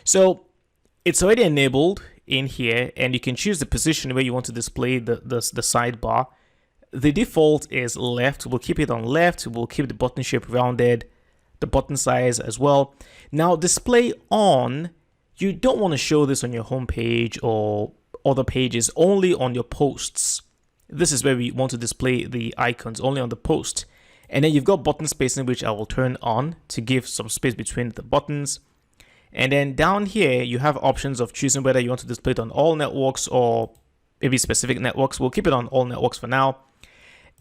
So it's already enabled in here, and you can choose the position where you want to display the sidebar. The default is left. We'll keep it on left. We'll keep the button shape rounded, the button size as well. Now, display on, you don't want to show this on your home page or other pages, only on your posts. This is where we want to display the icons, only on the post. And then you've got button spacing, which I will turn on to give some space between the buttons. And then down here, you have options of choosing whether you want to display it on all networks or maybe specific networks. We'll keep it on all networks for now.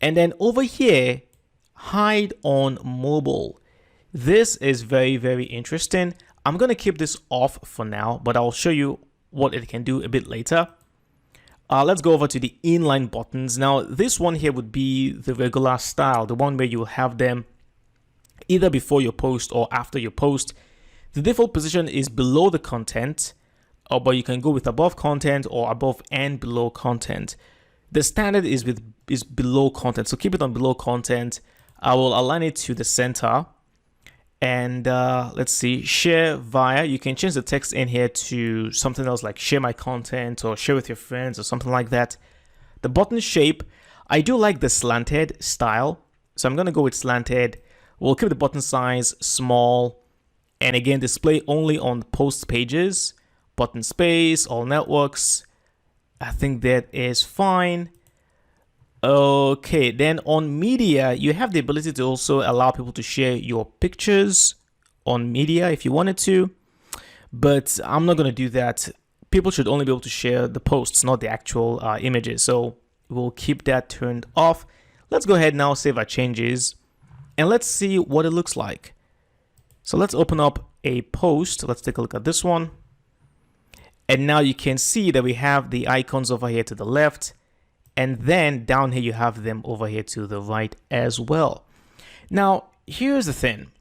And then over here, hide on mobile. This is very, very interesting. I'm going to keep this off for now, but I'll show you what it can do a bit later. Let's go over to the inline buttons. Now, this one here would be the regular style, the one where you will have them either before your post or after your post. The default position is below the content, but you can go with above content or above and below content. The standard is below content, so keep it on below content. I will align it to the center, and let's see, share via. You can change the text in here to something else like share my content or share with your friends or something like that. The button shape, I do like the slanted style, so I'm going to go with slanted. We'll keep the button size small. And again, display only on post pages, button space, all networks. I think that is fine. Okay, then on media, you have the ability to also allow people to share your pictures on media if you wanted to, but I'm not going to do that. People should only be able to share the posts, not the actual images. So we'll keep that turned off. Let's go ahead now, save our changes, and let's see what it looks like. So let's open up a post. Let's take a look at this one. And now you can see that we have the icons over here to the left. And then down here, you have them over here to the right as well. Now, here's the thing.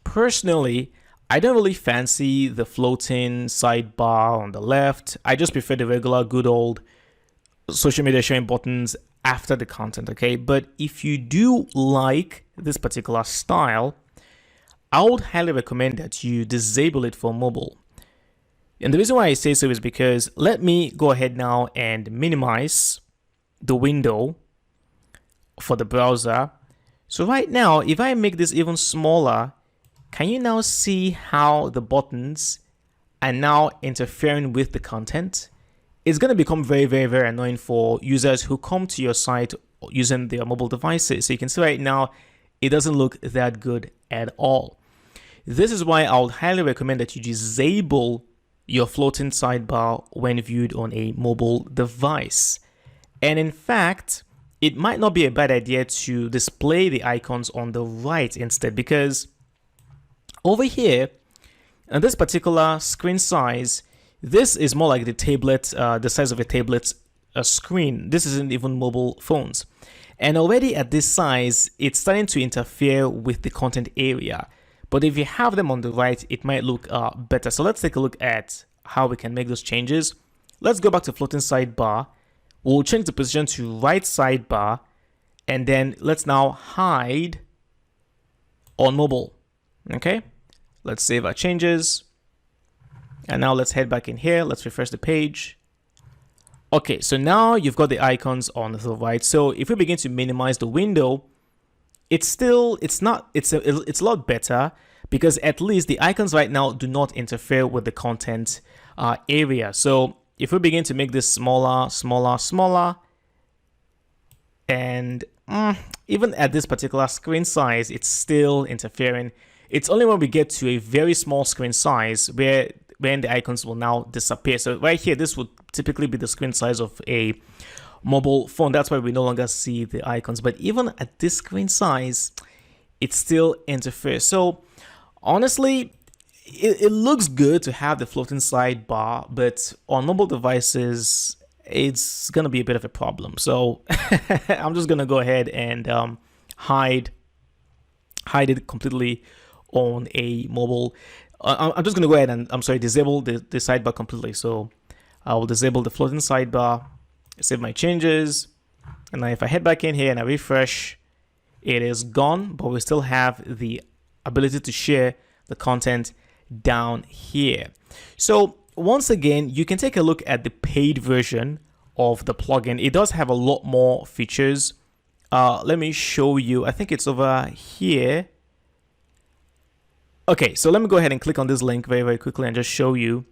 Personally, I don't really fancy the floating sidebar on the left. I just prefer the regular good old social media sharing buttons after the content, okay? But if you do like this particular style, I would highly recommend that you disable it for mobile. And the reason why I say so is because let me go ahead now and minimize the window for the browser. So right now, if I make this even smaller, can you now see how the buttons are now interfering with the content? It's going to become very, very, very annoying for users who come to your site using their mobile devices. So you can see right now, it doesn't look that good at all. This is why I would highly recommend that you disable your floating sidebar when viewed on a mobile device. And in fact, it might not be a bad idea to display the icons on the right instead, because over here, on this particular screen size, this is more like the tablet, the size of a tablet screen. This isn't even mobile phones. And already at this size, it's starting to interfere with the content area. But if you have them on the right, it might look better. So let's take a look at how we can make those changes. Let's go back to floating sidebar. We'll change the position to right sidebar. And then let's now hide on mobile. Okay, let's save our changes. And now let's head back in here. Let's refresh the page. Okay, so now you've got the icons on the right. So if we begin to minimize the window, it's a lot better, because at least the icons right now do not interfere with the content area. So if we begin to make this smaller, and even at this particular screen size, it's still interfering. It's only when we get to a very small screen size when the icons will now disappear. So right here, this would typically be the screen size of a mobile phone. That's why we no longer see the icons. But even at this screen size, it still interferes. So honestly, it looks good to have the floating sidebar, but on mobile devices, it's going to be a bit of a problem. So I'm just going to go ahead and hide it completely on a mobile. I'm just going to go ahead and, disable the sidebar completely. So I will disable the floating sidebar, save my changes, and now if I head back in here and I refresh, it is gone, but we still have the ability to share the content down here. So once again, you can take a look at the paid version of the plugin. It does have a lot more features. Let me show you. I think it's over here. Okay, so let me go ahead and click on this link very, very quickly and just show you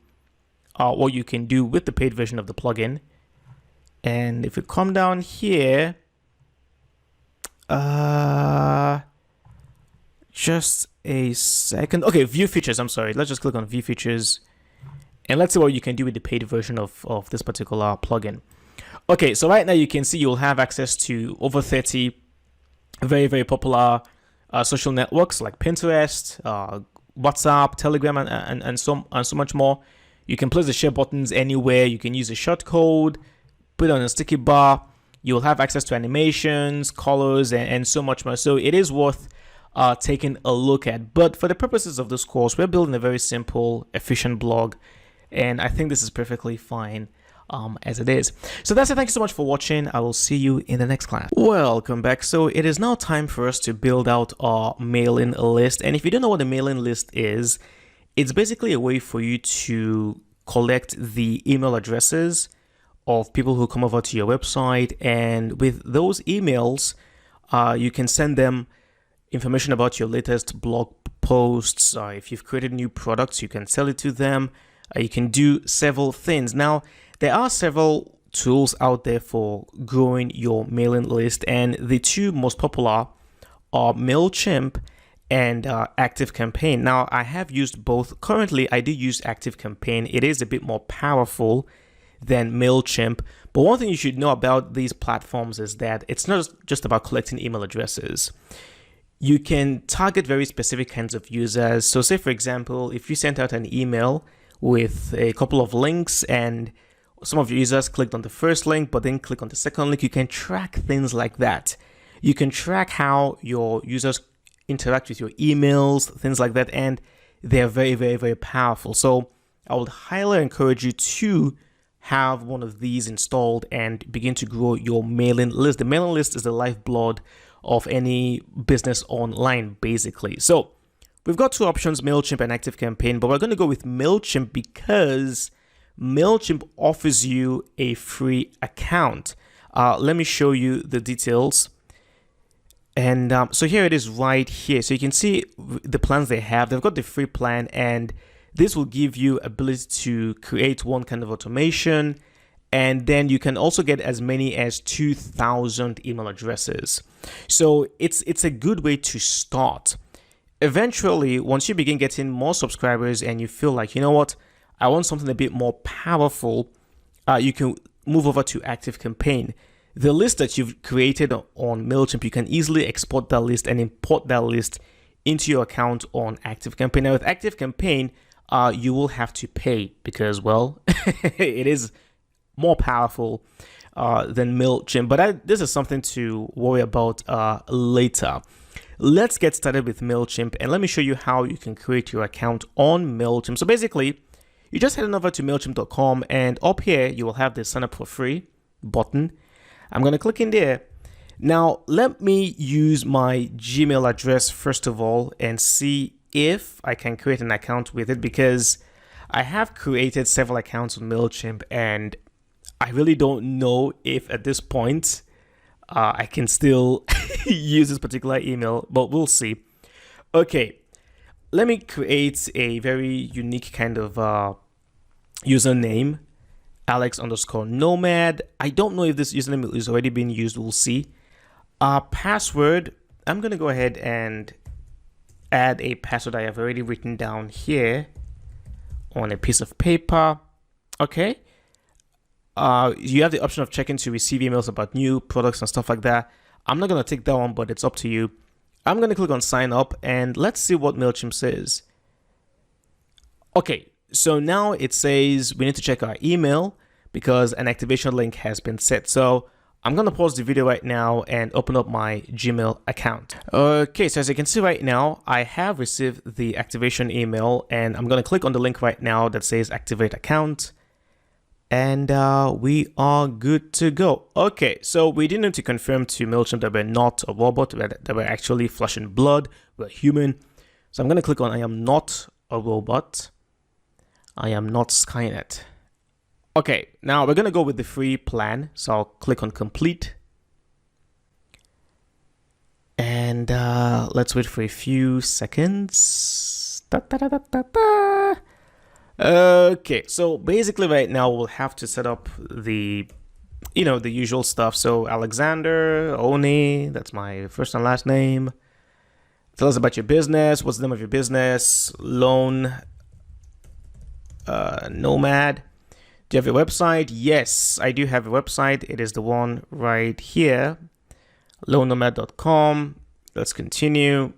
what you can do with the paid version of the plugin. And if we come down here, just a second. Okay, view features. I'm sorry. Let's just click on view features. And let's see what you can do with the paid version of this particular plugin. Okay, so right now you can see you'll have access to over 30 very, very popular social networks like Pinterest, WhatsApp, Telegram, and so much more. You can place the share buttons anywhere. You can use a short code, put it on a sticky bar. You'll have access to animations, colors, and so much more. So it is worth taking a look at. But for the purposes of this course, we're building a very simple, efficient blog. And I think this is perfectly fine as it is. So that's it. Thank you so much for watching. I will see you in the next class. Welcome back. So it is now time for us to build out our mailing list. And if you don't know what a mailing list is, it's basically a way for you to collect the email addresses of people who come over to your website. And with those emails, you can send them information about your latest blog posts. If you've created new products, you can sell it to them. You can do several things. Now, there are several tools out there for growing your mailing list, and the two most popular are MailChimp and ActiveCampaign. Now, I have used both. Currently, I do use ActiveCampaign. It is a bit more powerful than MailChimp. But one thing you should know about these platforms is that it's not just about collecting email addresses. You can target very specific kinds of users. So say, for example, if you sent out an email with a couple of links and some of your users clicked on the first link but then click on the second link, you can track things like that. You can track how your users interact with your emails, things like that, and they're very, very, very powerful. So I would highly encourage you to have one of these installed and begin to grow your mailing list. The mailing list is the lifeblood of any business online, basically. So we've got two options, MailChimp and ActiveCampaign, but we're going to go with MailChimp because MailChimp offers you a free account. Let me show you the details. And so here it is right here. So you can see the plans they have. They've got the free plan, and this will give you ability to create one kind of automation. And then you can also get as many as 2,000 email addresses. So it's a good way to start. Eventually, once you begin getting more subscribers and you feel like, you know what, I want something a bit more powerful, you can move over to ActiveCampaign. The list that you've created on MailChimp, you can easily export that list and import that list into your account on ActiveCampaign. Now with ActiveCampaign, you will have to pay because, well, it is more powerful than MailChimp, but this is something to worry about later. Let's get started with MailChimp, and let me show you how you can create your account on MailChimp. So basically, you just head on over to MailChimp.com, and up here, you will have the sign up for free button. I'm going to click in there. Now, let me use my Gmail address first of all and see if I can create an account with it, because I have created several accounts on MailChimp and I really don't know if at this point I can still use this particular email, but we'll see. Okay, let me create a very unique kind of username. Alex_nomad. I don't know if this username is already being used. We'll see. Password. I'm going to go ahead and add a password I have already written down here on a piece of paper. Okay. You have the option of checking to receive emails about new products and stuff like that. I'm not going to take that one, but it's up to you. I'm going to click on sign up and let's see what MailChimp says. Okay. So now it says we need to check our email because an activation link has been set. So I'm going to pause the video right now and open up my Gmail account. Okay, so as you can see right now, I have received the activation email and I'm going to click on the link right now that says activate account. And we are good to go. Okay, so we didn't need to confirm to MailChimp that we're not a robot, that we're actually flesh and blood, we're human. So I'm going to click on I am not a robot. I am not Skynet. Okay, now we're going to go with the free plan. So I'll click on complete. And let's wait for a few seconds. Okay, so basically right now we'll have to set up the, the usual stuff. So Alexander, Oni, that's my first and last name. Tell us about your business. What's the name of your business? Loan. Nomad. Do you have a website? Yes, I do have a website. It is the one right here, loannomad.com. Let's continue.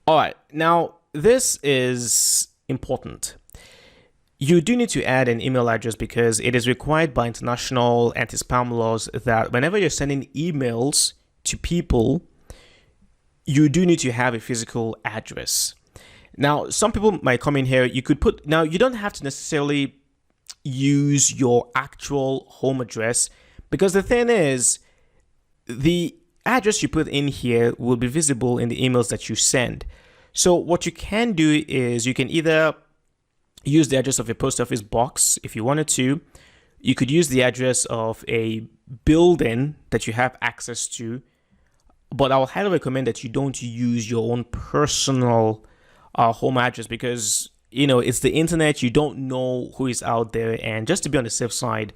All right, now this is important. You do need to add an email address because it is required by international anti-spam laws that whenever you're sending emails to people, you do need to have a physical address. Now, some people might come in here, you could put, now you don't have to necessarily use your actual home address because the thing is, the address you put in here will be visible in the emails that you send. So what you can do is you can either use the address of a post office box if you wanted to. You could use the address of a building that you have access to, but I would highly recommend that you don't use your own personal home address because it's the internet. You don't know who is out there, and just to be on the safe side,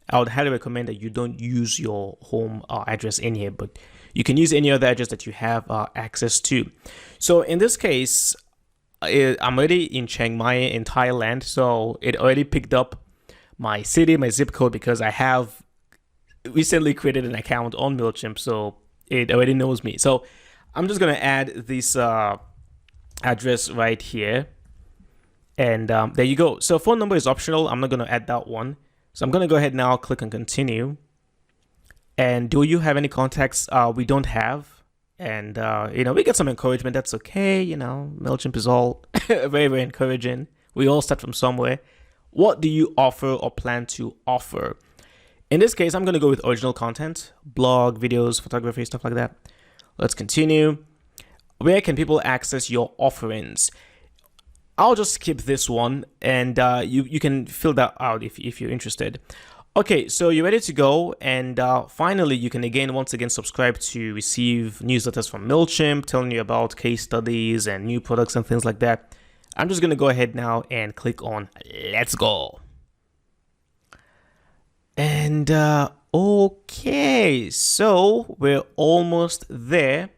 I would highly recommend that you don't use your home address in here, but you can use any other address that you have access to. So in this case, I'm already in Chiang Mai in Thailand, so it already picked up my city, my zip code, because I have recently created an account on MailChimp, so it already knows me. So I'm just going to add this address right here, and there you go. So phone number is optional. I'm not going to add that one. So I'm going to go ahead now, click on continue. And do you have any contacts? We don't have. And, we get some encouragement. That's okay. MailChimp is all very, very encouraging. We all start from somewhere. What do you offer or plan to offer? In this case, I'm going to go with original content, blog, videos, photography, stuff like that. Let's continue. Where can people access your offerings? I'll just skip this one, and you can fill that out if you're interested. Okay, so you're ready to go, and finally, you can once again subscribe to receive newsletters from MailChimp telling you about case studies and new products and things like that. I'm just going to go ahead now and click on Let's Go. And okay, so we're almost there.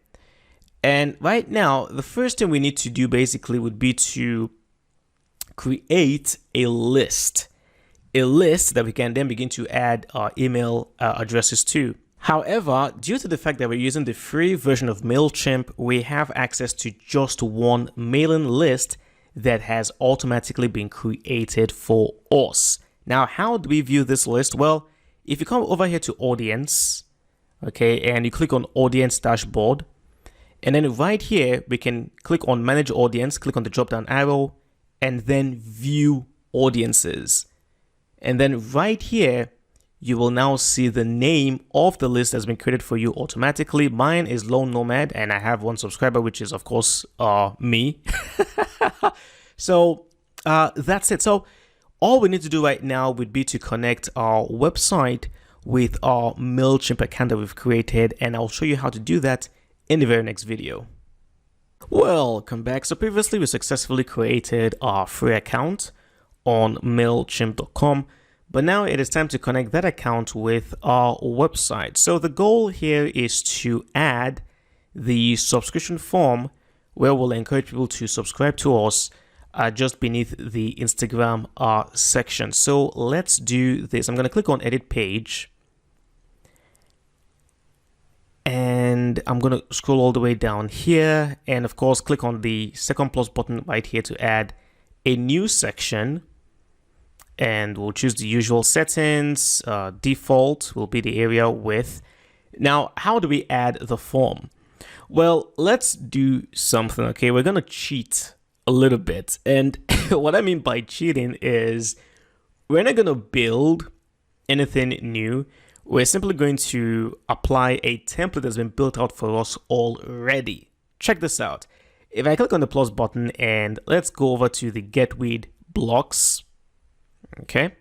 And right now, the first thing we need to do basically would be to create a list that we can then begin to add our email addresses to. However, due to the fact that we're using the free version of MailChimp, we have access to just one mailing list that has automatically been created for us. Now, how do we view this list? Well, if you come over here to Audience, okay, and you click on Audience Dashboard, and then right here, we can click on Manage Audience, click on the drop-down arrow, and then View Audiences. And then right here, you will now see the name of the list that's been created for you automatically. Mine is Lone Nomad, and I have one subscriber, which is, of course, me. So that's it. So all we need to do right now would be to connect our website with our MailChimp account that we've created, and I'll show you how to do that in the very next video. Welcome back. So previously we successfully created our free account on MailChimp.com, but now it is time to connect that account with our website. So the goal here is to add the subscription form where we'll encourage people to subscribe to us just beneath the Instagram section. So let's do this. I'm going to click on Edit Page. And I'm going to scroll all the way down here. And of course, click on the second plus button right here to add a new section. And we'll choose the usual settings. Default will be the area width. Now, how do we add the form? Well, let's do something, okay? We're going to cheat a little bit. And what I mean by cheating is we're not going to build anything new. We're simply going to apply a template that's been built out for us already. Check this out. If I click on the plus button and let's go over to the Getwid blocks, okay,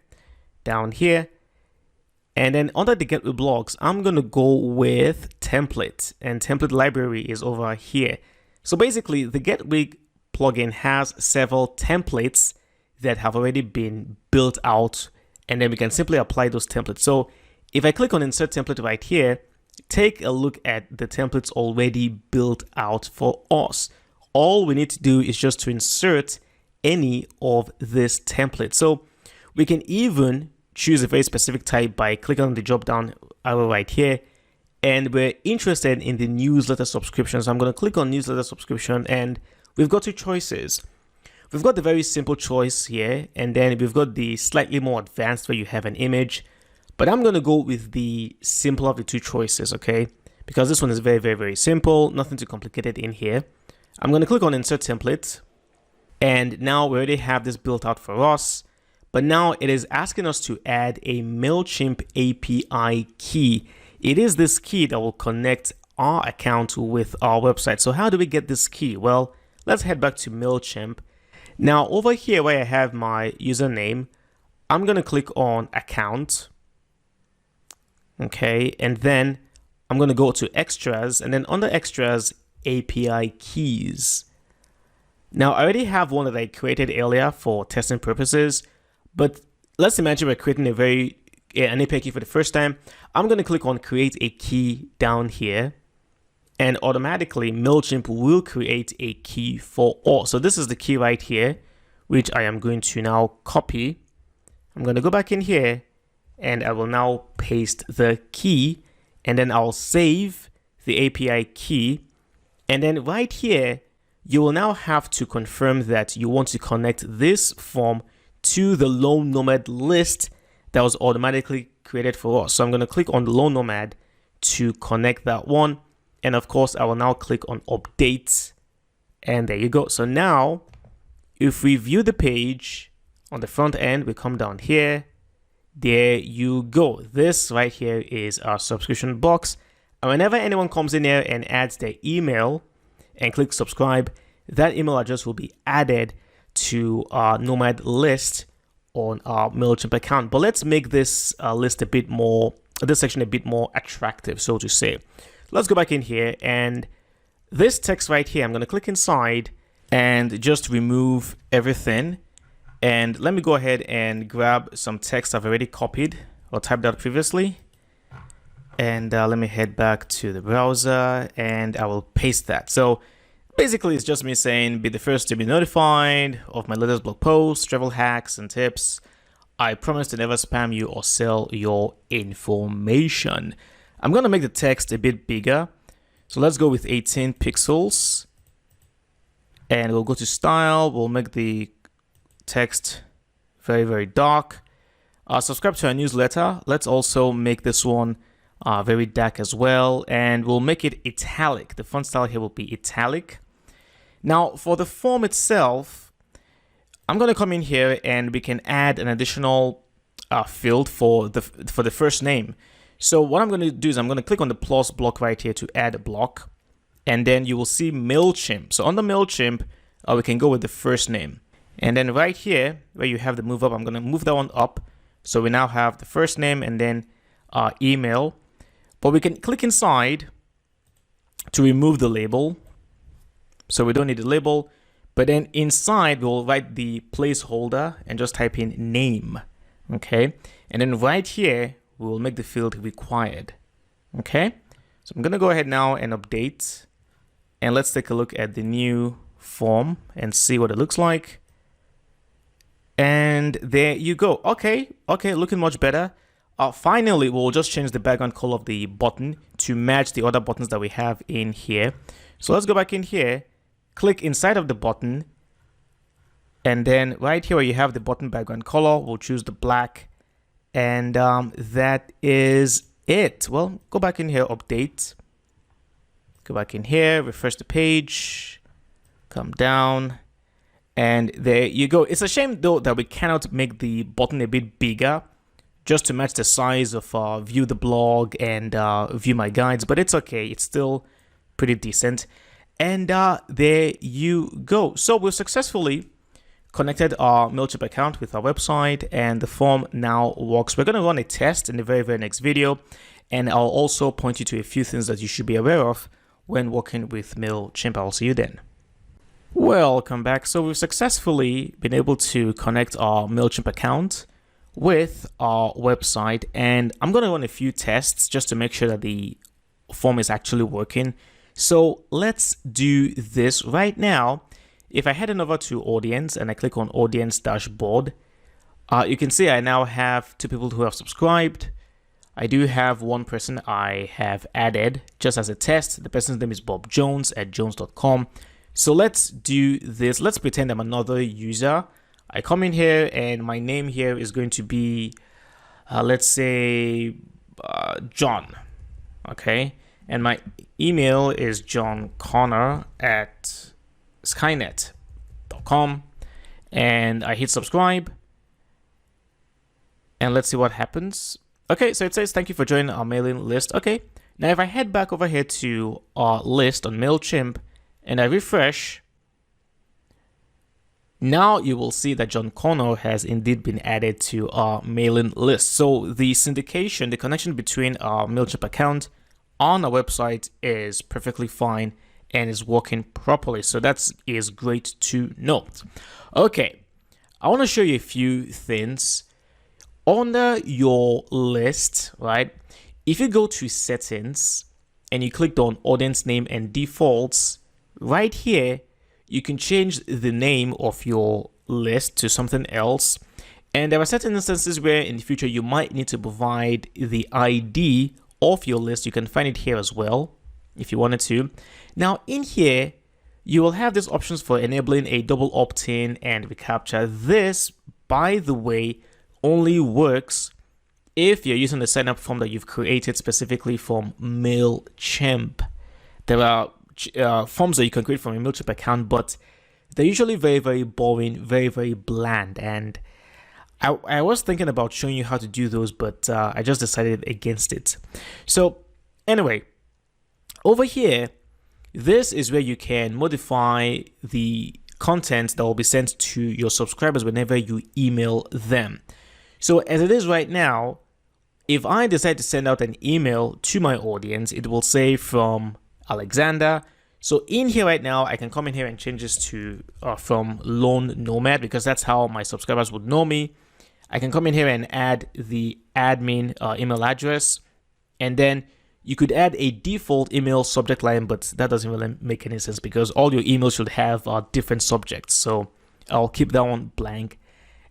down here, and then under the Getwid blocks, I'm going to go with template, and template library is over here. So basically, the Getwid plugin has several templates that have already been built out, and then we can simply apply those templates. So if I click on Insert Template right here, take a look at the templates already built out for us. All we need to do is just to insert any of this template. So we can even choose a very specific type by clicking on the drop down arrow right here. And we're interested in the newsletter subscription. So I'm going to click on newsletter subscription, and we've got two choices. We've got the very simple choice here, and then we've got the slightly more advanced where you have an image. But I'm going to go with the simpler of the two choices, okay? Because this one is very, very, very simple. Nothing too complicated in here. I'm going to click on Insert Template. And now we already have this built out for us. But now it is asking us to add a MailChimp API key. It is this key that will connect our account with our website. So how do we get this key? Well, let's head back to MailChimp. Now over here where I have my username, I'm going to click on Account. Okay, and then I'm going to go to Extras, and then under Extras, API Keys. Now, I already have one that I created earlier for testing purposes, but let's imagine we're creating an API key for the first time. I'm going to click on Create a Key down here, and automatically MailChimp will create a key for us. So this is the key right here, which I am going to now copy. I'm going to go back in here, and I will now paste the key, and then I'll save the API key. And then right here, you will now have to confirm that you want to connect this form to the Lone Nomad list that was automatically created for us. So I'm going to click on the Lone Nomad to connect that one. And of course, I will now click on Update. And there you go. So now, if we view the page, On the front end, we come down here. There you go. This right here is our subscription box. And whenever anyone comes in here and adds their email and click subscribe, that email address will be added to our Nomad list on our MailChimp account. But let's make this list a bit more, this section a bit more attractive, so to say. Let's go back in here, and this text right here, I'm going to click inside and just remove everything. And let me go ahead and grab some text I've already copied or typed out previously. And let me head back to the browser and I will paste that. So basically, it's just me saying, be the first to be notified of my latest blog posts, travel hacks, and tips. I promise to never spam you or sell your information. I'm going to make the text a bit bigger. So let's go with 18 pixels. And we'll go to style. We'll make the text very, very dark. Subscribe to our newsletter. Let's also make this one very dark as well. And we'll make it italic. The font style here will be italic. Now, for the form itself, I'm going to come in here and we can add an additional field for the first name. So what I'm going to do is I'm going to click on the plus block right here to add a block. And then you will see MailChimp. So under MailChimp, we can go with the first name. And then right here, where you have the move up, I'm going to move that one up. So we now have the first name and then email. But we can click inside to remove the label. So we don't need the label. But then inside, we'll write the placeholder and just type in name. Okay. And then right here, we will make the field required. Okay. So I'm going to go ahead now and update. And let's take a look at the new form and see what it looks like. And there you go. Okay, looking much better. Finally, we'll just change the background color of the button to match the other buttons that we have in here. So let's go back in here, click inside of the button, and then right here where you have the button background color, we'll choose the black, and that is it. Well, go back in here, update, go back in here, refresh the page, come down. And there you go. It's a shame though that we cannot make the button a bit bigger just to match the size of view the blog and view my guides, but it's okay. It's still pretty decent. And there you go. So we've successfully connected our MailChimp account with our website and the form now works. We're going to run a test in the very, very next video. And I'll also point you to a few things that you should be aware of when working with MailChimp. I'll see you then. Welcome back. So we've successfully been able to connect our MailChimp account with our website, and I'm going to run a few tests just to make sure that the form is actually working. So let's do this right now. If I head on over to audience and I click on audience dashboard, you can see I now have 2 people who have subscribed. I do have 1 person I have added just as a test. The person's name is Bob Jones at jones.com. So let's do this. Let's pretend I'm another user. I come in here and my name here is going to be, let's say, John. Okay. And my email is johnconnor@skynet.com. And I hit subscribe. And let's see what happens. Okay. So it says, thank you for joining our mailing list. Okay. Now, if I head back over here to our list on MailChimp, and I refresh, now you will see that John Connor has indeed been added to our mailing list. So the syndication, the connection between our MailChimp account on our website is perfectly fine and is working properly. So that is great to note. Okay, I want to show you a few things. Under your list, right? If you go to settings and you click on audience name and defaults, right here, you can change the name of your list to something else. And there are certain instances where in the future you might need to provide the ID of your list. You can find it here as well if you wanted to. Now in here, you will have these options for enabling a double opt-in and reCAPTCHA. This, by the way, only works if you're using the sign-up form that you've created specifically from MailChimp. There are forms that you can create from a MailChimp account, but they're usually very, very boring, very, very bland. And I was thinking about showing you how to do those, but I just decided against it. So anyway, over here, this is where you can modify the content that will be sent to your subscribers whenever you email them. So as it is right now, if I decide to send out an email to my audience, it will say from Alexander. So in here right now, I can come in here and change this to from Lone Nomad, because that's how my subscribers would know me. I can come in here and add the admin email address, and then you could add a default email subject line, but that doesn't really make any sense because all your emails should have different subjects. So I'll keep that one blank.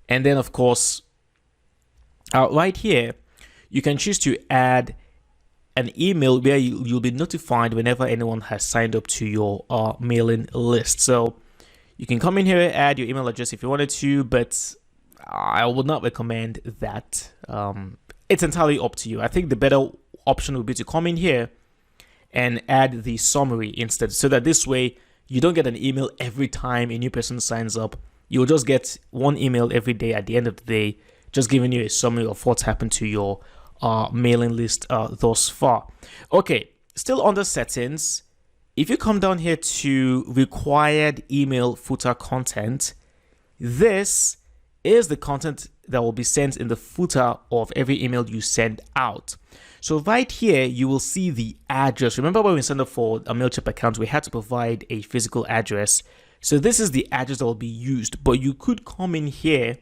And then of course, right here, you can choose to add an email where you'll be notified whenever anyone has signed up to your mailing list. So you can come in here and add your email address if you wanted to, but I would not recommend that. It's entirely up to you. I think the better option would be to come in here and add the summary instead, so that this way you don't get an email every time a new person signs up. You'll just get one email every day at the end of the day, just giving you a summary of what's happened to your mailing list thus far. Okay, still under settings, if you come down here to required email footer content, this is the content that will be sent in the footer of every email you send out. So right here, you will see the address. Remember when we signed up for a MailChimp account, we had to provide a physical address. So this is the address that will be used, but you could come in here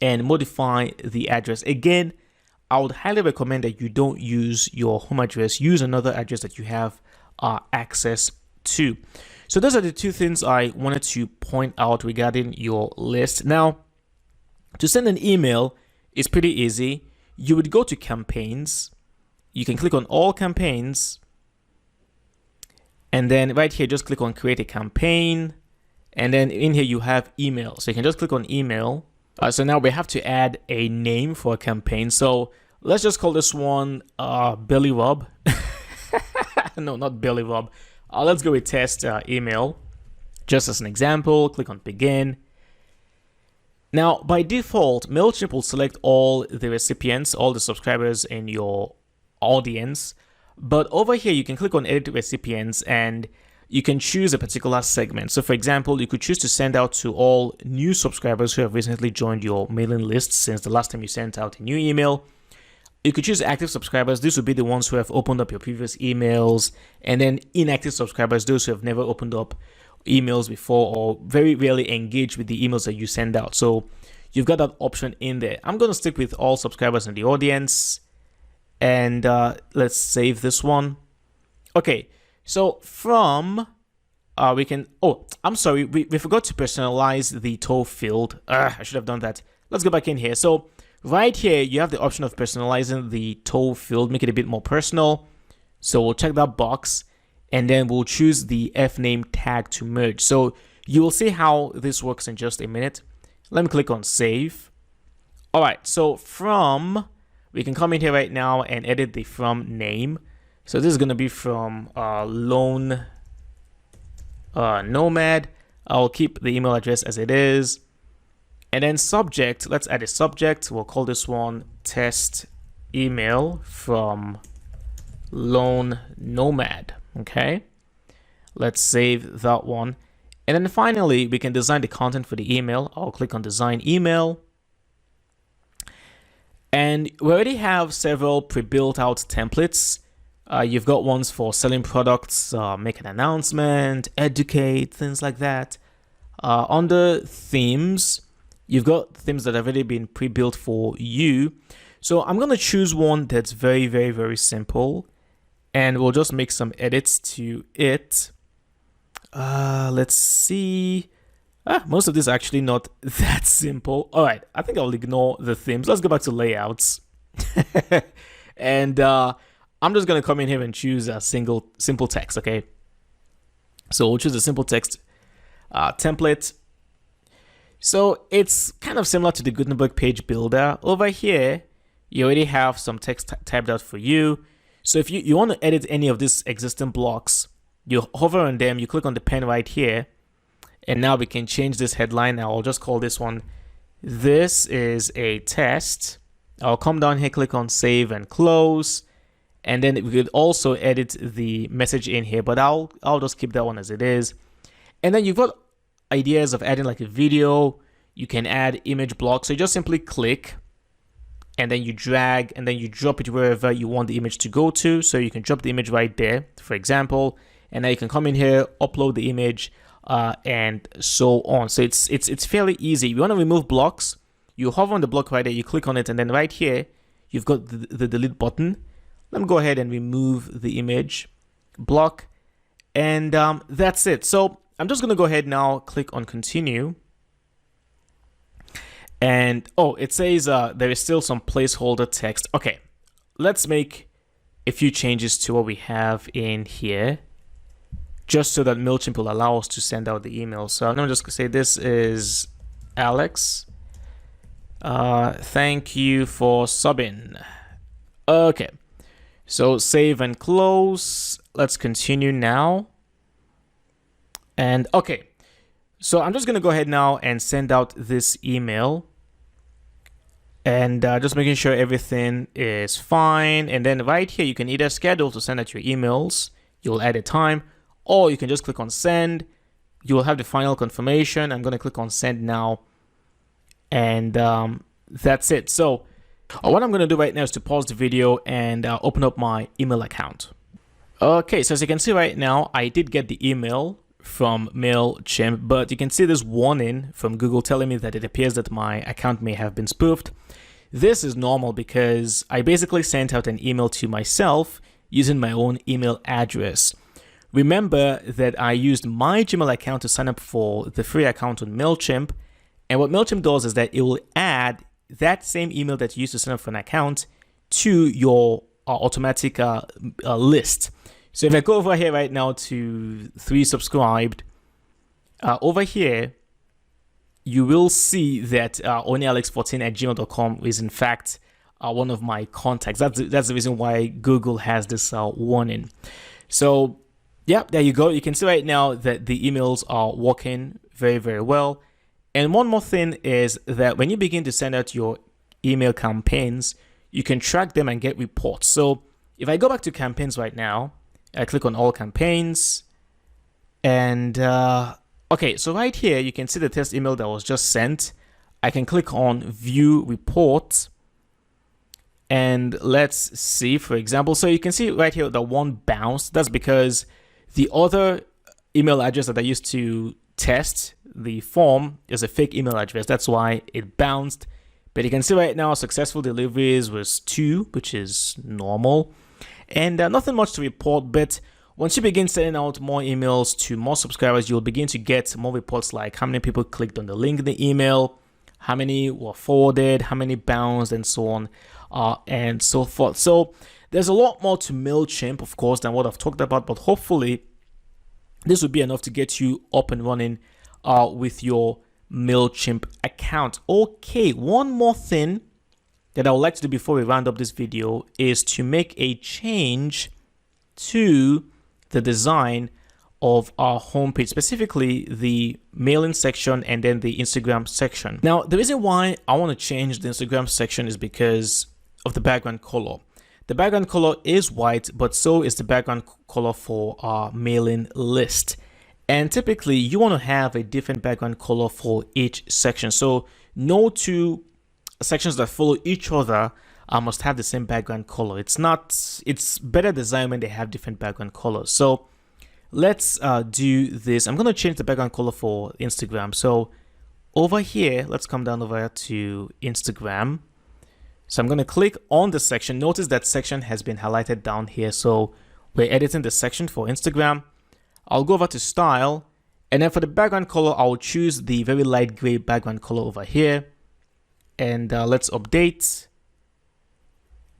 and modify the address. Again, I would highly recommend that you don't use your home address. Use another address that you have access to. So those are the two things I wanted to point out regarding your list. Now, to send an email is pretty easy. You would go to campaigns. You can click on all campaigns. And then right here, just click on create a campaign. And then in here, you have email. So you can just click on email. So now we have to add a name for a campaign. So let's just call this one Belly Rub. No, not Belly Rub. Let's go with test email. Just as an example, click on begin. Now, by default, MailChimp will select all the recipients, all the subscribers in your audience. But over here, you can click on edit recipients and you can choose a particular segment. So for example, you could choose to send out to all new subscribers who have recently joined your mailing list since the last time you sent out a new email. You could choose active subscribers. These would be the ones who have opened up your previous emails. And then inactive subscribers, those who have never opened up emails before or very rarely engage with the emails that you send out. So you've got that option in there. I'm going to stick with all subscribers in the audience. And let's save this one. Okay, so from we can, oh, I'm sorry, we forgot to personalize the tool field. I should have done that. Let's go back in here. So right here, you have the option of personalizing the tool field, make it a bit more personal. So we'll check that box and then we'll choose the fname tag to merge. So you will see how this works in just a minute. Let me click on save. All right, so from, we can come in here right now and edit the from name. So this is going to be from Lone Nomad. I'll keep the email address as it is. And then subject, let's add a subject. We'll call this one test email from Lone Nomad. Okay, let's save that one. And then finally, we can design the content for the email. I'll click on design email. And we already have several pre-built out templates. You've got ones for selling products, make an announcement, educate, things like that. Under themes, you've got themes that have already been pre-built for you. So I'm going to choose one that's very, very, very simple. And we'll just make some edits to it. Let's see. Most of this is actually not that simple. All right, I think I'll ignore the themes. Let's go back to layouts. And I'm just going to come in here and choose a simple text, okay? So we'll choose a simple text template. So it's kind of similar to the Gutenberg page builder. Over here, you already have some text typed out for you. So if you want to edit any of these existing blocks, you hover on them, you click on the pen right here, and now we can change this headline. Now I'll just call this one This is a test. I'll come down here, click on save and close. And then we could also edit the message in here, but I'll just keep that one as it is. And then you've got ideas of adding like a video. You can add image blocks. So you just simply click and then you drag and then you drop it wherever you want the image to go to. So you can drop the image right there, for example, and then you can come in here, upload the image, and so on. So it's fairly easy. If you want to remove blocks, you hover on the block right there, you click on it, and then right here, you've got the delete button. Let me go ahead and remove the image block, and that's it. So I'm just going to go ahead now, click on continue. And oh, it says there is still some placeholder text. Okay, let's make a few changes to what we have in here, just so that MailChimp will allow us to send out the email. So I'm just going to say this is Alex. Thank you for subbing. Okay, so save and close. Let's continue now. And okay, so I'm just going to go ahead now and send out this email. And just making sure everything is fine. And then right here, you can either schedule to send out your emails. You'll add a time, or you can just click on send. You will have the final confirmation. I'm going to click on send now. And that's it. So what I'm going to do right now is to pause the video and open up my email account. Okay, so as you can see right now, I did get the email from MailChimp, but you can see this warning from Google telling me that it appears that my account may have been spoofed. This is normal because I basically sent out an email to myself using my own email address. Remember that I used my Gmail account to sign up for the free account on MailChimp, and what MailChimp does is that it will add that same email that you used to sign up for an account to your automatic list. So if I go over here right now to 3 subscribed, over here, you will see that onlyalex14@gmail.com is in fact one of my contacts. That's the reason why Google has this warning. So yeah, there you go. You can see right now that the emails are working very, very well. And one more thing is that when you begin to send out your email campaigns, you can track them and get reports. So if I go back to campaigns right now, I click on all campaigns, and okay, so right here you can see the test email that was just sent. I can click on view report, and let's see, for example, so you can see right here the one bounced. That's because the other email address that I used to test the form is a fake email address. That's why it bounced. But you can see right now successful deliveries was 2, which is normal. And nothing much to report, but once you begin sending out more emails to more subscribers, you'll begin to get more reports like how many people clicked on the link in the email, how many were forwarded, how many bounced, and so on and so forth. So there's a lot more to MailChimp, of course, than what I've talked about, but hopefully this will be enough to get you up and running with your MailChimp account. Okay, one more thing that I would like to do before we round up this video is to make a change to the design of our homepage, specifically the mailing section and then the Instagram section. Now, the reason why I want to change the Instagram section is because of the background color. The background color is white, but so is the background color for our mailing list. And typically you want to have a different background color for each section. So no two sections that follow each other must have the same background color. It's better design when they have different background colors. So let's do this. I'm going to change the background color for Instagram. So over here, let's come down over to Instagram. So I'm going to click on the section. Notice that section has been highlighted down here. So we're editing the section for Instagram. I'll go over to style, and then for the background color, I'll choose the very light gray background color over here. And let's update.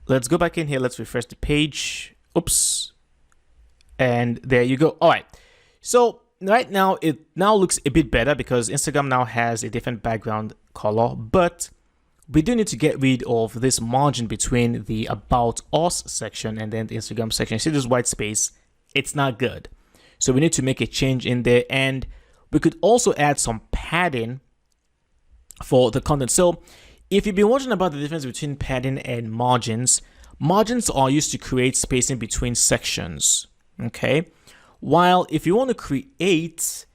Let's go back in here. Let's refresh the page. Oops. And there you go. All right. So right now, it now looks a bit better because Instagram now has a different background color, but we do need to get rid of this margin between the About Us section and then the Instagram section. See this white space? It's not good. So we need to make a change in there, and we could also add some padding for the content. So if you've been watching about the difference between padding and margins, margins are used to create spacing between sections, okay? While if you want to create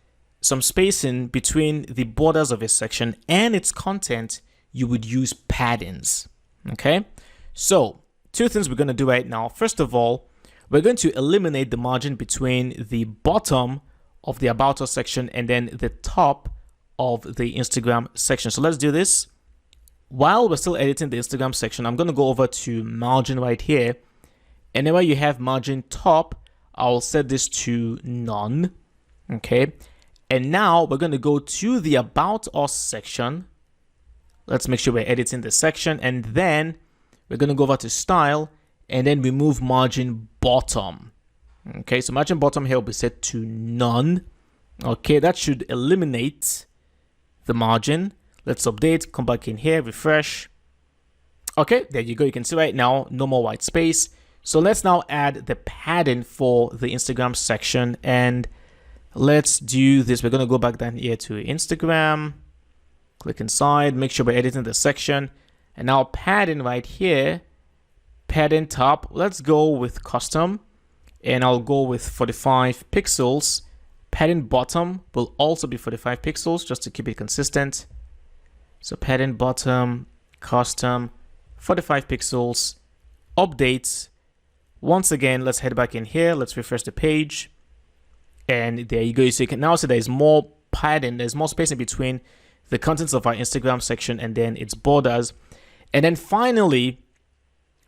some spacing between the borders of a section and its content, you would use paddings, okay? So two things we're going to do right now. First of all, we're going to eliminate the margin between the bottom of the About Us section and then the top of the Instagram section. So let's do this. While we're still editing the Instagram section, I'm going to go over to margin right here. And then where you have margin top, I'll set this to none. Okay. And now we're going to go to the About Us section. Let's make sure we're editing the section. And then we're going to go over to style and then remove margin bottom. Okay. So margin bottom here will be set to none. Okay. That should eliminate the margin. Let's update, come back in here, refresh. Okay, there you go. You can see right now, no more white space. So let's now add the padding for the Instagram section. And let's do this. We're going to go back down here to Instagram. Click inside, make sure we're editing the section. And now padding right here, padding top. Let's go with custom. And I'll go with 45 pixels. Padding bottom will also be 45 pixels just to keep it consistent. So padding bottom, custom, 45 pixels, updates. Once again, let's head back in here. Let's refresh the page. And there you go. So you can now see there's more padding, there's more spacing between the contents of our Instagram section and then its borders. And then finally,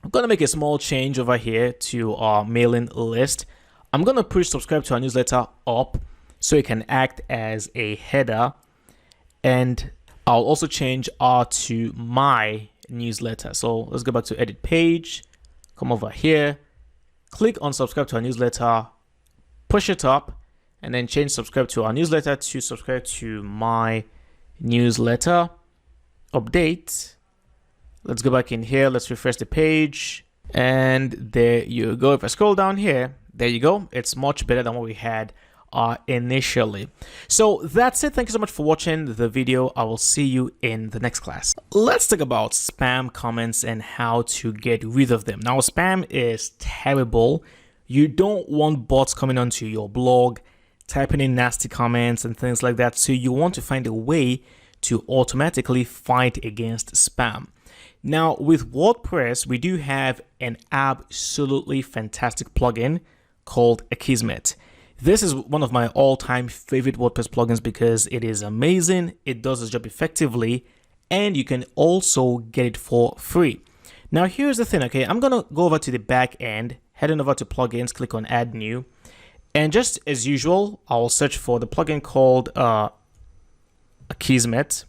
I'm going to make a small change over here to our mailing list. I'm going to push subscribe to our newsletter up so it can act as a header. And I'll also change R to my newsletter. So let's go back to edit page, come over here, click on subscribe to our newsletter, push it up, and then change subscribe to our newsletter to subscribe to my newsletter. Update. Let's go back in here. Let's refresh the page. And there you go. If I scroll down here, there you go. It's much better than what we had initially. So that's it. Thank you so much for watching the video. I will see you in the next class. Let's talk about spam comments and how to get rid of them. Now, spam is terrible. You don't want bots coming onto your blog, typing in nasty comments and things like that. So you want to find a way to automatically fight against spam. Now, with WordPress, we do have an absolutely fantastic plugin called Akismet. This is one of my all-time favorite WordPress plugins because it is amazing, it does its job effectively, and you can also get it for free. Now, here's the thing, okay? I'm going to go over to the back end, heading over to plugins, click on add new, and just as usual, I'll search for the plugin called Akismet.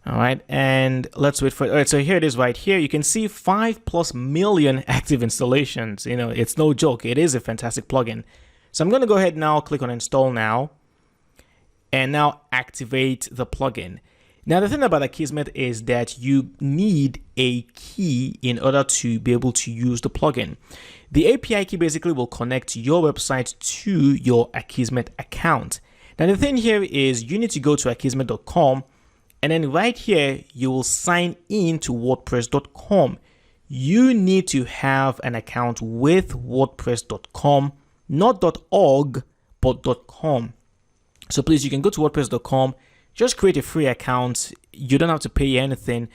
All right, and let's wait for it. All right, so here it is right here. You can see 5+ million active installations. You know, it's no joke. It is a fantastic plugin. So I'm going to go ahead now, click on install now, and now activate the plugin. Now, the thing about Akismet is that you need a key in order to be able to use the plugin. The API key basically will connect your website to your Akismet account. Now, the thing here is you need to go to akismet.com. And then right here, you will sign in to WordPress.com. You need to have an account with WordPress.com, not .org, but .com. So please, you can go to WordPress.com, just create a free account. You don't have to pay anything.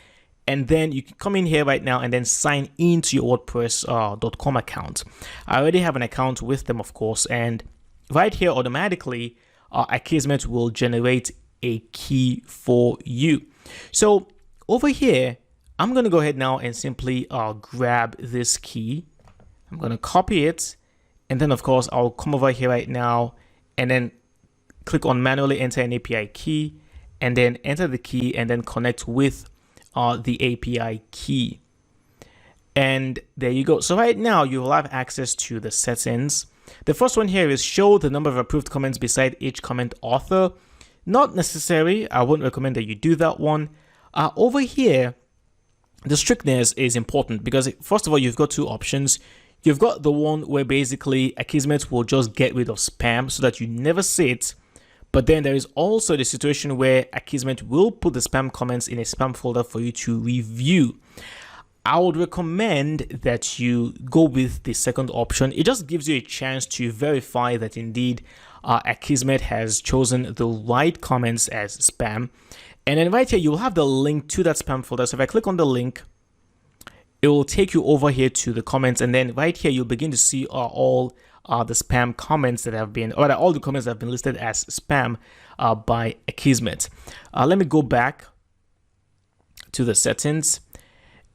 And then you can come in here right now and then sign into your WordPress.com account. I already have an account with them, of course. And right here, automatically, Akismet will generate a key for you. So over here, I'm going to go ahead now and simply grab this key. I'm going to copy it. And then, of course, I'll come over here right now and then click on manually enter an API key and then enter the key and then connect with the API key. And there you go. So right now you will have access to the settings. The first one here is show the number of approved comments beside each comment author. Not necessary. I wouldn't recommend that you do that one. Over here, the strictness is important because first of all, you've got two options. You've got the one where basically Akismet will just get rid of spam so that you never see it. But then there is also the situation where Akismet will put the spam comments in a spam folder for you to review. I would recommend that you go with the second option. It just gives you a chance to verify that indeed Akismet has chosen the right comments as spam. And then right here, you'll have the link to that spam folder. So if I click on the link, it will take you over here to the comments. And then right here, you'll begin to see all the spam comments that have been, or all the comments that have been listed as spam by Akismet. Let me go back to the settings.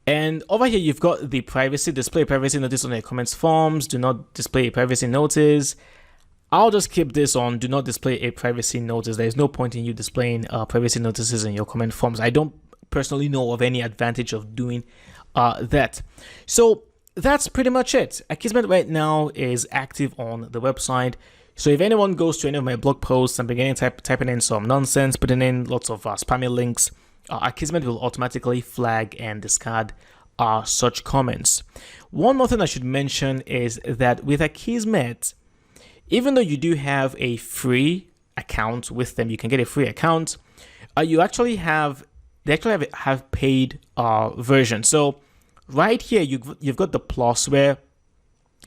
And over here, you've got the privacy, display a privacy notice on your comments forms, do not display a privacy notice. I'll just keep this on, do not display a privacy notice. There's no point in you displaying privacy notices in your comment forms. I don't personally know of any advantage of doing that. So that's pretty much it. Akismet right now is active on the website. So if anyone goes to any of my blog posts and beginning typing in some nonsense, putting in lots of spammy links, Akismet will automatically flag and discard such comments. One more thing I should mention is that with Akismet, even though you do have a free account with them, you can get a free account. They actually have paid version. So right here, you've got the plus where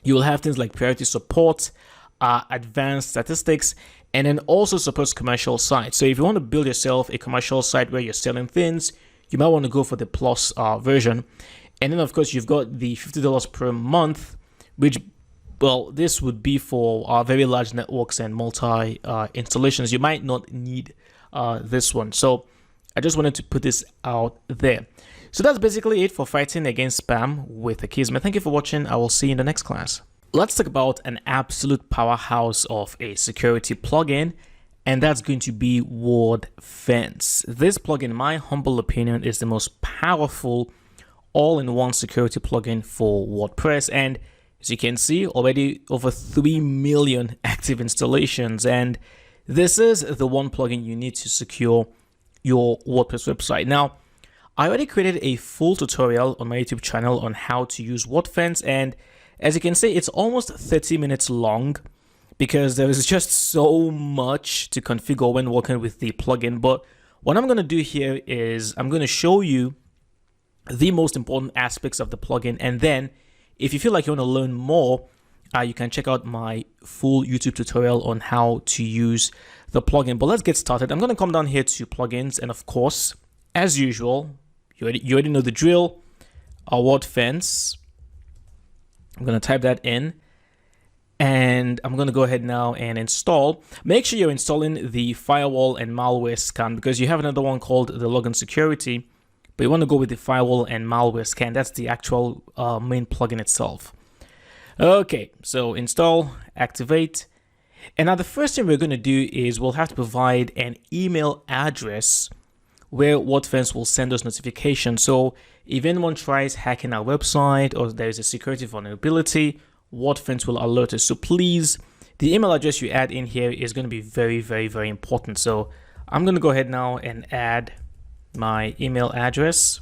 you will have things like priority support, advanced statistics, and then also supports commercial sites. So if you want to build yourself a commercial site where you're selling things, you might want to go for the plus version. And then of course you've got the $50 per month, which, well, this would be for very large networks and multi installations. You might not need this one. So I just wanted to put this out there. So that's basically it for fighting against spam with Akismet. Thank you for watching. I will see you in the next class. Let's talk about an absolute powerhouse of a security plugin, and that's going to be WordFence. This plugin, in my humble opinion, is the most powerful all-in-one security plugin for WordPress. And as you can see, already over 3 million active installations. And this is the one plugin you need to secure your WordPress website. Now, I already created a full tutorial on my YouTube channel on how to use WordFence, and as you can see, it's almost 30 minutes long because there is just so much to configure when working with the plugin. But what I'm going to do here is I'm going to show you the most important aspects of the plugin, and then if you feel like you want to learn more, you can check out my full YouTube tutorial on how to use the plugin. But let's get started. I'm going to come down here to plugins, and of course, as usual, you already know the drill, our WordFence. I'm going to type that in, and I'm going to go ahead now and install. Make sure you're installing the firewall and malware scan, because you have another one called the login security, but you want to go with the firewall and malware scan. That's the actual main plugin itself. Okay, so install, activate. And now the first thing we're going to do is we'll have to provide an email address where WordFence will send us notifications. So if anyone tries hacking our website or there is a security vulnerability, WordFence will alert us. So please, the email address you add in here is going to be very, very, very important. So I'm going to go ahead now and add my email address.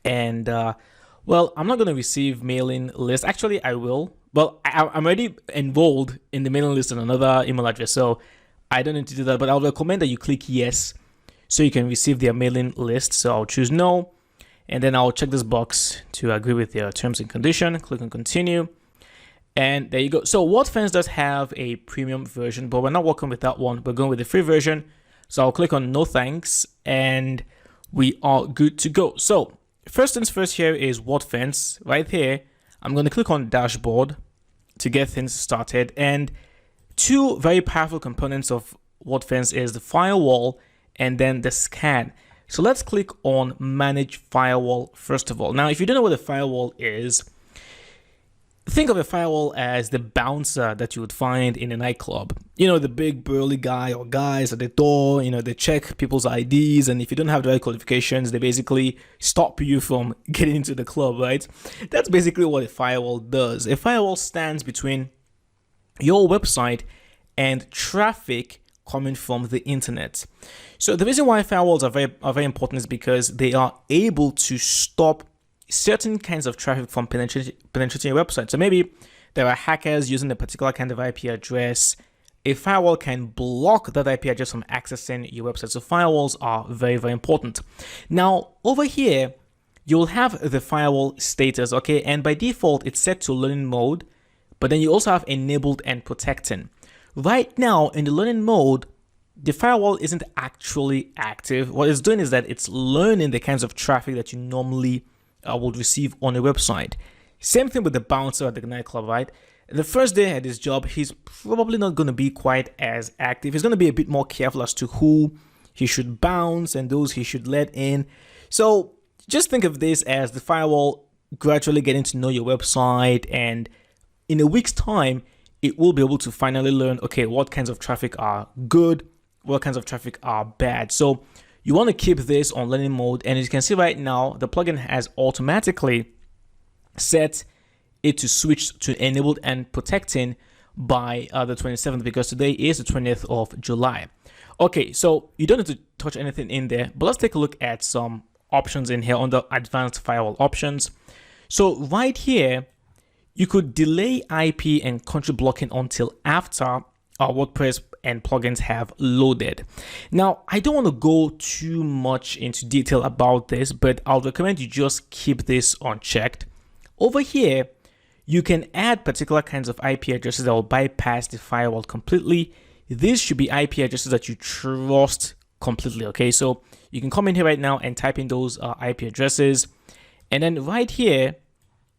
And well, I'm not going to receive mailing list. Actually, I will. Well, I'm already enrolled in the mailing list on another email address, so I don't need to do that. But I'll recommend that you click yes, so you can receive their mailing list. So I'll choose no, and then I'll check this box to agree with their terms and condition. Click on continue, and there you go. So WordFence does have a premium version, but we're not working with that one. We're going with the free version. So I'll click on no thanks, and we are good to go. So first things first, here is WordFence. Right here, I'm going to click on dashboard to get things started. And two very powerful components of WordFence is the firewall and then the scan. So let's click on manage firewall first of all. Now, if you don't know what a firewall is, think of a firewall as the bouncer that you would find in a nightclub. You know, the big burly guy or guys at the door, you know, they check people's IDs, and if you don't have the right qualifications, they basically stop you from getting into the club, right? That's basically what a firewall does. A firewall stands between your website and traffic coming from the internet. So the reason why firewalls are very important is because they are able to stop certain kinds of traffic from penetrating your website. So maybe there are hackers using a particular kind of IP address a firewall can block that IP address from accessing your website. So firewalls are very, very important. Now, over here, you'll have the firewall status, okay? And by default, it's set to learning mode, but then you also have enabled and protecting. Right now, in the learning mode, the firewall isn't actually active. What it's doing is that it's learning the kinds of traffic that you normally would receive on a website. Same thing with the bouncer at the nightclub, right? The first day at his job, he's probably not going to be quite as active. He's going to be a bit more careful as to who he should bounce and those he should let in. So just think of this as the firewall gradually getting to know your website, and in a week's time, it will be able to finally learn, okay, what kinds of traffic are good, what kinds of traffic are bad. So you want to keep this on learning mode. And as you can see right now, the plugin has automatically set it to switch to enabled and protecting by the 27th, because today is the 20th of July. Okay, so you don't need to touch anything in there, but let's take a look at some options in here under advanced firewall options. So right here, you could delay IP and country blocking until after our WordPress and plugins have loaded. Now, I don't want to go too much into detail about this, but I'll recommend you just keep this unchecked. Over here, you can add particular kinds of IP addresses that will bypass the firewall completely. These should be IP addresses that you trust completely, okay? So you can come in here right now and type in those IP addresses. And then right here,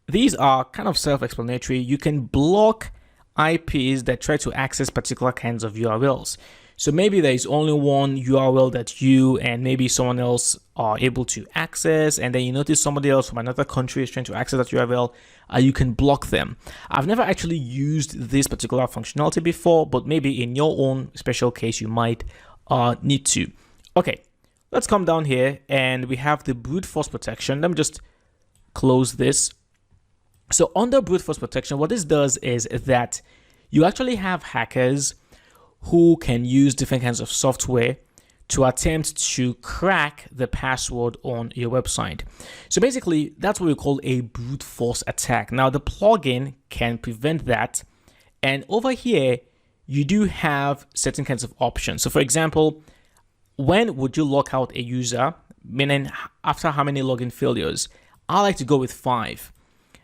these are kind of self-explanatory. You can block IPs that try to access particular kinds of URLs. So maybe there is only one URL that you and maybe someone else are able to access, and then you notice somebody else from another country is trying to access that URL, you can block them. I've never actually used this particular functionality before, but maybe in your own special case, you might need to. Okay, let's come down here and we have the brute force protection. Let me just close this. So under brute force protection, what this does is that you actually have hackers who can use different kinds of software to attempt to crack the password on your website. So basically, that's what we call a brute force attack. Now, the plugin can prevent that. And over here, you do have certain kinds of options. So for example, when would you lock out a user? Meaning after how many login failures? I like to go with 5.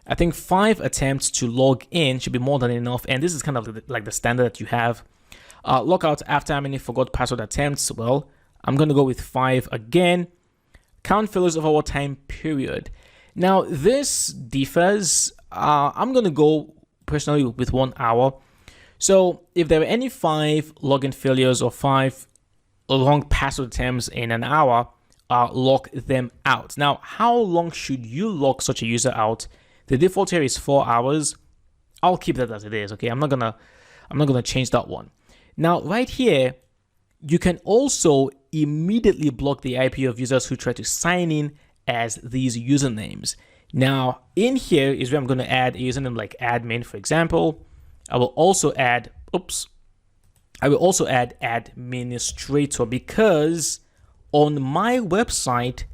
I think 5 attempts to log in should be more than enough. And this is kind of like the standard that you have. Lockout after how many forgot password attempts? Well, I'm going to go with 5 again. Count failures over what time period? Now, this differs. I'm going to go personally with 1 hour. So if there are any 5 login failures or 5 wrong password attempts in an hour, lock them out. Now, how long should you lock such a user out? The default here is 4 hours. I'll keep that as it is. Okay, I'm not gonna change that one. Now, right here, you can also immediately block the IP of users who try to sign in as these usernames. Now, in here is where I'm going to add a username like admin, for example. I will also add administrator, because on my website,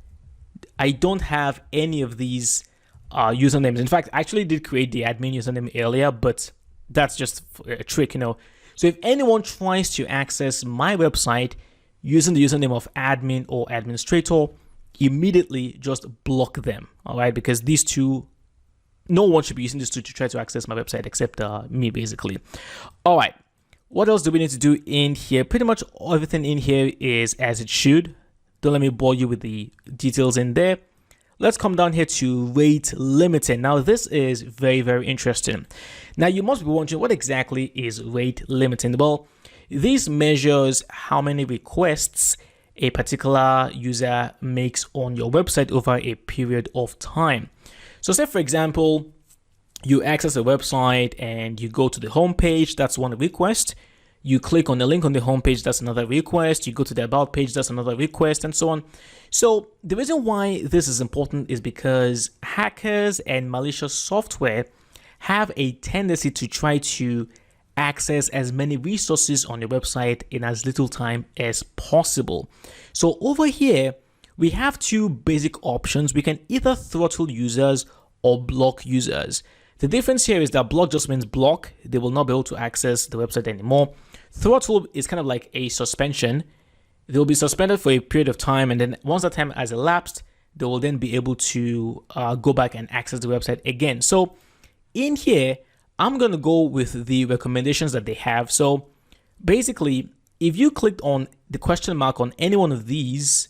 I don't have any of these usernames. In fact, I actually did create the admin username earlier, but that's just a trick, you know. So if anyone tries to access my website using the username of admin or administrator, immediately just block them, all right? Because these two, no one should be using these two to try to access my website except me, basically. All right, what else do we need to do in here? Pretty much everything in here is as it should. Don't let me bore you with the details in there. Let's come down here to rate limiting. Now, this is very, very interesting. Now, you must be wondering, what exactly is rate limiting? Well, this measures how many requests a particular user makes on your website over a period of time. So say, for example, you access a website and you go to the home page, that's one request. You click on the link on the homepage, that's another request. You go to the about page, that's another request, and so on. So the reason why this is important is because hackers and malicious software have a tendency to try to access as many resources on your website in as little time as possible. So over here, we have 2 basic options. We can either throttle users or block users. The difference here is that block just means block. They will not be able to access the website anymore. Throttle is kind of like a suspension. They'll be suspended for a period of time, and then once that time has elapsed, they will then be able to go back and access the website again. So in here, I'm going to go with the recommendations that they have. So basically, if you clicked on the question mark on any one of these,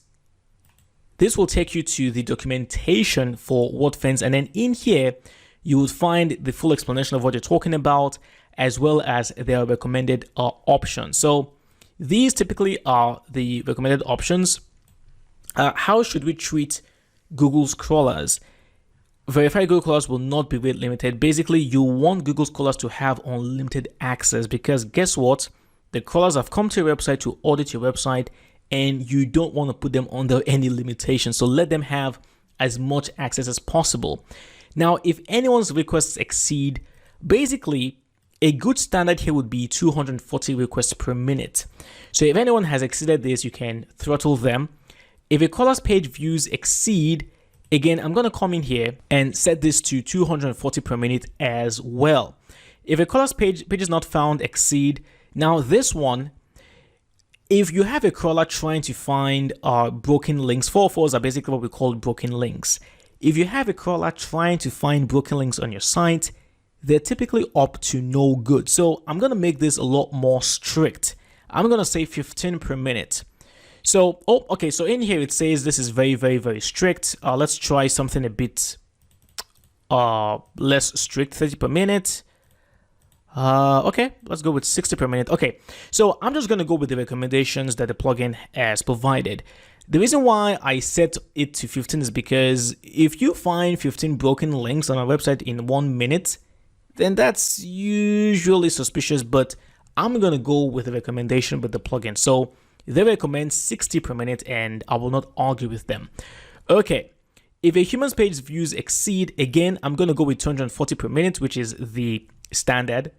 this will take you to the documentation for WordFence. And then in here, you will find the full explanation of what you're talking about, as well as their recommended options. So these typically are the recommended options. How should we treat Google's crawlers? Verified Google crawlers will not be rate limited. Basically, you want Google's crawlers to have unlimited access, because guess what? The crawlers have come to your website to audit your website, and you don't want to put them under any limitations. So let them have as much access as possible. Now, if anyone's requests exceed, basically, a good standard here would be 240 requests per minute. So if anyone has exceeded this, you can throttle them. If a crawler's page views exceed, again, I'm going to come in here and set this to 240 per minute as well. If a crawler's page is not found exceed, now this one, if you have a crawler trying to find broken links, 404s are basically what we call broken links. If you have a crawler trying to find broken links on your site, they're typically up to no good. So I'm going to make this a lot more strict. I'm going to say 15 per minute. So, okay, so in here it says this is very, very, very strict. Let's try something a bit less strict, 30 per minute. Okay, let's go with 60 per minute. Okay, so I'm just going to go with the recommendations that the plugin has provided. The reason why I set it to 15 is because if you find 15 broken links on a website in 1 minute, then that's usually suspicious, but I'm going to go with a recommendation with the plugin. So they recommend 60 per minute, and I will not argue with them. Okay, if a human's page views exceed, again, I'm going to go with 240 per minute, which is the standard.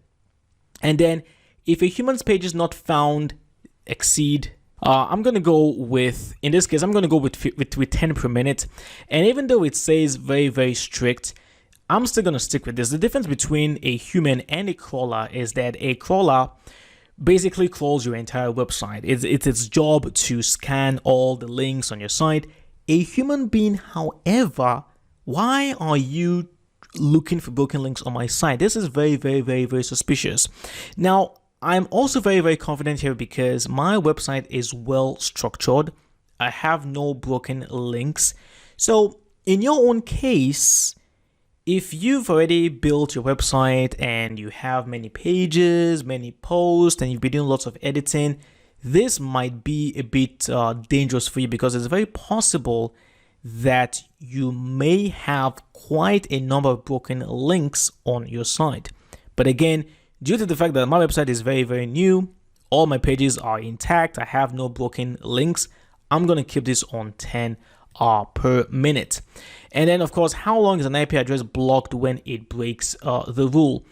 And then if a human's page is not found exceed, I'm going to go with, in this case, I'm going to go with 10 per minute. And even though it says very, very strict, I'm still going to stick with this. The difference between a human and a crawler is that a crawler basically crawls your entire website. It's its job to scan all the links on your site. A human being, however, why are you looking for broken links on my site? This is very, very, very, very suspicious. Now, I'm also very, very confident here because my website is well structured. I have no broken links. So in your own case, if you've already built your website and you have many pages, many posts, and you've been doing lots of editing, this might be a bit dangerous for you, because it's very possible that you may have quite a number of broken links on your site. But again, due to the fact that my website is very, very new, all my pages are intact, I have no broken links, I'm going to keep this on 10 per minute. And then, of course, how long is an IP address blocked when it breaks the rule?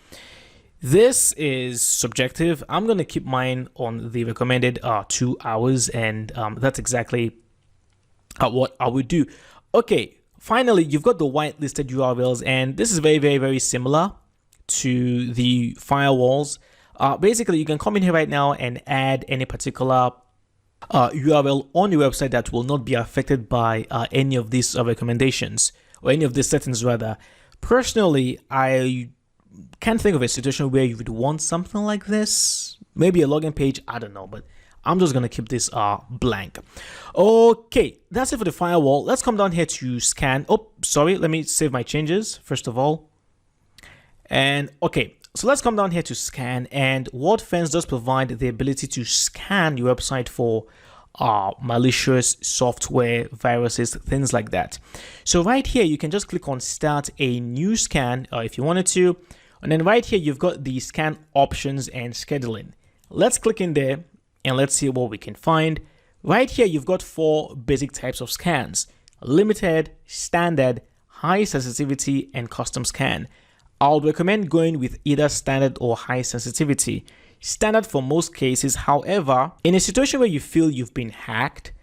This is subjective. I'm going to keep mine on the recommended 2 hours, and that's exactly what I would do. Okay, finally, you've got the whitelisted URLs, and this is very, very, very similar to the firewalls. Basically, you can come in here right now and add any particular URL on your website that will not be affected by any of these recommendations, or any of these settings rather. Personally, I can't think of a situation where you would want something like this. Maybe a login page, I don't know, but I'm just going to keep this blank. Okay, that's it for the firewall. Let's come down here to scan. Oh, sorry, let me save my changes first of all. And okay, so let's come down here to scan, and WordFence does provide the ability to scan your website for malicious software, viruses, things like that. So right here, you can just click on start a new scan if you wanted to. And then right here, you've got the scan options and scheduling. Let's click in there and let's see what we can find. Right here, you've got 4 basic types of scans: limited, standard, high sensitivity, and custom scan. I'll recommend going with either standard or high sensitivity. Standard for most cases, however, in a situation where you feel you've been hacked,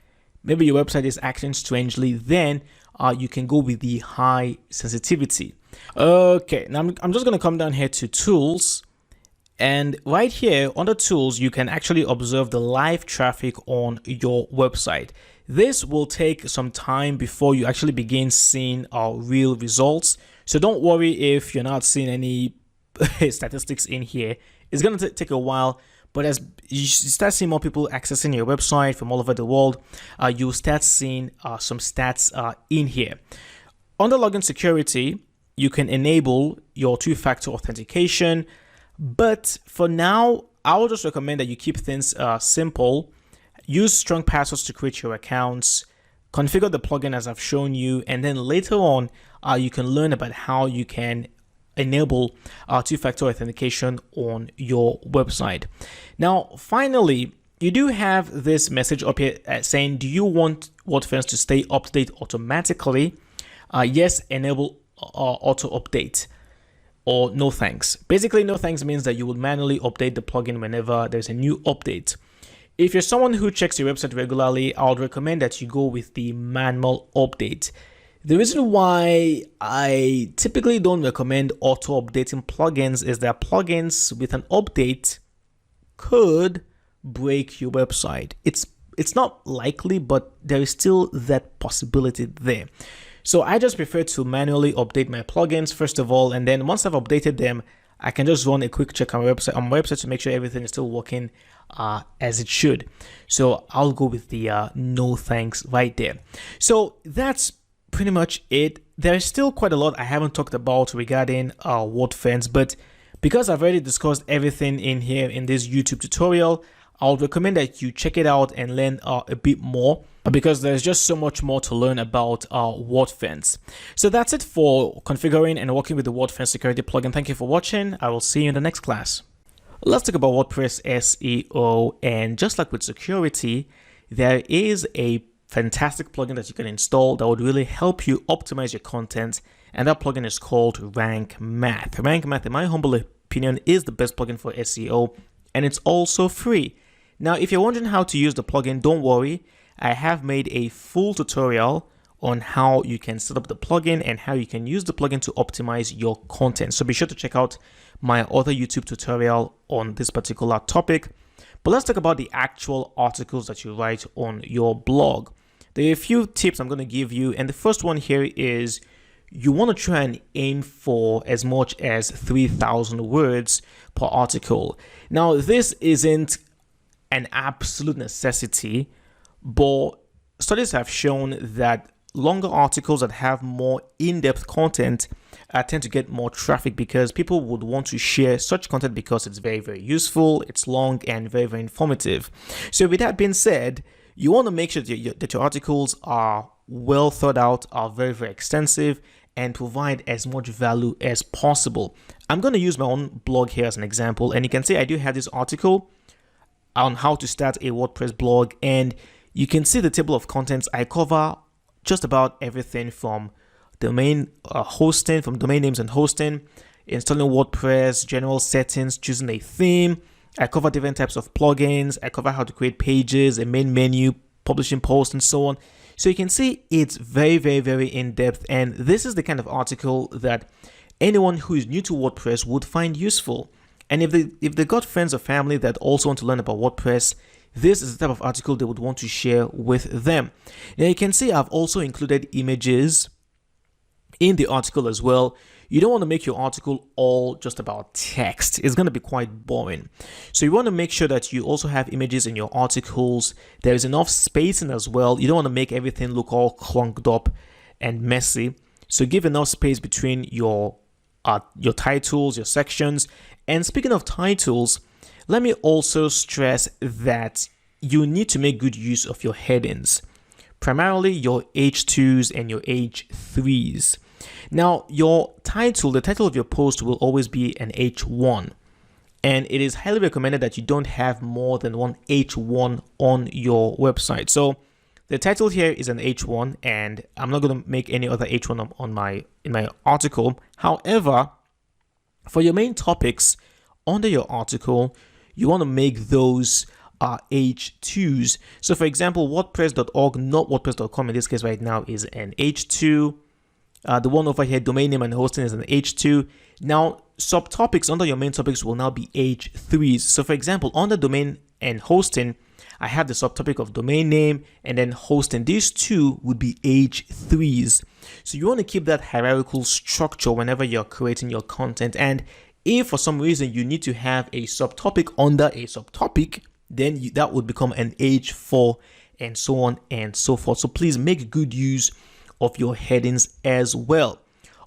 maybe your website is acting strangely, then you can go with the high sensitivity. Okay, now I'm just going to come down here to tools, And right here under tools, you can actually observe the live traffic on your website. This will take some time before you actually begin seeing our real results. So don't worry if you're not seeing any statistics in here. It's going to take a while, but as you start seeing more people accessing your website from all over the world, you'll start seeing some stats in here. Under login security, you can enable your two-factor authentication, but for now, I would just recommend that you keep things simple. Use strong passwords to create your accounts, configure the plugin as I've shown you, and then later on, you can learn about how you can enable two-factor authentication on your website. Now, finally, you do have this message up here saying, do you want WordFence to stay up to date automatically? Yes, enable auto update, or no thanks. Basically, no thanks means that you will manually update the plugin whenever there's a new update. If you're someone who checks your website regularly, I would recommend that you go with the manual update. The reason why I typically don't recommend auto updating plugins is that plugins with an update could break your website. It's not likely, but there is still that possibility there. So I just prefer to manually update my plugins first of all, and then once I've updated them, I can just run a quick check on my website to make sure everything is still working as it should. So I'll go with the no thanks right there. So that's pretty much it. There's still quite a lot I haven't talked about regarding WordFence, but because I've already discussed everything in here in this YouTube tutorial, I would recommend that you check it out and learn a bit more, because there's just so much more to learn about WordFence. So that's it for configuring and working with the WordFence security plugin. Thank you for watching. I will see you in the next class. Let's talk about WordPress SEO, and just like with security, there is a fantastic plugin that you can install that would really help you optimize your content, and that plugin is called Rank Math. Rank Math, in my humble opinion, is the best plugin for SEO, and it's also free. Now, if you're wondering how to use the plugin, don't worry. I have made a full tutorial on how you can set up the plugin and how you can use the plugin to optimize your content. So be sure to check out my other YouTube tutorial on this particular topic. But let's talk about the actual articles that you write on your blog. There are a few tips I'm going to give you, and the first one here is you want to try and aim for as much as 3,000 words per article. Now, this isn't an absolute necessity, but studies have shown that longer articles that have more in-depth content tend to get more traffic, because people would want to share such content because it's very, very useful, it's long, and very, very informative. So with that being said, you want to make sure that your articles are well thought out, are very, very extensive, and provide as much value as possible. I'm going to use my own blog here as an example, and you can see I do have this article on how to start a WordPress blog, and you can see the table of contents. I cover just about everything from domain hosting, from domain names and hosting, installing WordPress, general settings, choosing a theme. I cover different types of plugins. I cover how to create pages, a main menu, publishing posts, and so on. So you can see it's very, very, very in-depth, and this is the kind of article that anyone who is new to WordPress would find useful. And if they got friends or family that also want to learn about WordPress, this is the type of article they would want to share with them. Now you can see I've also included images in the article as well. You don't want to make your article all just about text. It's going to be quite boring. So you want to make sure that you also have images in your articles. There is enough spacing as well. You don't want to make everything look all clunked up and messy. So give enough space between your titles, your sections. And speaking of titles, let me also stress that you need to make good use of your headings, primarily your H2s and your H3s. Now, your title, the title of your post will always be an H1, and it is highly recommended that you don't have more than one H1 on your website. So the title here is an H1, and I'm not going to make any other H1 in my article. However, for your main topics under your article, you want to make those H2s. So for example, WordPress.org, not WordPress.com in this case right now, is an H2. The one over here, domain name and hosting, is an H2. Now, subtopics under your main topics will now be H3s. So for example, under domain and hosting, I have the subtopic of domain name and then hosting. These two would be H3s. So you want to keep that hierarchical structure whenever you're creating your content. And if for some reason you need to have a subtopic under a subtopic, then that would become an H4 and so on and so forth. So please make good use of your headings as well.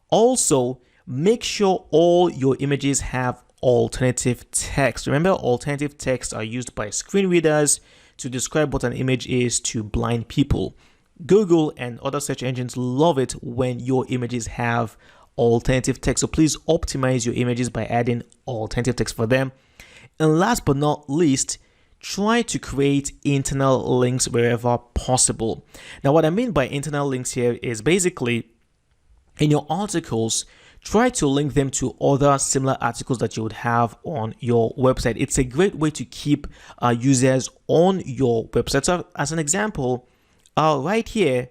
Also, make sure all your images have alternative text. Remember, alternative text are used by screen readers to describe what an image is to blind people. Google and other search engines love it when your images have alternative text. So please optimize your images by adding alternative text for them. And last but not least, try to create internal links wherever possible. Now, what I mean by internal links here is basically in your articles, try to link them to other similar articles that you would have on your website. It's a great way to keep users on your website. So as an example, right here,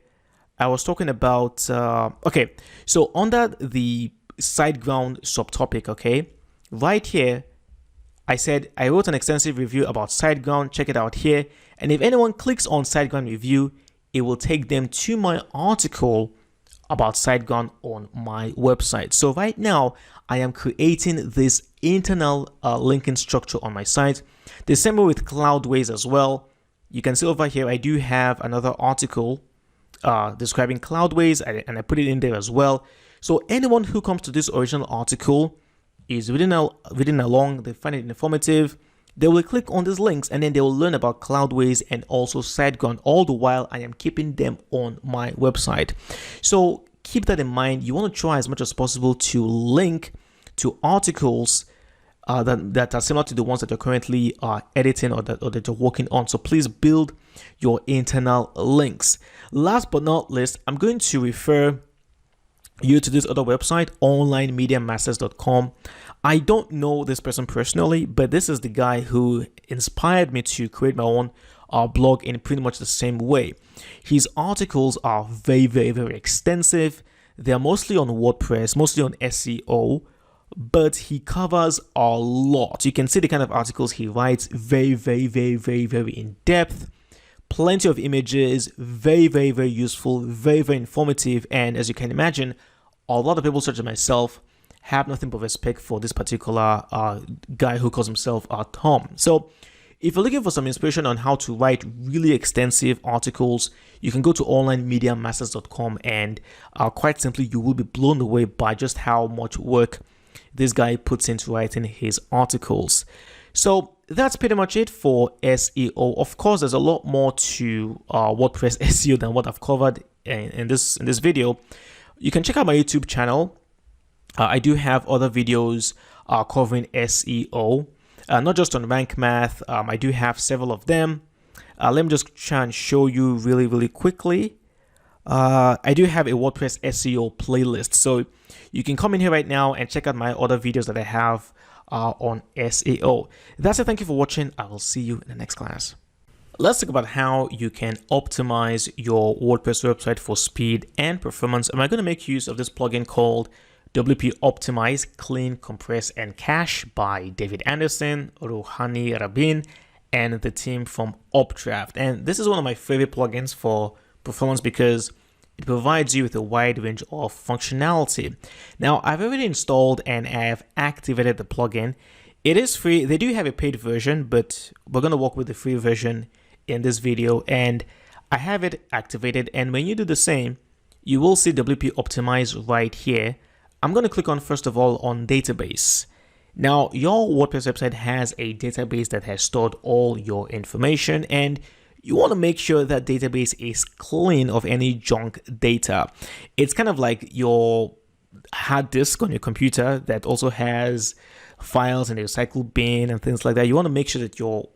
I was talking about, okay, so under the SiteGround subtopic, okay, right here, I said I wrote an extensive review about SiteGround. Check it out here. And if anyone clicks on SiteGround review, it will take them to my article about SiteGround on my website. So right now, I am creating this internal linking structure on my site. The same way with Cloudways as well. You can see over here, I do have another article describing Cloudways, and I put it in there as well. So anyone who comes to this original article is reading along, they find it informative, they will click on these links and then they will learn about Cloudways and also SiteGround. All the while I am keeping them on my website. So keep that in mind. You want to try as much as possible to link to articles that are similar to the ones that you're currently editing or that you're working on. So please build your internal links. Last but not least, I'm going to refer you to this other website, onlinemediamasters.com. I don't know this person personally, but this is the guy who inspired me to create my own blog in pretty much the same way. His articles are very extensive. They're mostly on WordPress, mostly on SEO, but he covers a lot. You can see the kind of articles he writes, very in depth. Plenty of images, very useful, very informative, and as you can imagine, a lot of people such as myself have nothing but respect for this particular guy who calls himself Tom. So if you're looking for some inspiration on how to write really extensive articles, you can go to onlinemediamasters.com, and quite simply, you will be blown away by just how much work this guy puts into writing his articles. So that's pretty much it for SEO. Of course, there's a lot more to WordPress SEO than what I've covered in this video. You can check out my YouTube channel. I do have other videos covering SEO, not just on rank math. I do have several of them. Let me just try and show you really quickly. I do have a WordPress SEO playlist, so you can come in here right now and check out my other videos that I have on SEO. That's it. Thank you for watching. I will see you in the next class. Let's talk about how you can optimize your WordPress website for speed and performance. And I'm going to make use of this plugin called WP Optimize, Clean, Compress, and Cache by David Anderson, Rouhani Rabin, and the team from Updraft. And this is one of my favorite plugins for performance because it provides you with a wide range of functionality. Now, I've already installed and I have activated the plugin. It is free. They do have a paid version, but we're going to work with the free version in this video, and I have it activated. And when you do the same, you will see WP Optimize right here. I'm going to click on, first of all, on database. Now, your WordPress website has a database that has stored all your information, and you want to make sure that database is clean of any junk data. It's kind of like your hard disk on your computer that also has files in the recycle bin and things like that. You want to make sure that your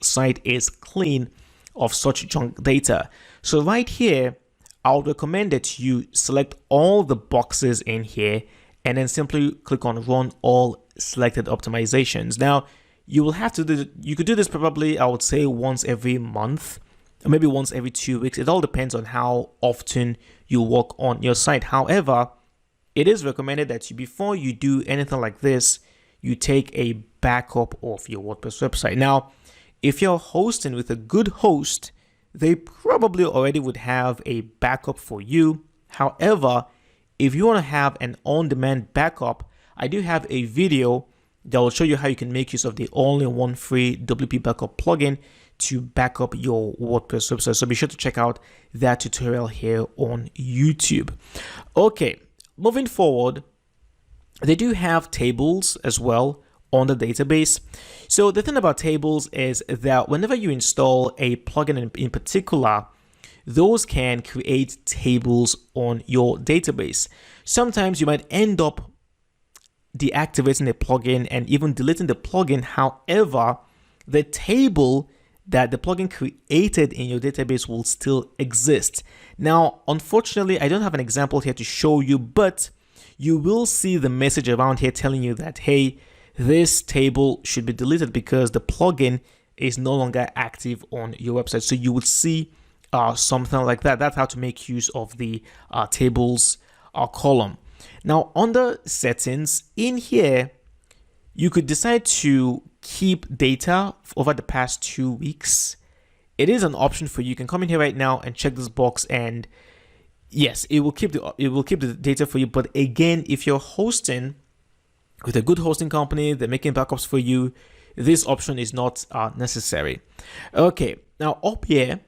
site is clean of such junk data. So right here, I would recommend that you select all the boxes in here and then simply click on run all selected optimizations. Now, you will have to do, you could do this probably, I would say, once every month, or maybe once every 2 weeks. It all depends on how often you work on your site. However, it is recommended that before you do anything like this, you take a backup of your WordPress website. Now, if you're hosting with a good host, they probably already would have a backup for you. However, if you want to have an on-demand backup, I do have a video that will show you how you can make use of the all-in-one free WP backup plugin to back up your WordPress website. So be sure to check out that tutorial here on YouTube. Okay, moving forward, they do have tables as well on the database. So the thing about tables is that whenever you install a plugin in particular, those can create tables on your database. Sometimes you might end up deactivating the plugin and even deleting the plugin. However, the table that the plugin created in your database will still exist. Now, unfortunately, I don't have an example here to show you, but you will see the message around here telling you that, hey, this table should be deleted because the plugin is no longer active on your website. So you would see something like that. That's how to make use of the tables column. Now, under settings in here, you could decide to keep data over the past 2 weeks. It is an option for you. You can come in here right now and check this box, and yes, it will keep the data for you. But again, if you're hosting with a good hosting company, they're making backups for you, this option is not necessary. Okay, now up here,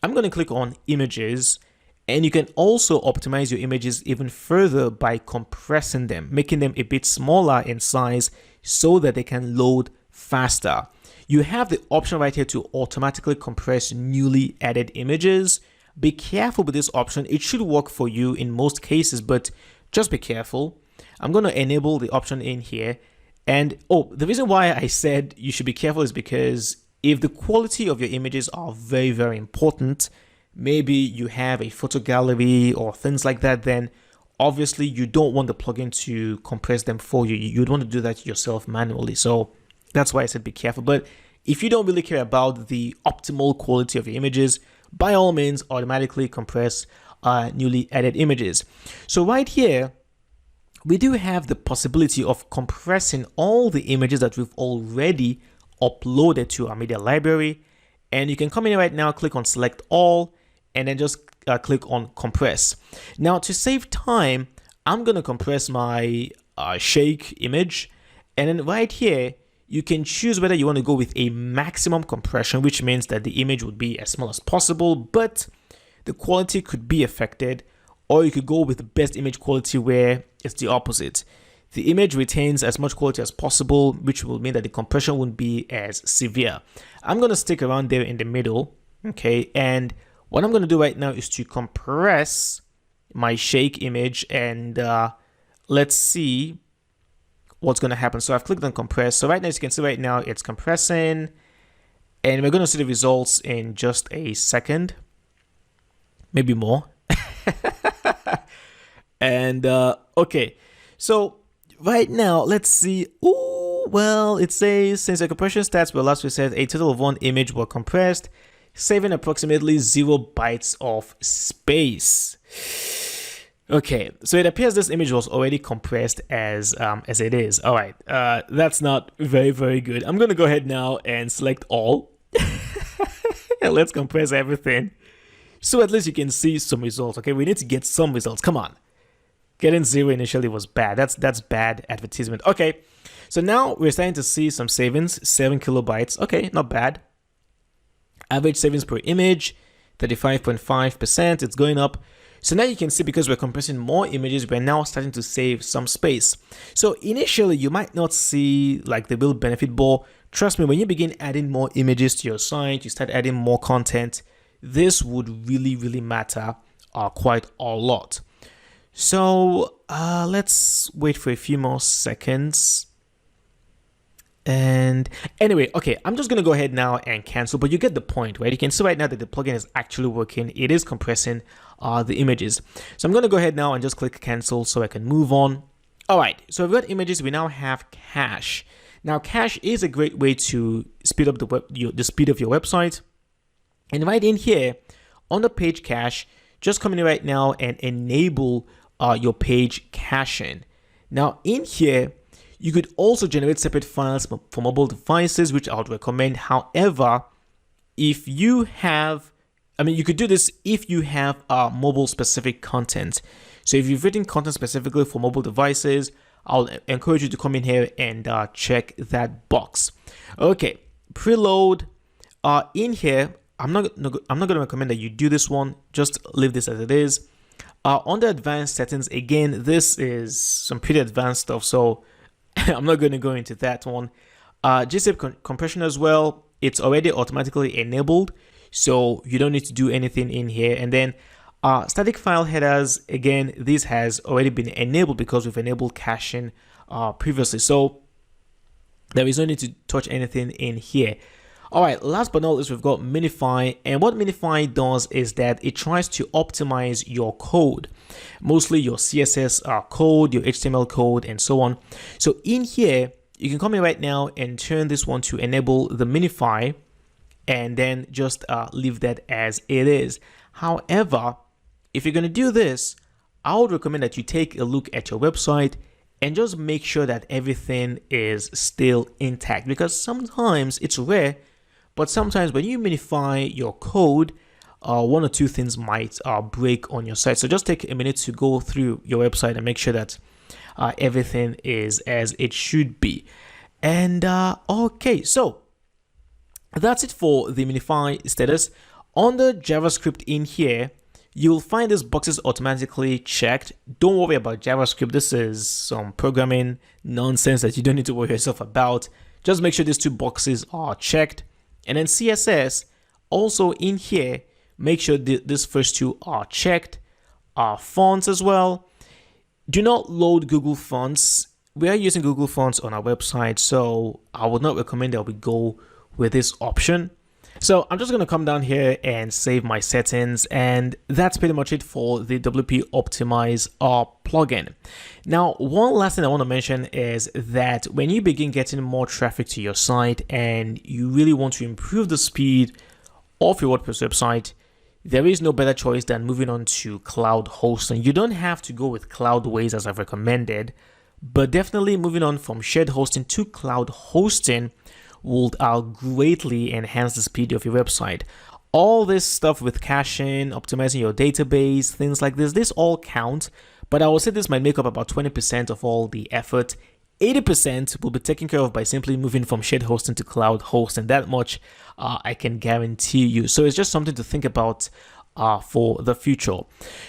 I'm going to click on images, and you can also optimize your images even further by compressing them, making them a bit smaller in size so that they can load faster. You have the option right here to automatically compress newly added images. Be careful with this option. It should work for you in most cases, but just be careful. I'm going to enable the option in here. And the reason why I said you should be careful is because if the quality of your images are very, very important, maybe you have a photo gallery or things like that, then obviously you don't want the plugin to compress them for you. You'd want to do that yourself manually. So that's why I said be careful. But if you don't really care about the optimal quality of your images, by all means, automatically compress newly added images. So right here, we do have the possibility of compressing all the images that we've already uploaded to our media library. And you can come in right now, click on select all, and then just click on compress. Now, to save time, I'm going to compress my shake image. And then right here, you can choose whether you want to go with a maximum compression, which means that the image would be as small as possible, but the quality could be affected. Or you could go with the best image quality where it's the opposite. The image retains as much quality as possible, which will mean that the compression won't be as severe. I'm going to stick around there in the middle, okay? And what I'm going to do right now is to compress my shake image, and let's see what's going to happen. So I've clicked on compress. So right now, as you can see right now, it's compressing, and we're going to see the results in just a second, maybe more. And okay, so right now, let's see. Ooh, well, it says since the compression stats were last reset, a total of 1 image were compressed, saving approximately 0 bytes of space. Okay, so it appears this image was already compressed as it is. All right, that's not very, very good. I'm gonna go ahead now and select all. And let's compress everything, so at least you can see some results. Okay, we need to get some results. Come on. Getting 0 initially was bad. That's bad advertisement. Okay, so now we're starting to see some savings, 7 kilobytes. Okay, not bad. Average savings per image, 35.5%. It's going up. So now you can see, because we're compressing more images, we're now starting to save some space. So initially, you might not see like the real benefit, but trust me, when you begin adding more images to your site, you start adding more content, this would really, really matter quite a lot. So let's wait for a few more seconds. And anyway, okay, I'm just going to go ahead now and cancel, but you get the point, right? You can see right now that the plugin is actually working. It is compressing the images. So I'm going to go ahead now and just click cancel so I can move on. All right, so we've got images. We now have cache. Now, cache is a great way to speed up the speed of your website. And right in here, on the page cache, just come in right now and enable your page caching. Now in here, you could also generate separate files for mobile devices, which I would recommend. However, if you have, you could do this if you have mobile specific content. So if you've written content specifically for mobile devices, I'll encourage you to come in here and check that box. Okay, preload. In here, I'm not going to recommend that you do this one. Just leave this as it is. Under advanced settings, again, this is some pretty advanced stuff, so I'm not going to go into that one. GZIP compression as well, it's already automatically enabled, so you don't need to do anything in here. And then static file headers, again, this has already been enabled because we've enabled caching previously, so there is no need to touch anything in here. All right, last but not least, we've got Minify, and what Minify does is that it tries to optimize your code, mostly your CSS code, your HTML code, and so on. So in here, you can come in right now and turn this one to enable the Minify, and then just leave that as it is. However, if you're going to do this, I would recommend that you take a look at your website and just make sure that everything is still intact, because sometimes it's rare, but sometimes when you minify your code, one or two things might break on your site. So just take a minute to go through your website and make sure that everything is as it should be. And okay, so that's it for the minify status. On the JavaScript in here, you'll find these boxes automatically checked. Don't worry about JavaScript. This is some programming nonsense that you don't need to worry yourself about. Just make sure these two boxes are checked. And then CSS, also in here, make sure these first two are checked. Fonts as well. Do not load Google Fonts. We are using Google Fonts on our website, so I would not recommend that we go with this option. So I'm just going to come down here and save my settings, and that's pretty much it for the WP Optimize plugin. Now, one last thing I want to mention is that when you begin getting more traffic to your site and you really want to improve the speed of your WordPress website, there is no better choice than moving on to cloud hosting. You don't have to go with Cloudways as I've recommended, but definitely moving on from shared hosting to cloud hosting will greatly enhance the speed of your website. All this stuff with caching, optimizing your database, things like this all count, but I will say this might make up about 20% of all the effort. 80% will be taken care of by simply moving from shared hosting to cloud hosting. That much I can guarantee you. So it's just something to think about for the future.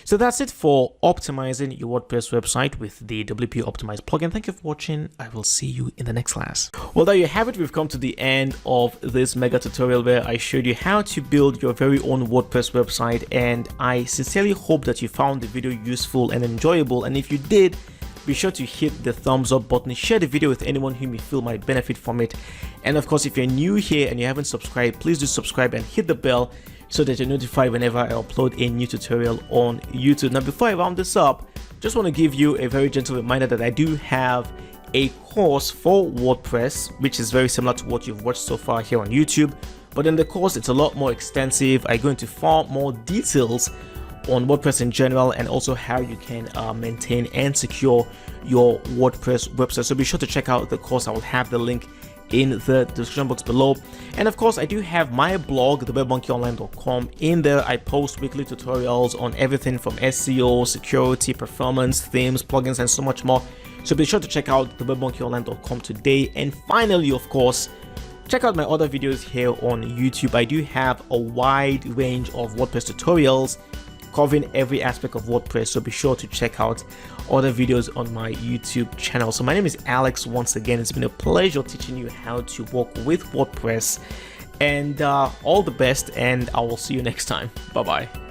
So that's it for optimizing your WordPress website with the WP Optimize plugin. Thank you for watching. I will see you in the next class. Well, there you have it. We've come to the end of this mega tutorial where I showed you how to build your very own WordPress website, and I sincerely hope that you found the video useful and enjoyable. And if you did, be sure to hit the thumbs up button, share the video with anyone whom you feel might benefit from it. And of course, if you're new here and you haven't subscribed, please do subscribe and hit the bell so that you're notified whenever I upload a new tutorial on YouTube. Now, before I round this up, just want to give you a very gentle reminder that I do have a course for WordPress, which is very similar to what you've watched so far here on YouTube. But in the course, it's a lot more extensive. I go into far more details on WordPress in general, and also how you can maintain and secure your WordPress website. So be sure to check out the course. I will have the link in the description box below. And of course, I do have my blog, thewebmonkeyonline.com. In there, I post weekly tutorials on everything from SEO, security, performance, themes, plugins, and so much more. So be sure to check out thewebmonkeyonline.com today. And finally, of course, check out my other videos here on YouTube. I do have a wide range of WordPress tutorials covering every aspect of WordPress, so be sure to check out other videos on my YouTube channel. So my name is Alex. Once again, it's been a pleasure teaching you how to work with WordPress, and all the best, and I will see you next time. Bye bye.